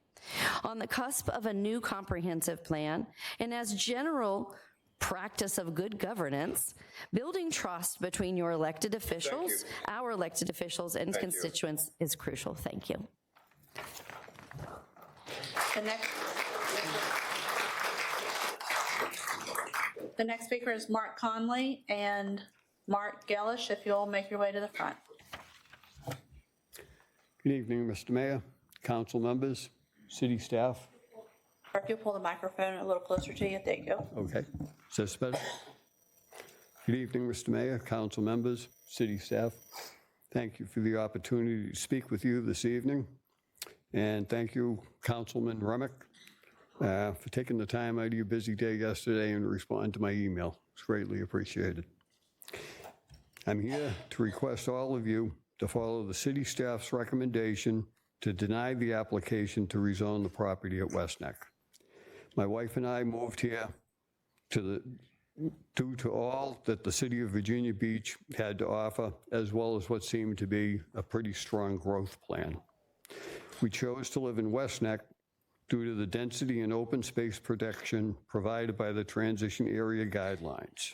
On the cusp of a new comprehensive plan, and as general practice of good governance, building trust between your elected officials, our elected officials, and constituents is crucial. Thank you. The next speaker is Mark Conley and Mark Gellish, if you'll make your way to the front. Good evening, Mr. Mayor, council members, city staff. Or if you'll pull the microphone a little closer to you, there you go. Okay, is this better? Good evening, Mr. Mayor, council members, city staff. Thank you for the opportunity to speak with you this evening. And thank you, Councilman Remick, for taking the time out of your busy day yesterday and respond to my email. It's greatly appreciated. I'm here to request all of you to follow the city staff's recommendation to deny the application to rezone the property at West Neck. My wife and I moved here due to all that the city of Virginia Beach had to offer, as well as what seemed to be a pretty strong growth plan. We chose to live in West Neck due to the density and open space protection provided by the transition area guidelines.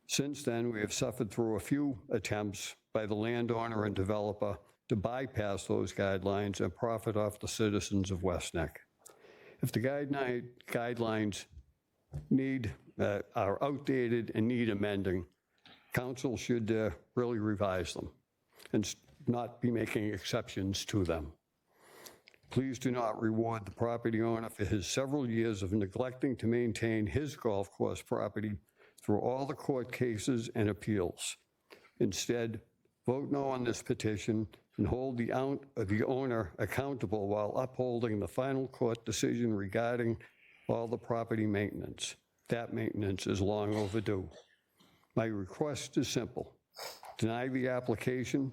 Since then, we have suffered through a few attempts by the landowner and developer to bypass those guidelines and profit off the citizens of West Neck. If the guidelines are outdated and need amending, council should really revise them and not be making exceptions to them. Please do not reward the property owner for his several years of neglecting to maintain his golf course property through all the court cases and appeals. Instead, vote no on this petition and hold the owner accountable while upholding the final court decision regarding all the property maintenance. That maintenance is long overdue. My request is simple. Deny the application,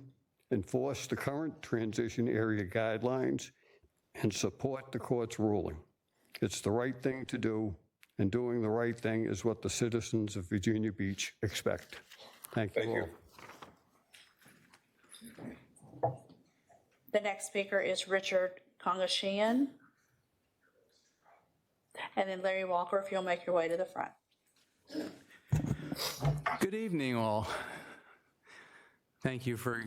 enforce the current transition area guidelines, and support the court's ruling. It's the right thing to do, and doing the right thing is what the citizens of Virginia Beach expect. Thank you all. The next speaker is Richard Kongashian. And then Larry Walker, if you'll make your way to the front. Good evening, all. Thank you for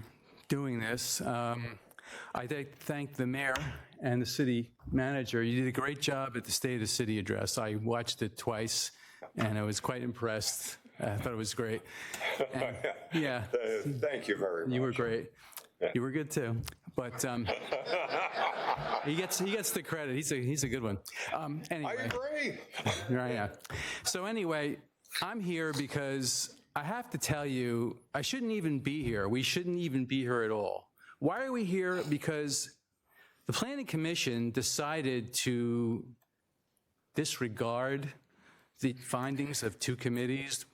doing this. I thank the mayor and the city manager. You did a great job at the State of the City address. I watched it twice, and I was quite impressed. I thought it was great. And, yeah. Thank you very much. You were great. You were good too. But he gets the credit. He's a good one. Anyway. I agree. Right. Yeah. So anyway, I'm here because I have to tell you, I shouldn't even be here. We shouldn't even be here at all. Why are we here? Because the Planning Commission decided to disregard the findings of two committees.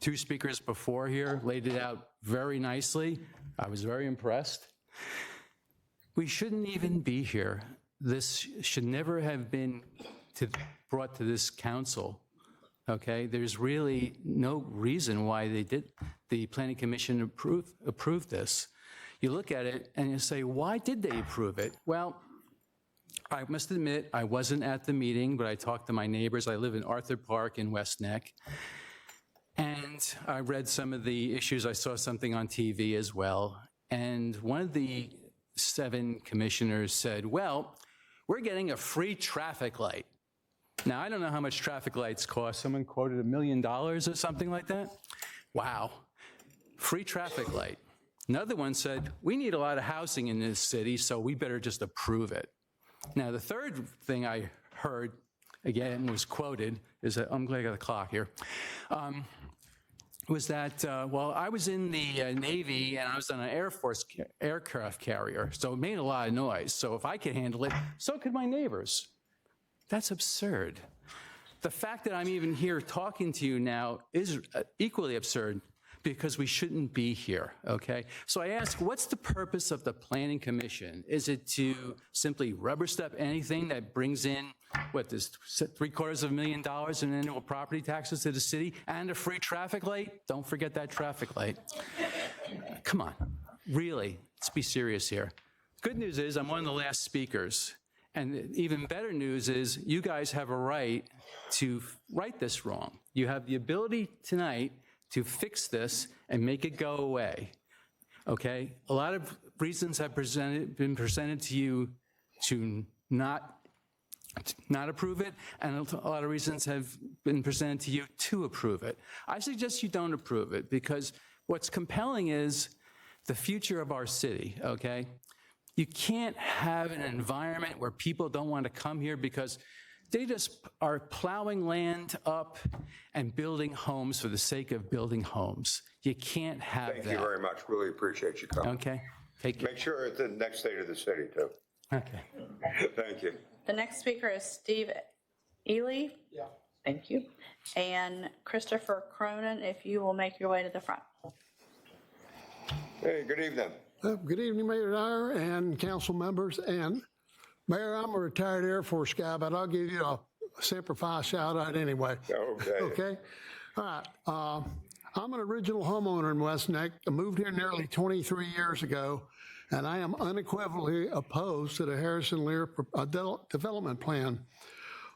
Two speakers before here laid it out very nicely. I was very impressed. We shouldn't even be here. This should never have been brought to this council. Okay, there's really no reason why the Planning Commission approved this. You look at it and you say, why did they approve it? Well, I must admit, I wasn't at the meeting, but I talked to my neighbors. I live in Arthur Park in West Neck. And I read some of the issues. I saw something on TV as well. And one of the 7 commissioners said, well, we're getting a free traffic light. Now, I don't know how much traffic lights cost. Someone quoted $1 million or something like that. Wow. Free traffic light. Another one said, we need a lot of housing in this city, so we better just approve it. Now, the third thing I heard, again, was quoted, is that, I'm glad I got the clock here, was that, well, I was in the Navy and I was on an Air Force aircraft carrier, so it made a lot of noise. So if I could handle it, so could my neighbors. That's absurd. The fact that I'm even here talking to you now is equally absurd, because we shouldn't be here, okay? So I ask, what's the purpose of the Planning Commission? Is it to simply rubber stamp anything that brings in, what, this $750,000 in annual property taxes to the city and a free traffic light? Don't forget that traffic light. Come on, really, let's be serious here. Good news is I'm one of the last speakers. And even better news is you guys have a right to right this wrong. You have the ability tonight to fix this and make it go away, okay? A lot of reasons have been presented to you to not approve it, and a lot of reasons have been presented to you to approve it. I suggest you don't approve it because what's compelling is the future of our city, okay? You can't have an environment where people don't want to come here because they just are plowing land up and building homes for the sake of building homes. You can't have that. Thank you very much. Really appreciate you coming. Okay. Make sure it's the next state of the city, too. Okay. Thank you. The next speaker is Steve Ely. Yeah. Thank you. And Christopher Cronin, if you will make your way to the front. Hey, good evening. Good evening, Mayor Dyer and council members. And Mayor, I'm a retired Air Force guy, but I'll give you a Semper Fi shout out anyway. Okay. Okay. All right. I'm an original homeowner in West Neck. I moved here nearly 23 years ago, and I am unequivocally opposed to the Harrison Lear development plan.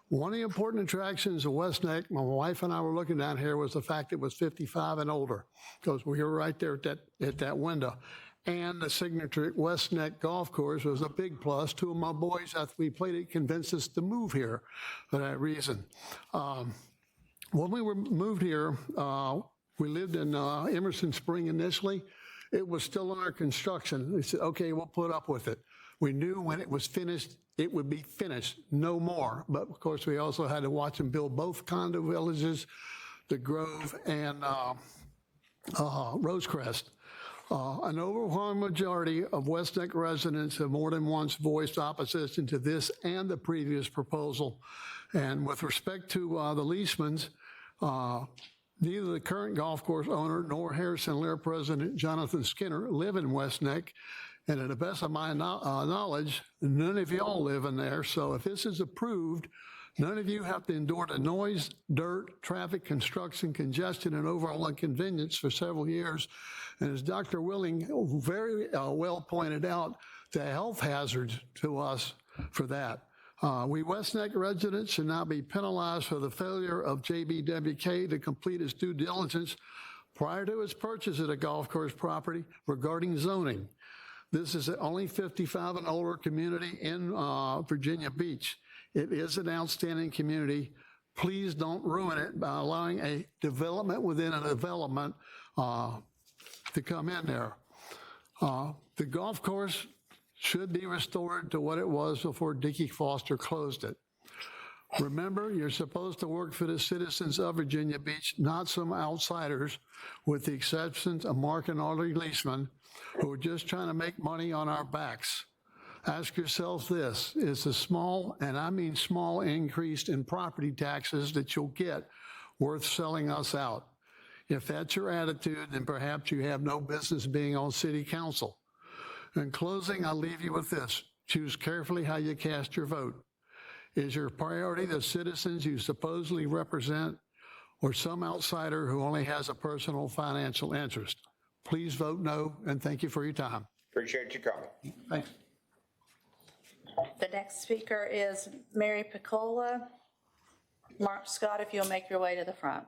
One of the important attractions of West Neck, my wife and I were looking down here, was the fact it was 55 and older, because we were right there at that window. And the signature West Neck Golf Course was a big plus. Two of my boys, after we played it, convinced us to move here for that reason. When we moved here, we lived in Emerson Spring initially. It was still under construction. We said, okay, we'll put up with it. We knew when it was finished, it would be finished, no more. But of course, we also had to watch them build both condo villages, the Grove and Rosecrest. An overwhelming majority of West Neck residents have more than once voiced opposition to this and the previous proposal. And with respect to the Leismans, neither the current golf course owner nor Harrison Lear President Jonathan Skinner live in West Neck. And to the best of my knowledge, none of y'all live in there. So if this is approved, none of you have to endure the noise, dirt, traffic, construction, congestion, and overall inconvenience for several years. And as Dr. Willing very well pointed out, the health hazards to us for that. We West Neck residents should not be penalized for the failure of JBWK to complete its due diligence prior to its purchase of the golf course property regarding zoning. This is the only 55 and older community in Virginia Beach. It is an outstanding community. Please don't ruin it by allowing a development within a development to come in there. The golf course should be restored to what it was before Dickie Foster closed it. Remember, you're supposed to work for the citizens of Virginia Beach, not some outsiders, with the exceptions of Mark and Audrey Leisman, who are just trying to make money on our backs. Ask yourself this, is the small, and I mean small, increase in property taxes that you'll get worth selling us out? If that's your attitude, then perhaps you have no business being on city council. In closing, I'll leave you with this. Choose carefully how you cast your vote. Is your priority the citizens you supposedly represent, or some outsider who only has a personal financial interest? Please vote no, and thank you for your time. Appreciate you coming. Thanks. The next speaker is Mary Piccola. Mark Scott, if you'll make your way to the front.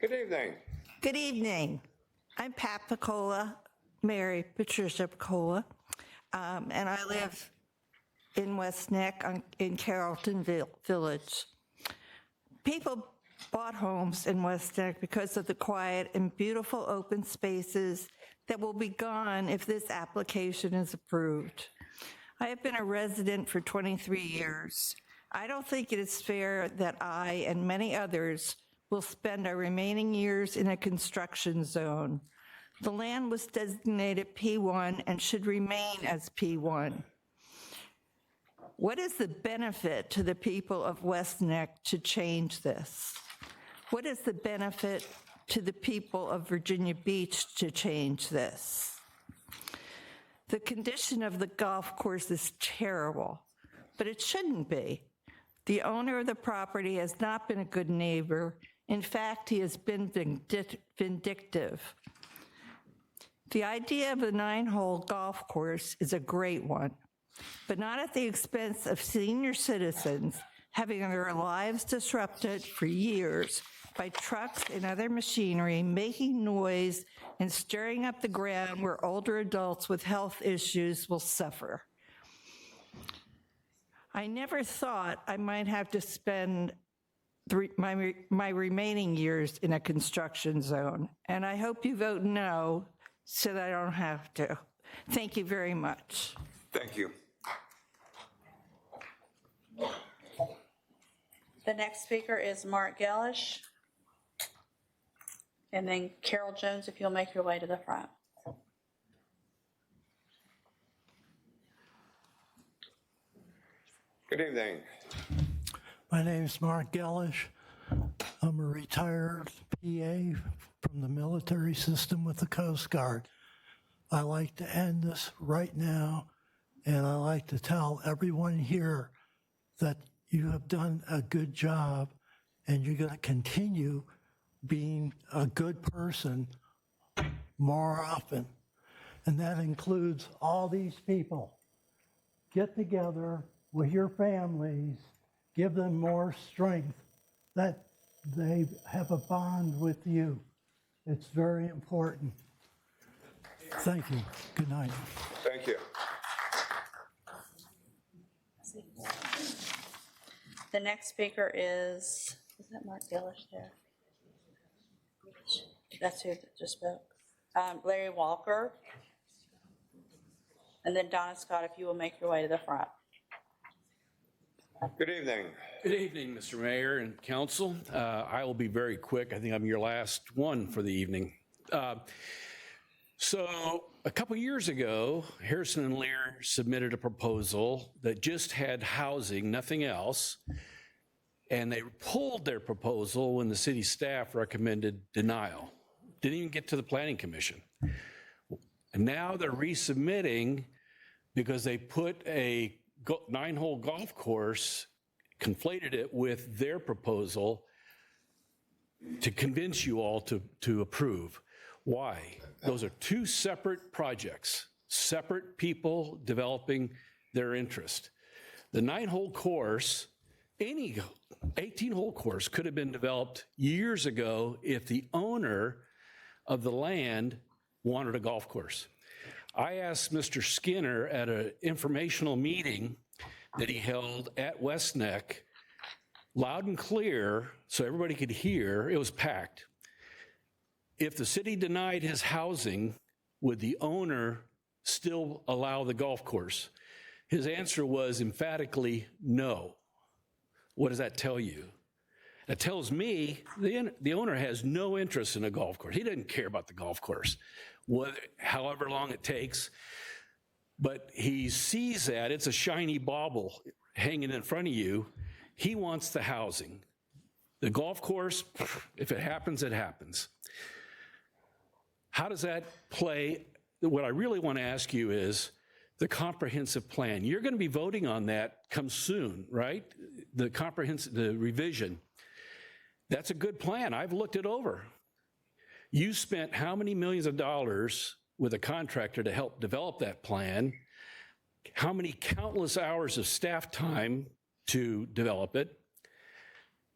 Good evening. Good evening. I'm Pat Piccola, Mary Patricia Piccola, and I live in West Neck in Carrollton Village. People bought homes in West Neck because of the quiet and beautiful open spaces that will be gone if this application is approved. I have been a resident for 23 years. I don't think it is fair that I and many others will spend our remaining years in a construction zone. The land was designated P1 and should remain as P1. What is the benefit to the people of West Neck to change this? What is the benefit to the people of Virginia Beach to change this? The condition of the golf course is terrible, but it shouldn't be. The owner of the property has not been a good neighbor. In fact, he has been vindictive. The idea of a 9-hole golf course is a great one, but not at the expense of senior citizens having their lives disrupted for years by trucks and other machinery making noise and stirring up the ground where older adults with health issues will suffer. I never thought I might have to spend my remaining years in a construction zone, and I hope you vote no so that I don't have to. Thank you very much. Thank you. The next speaker is Mark Gellish. And then Carol Jones, if you'll make your way to the front. Good evening. My name's Mark Gellish. I'm a retired PA from the military system with the Coast Guard. I like to end this right now, and I like to tell everyone here that you have done a good job, and you're going to continue being a good person more often. And that includes all these people. Get together with your families, give them more strength, that they have a bond with you. It's very important. Thank you. Good night. Thank you. The next speaker is that Mark Gellish there? That's who just spoke. Larry Walker. And then Donna Scott, if you will make your way to the front. Good evening. Good evening, Mr. Mayor and Council. I will be very quick. I think I'm your last one for the evening. So a couple years ago, Harrison and Lear submitted a proposal that just had housing, nothing else. And they pulled their proposal when the city staff recommended denial. Didn't even get to the Planning Commission. And now they're resubmitting because they put a 9-hole golf course, conflated it with their proposal to convince you all to approve. Why? Those are two separate projects, separate people developing their interest. The 9-hole course, any 18-hole course could have been developed years ago if the owner of the land wanted a golf course. I asked Mr. Skinner at an informational meeting that he held at West Neck, loud and clear, so everybody could hear, it was packed. If the city denied his housing, would the owner still allow the golf course? His answer was emphatically no. What does that tell you? That tells me the owner has no interest in a golf course. He doesn't care about the golf course, however long it takes. But he sees that it's a shiny bauble hanging in front of you. He wants the housing. The golf course, if it happens, it happens. How does that play? What I really want to ask you is the comprehensive plan. You're going to be voting on that come soon, right? The revision. That's a good plan. I've looked it over. You spent how many millions of dollars with a contractor to help develop that plan? How many countless hours of staff time to develop it?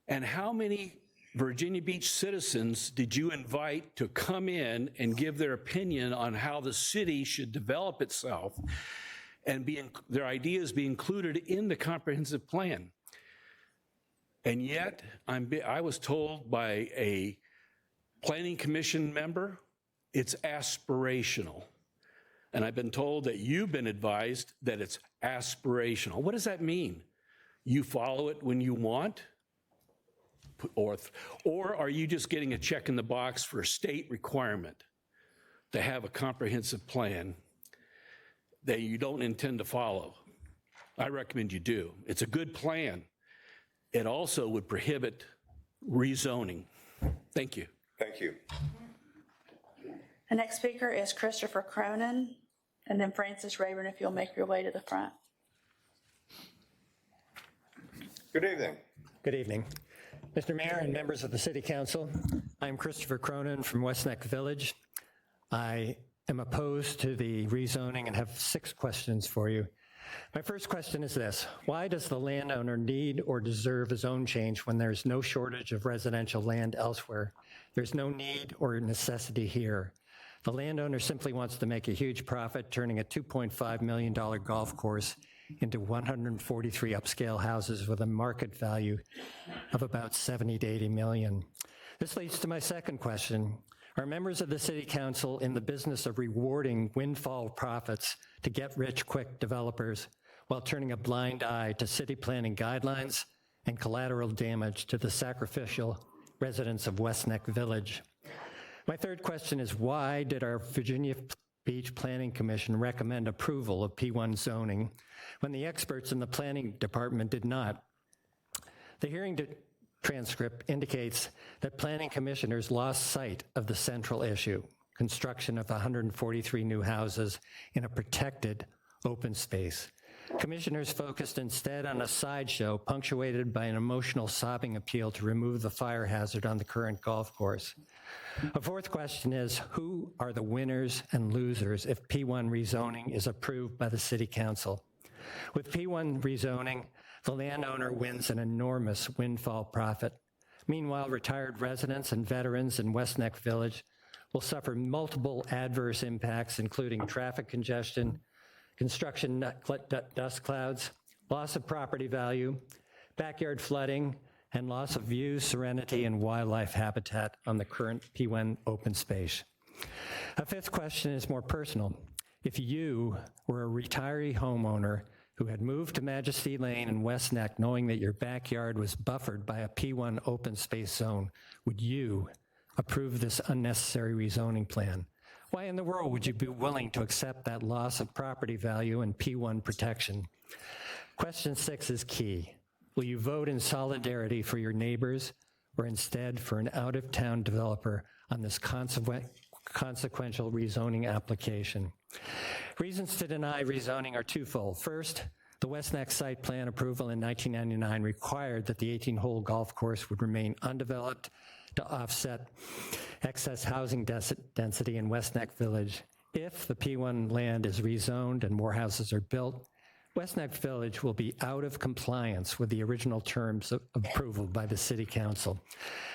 And how many Virginia Beach citizens did you invite to come in and give their opinion on how the city should develop itself and their ideas be included in the comprehensive plan? And yet, I was told by a planning commission member, it's aspirational. And I've been told that you've been advised that it's aspirational. What does that mean? You follow it when you want? Or are you just getting a check in the box for a state requirement to have a comprehensive plan that you don't intend to follow? I recommend you do. It's a good plan. It also would prohibit rezoning. Thank you. Thank you. The next speaker is Christopher Cronin, and then Francis Rayburn, if you'll make your way to the front. Good evening. Good evening. Mr. Mayor and members of the City Council, I'm Christopher Cronin from West Neck Village. I am opposed to the rezoning and have 6 questions for you. My first question is this: why does the landowner need or deserve a zone change when there's no shortage of residential land elsewhere? There's no need or necessity here. The landowner simply wants to make a huge profit, turning a $2.5 million golf course into 143 upscale houses with a market value of about 70 to 80 million. This leads to my second question. Are members of the City Council in the business of rewarding windfall profits to get-rich-quick developers while turning a blind eye to city planning guidelines and collateral damage to the sacrificial residents of West Neck Village? My third question is, why did our Virginia Beach Planning Commission recommend approval of P1 zoning when the experts in the planning department did not? The hearing transcript indicates that planning commissioners lost sight of the central issue, construction of 143 new houses in a protected open space. Commissioners focused instead on a sideshow punctuated by an emotional sobbing appeal to remove the fire hazard on the current golf course. A fourth question is, who are the winners and losers if P1 rezoning is approved by the City Council? With P1 rezoning, the landowner wins an enormous windfall profit. Meanwhile, retired residents and veterans in West Neck Village will suffer multiple adverse impacts, including traffic congestion, construction dust clouds, loss of property value, backyard flooding, and loss of views, serenity, and wildlife habitat on the current P1 open space. A fifth question is more personal. If you were a retiree homeowner who had moved to Majesty Lane in West Neck knowing that your backyard was buffered by a P1 open space zone, would you approve this unnecessary rezoning plan? Why in the world would you be willing to accept that loss of property value and P1 protection? Question 6 is key. Will you vote in solidarity for your neighbors or instead for an out-of-town developer on this consequential rezoning application? Reasons to deny rezoning are twofold. First, the West Neck site plan approval in 1999 required that the 18-hole golf course would remain undeveloped to offset excess housing density in West Neck Village. If the P1 land is rezoned and more houses are built, West Neck Village will be out of compliance with the original terms of approval by the City Council.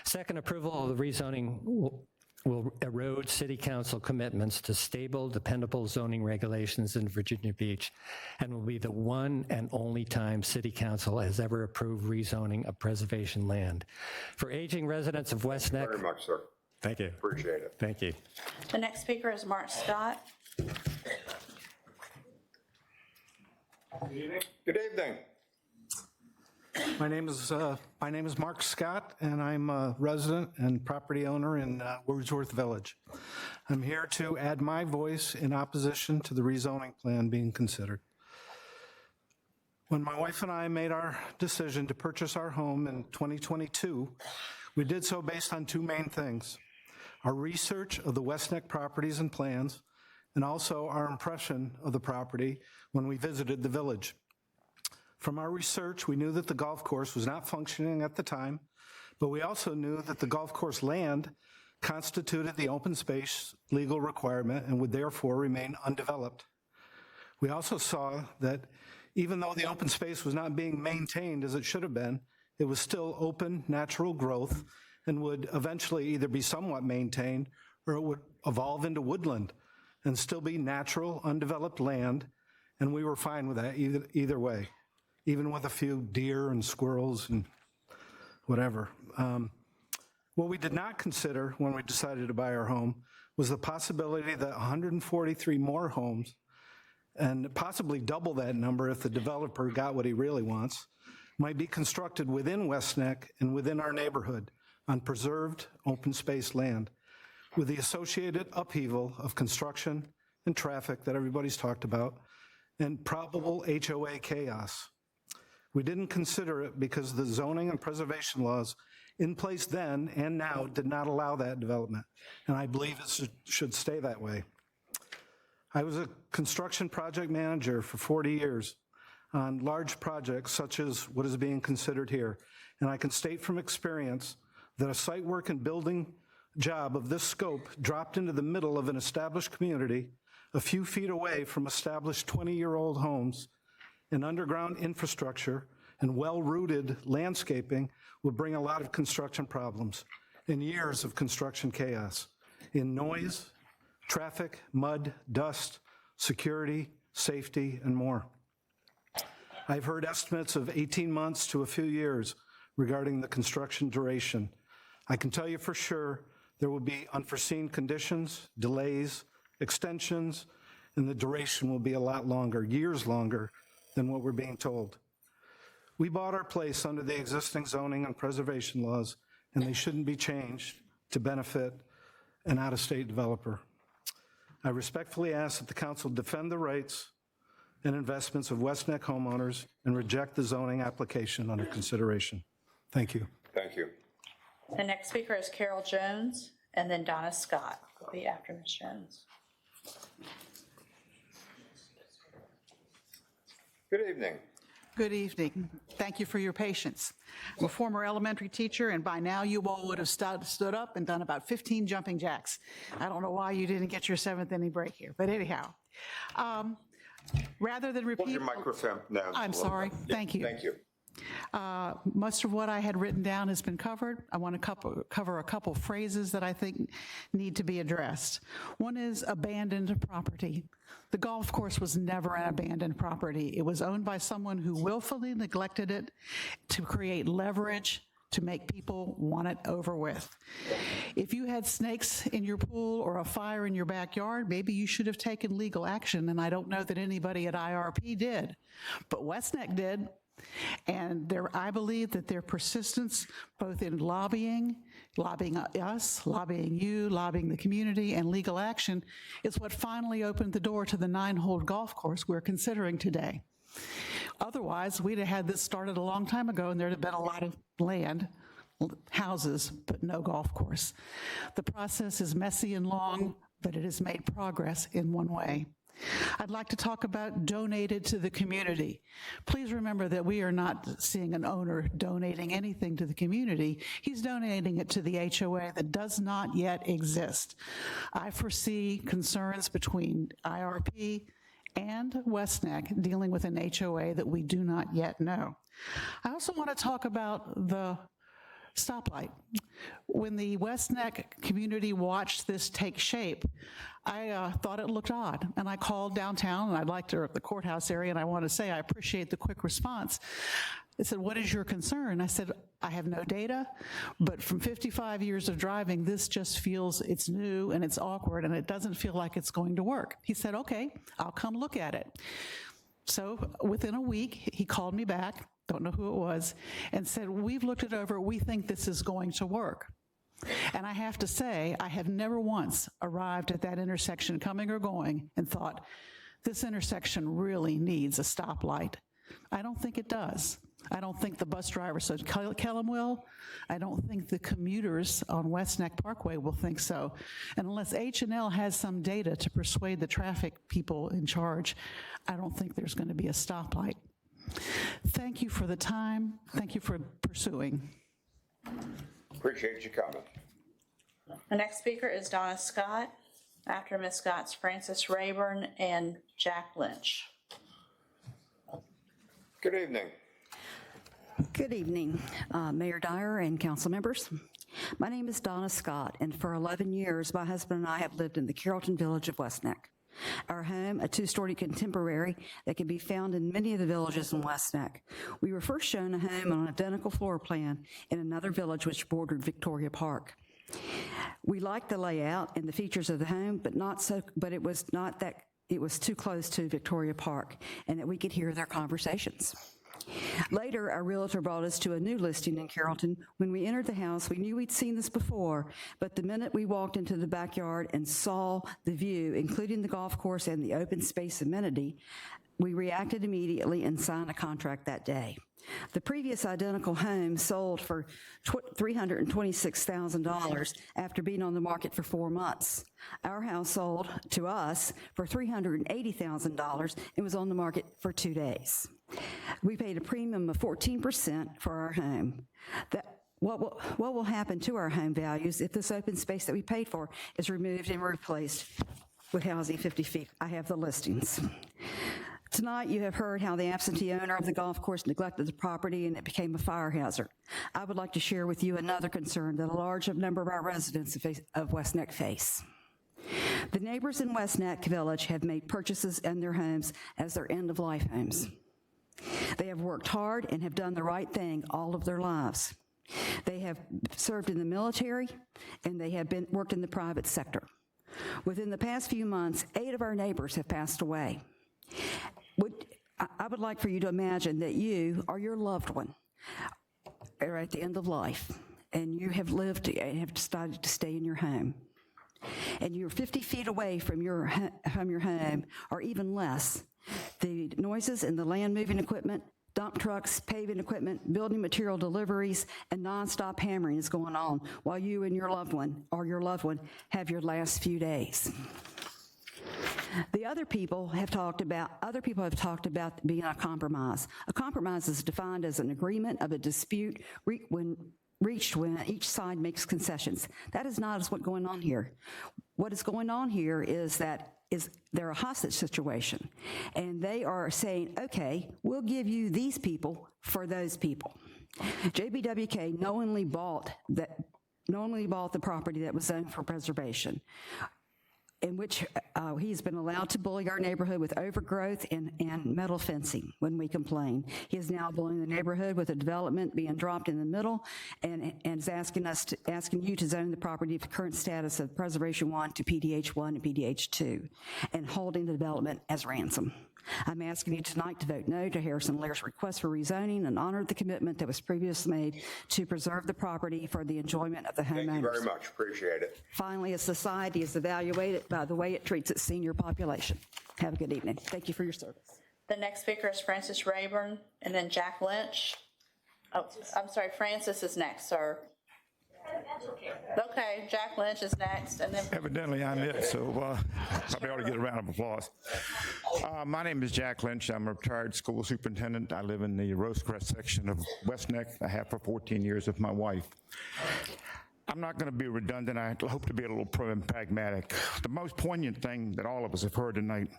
Second, approval of the rezoning will erode City Council commitments to stable, dependable zoning regulations in Virginia Beach, and will be the one and only time City Council has ever approved rezoning of preservation land. For aging residents of West Neck— Thank you very much, sir. Thank you. Appreciate it. Thank you. The next speaker is Mark Scott. Good evening. My name is Mark Scott, and I'm a resident and property owner in Wordsworth Village. I'm here to add my voice in opposition to the rezoning plan being considered. When my wife and I made our decision to purchase our home in 2022, we did so based on 2 main things: our research of the West Neck properties and plans, and also our impression of the property when we visited the village. From our research, we knew that the golf course was not functioning at the time, but we also knew that the golf course land constituted the open space legal requirement and would therefore remain undeveloped. We also saw that even though the open space was not being maintained as it should have been, it was still open, natural growth and would eventually either be somewhat maintained or it would evolve into woodland and still be natural, undeveloped land, and we were fine with that either way, even with a few deer and squirrels and whatever. What we did not consider when we decided to buy our home was the possibility that 143 more homes, and possibly double that number if the developer got what he really wants, might be constructed within West Neck and within our neighborhood on preserved open space land, with the associated upheaval of construction and traffic that everybody's talked about, and probable HOA chaos. We didn't consider it because the zoning and preservation laws in place then and now did not allow that development, and I believe it should stay that way. I was a construction project manager for 40 years on large projects such as what is being considered here, and I can state from experience that a site work and building job of this scope dropped into the middle of an established community a few feet away from established 20-year-old homes and underground infrastructure and well-rooted landscaping will bring a lot of construction problems and years of construction chaos in noise, traffic, mud, dust, security, safety, and more. I've heard estimates of 18 months to a few years regarding the construction duration. I can tell you for sure there will be unforeseen conditions, delays, extensions, and the duration will be a lot longer, years longer than what we're being told. We bought our place under the existing zoning and preservation laws, and they shouldn't be changed to benefit an out-of-state developer. I respectfully ask that the council defend the rights and investments of West Neck homeowners and reject the zoning application under consideration. Thank you. Thank you. The next speaker is Carol Jones, and then Donna Scott will be after Ms. Jones. Good evening. Good evening. Thank you for your patience. I'm a former elementary teacher, and by now you all would have stood up and done about 15 jumping jacks. I don't know why you didn't get your seventh inning break here, but anyhow. Rather than repeat... Hold your microphone down. I'm sorry. Thank you. Thank you. Most of what I had written down has been covered. I want to cover a couple phrases that I think need to be addressed. One is abandoned property. The golf course was never an abandoned property. It was owned by someone who willfully neglected it to create leverage to make people want it over with. If you had snakes in your pool or a fire in your backyard, maybe you should have taken legal action, and I don't know that anybody at IRP did, but West Neck did. And I believe that their persistence, both in lobbying us, lobbying you, lobbying the community, and legal action, is what finally opened the door to the 9-hole golf course we're considering today. Otherwise, we'd have had this started a long time ago, and there'd have been a lot of land, houses, but no golf course. The process is messy and long, but it has made progress in one way. I'd like to talk about donated to the community. Please remember that we are not seeing an owner donating anything to the community. He's donating it to the HOA that does not yet exist. I foresee concerns between IRP and West Neck dealing with an HOA that we do not yet know. I also want to talk about the stoplight. When the West Neck community watched this take shape, I thought it looked odd, and I called downtown, and I'd like to, the courthouse area, and I want to say I appreciate the quick response. They said, "What is your concern?" I said, "I have no data, but from 55 years of driving, this just feels, it's new and it's awkward, and it doesn't feel like it's going to work." He said, "Okay, I'll come look at it." So within a week, he called me back, don't know who it was, and said, "We've looked it over, we think this is going to work." And I have to say, I have never once arrived at that intersection, coming or going, and thought, this intersection really needs a stoplight. I don't think it does. I don't think the bus drivers at Kellam will. I don't think the commuters on West Neck Parkway will think so. And unless H&L has some data to persuade the traffic people in charge, I don't think there's going to be a stoplight. Thank you for the time. Thank you for pursuing. Appreciate your comment. The next speaker is Donna Scott. After Ms. Scott's Francis Rayburn and Jack Lynch. Good evening. Good evening, Mayor Dyer and council members. My name is Donna Scott, and for 11 years, my husband and I have lived in the Carrollton Village of West Neck. Our home, a 2-story contemporary that can be found in many of the villages in West Neck. We were first shown a home on an identical floor plan in another village which bordered Victoria Park. We liked the layout and the features of the home, but it was not that it was too close to Victoria Park and that we could hear their conversations. Later, our realtor brought us to a new listing in Carrollton. When we entered the house, we knew we'd seen this before, but the minute we walked into the backyard and saw the view, including the golf course and the open space amenity, we reacted immediately and signed a contract that day. The previous identical home sold for $326,000 after being on the market for 4 months. Our house sold to us for $380,000 and was on the market for 2 days. We paid a premium of 14% for our home. What will happen to our home values if this open space that we paid for is removed and replaced with housing 50 feet? I have the listings. Tonight, you have heard how the absentee owner of the golf course neglected the property and it became a fire hazard. I would like to share with you another concern that a large number of our residents of West Neck face. The neighbors in West Neck Village have made purchases in their homes as their end-of-life homes. They have worked hard and have done the right thing all of their lives. They have served in the military and they have worked in the private sector. Within the past few months, 8 of our neighbors have passed away. I would like for you to imagine that you or your loved one are at the end of life, and you have lived and have decided to stay in your home, and you're 50 feet away from your home, or even less. The noises and the land moving equipment, dump trucks, paving equipment, building material deliveries, and nonstop hammering is going on while you and your loved one have your last few days. Other people have talked about being a compromise. A compromise is defined as an agreement of a dispute reached when each side makes concessions. That is not what's going on here. What is going on here is they're a hostage situation, and they are saying, okay, we'll give you these people for those people. JBWK knowingly bought the property that was zoned for preservation, in which he's been allowed to bully our neighborhood with overgrowth and metal fencing when we complain. He is now bullying the neighborhood with a development being dropped in the middle and is asking you to zone the property for current status of Preservation 1 to PDH 1 and PDH 2 and holding the development as ransom. I'm asking you tonight to vote no to Harrison Lear's request for rezoning and honor the commitment that was previously made to preserve the property for the enjoyment of the homeowners. Thank you very much. Appreciate it. Finally, a society is evaluated by the way it treats its senior population. Have a good evening. Thank you for your service. The next speaker is Francis Rayburn, and then Jack Lynch. Oh, I'm sorry, Francis is next, sir. Okay, Jack Lynch is next, and then... Evidently, I'm it, so probably ought to get a round of applause. My name is Jack Lynch. I'm a retired school superintendent. I live in the Rosecrest section of West Neck. I have for 14 years with my wife. I'm not going to be redundant. I hope to be a little pragmatic. The most poignant thing that all of us have heard tonight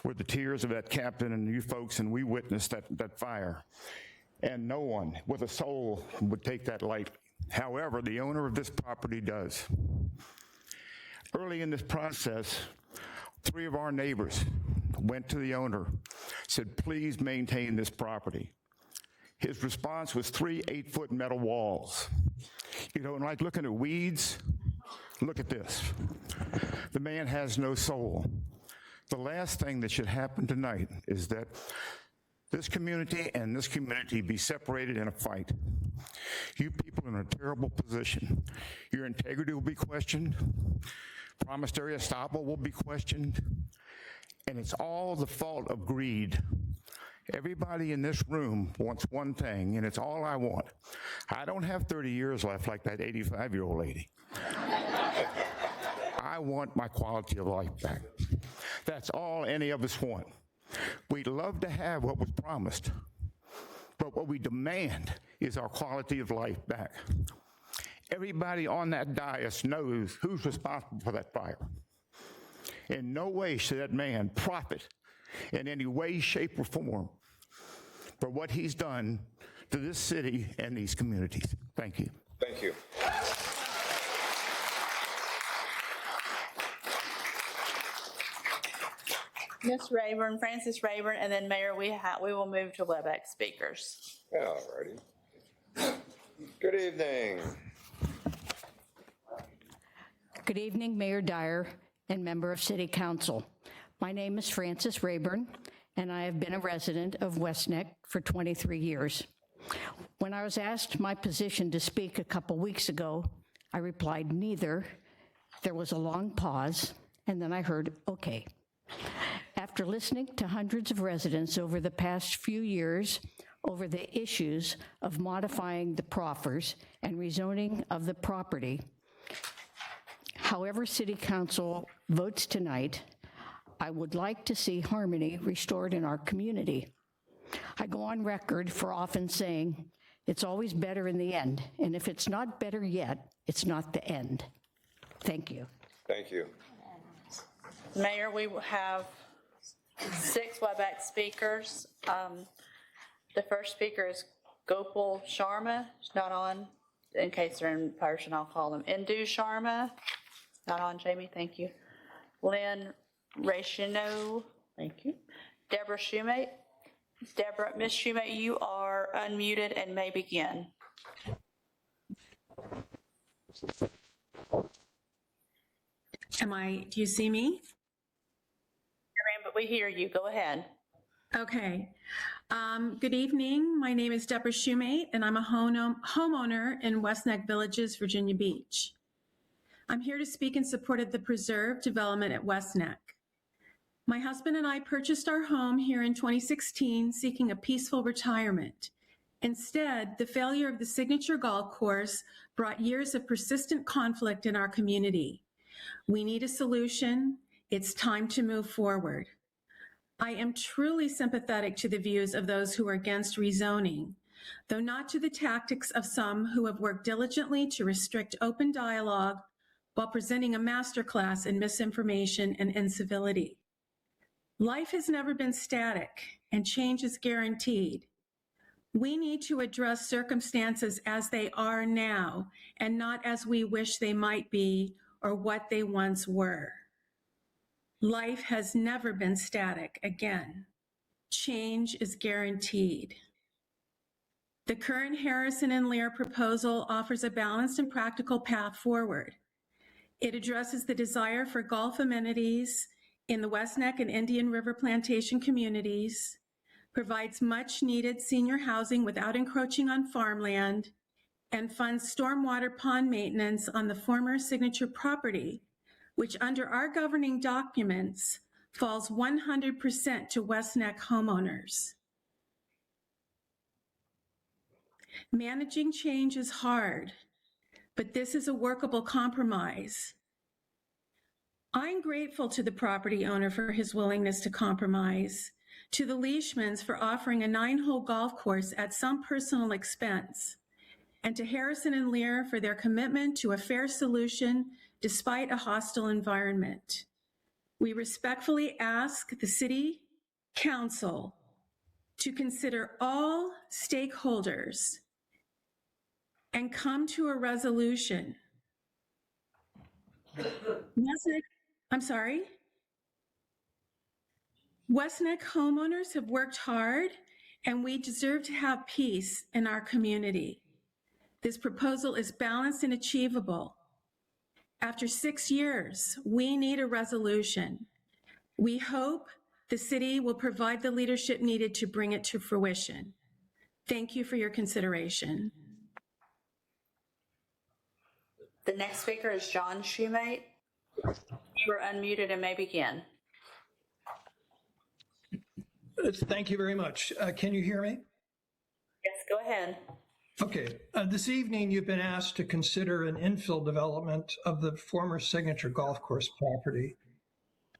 were the tears of that captain and you folks, and we witnessed that fire. And no one with a soul would take that lightly. However, the owner of this property does. Early in this process, 3 of our neighbors went to the owner, said, please maintain this property. His response was 3 8-foot metal walls. You know, and like looking at weeds, look at this. The man has no soul. The last thing that should happen tonight is that this community and this community be separated in a fight. You people are in a terrible position. Your integrity will be questioned. Promissory estoppel will be questioned. And it's all the fault of greed. Everybody in this room wants one thing, and it's all I want. I don't have 30 years left like that 85-year-old lady. I want my quality of life back. That's all any of us want. We'd love to have what was promised, but what we demand is our quality of life back. Everybody on that dais knows who's responsible for that fire. In no way should that man profit in any way, shape, or form for what he's done to this city and these communities. Thank you. Thank you. Ms. Rayburn, Francis Rayburn, and then Mayor, we will move to WebEx speakers. All righty. Good evening. Good evening, Mayor Dyer and member of City Council. My name is Francis Rayburn, and I have been a resident of West Neck for 23 years. When I was asked my position to speak a couple weeks ago, I replied neither. There was a long pause, and then I heard, okay. After listening to hundreds of residents over the past few years over the issues of modifying the proffers and rezoning of the property, however City Council votes tonight, I would like to see harmony restored in our community. I go on record for often saying, it's always better in the end, and if it's not better yet, it's not the end. Thank you. Thank you. Mayor, we have 6 WebEx speakers. The first speaker is Gopal Sharma. He's not on. In case they're in person, I'll call him Indu Sharma. Not on, Jamie, thank you. Lynn Rachino, thank you. Deborah Shumate. Ms. Shumate, you are unmuted and may begin. Do you see me? But we hear you, go ahead. Okay. Good evening. My name is Deborah Shumate, and I'm a homeowner in West Neck Villages, Virginia Beach. I'm here to speak in support of the preserve development at West Neck. My husband and I purchased our home here in 2016, seeking a peaceful retirement. Instead, the failure of the signature golf course brought years of persistent conflict in our community. We need a solution. It's time to move forward. I am truly sympathetic to the views of those who are against rezoning, though not to the tactics of some who have worked diligently to restrict open dialogue while presenting a masterclass in misinformation and incivility. Life has never been static, and change is guaranteed. We need to address circumstances as they are now, and not as we wish they might be or what they once were. Life has never been static again. Change is guaranteed. The current Harrison and Lear proposal offers a balanced and practical path forward. It addresses the desire for golf amenities in the West Neck and Indian River Plantation communities, provides much needed senior housing without encroaching on farmland, and funds stormwater pond maintenance on the former Signature property, which under our governing documents falls 100% to West Neck homeowners. Managing change is hard, but this is a workable compromise. I'm grateful to the property owner for his willingness to compromise, to the Leishmans for offering a 9-hole golf course at some personal expense, and to Harrison and Lear for their commitment to a fair solution despite a hostile environment. We respectfully ask the City Council to consider all stakeholders and come to a resolution. West Neck homeowners have worked hard, and we deserve to have peace in our community. This proposal is balanced and achievable. After 6 years, we need a resolution. We hope the city will provide the leadership needed to bring it to fruition. Thank you for your consideration. The next speaker is John Shumate. You are unmuted and may begin. Thank you very much. Can you hear me? Yes, go ahead. Okay. This evening, you've been asked to consider an infill development of the former Signature Golf Course property.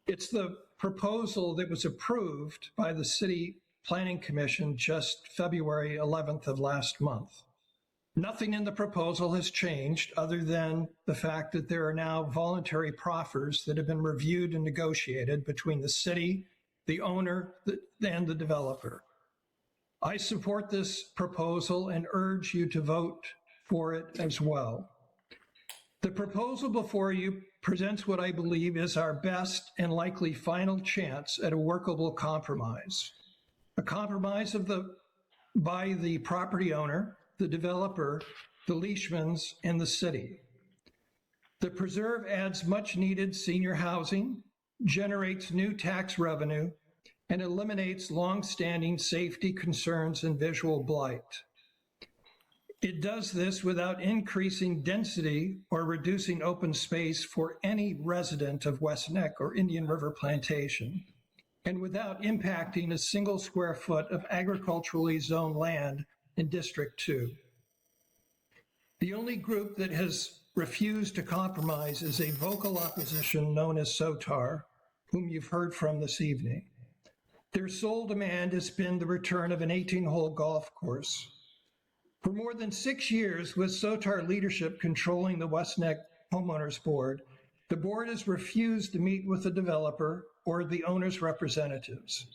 It's the proposal that was approved by the City Planning Commission just February 11th of last month. Nothing in the proposal has changed other than the fact that there are now voluntary proffers that have been reviewed and negotiated between the city, the owner, and the developer. I support this proposal and urge you to vote for it as well. The proposal before you presents what I believe is our best and likely final chance at a workable compromise. A compromise by the property owner, the developer, the Leishmans, and the city. The preserve adds much needed senior housing, generates new tax revenue, and eliminates long-standing safety concerns and visual blight. It does this without increasing density or reducing open space for any resident of West Neck or Indian River Plantation, and without impacting a single square foot of agriculturally zoned land in District 2. The only group that has refused to compromise is a vocal opposition known as SOTAR, whom you've heard from this evening. Their sole demand has been the return of an 18-hole golf course. For more than 6 years, with SOTAR leadership controlling the West Neck Homeowners Board, the board has refused to meet with the developer or the owner's representatives.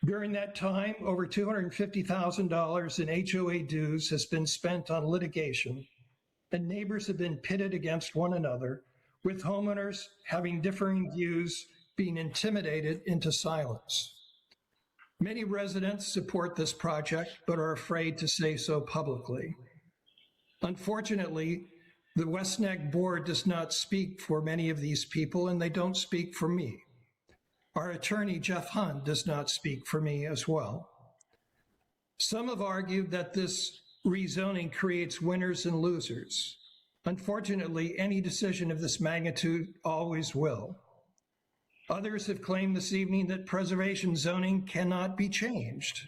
During that time, over $250,000 in HOA dues has been spent on litigation, and neighbors have been pitted against one another, with homeowners having differing views being intimidated into silence. Many residents support this project, but are afraid to say so publicly. Unfortunately, the West Neck Board does not speak for many of these people, and they don't speak for me. Our attorney, Jeff Hunt, does not speak for me as well. Some have argued that this rezoning creates winners and losers. Unfortunately, any decision of this magnitude always will. Others have claimed this evening that preservation zoning cannot be changed,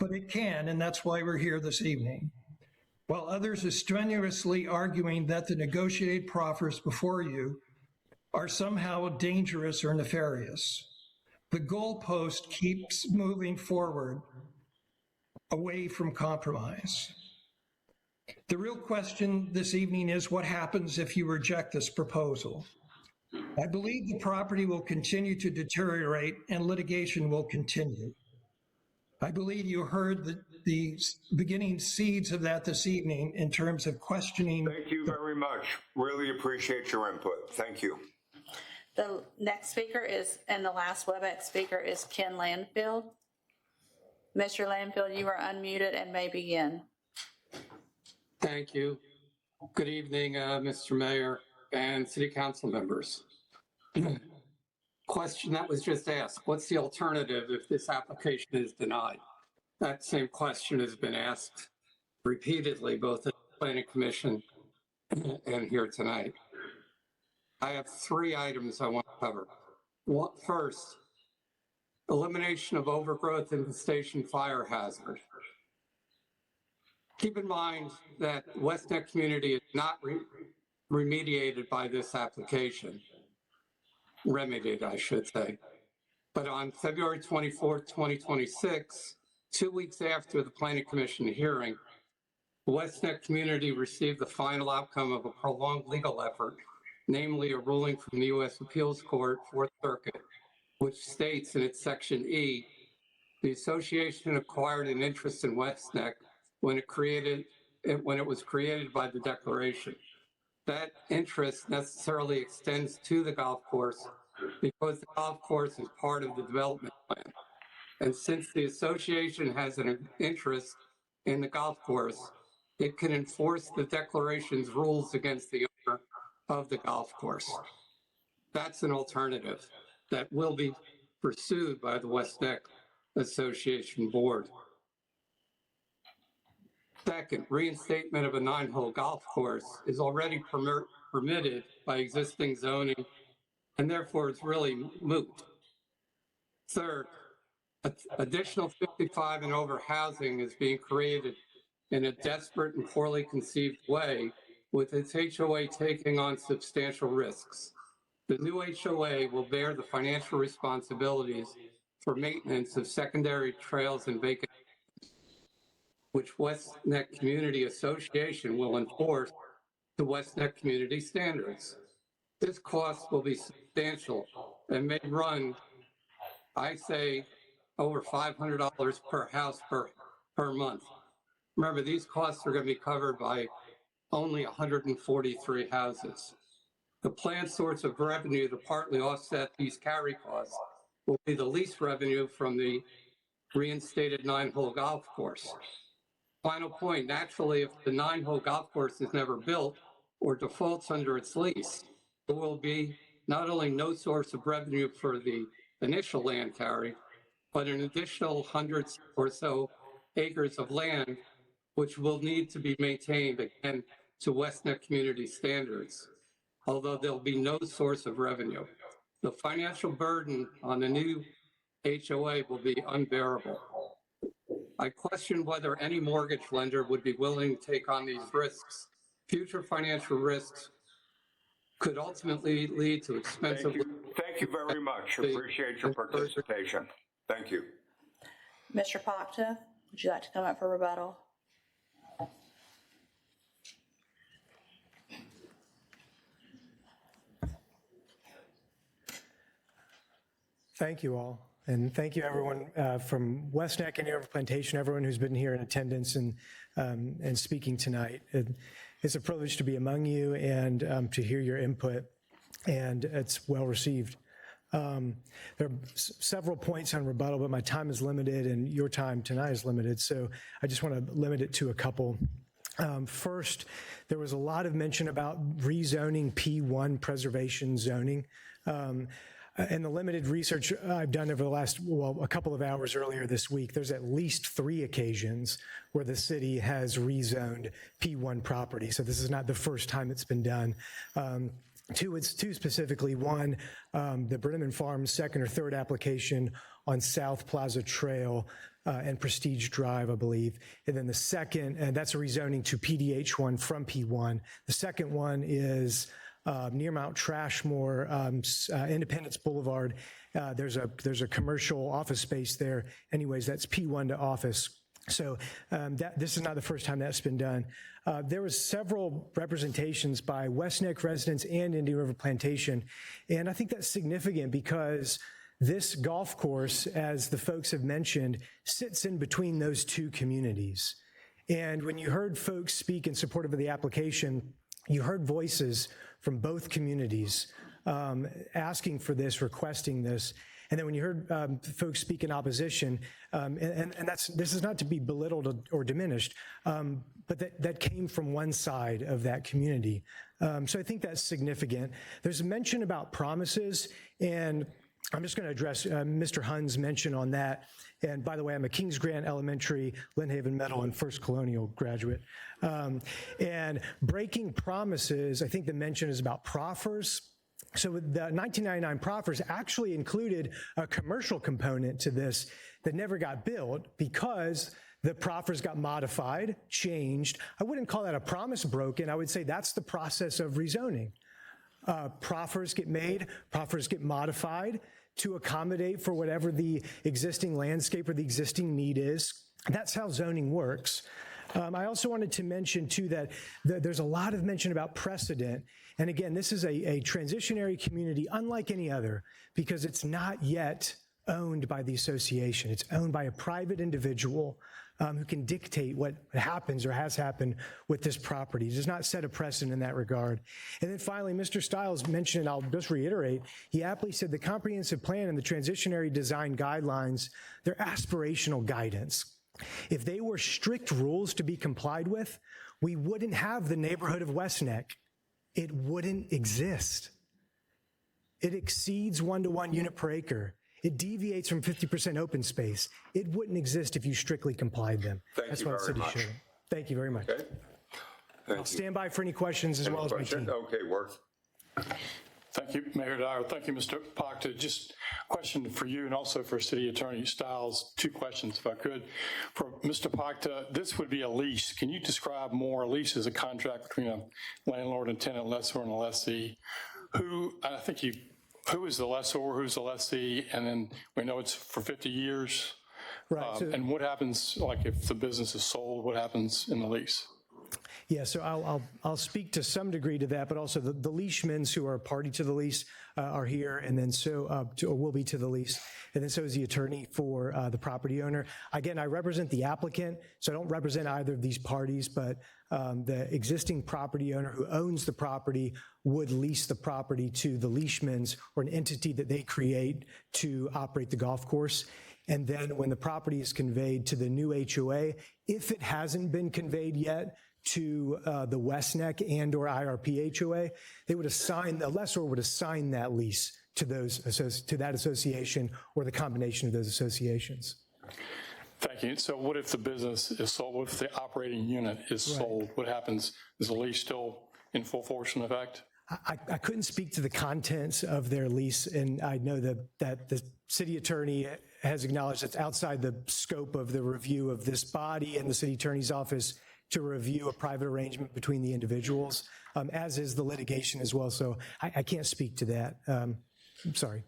but it can, and that's why we're here this evening. While others are strenuously arguing that the negotiated proffers before you are somehow dangerous or nefarious. The goalpost keeps moving forward away from compromise. The real question this evening is what happens if you reject this proposal? I believe the property will continue to deteriorate and litigation will continue. I believe you heard the beginning seeds of that this evening in terms of questioning. Thank you very much. Really appreciate your input. Thank you. The next speaker is, and the last WebEx speaker is Ken Landfield. Mr. Landfield, you are unmuted and may begin. Thank you. Good evening, Mr. Mayor and City Council members. Question that was just asked, what's the alternative if this application is denied? That same question has been asked repeatedly, both at the Planning Commission and here tonight. I have 3 items I want to cover. First, elimination of overgrowth and infestation fire hazard. Keep in mind that West Neck community is not remediated by this application. Remedied, I should say. But on February 24th, 2026, 2 weeks after the Planning Commission hearing, the West Neck community received the final outcome of a prolonged legal effort, namely a ruling from the U.S. Appeals Court, 4th Circuit, which states in its Section E, the association acquired an interest in West Neck when it was created by the declaration. That interest necessarily extends to the golf course because the golf course is part of the development plan. And since the association has an interest in the golf course, it can enforce the declaration's rules against the owner of the golf course. That's an alternative that will be pursued by the West Neck Association Board. Second, reinstatement of a 9-hole golf course is already permitted by existing zoning, and therefore it's really moot. Third, additional 55 and over housing is being created in a desperate and poorly conceived way, with its HOA taking on substantial risks. The new HOA will bear the financial responsibilities for maintenance of secondary trails and vacant, which West Neck Community Association will enforce to West Neck community standards. This cost will be substantial and may run, I say, over $500 per house per month. Remember, these costs are going to be covered by only 143 houses. The planned source of revenue to partly offset these carry costs will be the lease revenue from the reinstated 9-hole golf course. Final point, naturally, if the 9-hole golf course is never built or defaults under its lease, there will be not only no source of revenue for the initial land carry, but an additional hundreds or so acres of land, which will need to be maintained again to West Neck community standards, although there'll be no source of revenue. The financial burden on the new HOA will be unbearable. I question whether any mortgage lender would be willing to take on these risks. Future financial risks could ultimately lead to expensive. Thank you very much. Appreciate your participation. Thank you. Mr. Pakta, would you like to come up for rebuttal? Thank you all. And thank you everyone from West Neck and New River Plantation, everyone who's been here in attendance and speaking tonight. It's a privilege to be among you and to hear your input, and it's well received. There are several points on rebuttal, but my time is limited and your time tonight is limited, so I just want to limit it to a couple. First, there was a lot of mention about rezoning P1 preservation zoning. And the limited research I've done over the last, a couple of hours earlier this week, there's at least 3 occasions where the city has rezoned P1 property. So this is not the first time it's been done. Two specifically. One, the Brenneman Farms second or third application on South Plaza Trail and Prestige Drive, I believe. And then the second, and that's a rezoning to PDH1 from P1. The second one is near Mount Trashmore, Independence Boulevard. There's a commercial office space there. Anyways, that's P1 to office. So this is not the first time that's been done. There was several representations by West Neck residents and Indian River Plantation, and I think that's significant because this golf course, as the folks have mentioned, sits in between those two communities. And when you heard folks speak in support of the application, you heard voices from both communities asking for this, requesting this. And then when you heard folks speak in opposition, and this is not to be belittled or diminished, but that came from one side of that community. So I think that's significant. There's a mention about promises, and I'm just going to address Mr. Hunn's mention on that. And by the way, I'm a Kings Grant Elementary, Lynn Haven Medal, and First Colonial graduate. And breaking promises, I think the mention is about Proffers. So the 1999 Proffers actually included a commercial component to this that never got built because the Proffers got modified, changed. I wouldn't call that a promise broken. I would say that's the process of rezoning. Proffers get made, proffers get modified to accommodate for whatever the existing landscape or the existing need is. That's how zoning works. I also wanted to mention too that there's a lot of mention about precedent. And again, this is a transitionary community unlike any other because it's not yet owned by the association. It's owned by a private individual who can dictate what happens or has happened with this property. It does not set a precedent in that regard. And then finally, Mr. Stiles mentioned, and I'll just reiterate, he aptly said the comprehensive plan and the transitionary design guidelines, they're aspirational guidance. If they were strict rules to be complied with, we wouldn't have the neighborhood of West Neck. It wouldn't exist. It exceeds 1-to-1 unit per acre. It deviates from 50% open space. It wouldn't exist if you strictly complied them. Thank you very much. Thank you very much. Okay. I'll stand by for any questions as well as my team. Okay, Worth. Thank you, Mayor Dyer. Thank you, Mr. Pakta. Just a question for you and also for City Attorney Stiles. 2 questions, if I could. For Mr. Pakta, this would be a lease. Can you describe more? A lease is a contract between a landlord and tenant, lessor and a lessee. Who is the lessor, who's the lessee, and then we know it's for 50 years. Right. And what happens, like if the business is sold, what happens in the lease? Yeah, so I'll speak to some degree to that, but also the leashmans who are party to the lease are here, and then or will be to the lease, and then so is the attorney for the property owner. Again, I represent the applicant, so I don't represent either of these parties, but the existing property owner who owns the property would lease the property to the leashmans or an entity that they create to operate the golf course. And then when the property is conveyed to the new HOA, if it hasn't been conveyed yet to the West Neck and or IRP HOA, the lessor would assign that lease to that association or the combination of those associations. Thank you. So what if the business is sold, what if the operating unit is sold? What happens? Is the lease still in full force and effect? I couldn't speak to the contents of their lease, and I know that the city attorney has acknowledged it's outside the scope of the review of this body and the city attorney's office to review a private arrangement between the individuals, as is the litigation as well. So I can't speak to that. I'm sorry.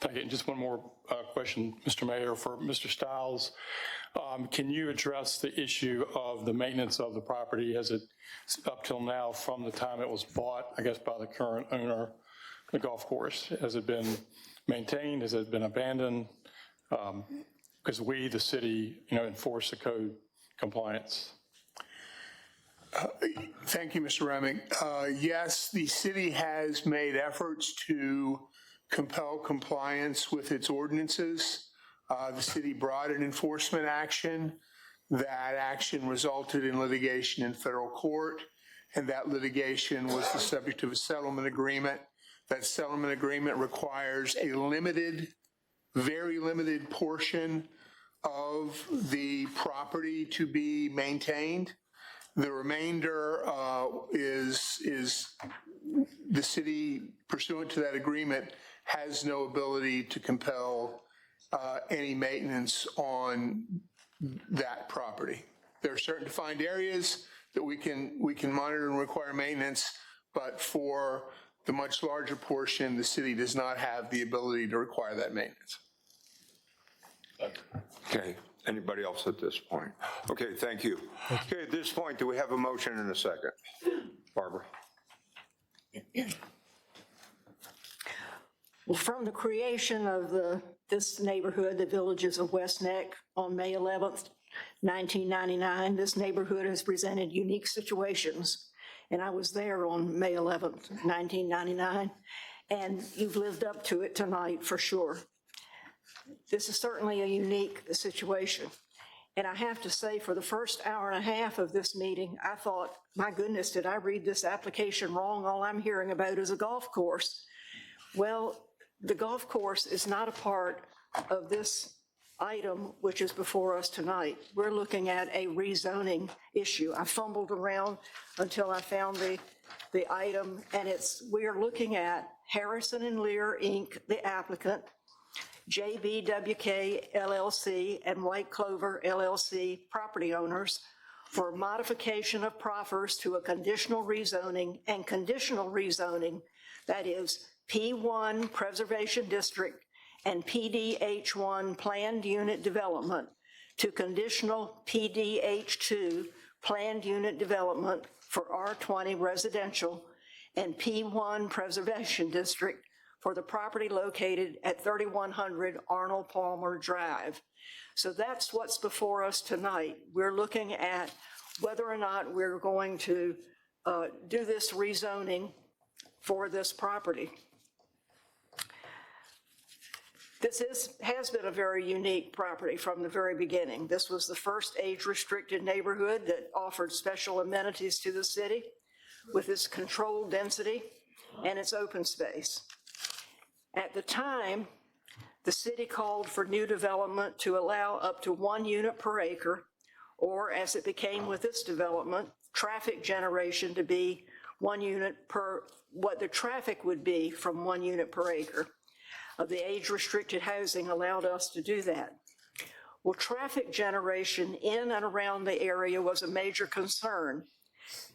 Thank you. And just one more question, Mr. Mayor, for Mr. Stiles. Can you address the issue of the maintenance of the property as it up till now from the time it was bought, I guess, by the current owner, the golf course? Has it been maintained? Has it been abandoned? Because we, the city, enforce the code compliance. Thank you, Mr. Remick. Yes, the city has made efforts to compel compliance with its ordinances. The city brought an enforcement action. That action resulted in litigation in federal court, and that litigation was the subject of a settlement agreement. That settlement agreement requires a limited, very limited portion of the property to be maintained. The remainder is the city, pursuant to that agreement, has no ability to compel any maintenance on that property. There are certain defined areas that we can monitor and require maintenance, but for the much larger portion, the city does not have the ability to require that maintenance. Okay. Anybody else at this point? Okay, thank you. Okay, at this point, do we have a motion and a second? Barbara. Well, from the creation of this neighborhood, the Villages of West Neck, on May 11th, 1999, this neighborhood has presented unique situations. And I was there on May 11th, 1999, and you've lived up to it tonight for sure. This is certainly a unique situation. And I have to say, for the first hour and a half of this meeting, I thought, my goodness, did I read this application wrong? All I'm hearing about is a golf course. Well, the golf course is not a part of this item which is before us tonight. We're looking at a rezoning issue. I fumbled around until I found the item, and we are looking at Harrison and Lear, Inc., the applicant, JBWK LLC, and White Clover LLC property owners for modification of proffers to a conditional rezoning and conditional rezoning, that is P1 Preservation District and PDH1 Planned Unit Development to conditional PDH2 Planned Unit Development for R20 Residential and P1 Preservation District for the property located at 3100 Arnold Palmer Drive. So that's what's before us tonight. We're looking at whether or not we're going to do this rezoning for this property. This has been a very unique property from the very beginning. This was the first age-restricted neighborhood that offered special amenities to the city with its controlled density and its open space. At the time, the city called for new development to allow up to 1 unit per acre, or as it became with this development, traffic generation to be 1 unit per, what the traffic would be from 1 unit per acre. The age-restricted housing allowed us to do that. Well, traffic generation in and around the area was a major concern.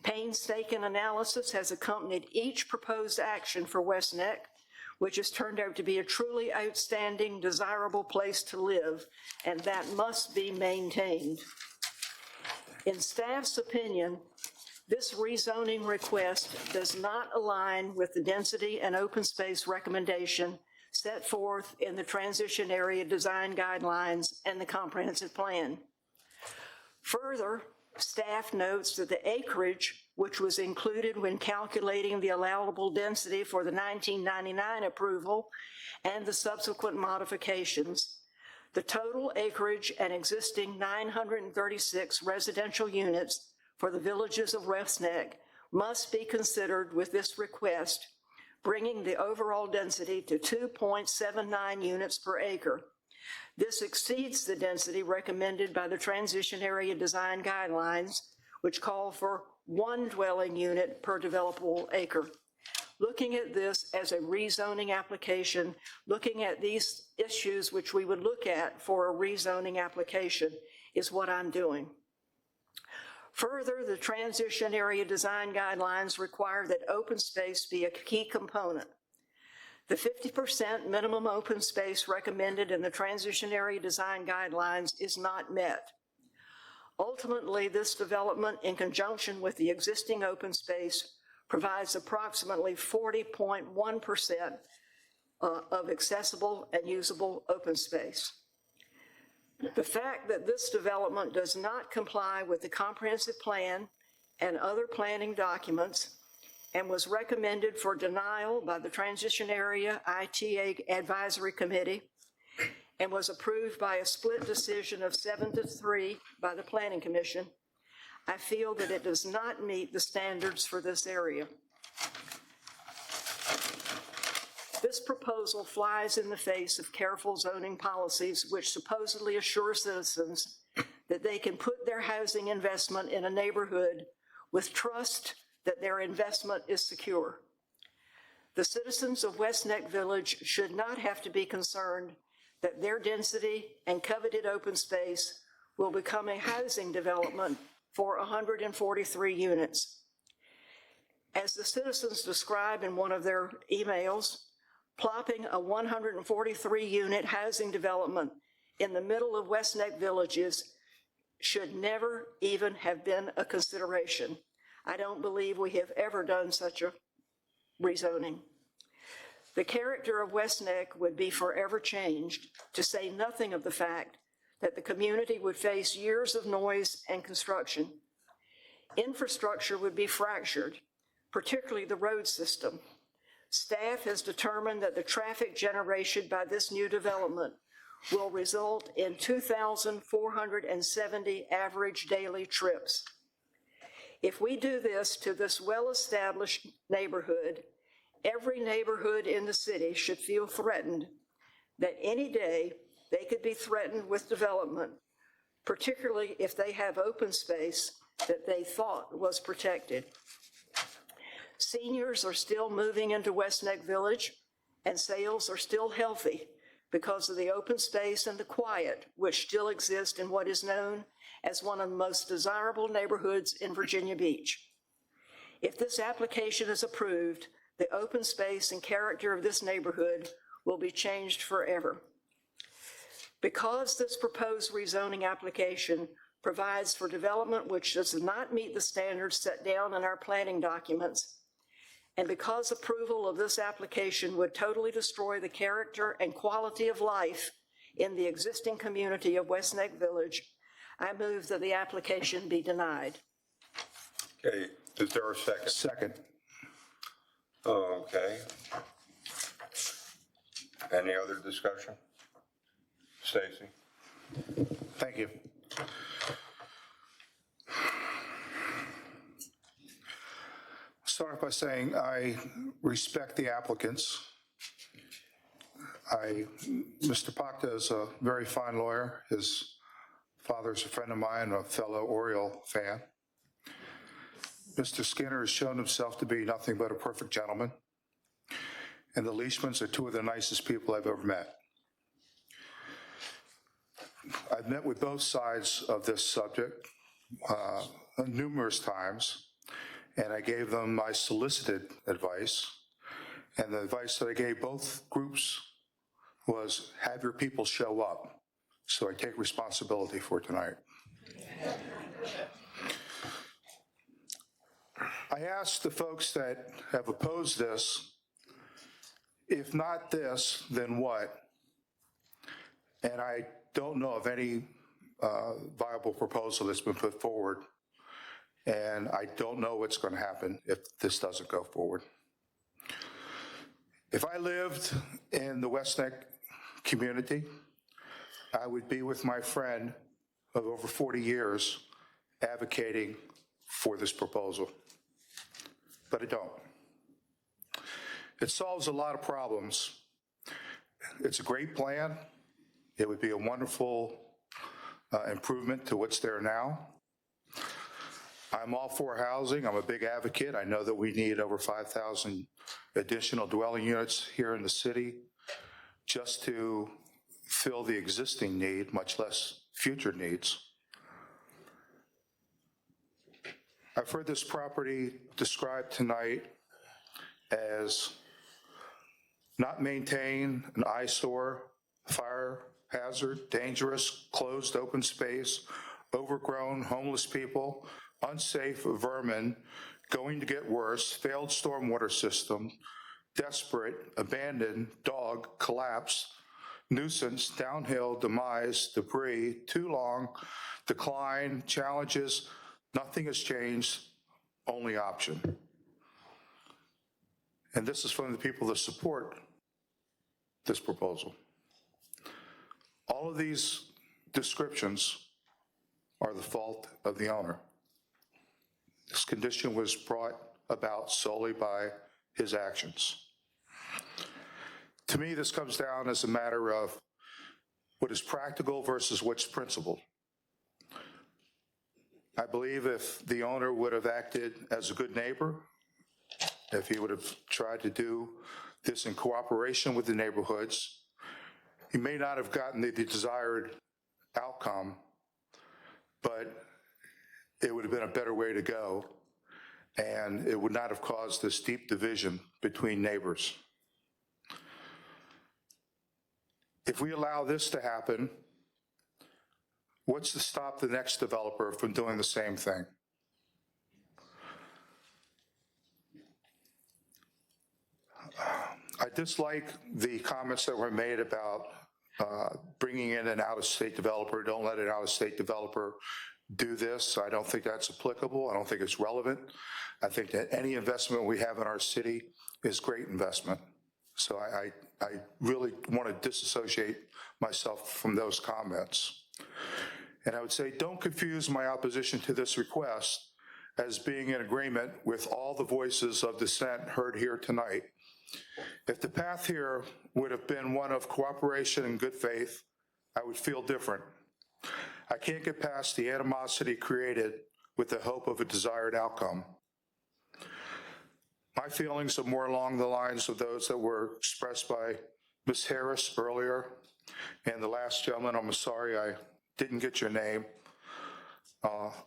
Painstaking analysis has accompanied each proposed action for West Neck, which has turned out to be a truly outstanding, desirable place to live, and that must be maintained. In staff's opinion, this rezoning request does not align with the density and open space recommendation set forth in the transition area design guidelines and the comprehensive plan. Further, staff notes that the acreage, which was included when calculating the allowable density for the 1999 approval and the subsequent modifications, the total acreage and existing 936 residential units for the Villages of West Neck must be considered with this request bringing the overall density to 2.79 units per acre. This exceeds the density recommended by the Transition Area Design Guidelines, which call for 1 dwelling unit per developable acre. Looking at this as a rezoning application, looking at these issues which we would look at for a rezoning application is what I'm doing. Further, the Transition Area Design Guidelines require that open space be a key component. The 50% minimum open space recommended in the Transition Area Design Guidelines is not met. Ultimately, this development, in conjunction with the existing open space, provides approximately 40.1% of accessible and usable open space. The fact that this development does not comply with the comprehensive plan and other planning documents and was recommended for denial by the Transition Area ITA Advisory Committee and was approved by a split decision of 7-3 by the Planning Commission, I feel that it does not meet the standards for this area. This proposal flies in the face of careful zoning policies which supposedly assure citizens that they can put their housing investment in a neighborhood with trust that their investment is secure. The citizens of West Neck Village should not have to be concerned that their density and coveted open space will become a housing development for 143 units. As the citizens describe in one of their emails, plopping a 143-unit housing development in the middle of West Neck Villages should never even have been a consideration. I don't believe we have ever done such a rezoning. The character of West Neck would be forever changed, to say nothing of the fact that the community would face years of noise and construction. Infrastructure would be fractured, particularly the road system. Staff has determined that the traffic generation by this new development will result in 2,470 average daily trips. If we do this to this well-established neighborhood, every neighborhood in the city should feel threatened that any day they could be threatened with development, particularly if they have open space that they thought was protected. Seniors are still moving into West Neck Village, and sales are still healthy because of the open space and the quiet which still exist in what is known as one of the most desirable neighborhoods in Virginia Beach. If this application is approved, the open space and character of this neighborhood will be changed forever. Because this proposed rezoning application provides for development which does not meet the standards set down in our planning documents, and because approval of this application would totally destroy the character and quality of life in the existing community of West Neck Village, I move that the application be denied. Okay, is there a second? Second. Okay. Any other discussion? Stacy? Thank you. Start by saying I respect the applicants. Mr. Pacta is a very fine lawyer. His father's a friend of mine, a fellow Oriole fan. Mr. Skinner has shown himself to be nothing but a perfect gentleman. And the Leishmans are two of the nicest people I've ever met. I've met with both sides of this subject numerous times, and I gave them my solicited advice. And the advice that I gave both groups was have your people show up. So I take responsibility for tonight. I asked the folks that have opposed this, if not this, then what? And I don't know of any viable proposal that's been put forward. And I don't know what's going to happen if this doesn't go forward. If I lived in the West Neck community, I would be with my friend of over 40 years advocating for this proposal. But I don't. It solves a lot of problems. It's a great plan. It would be a wonderful improvement to what's there now. I'm all for housing. I'm a big advocate. I know that we need over 5,000 additional dwelling units here in the city just to fill the existing need, much less future needs. I've heard this property described tonight as not maintained, an eyesore, fire hazard, dangerous, closed open space, overgrown, homeless people, unsafe vermin, going to get worse, failed stormwater system, desperate, abandoned, dog, collapse, nuisance, downhill, demise, debris, too long, decline, challenges, nothing has changed, only option. And this is from the people that support this proposal. All of these descriptions are the fault of the owner. This condition was brought about solely by his actions. To me, this comes down as a matter of what is practical versus what's principled. I believe if the owner would have acted as a good neighbor, if he would have tried to do this in cooperation with the neighborhoods, he may not have gotten the desired outcome, but it would have been a better way to go, and it would not have caused this deep division between neighbors. If we allow this to happen, what's to stop the next developer from doing the same thing? I dislike the comments that were made about bringing in an out-of-state developer. Don't let an out-of-state developer do this. I don't think that's applicable. I don't think it's relevant. I think that any investment we have in our city is great investment. So I really want to disassociate myself from those comments. And I would say, don't confuse my opposition to this request as being in agreement with all the voices of dissent heard here tonight. If the path here would have been one of cooperation and good faith, I would feel different. I can't get past the animosity created with the hope of a desired outcome. My feelings are more along the lines of those that were expressed by Ms. Harris earlier, and the last gentleman. I'm sorry I didn't get your name,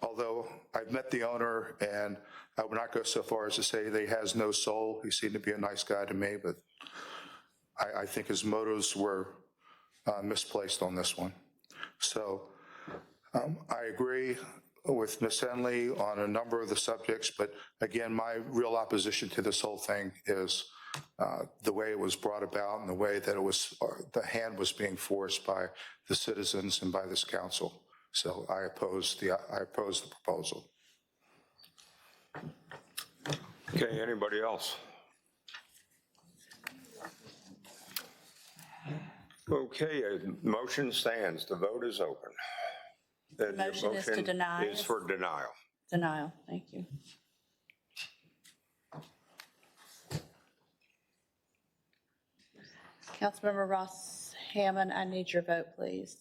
although I've met the owner, and I would not go so far as to say that he has no soul. He seemed to be a nice guy to me, but I think his motives were misplaced on this one. So I agree with Ms. Henley on a number of the subjects, but again, my real opposition to this whole thing is the way it was brought about and the way that it was, the hand was being forced by the citizens and by this council. So I oppose the proposal. Okay, anybody else? Okay, motion stands. The vote is open. The motion is to deny. Is for denial. Denial, thank you. Councilmember Ross Hammond, I need your vote, please.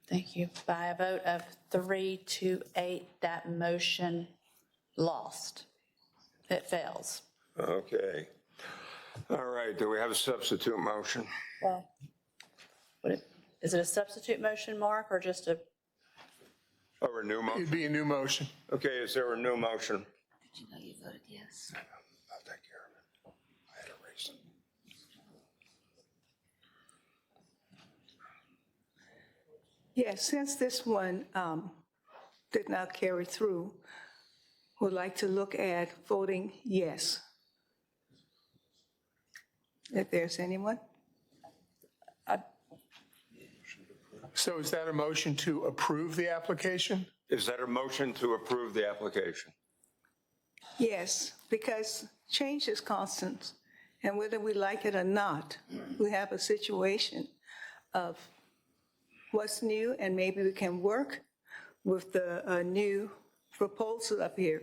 Thank you. By a vote of 3-8, that motion lost. It fails. Okay. All right, do we have a substitute motion? Well, is it a substitute motion, Mark, or just a? Or a new motion? It'd be a new motion. Okay, is there a new motion? Did you know you voted yes? I'll take care of it. I had erased it. Yes, since this one did not carry through, would like to look at voting yes. If there's anyone? So is that a motion to approve the application? Is that a motion to approve the application? Yes, because change is constant, and whether we like it or not, we have a situation of what's new, and maybe we can work with the new proposal up here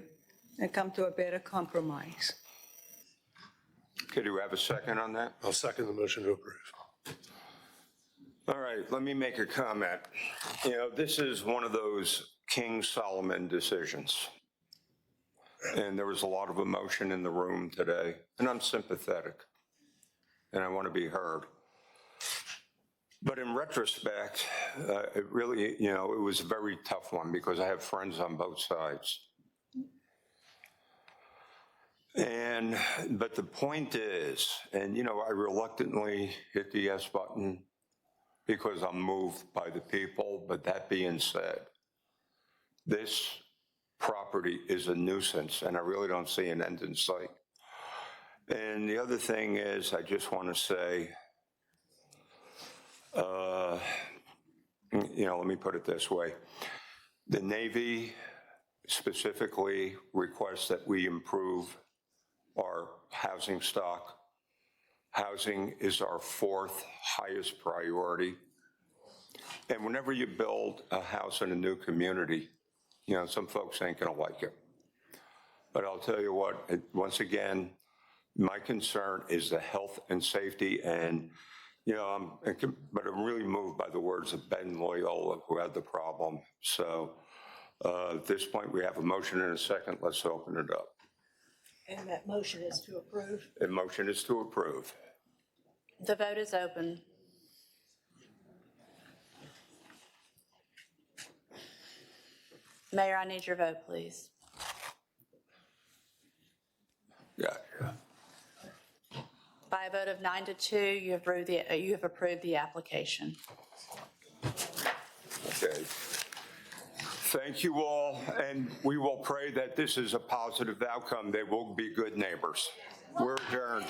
and come to a better compromise. Okay, do we have a second on that? I'll second the motion to approve. All right, let me make a comment. You know, this is one of those King Solomon decisions. And there was a lot of emotion in the room today, and I'm sympathetic, and I want to be heard. But in retrospect, it really, you know, it was a very tough one because I have friends on both sides. But the point is, and you know, I reluctantly hit the yes button because I'm moved by the people, but that being said, this property is a nuisance and I really don't see an end in sight. And the other thing is, I just want to say, you know, let me put it this way. The Navy specifically requests that we improve our housing stock. Housing is our 4th highest priority. And whenever you build a house in a new community, you know, some folks ain't gonna like it. But I'll tell you what, once again, my concern is the health and safety, and you know, but I'm really moved by the words of Ben Loyola, who had the problem. So at this point, we have a motion and a second. Let's open it up. And that motion is to approve. The motion is to approve. The vote is open. Mayor, I need your vote, please. Yeah. By a vote of 9-2, you have approved the application. Okay. Thank you all, and we will pray that this is a positive outcome. They will be good neighbors. We're adjourned.